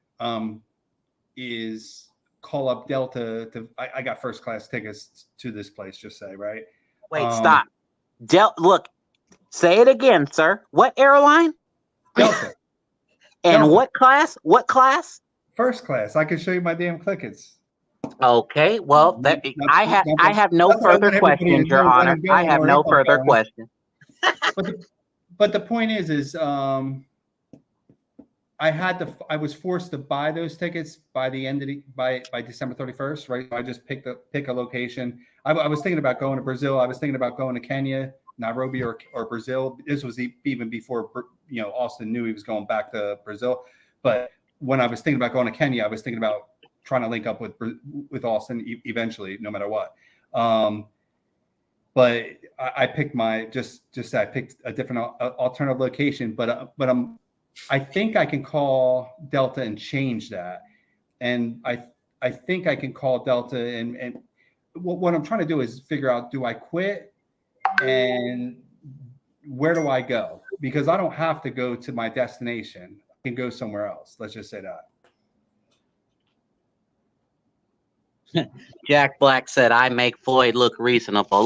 is call up Delta I got first class tickets to this place, just say, right? Wait, stop. Look, say it again, sir. What airline? Delta. And Delta. What class? What class? First class. I can show you my damn tickets. Okay, well, I have no further questions, Your Honor. I have no further questions. But the point is I was forced to buy those tickets by the end of by December 31st, right? I just pick a location. I was thinking about going to Brazil. I was thinking about going to Kenya, Nairobi, or Brazil. This was even before Austin knew he was going back to Brazil. But when I was thinking about going to Kenya, I was thinking about trying to link up with Austin eventually, no matter what. But I picked I picked a different alternative location. But I think I can call Delta and change that. And I think I can call Delta and what I'm trying to do is figure out, do I quit and where do I go? Because I don't have to go to my destination. I can go somewhere else. Let's just say that. Jack Black said, I make Floyd look reasonable.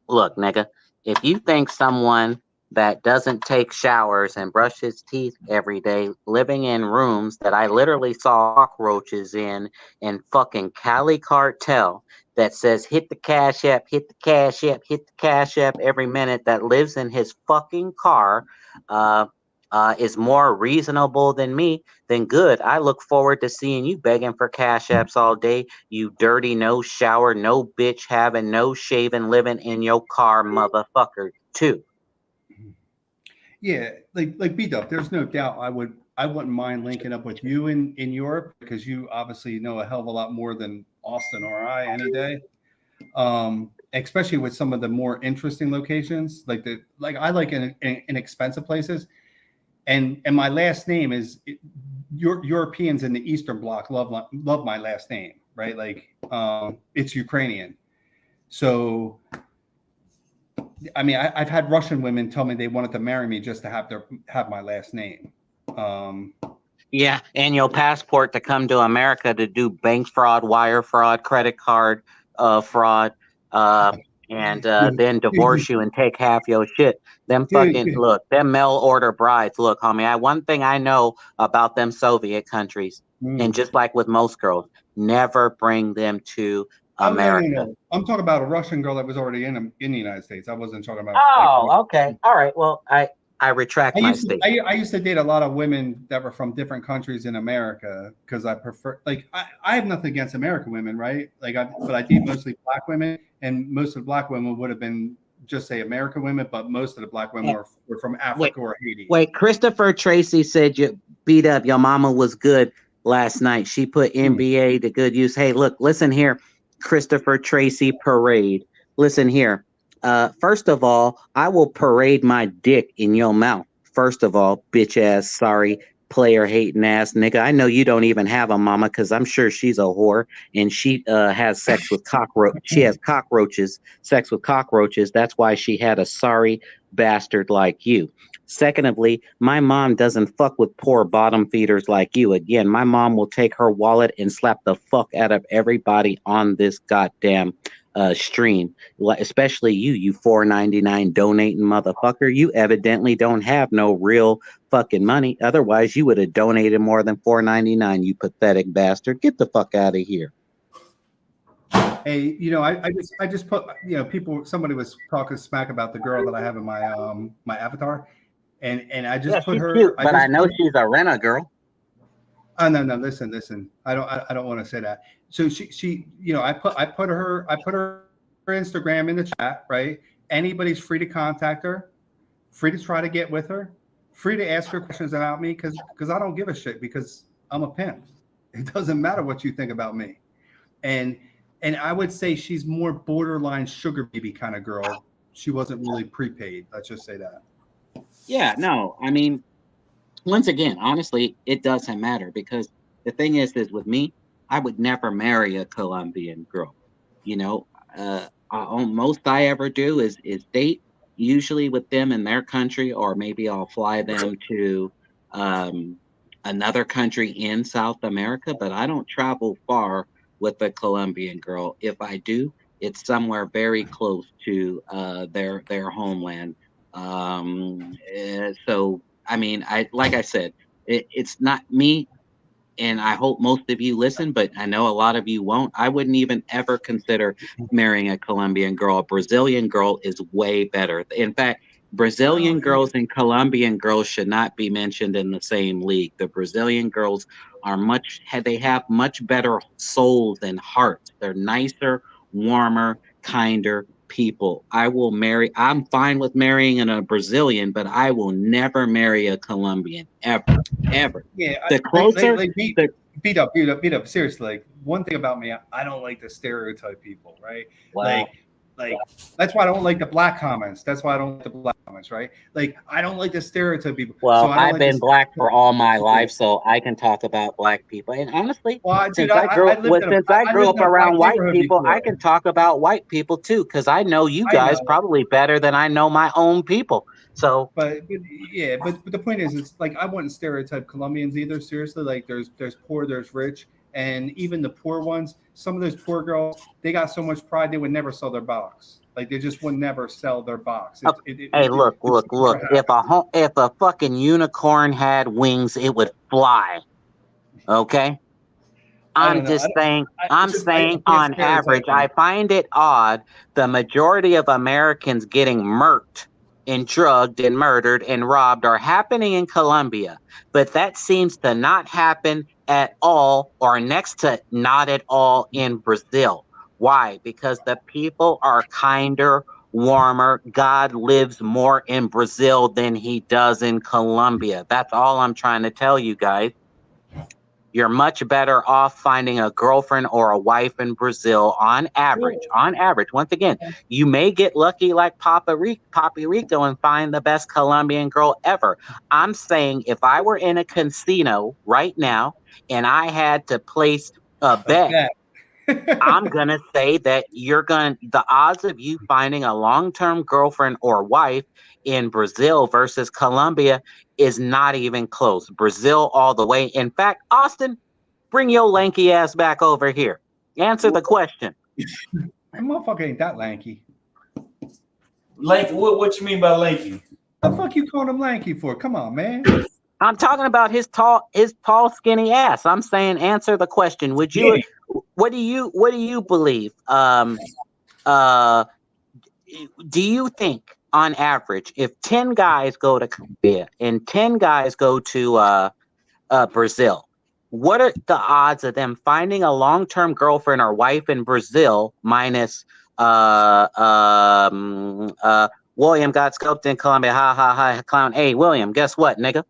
Look, nigga, if you think someone that doesn't take showers and brush his teeth every day, living in rooms that I literally saw cockroaches in fucking Cali Cartel, that says hit the cash app, hit the cash app, hit the cash app every minute, that lives in his fucking car, is more reasonable than me, then good. I look forward to seeing you begging for cash apps all day, you dirty, no shower, no bitch having, no shaving, living in your car, motherfucker, too. Yeah, like B-Dub, there's no doubt I wouldn't mind linking up with you in Europe, because you obviously know a hell of a lot more than Austin or I any day. Especially with some of the more interesting locations, I like inexpensive places. And my last name is Europeans in the Eastern Bloc love my last name, right? It's Ukrainian. So I mean, I've had Russian women tell me they wanted to marry me just to have my last name. Yeah, and your passport to come to America to do bank fraud, wire fraud, credit card fraud, uh, and dude, then dude, divorce you and take half your shit. Them dude, fucking dude. look, them mail order brides. Look, homie, one thing I know about them Soviet countries, and Mm. just like with most girls, never bring them to Oh no, no, America. no! I'm talking about a Russian girl that was already in the United States. I wasn't talking about like. Oh, okay, all right. Well, I retract my statement. I used to date a lot of women that were from different countries in America because I prefer like I have nothing against American women, right? But I date mostly black women, and most of the black women would have been just say American women, but most of the black women were from Wait, Africa or Haiti. wait. Christopher Tracy said you beat up your mama was good last night. She put NBA to good use. Hey, look, listen here, Christopher Tracy parade. Listen here. First of all, I will parade my dick in your mouth. First of all, bitch ass, sorry, player hating ass nigga. I know you don't even have a mama because I'm sure she's a whore and she has sex with cockroach. She has cockroaches, sex with cockroaches. That's why she had a sorry bastard like you. Secondly, my mom doesn't fuck with poor bottom feeders like you. Again, my mom will take her wallet and slap the fuck out of everybody on this goddamn stream, especially you $4.99 donating motherfucker. You evidently don't have no real fucking money. Otherwise, you would have donated more than $4.99. You pathetic bastard. Get the fuck out of here. Hey, I just put somebody was talking smack about the girl that I have in my avatar, and I just put she's her. Cute, but I know she's a renter girl. Oh no, listen. I don't want to say that. So she I put her Instagram in the chat, right? Anybody's free to contact her, free to try to get with her, free to ask her questions about me because I don't give a shit because I'm a pimp. It doesn't matter what you think about me. And I would say she's more borderline sugar baby kind of girl. She wasn't really prepaid. Let's just say that. Yeah, no, I mean, once again, honestly, it doesn't matter because the thing is with me, I would never marry a Colombian girl. You know, most I ever do is date, usually with them in their country, or maybe I'll fly them to um, another country in South America. But I don't travel far with a Colombian girl. If I do, it's somewhere very close to their homeland. So I mean, like I said, it's not me, and I hope most of you listen, but I know a lot of you won't. I wouldn't even ever consider marrying a Colombian girl. A Brazilian girl is way better. In fact, Brazilian girls and Colombian girls should not be mentioned in the same league. The Brazilian girls they have much better souls and hearts. They're nicer, warmer, kinder people. I'm fine with marrying a Brazilian, but I will never marry a Colombian ever, ever. Yeah, The closer, beat up. Seriously, like one thing about me, I don't like to stereotype people, right? wow. Like that's why I don't like the black comments. That's why I don't like the black comments, right? Like I don't like to stereotype people. Well, So I've been black for all my life, so I can talk about black people. And honestly, since I grew up around white people, I can talk about white people too, because I know you guys probably better than I know my own people. So, but the point is, it's like I wouldn't stereotype Colombians either. Seriously, like there's poor, there's rich, and even the poor ones. Some of those poor girls, they got so much pride they would never sell their box. Like they just would never sell their box. Look. If a fucking unicorn had wings, it would fly. Okay. I'm saying on average, I find it odd the majority of Americans getting murked and drugged and murdered and robbed are happening in Colombia, but that seems to not happen at all or next to not at all in Brazil. Why? Because the people are kinder, warmer. God lives more in Brazil than he does in Colombia. That's all I'm trying to tell you guys. You're much better off finding a girlfriend or a wife in Brazil on average. On average, once again, you may get lucky like Papi Rico and find the best Colombian girl ever. I'm saying if I were in a casino right now and I had to place a bet, I'm gonna say that the odds of you finding a long-term girlfriend or wife in Brazil versus Colombia is not even close. Brazil all the way. In fact, Austin, bring your lanky ass back over here. Answer the question. That motherfucker ain't that lanky. Lanky, what you mean by lanky? The fuck you calling him lanky for? Come on, man. I'm talking about his tall, skinny ass. I'm saying answer the question. What do you believe? Do you think on average, if 10 guys go to Colombia and 10 guys go to Brazil, what are the odds of them finding a long-term girlfriend or wife in Brazil minus William got scoped in Colombia? Ha ha ha clown. Hey, William, guess what, nigga?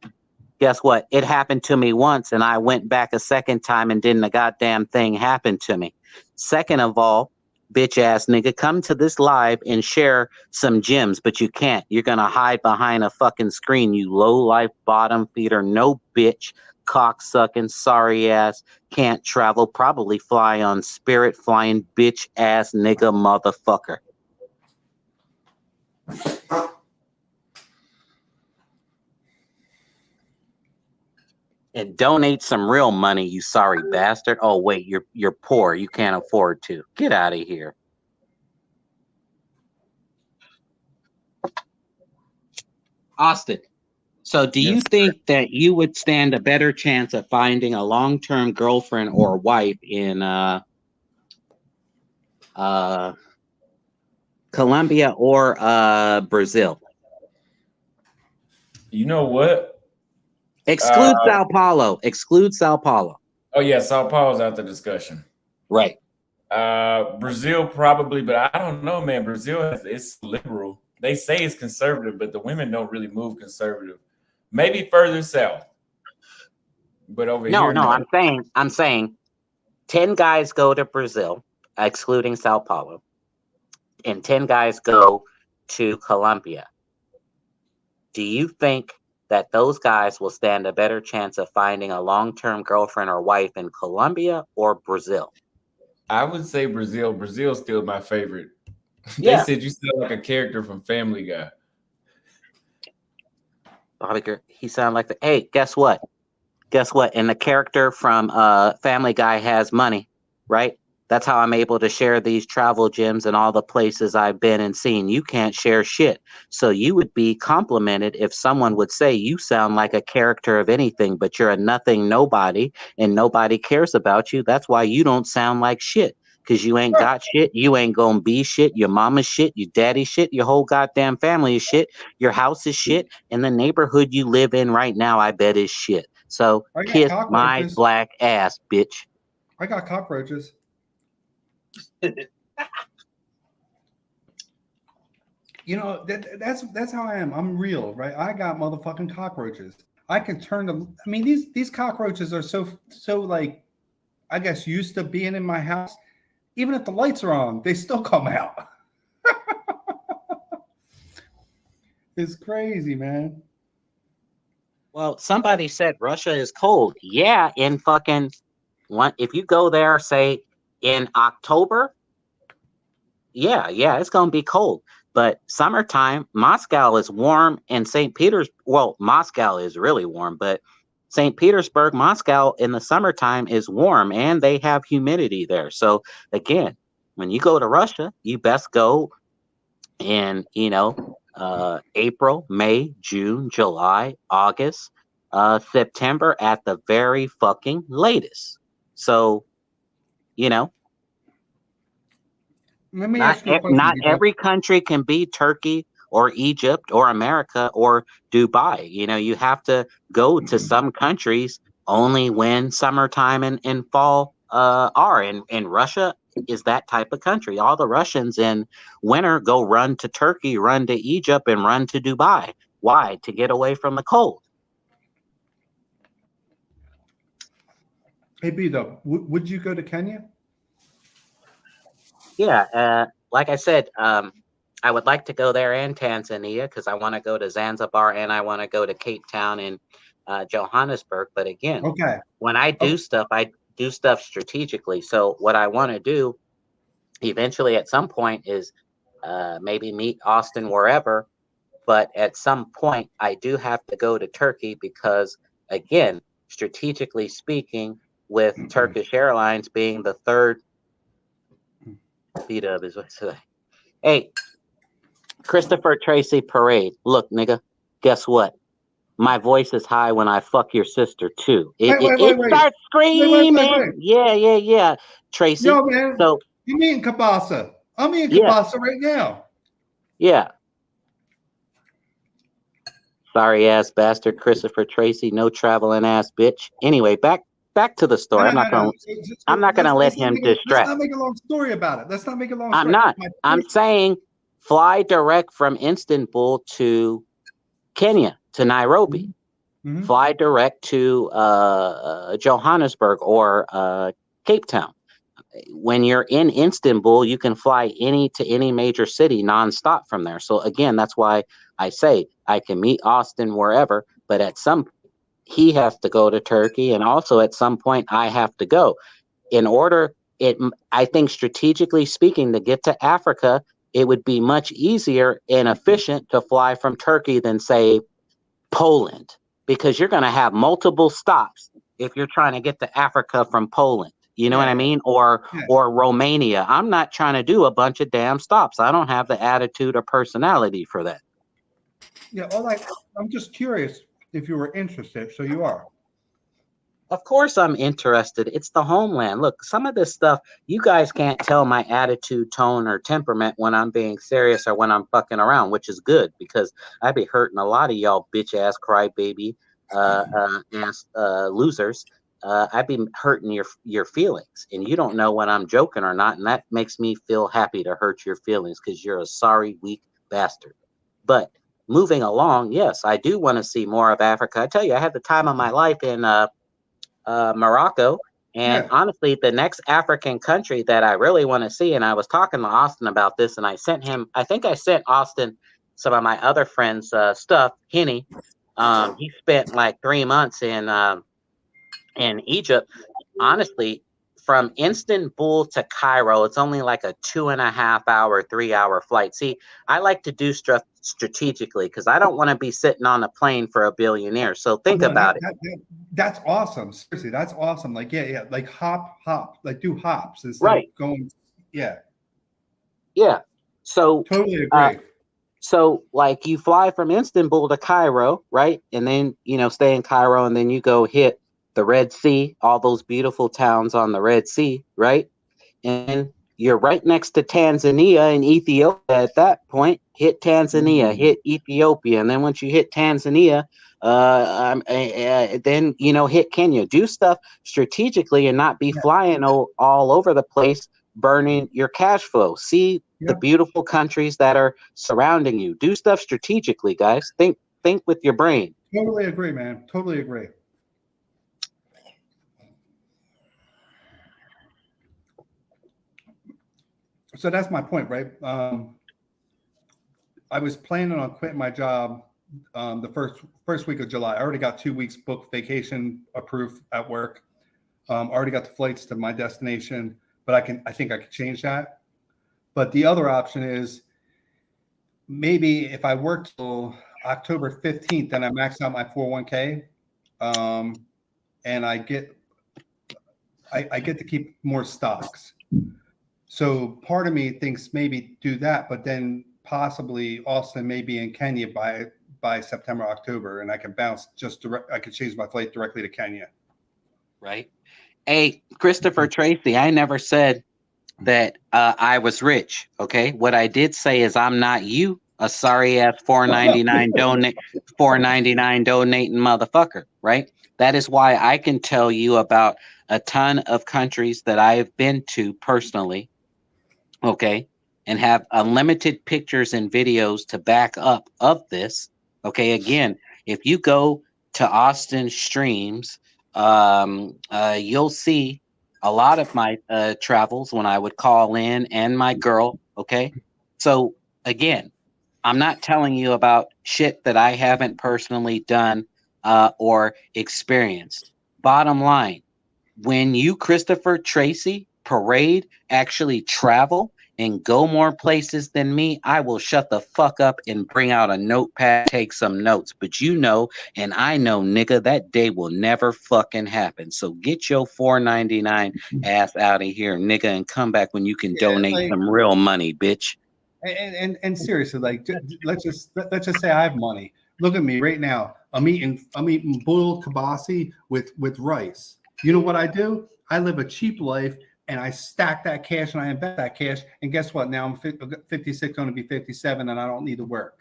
Guess what? It happened to me once and I went back a second time and didn't a goddamn thing happen to me. Second of all, bitch ass nigga, come to this live and share some gems, but you can't. You're gonna hide behind a fucking screen, you low life bottom feeder, no bitch, cock sucking, sorry ass, can't travel, probably fly on Spirit flying bitch ass nigga motherfucker. And donate some real money, you sorry bastard. Oh wait, you're poor. You can't afford to. Get out of here. Austin, so do you think that you would stand a better chance of finding a long-term girlfriend or wife in Colombia or Brazil? You know what? Exclude Sao Paulo. Exclude Sao Paulo. Oh yeah, Sao Paulo's out the discussion. Right. Brazil probably, but I don't know, man. Brazil it's liberal. They say it's conservative, but the women don't really move conservative. Maybe further south, but over here, No. I'm saying 10 guys go to Brazil, excluding Sao Paulo, and 10 guys go to Colombia. Do you think that those guys will stand a better chance of finding a long-term girlfriend or wife in Colombia or Brazil? I would say Brazil. Brazil's still my favorite. Yeah. They said you sound like a character from Family Guy. Bobby, he sounded like the. Hey, guess what? Guess what? And the character from Family Guy has money, right? That's how I'm able to share these travel gems and all the places I've been and seen. You can't share shit. So you would be complimented if someone would say you sound like a character of anything, but you're a nothing nobody and nobody cares about you. That's why you don't sound like shit. Because you ain't got shit, you ain't gonna be shit, your mama's shit, your daddy's shit, your whole goddamn family is shit, your house is shit, and the neighborhood you live in right now, I bet is shit. So kiss my black ass, bitch. I got cockroaches. You know, that's how I am. I'm real, right? I got motherfucking cockroaches. I can turn them. I mean, these cockroaches are so like, I guess, used to being in my house. Even if the lights are on, they still come out. It's crazy, man. Well, somebody said Russia is cold. Yeah, in fucking if you go there, say in October, yeah, it's gonna be cold. But summertime, Moscow is warm, and St. Peter's. Well, Moscow is really warm, but St. Petersburg, Moscow in the summertime is warm, and they have humidity there. So again, when you go to Russia, you best go in, April, May, June, July, August, September at the very fucking latest. So, Let me ask you a question. Not every country can be Turkey or Egypt or America or Dubai. You have to go to some countries only when summertime and fall are. And Russia is that type of country. All the Russians in winter go run to Turkey, run to Egypt, and run to Dubai. Why? To get away from the cold. Hey, B, though, would you go to Kenya? Yeah, like I said, I would like to go there and Tanzania because I want to go to Zanzibar and I want to go to Cape Town and Johannesburg. But again, Okay, when I do stuff, I do stuff strategically. So what I want to do eventually at some point is maybe meet Austin wherever. But at some point, I do have to go to Turkey because, again, strategically speaking, with Turkish Airlines being the third beat up is what I say. Hey, Christopher Tracy Parade. Look, nigga, guess what? My voice is high when I fuck your sister too. It Wait, it, wait, it wait, wait. starts screaming. Wait. Yeah. Tracy. Yo, man, So you meeting Kabasa? I'm eating yeah, Kabasa right now. yeah. Sorry ass bastard, Christopher Tracy, no traveling ass bitch. Anyway, back to the story. No. I'm not gonna let him Let's distract. not make a long story about it. Let's not make a long I'm story. not. I'm saying fly direct from Istanbul to Kenya to Nairobi. Mm-hmm. Fly direct to Johannesburg or Cape Town. When you're in Istanbul, you can fly to any major city nonstop from there. So again, that's why I say I can meet Austin wherever, but at some point he has to go to Turkey, and also at some point I have to go. In order, I think strategically speaking, to get to Africa, it would be much easier and efficient to fly from Turkey than say Poland, because you're going to have multiple stops if you're trying to get to Africa from Poland. You know what I mean? Or Romania. I'm not trying to do a bunch of damn stops. I don't have the attitude or personality for that. Yeah, I'm just curious if you were interested. So you are. Of course I'm interested. It's the homeland. Look, some of this stuff, you guys can't tell my attitude, tone, or temperament when I'm being serious or when I'm fucking around, which is good because I be hurting a lot of y'all bitch ass crybaby ass losers. I've been hurting your feelings, and you don't know when I'm joking or not, and that makes me feel happy to hurt your feelings because you're a sorry, weak bastard. But moving along, yes, I do want to see more of Africa. I tell you, I had the time of my life in Morocco, and honestly, the next African country that I really want to see, and I was talking to Austin about this, and I think I sent Austin some of my other friends' stuff. Henny, he spent like 3 months in Egypt. Honestly, from Istanbul to Cairo, it's only like a 2.5 hour, 3 hour flight. See, I like to do stuff strategically because I don't want to be sitting on a plane for a billionaire. So think about it. That's awesome. Seriously, that's awesome. Like, like hop, like do hops instead of going. Yeah. So totally agree. So like you fly from Istanbul to Cairo, right? And then, stay in Cairo, and then you go hit the Red Sea, all those beautiful towns on the Red Sea, right? And you're right next to Tanzania and Ethiopia at that point. Hit Tanzania, hit Ethiopia, and then once you hit Tanzania, then hit Kenya. Do stuff strategically and not be flying all over the place, burning your cash flow. See the beautiful countries that are surrounding you. Do stuff strategically, guys. Think with your brain. Totally agree, man. Totally agree. So that's my point, right? I was planning on quitting my job the first week of July. I already got 2 weeks booked vacation approved at work. Already got the flights to my destination, but I think I could change that. But the other option is maybe if I work till October 15th, then I max out my 401k, and I get to keep more stocks. So part of me thinks maybe do that, but then possibly Austin may be in Kenya by September, October, and I can bounce I could change my flight directly to Kenya. Right. Hey, Christopher Tracy, I never said that I was rich. Okay. What I did say is I'm not you, a sorry ass $4.99 donating motherfucker. Right. That is why I can tell you about a ton of countries that I have been to personally. Okay. And have unlimited pictures and videos to back up of this. Okay. Again, if you go to Austin streams, you'll see a lot of my travels when I would call in and my girl. Okay. So again, I'm not telling you about shit that I haven't personally done or experienced. Bottom line, when you, Christopher Tracy, Parade, actually travel and go more places than me, I will shut the fuck up and bring out a notepad, take some notes. But you know, and I know, nigga, that day will never fucking happen. So get your $4.99 ass out of here, nigga, and come back when you can donate like, some real money, bitch. and seriously, like, let's just say I have money. Look at me right now. I'm eating boiled kibasi with rice. You know what I do? I live a cheap life, and I stack that cash and I invest that cash. And guess what? Now I'm 56, going to be 57, and I don't need to work.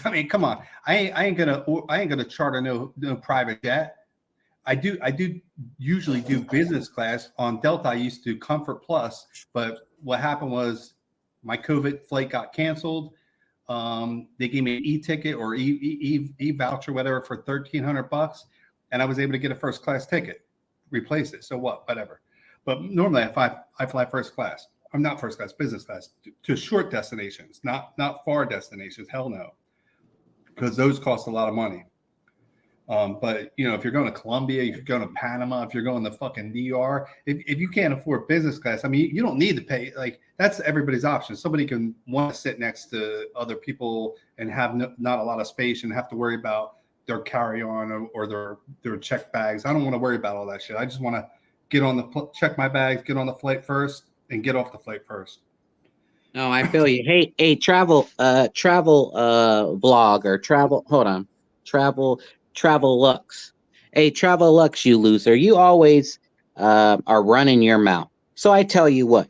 I mean, come on. I ain't gonna charter no private jet. I do usually do business class on Delta. I used to do Comfort Plus, but what happened was my COVID flight got canceled. They gave me an e-ticket or e-voucher, whatever, for $1,300, and I was able to get a first class ticket, replace it. So what? Whatever. But normally I fly first class. I'm not first class, business class to short destinations, not far destinations. Hell no, because those cost a lot of money. But you know, if you're going to Colombia, if you're going to Panama, if you're going to fucking DR, if you can't afford business class, I mean, you don't need to pay. Like, that's everybody's option. Somebody can want to sit next to other people and have not a lot of space and have to worry about their carry-on or their check bags. I don't want to worry about all that shit. I just want to check my bags, get on the flight first, and get off the flight first. No, I feel you. Hey, travel vlog or travel. Hold on, Travel Lux. Hey, Travel Lux, you loser. You always are running your mouth. So I tell you what,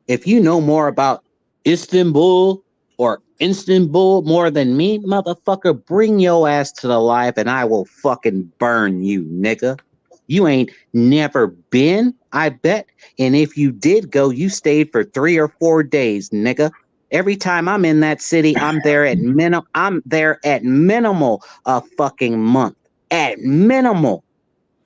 if you know more about Istanbul or Istanbul more than me, motherfucker, bring your ass to the live and I will fucking burn you, nigga. You ain't never been, I bet. And if you did go, you stayed for 3 or 4 days, nigga. Every time I'm in that city, I'm there at minimal a fucking month. At minimal.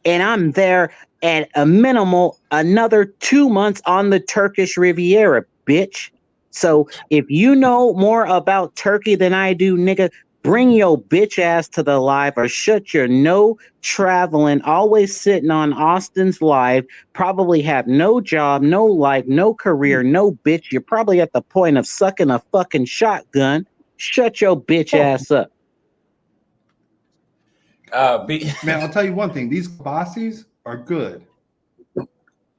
And I'm there at a minimal another 2 months on the Turkish Riviera, bitch. So if you know more about Turkey than I do, nigga, bring your bitch ass to the live or shut your no traveling, always sitting on Austin's live, probably have no job, no life, no career, no bitch. You're probably at the point of sucking a fucking shotgun. Shut your bitch ass up. Man, I'll tell you one thing. These bosses are good.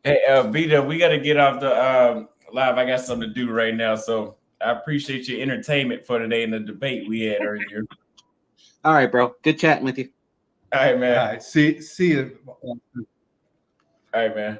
Hey, Beta, we got to get off the live. I got something to do right now. So I appreciate your entertainment for today in the debate we had earlier. All right, bro. Good chatting with you. All right, man. All right. See you. All right, man.